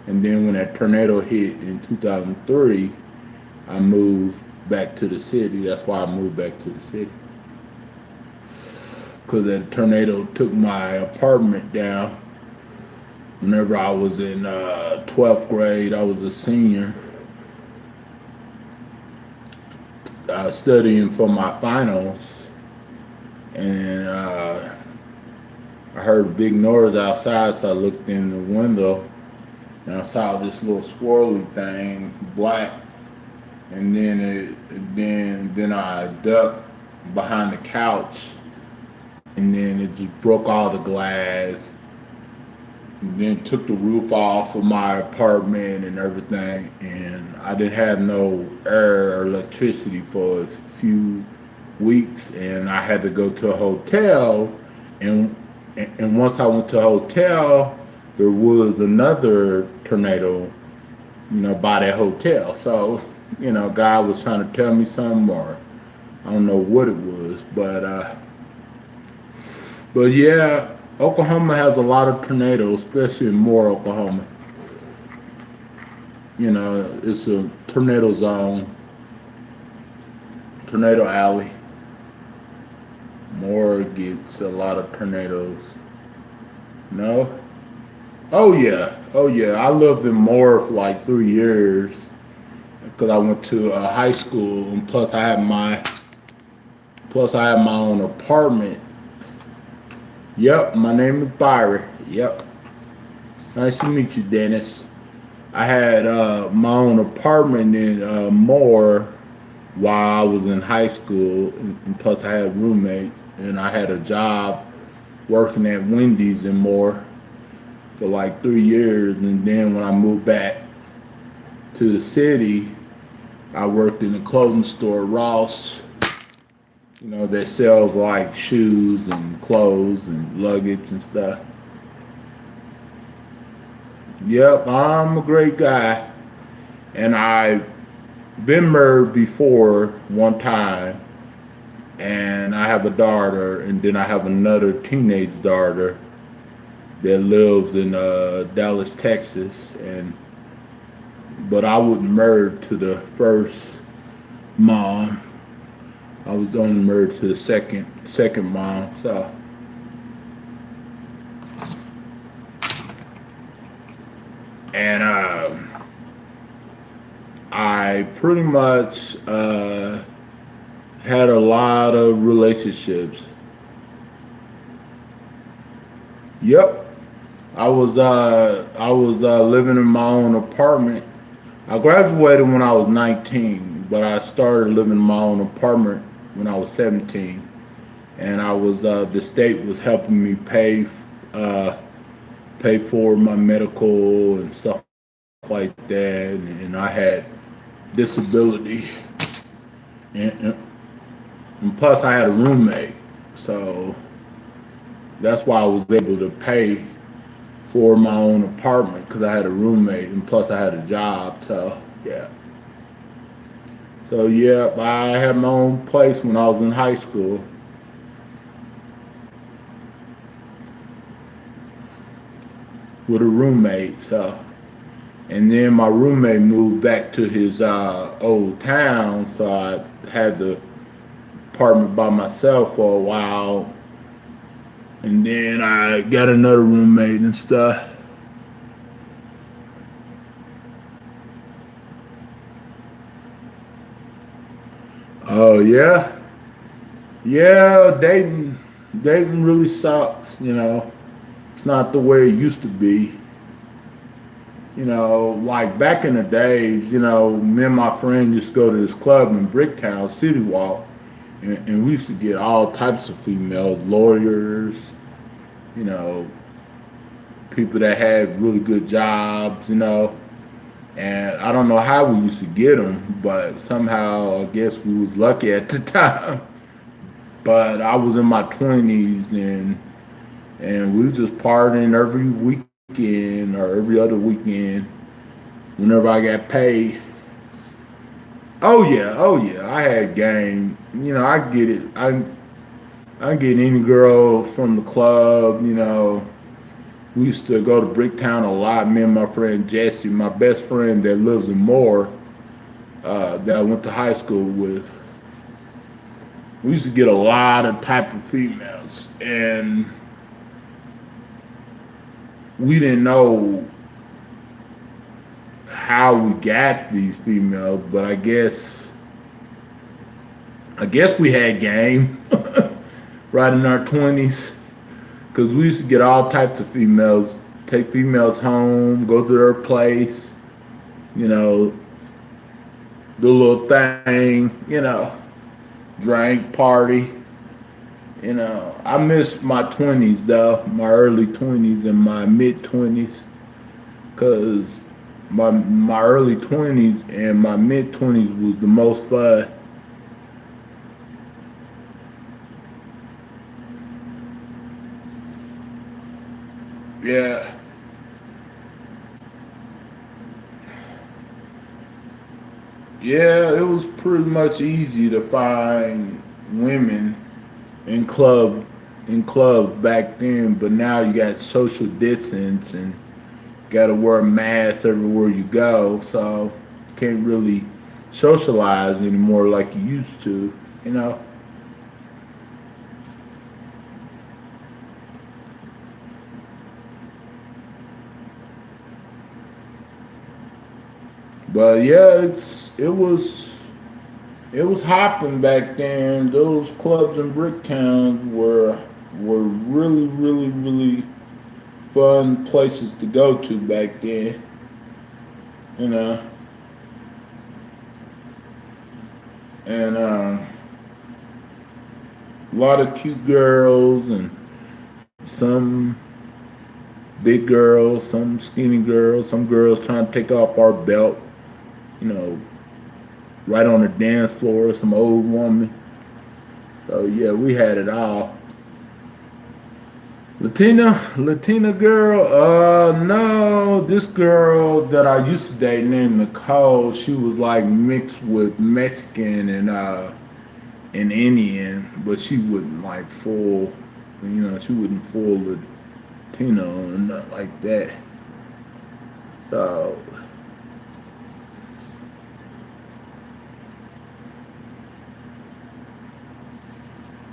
A: And then when that tornado hit in 2003, I moved back to the city. That's why I moved back to the city. Because that tornado took my apartment down. Whenever I was in 12th grade, I was a senior, studying for my finals, and I heard a big noise outside, so I looked in the window, and I saw this little swirly thing, black, and then I ducked behind the couch. And then it just broke all the glass, and then took the roof off of my apartment and everything. And I didn't have no air or electricity for a few weeks, and I had to go to a hotel. And once I went to a hotel, there was another tornado, by that hotel. So, God was trying to tell me something, or I don't know what it was, But yeah, Oklahoma has a lot of tornadoes, especially in Moore, Oklahoma. It's a tornado zone, tornado alley. Moore gets a lot of tornadoes. No? Oh yeah. I lived in Moore for like 3 years because I went to high school, and plus I had my own apartment. Yep, my name is Byron. Yep. Nice to meet you, Dennis. I had my own apartment in Moore while I was in high school, and plus I had roommates, and I had a job working at Wendy's in Moore for like 3 years, and then when I moved back to the city, I worked in a clothing store, Ross. That sells like shoes and clothes and luggage and stuff. Yep, I'm a great guy. And I've been married before one time. And I have a daughter, and then I have another teenage daughter that lives in Dallas, Texas. But I wasn't married to the first mom. I was only married to the second mom, so. And I pretty much had a lot of relationships. Yep, I was living in my own apartment. I graduated when I was 19, but I started living in my own apartment when I was 17, and I was the state was helping me pay for my medical and stuff like that, and I had disability, and plus I had a roommate, so that's why I was able to pay for my own apartment, because I had a roommate, and plus I had a job. So yeah. So yeah, I had my own place when I was in high school. With a roommate, so. And then my roommate moved back to his old town, so I had the apartment by myself for a while. And then I got another roommate and stuff. Oh yeah, yeah. Dating really sucks. You know, it's not the way it used to be. You know, like back in the days, you know, me and my friend used to go to this club in Bricktown, City Walk, and we used to get all types of females, lawyers, you know, people that had really good jobs, you know. And I don't know how we used to get them, but somehow I guess we was lucky at the time. But I was in my 20s, and we was just partying every weekend or every other weekend whenever I got paid. Oh yeah, I had game. You know, I get it. I get any girl from the club, you know. We used to go to Bricktown a lot. Me and my friend Jesse, my best friend that lives in Moore, that I went to high school with. We used to get a lot of type of females, and we didn't know how we got these females, but I guess we had game right in our 20s, because we used to get all types of females, take females home, go to their place, you know, do a little thing, you know, drink, party. You know, I miss my 20s though, my early 20s and my mid 20s, because my early 20s and my mid 20s was the most fun. Yeah. Yeah, it was pretty much easy to find women in clubs back then, but now you got social distance and got to wear a mask everywhere you go, so can't really socialize anymore like you used to, you know. But yeah, it was hopping back then. Those clubs in Bricktown were really fun places to go to back then. You know, and a lot of cute girls and some big girls, some skinny girls, some girls trying to take off our belt. You know, right on the dance floor, some old woman. So yeah, we had it all. Latina girl, no, this girl that I used to date named Nicole, she was like mixed with Mexican and Indian, but she wasn't like full, you know, she wasn't full Latino or nothing like that. So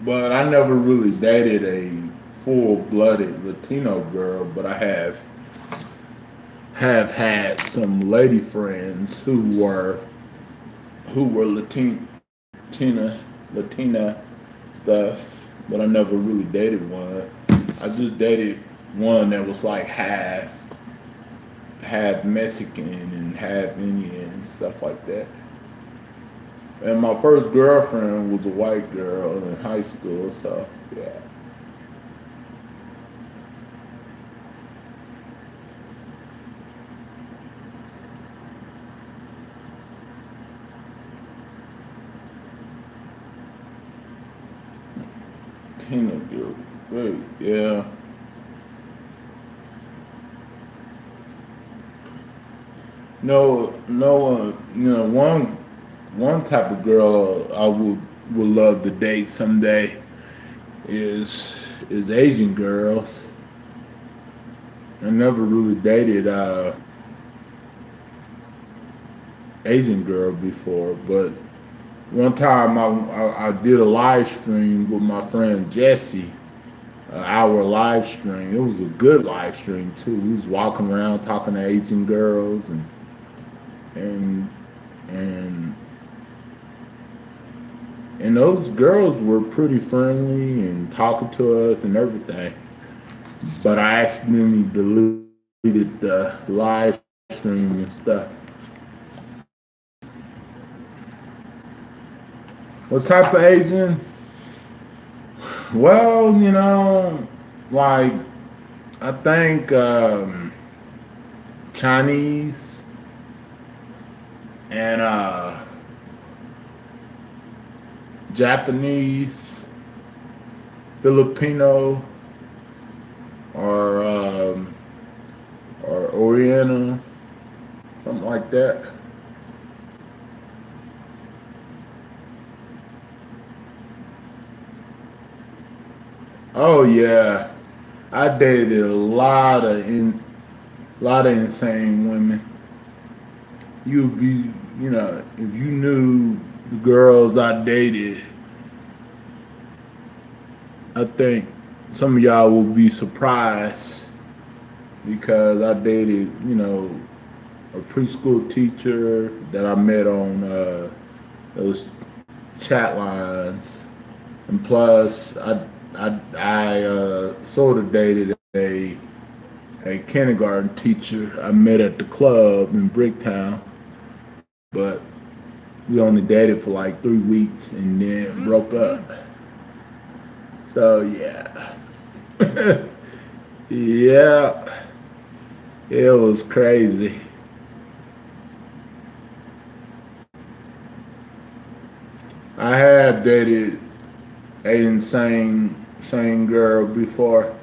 A: but I never really dated a full-blooded Latino girl. But I have had some lady friends who were Latina stuff, but I never really dated one. I just dated one that was like half Mexican and half Indian and stuff like that. And my first girlfriend was a white girl in high school, so yeah. Tina girl, great, yeah. One type of girl I would love to date someday is Asian girls. I never really dated Asian girl before, but one time I did a live stream with my friend Jesse, an hour live stream. It was a good live stream too. We was walking around talking to Asian girls and and and those girls were pretty friendly and talking to us and everything. But I accidentally deleted the live stream and stuff. What type of Asian? Well, like I think Chinese and Japanese, Filipino, or Oriental, something like that. Oh yeah, I dated a lot of insane women. You'd be, if you knew the girls I dated, I think some of y'all will be surprised because I dated, a preschool teacher that I met on those chat lines, and plus I sort of dated a kindergarten teacher I met at the club in Bricktown, but we only dated for like 3 weeks and then broke up. So yeah, yeah, it was crazy. I have dated an insane girl before.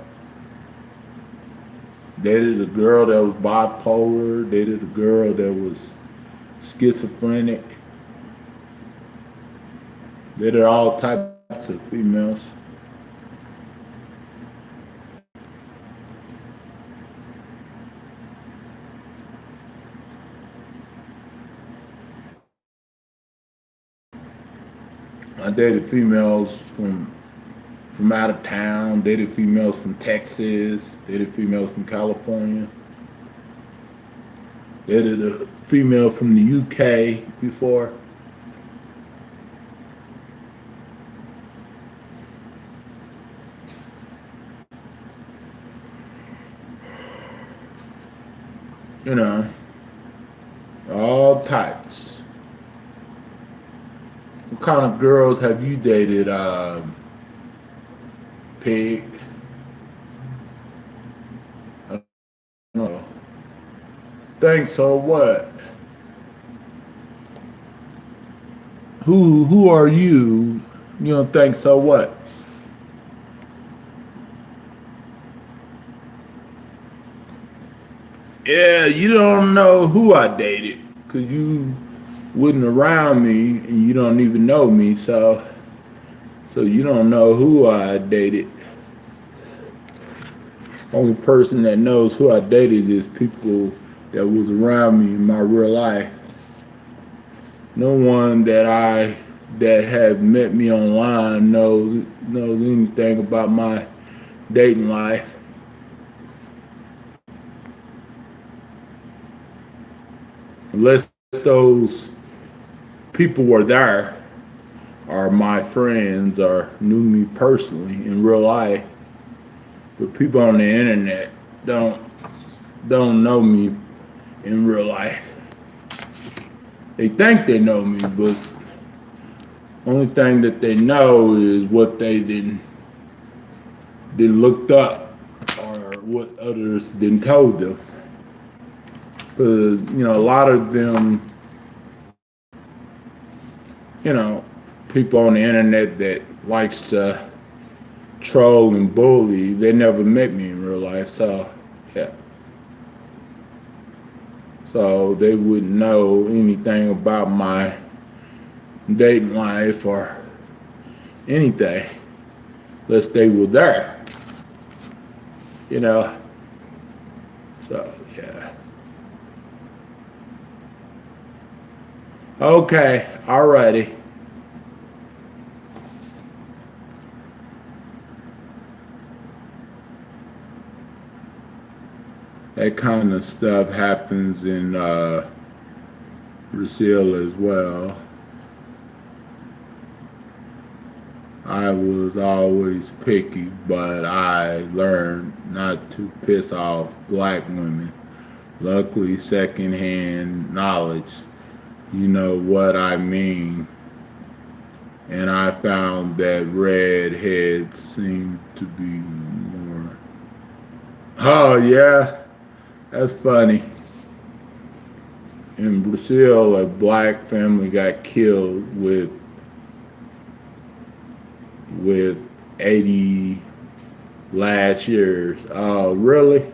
A: Dated a girl that was bipolar. Dated a girl that was schizophrenic. Dated all types of females. I dated females from out of town, dated females from Texas, dated females from California, dated a female from the UK before. All types. What kind of girls have you dated, Pig? I don't know. Thanks, so what? Who are you? You don't think so what? Yeah, you don't know who I dated because you wasn't around me and you don't even know me, so you don't know who I dated. Only person that knows who I dated is people that was around me in my real life. No one that I that have met me online knows anything about my dating life. Unless those people were there, or my friends, or knew me personally in real life. But people on the internet don't know me in real life. They think they know me, but only thing that they know is what they didn't looked up, or what others didn't told them. Because a lot of them, people on the internet that likes to troll and bully, they never met me in real life, so yeah. So they wouldn't know anything about my dating life or anything unless they were there. So yeah. Okay, alrighty. That kind of stuff happens in Brazil as well. I was always picky, but I learned not to piss off black women. Luckily, secondhand knowledge, you know what I mean. And I found that redheads seem to be more. Oh, yeah, that's funny. In Brazil, a black family got killed with 80 last years. Oh, really?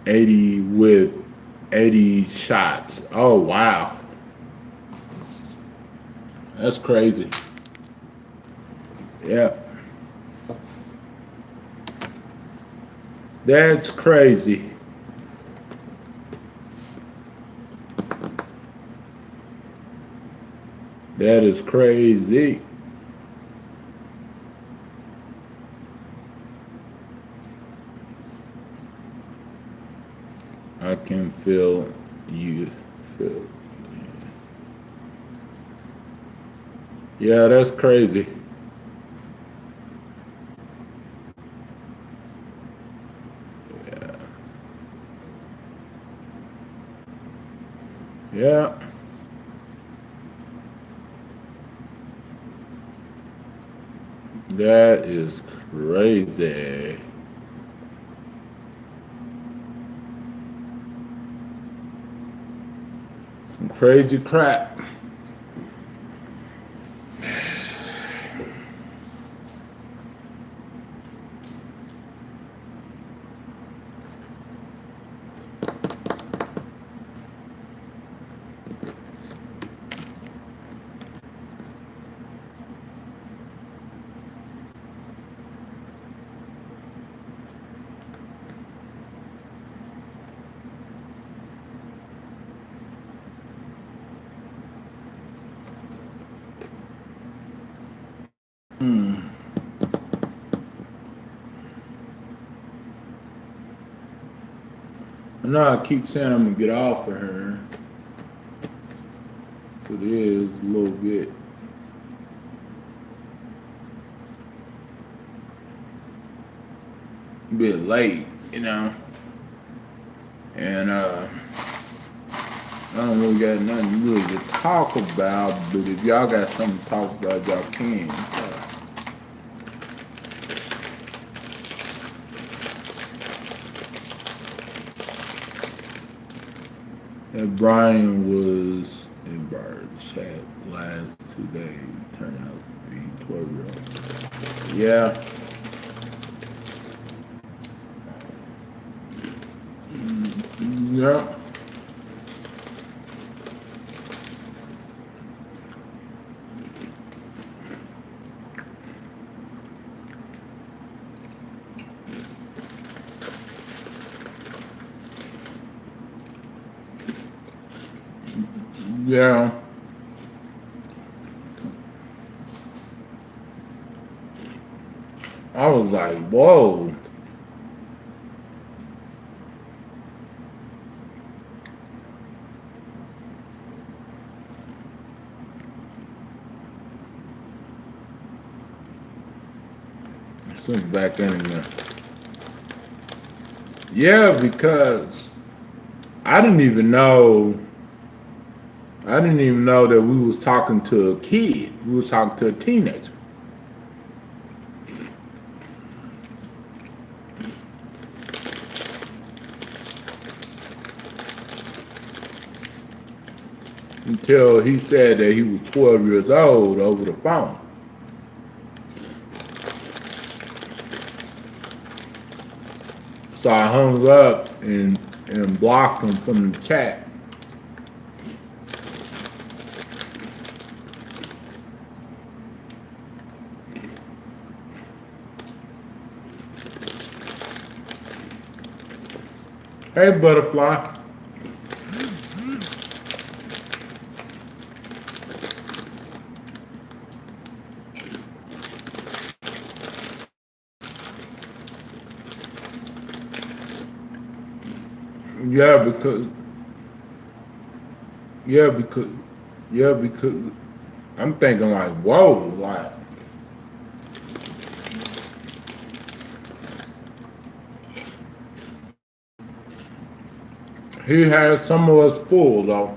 A: With 80 shots. Oh, wow. That's crazy. Yeah. That's crazy. That is crazy. I can feel you. Yeah, that's crazy. Yeah. Yeah. That is crazy. Some crazy crap. I know I keep saying I'm gonna get off of her. It is a little bit late, and I don't really got nothing really to talk about, but if y'all got something to talk about, y'all can. That Brian was in Byron chat last 2 days. Turned out to be 12-year-old. Yeah. Yeah. Yeah. I was like, whoa. Since back in there. Yeah, because I didn't even know that we was talking to a kid. We was talking to a teenager. Until he said that he was 12 years old over the phone. So I hung up and blocked him from the chat. Hey, butterfly. Yeah, because I'm thinking like, whoa, like he had some of us fooled though.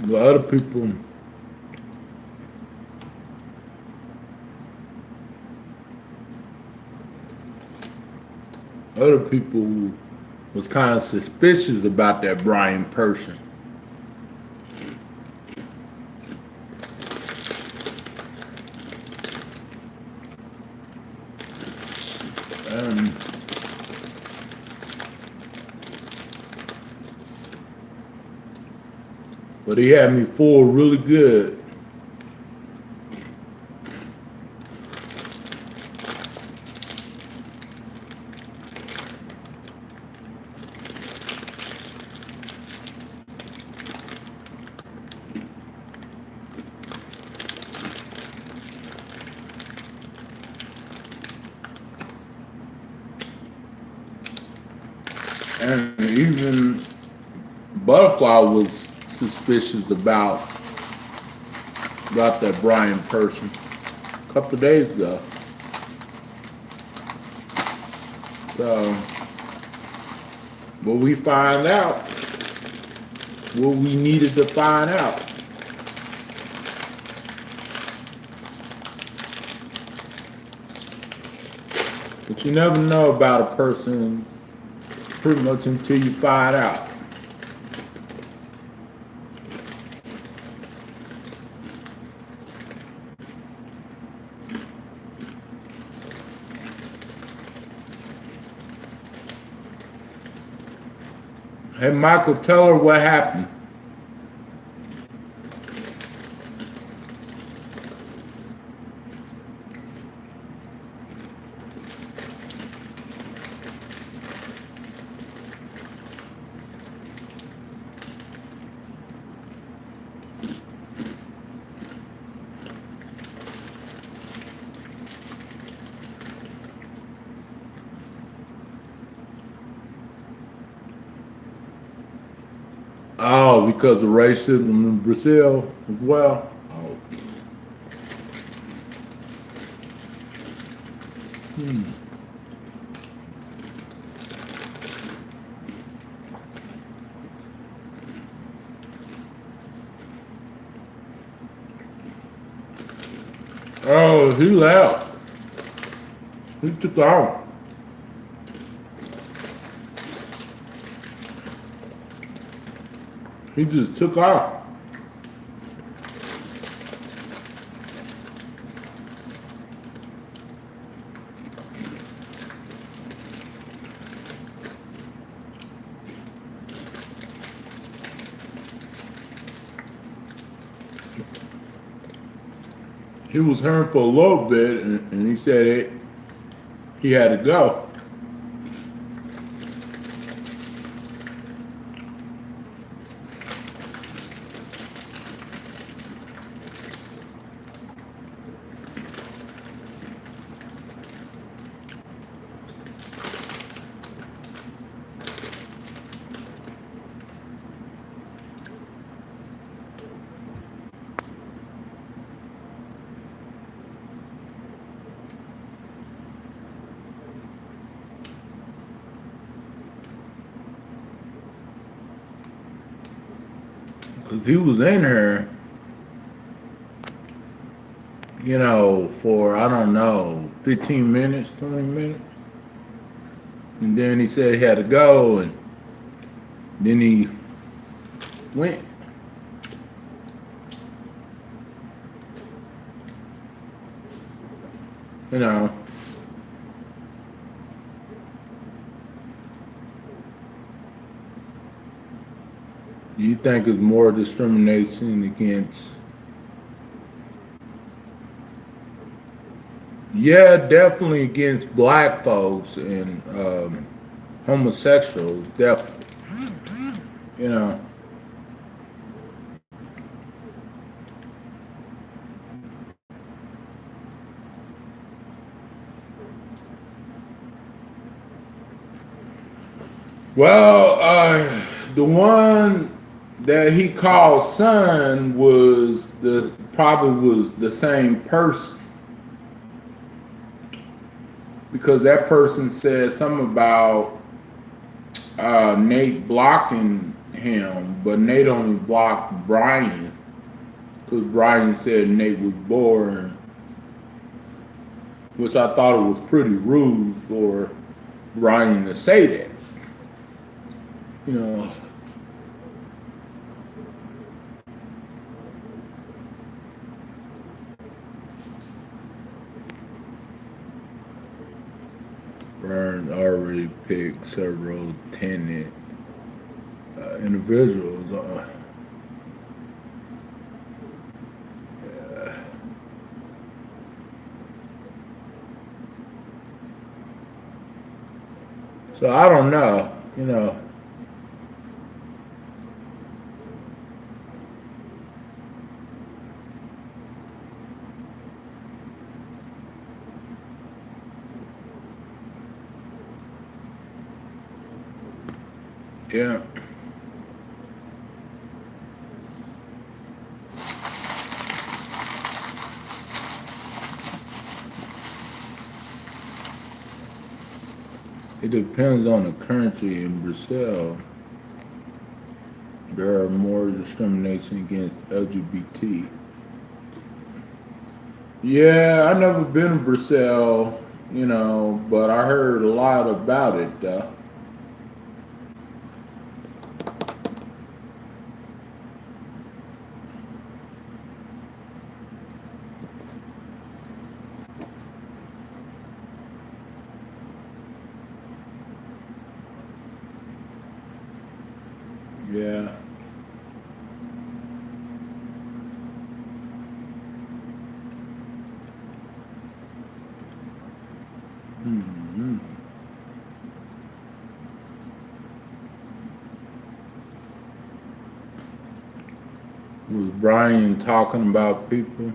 A: The other people, who was kind of suspicious about that Brian person. But he had me fooled really good. And even Butterfly was suspicious about that Brian person a couple of days ago. So, but we find out what we needed to find out. But you never know about a person pretty much until you find out. Hey, Michael, tell her what happened. Oh, because of racism in Brazil as well. Oh. Oh, he left. He took off. He just took off. He was heard for a little bit, and he said he had to go. Because he was in her, you know, for, I don't know, 15 minutes, 20 minutes. And then he said he had to go, and then he went. You know. You think it's more discrimination against? Yeah, definitely against black folks and homosexuals, definitely. You know. Well, the one that he called son was probably the same person, because that person said something about Nate blocking him, but Nate only blocked Brian because Brian said Nate was boring, which I thought it was pretty rude for Brian to say that. You know. Brian already picked several tenant individuals. Yeah. So I don't know, you know. Yeah. It depends on the country. In Brazil, there are more discrimination against LGBT. Yeah, I never been to Brazil, you know, but I heard a lot about it, though. Yeah. Mm-hmm. Was Brian talking about people?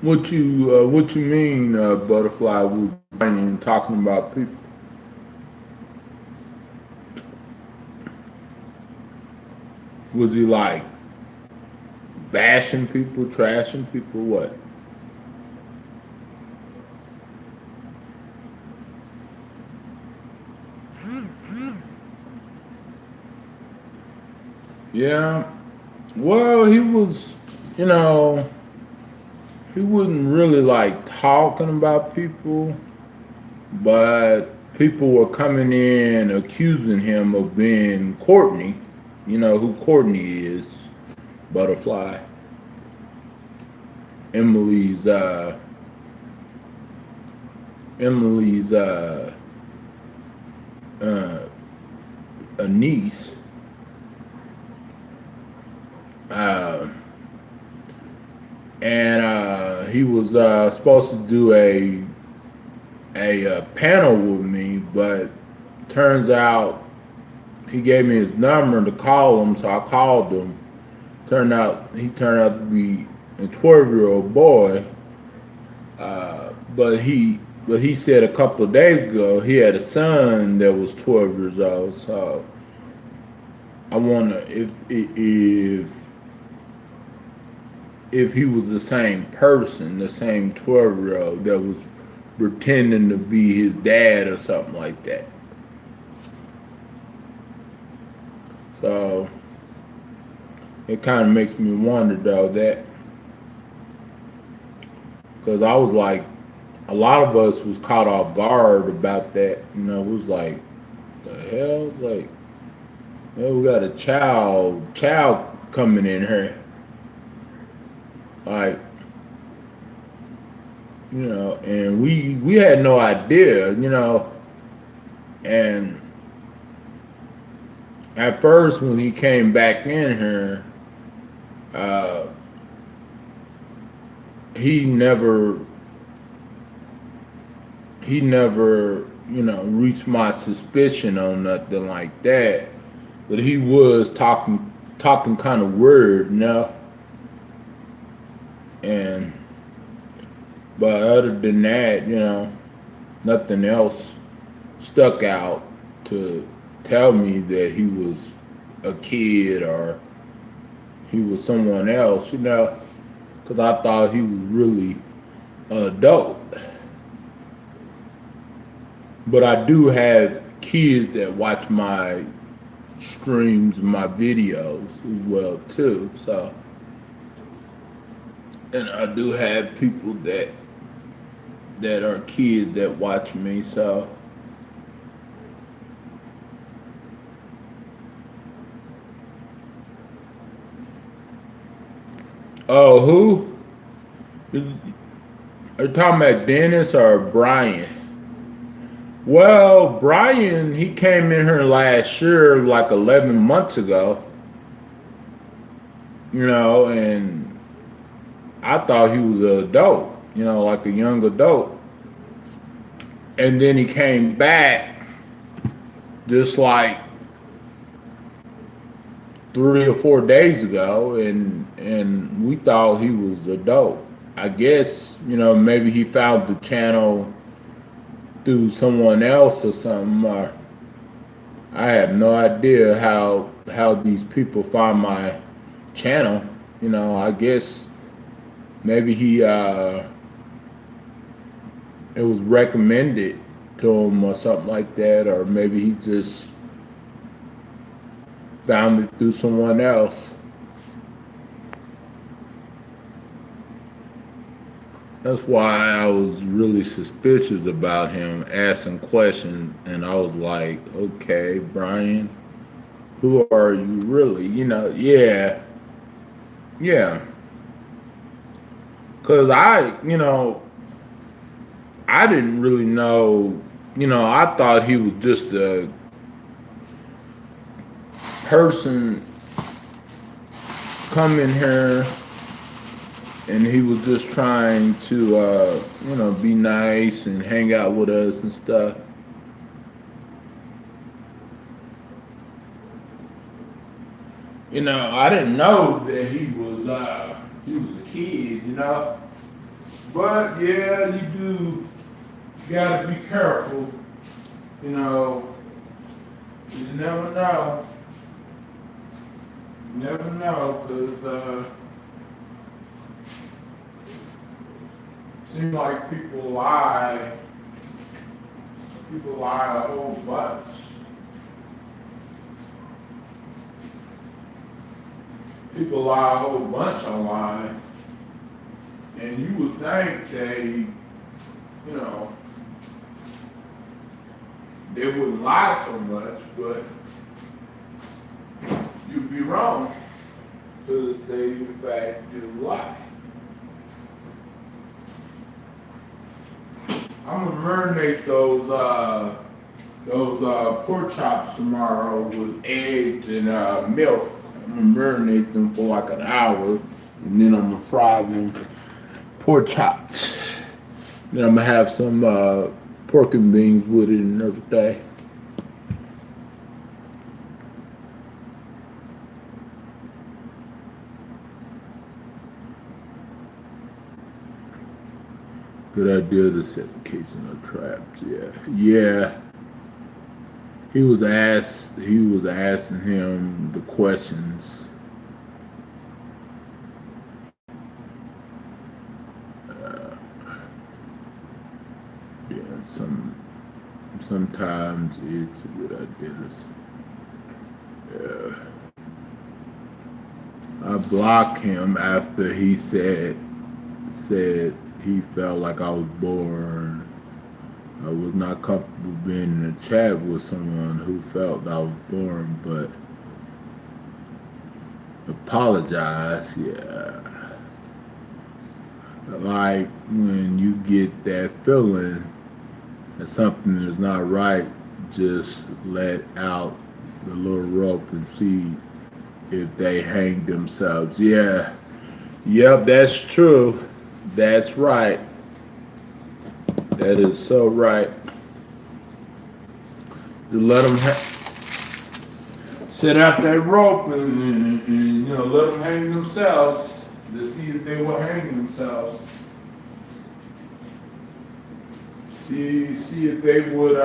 A: What you mean, Butterfly? Was Brian talking about people? Was he like bashing people, trashing people? What? Yeah. Well, he was, you know, he wasn't really like talking about people, but people were coming in accusing him of being Courtney. You know who Courtney is, Butterfly. Emily's a niece. And he was supposed to do a panel with me, but turns out he gave me his number to call him, so I called him. He turned out to be a 12-year-old boy, but he said a couple of days ago he had a son that was 12 years old. So I wonder if he was the same person, the same 12-year-old that was pretending to be his dad or something like that. So it kind of makes me wonder though that, because I was like, a lot of us was caught off guard about that. You know, it was like, the hell, like, yeah, we got a child coming in here, like, you know, and we had no idea, you know, and at first when he came back in here, uh, he never, you know, reached my suspicion on nothing like that, but he was talking kind of weird, you know, and. But other than that, you know, nothing else stuck out to tell me that he was a kid or he was someone else, you know, because I thought he was really an adult. But I do have kids that watch my streams, my videos as well too. So, and I do have people that are kids that watch me, so oh, who? Are you talking about Dennis or Brian? Well, Brian, he came in here last year, like 11 months ago, you know, and I thought he was an adult, you know, like a young adult. And then he came back just like 3 or 4 days ago, and we thought he was adult. I guess, you know, maybe he found the channel through someone else or something. Or I have no idea how these people find my channel. You know, I guess maybe it was recommended to him or something like that, or maybe he just found it through someone else. That's why I was really suspicious about him asking questions, and I was like, okay, Brian, who are you really? You know, yeah. Because you know, I didn't really know, you know, I thought he was just a person coming here and he was just trying to, you know, be nice and hang out with us and stuff. You know, I didn't know that he was a kid, you know. But yeah, you gotta be careful, you know. You never know. You never know, because seems like people lie. People lie a whole bunch. People lie a whole bunch online. And you would think they, you know, they wouldn't lie so much, but you'd be wrong, because they in fact do lie. I'm gonna marinate those pork chops tomorrow with eggs and milk. I'm gonna marinate them for like an hour, and then I'm gonna fry them pork chops. Then I'm gonna have some pork and beans with it and everything. Good idea to set in case of no traps. Yeah. He was asking him the questions. Yeah, sometimes it's a good idea to, yeah. I blocked him after he said he felt like I was bored. I was not comfortable being in a chat with someone who felt I was boring, but apologize, yeah. Like when you get that feeling that something is not right, just let out the little rope and see if they hang themselves. Yeah. Yep, that's true. That's right. That is so right. To let them set out that rope and let them hang themselves to see if they will hang themselves. See if they would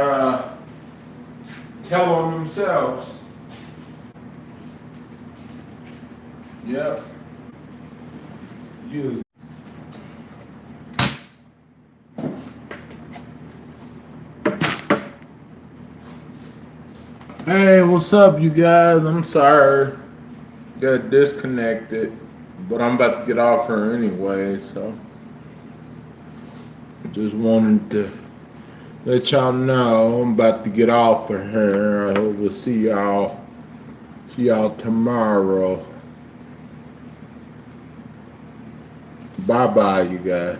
A: tell on themselves. Yep. Use. Hey, what's up, you guys? I'm sorry. Got disconnected, but I'm about to get off her anyway, so just wanted to let y'all know I'm about to get off of her. I hope we'll see y'all tomorrow. Bye-bye, you guys.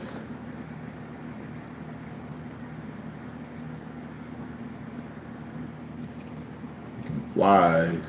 A: Flies.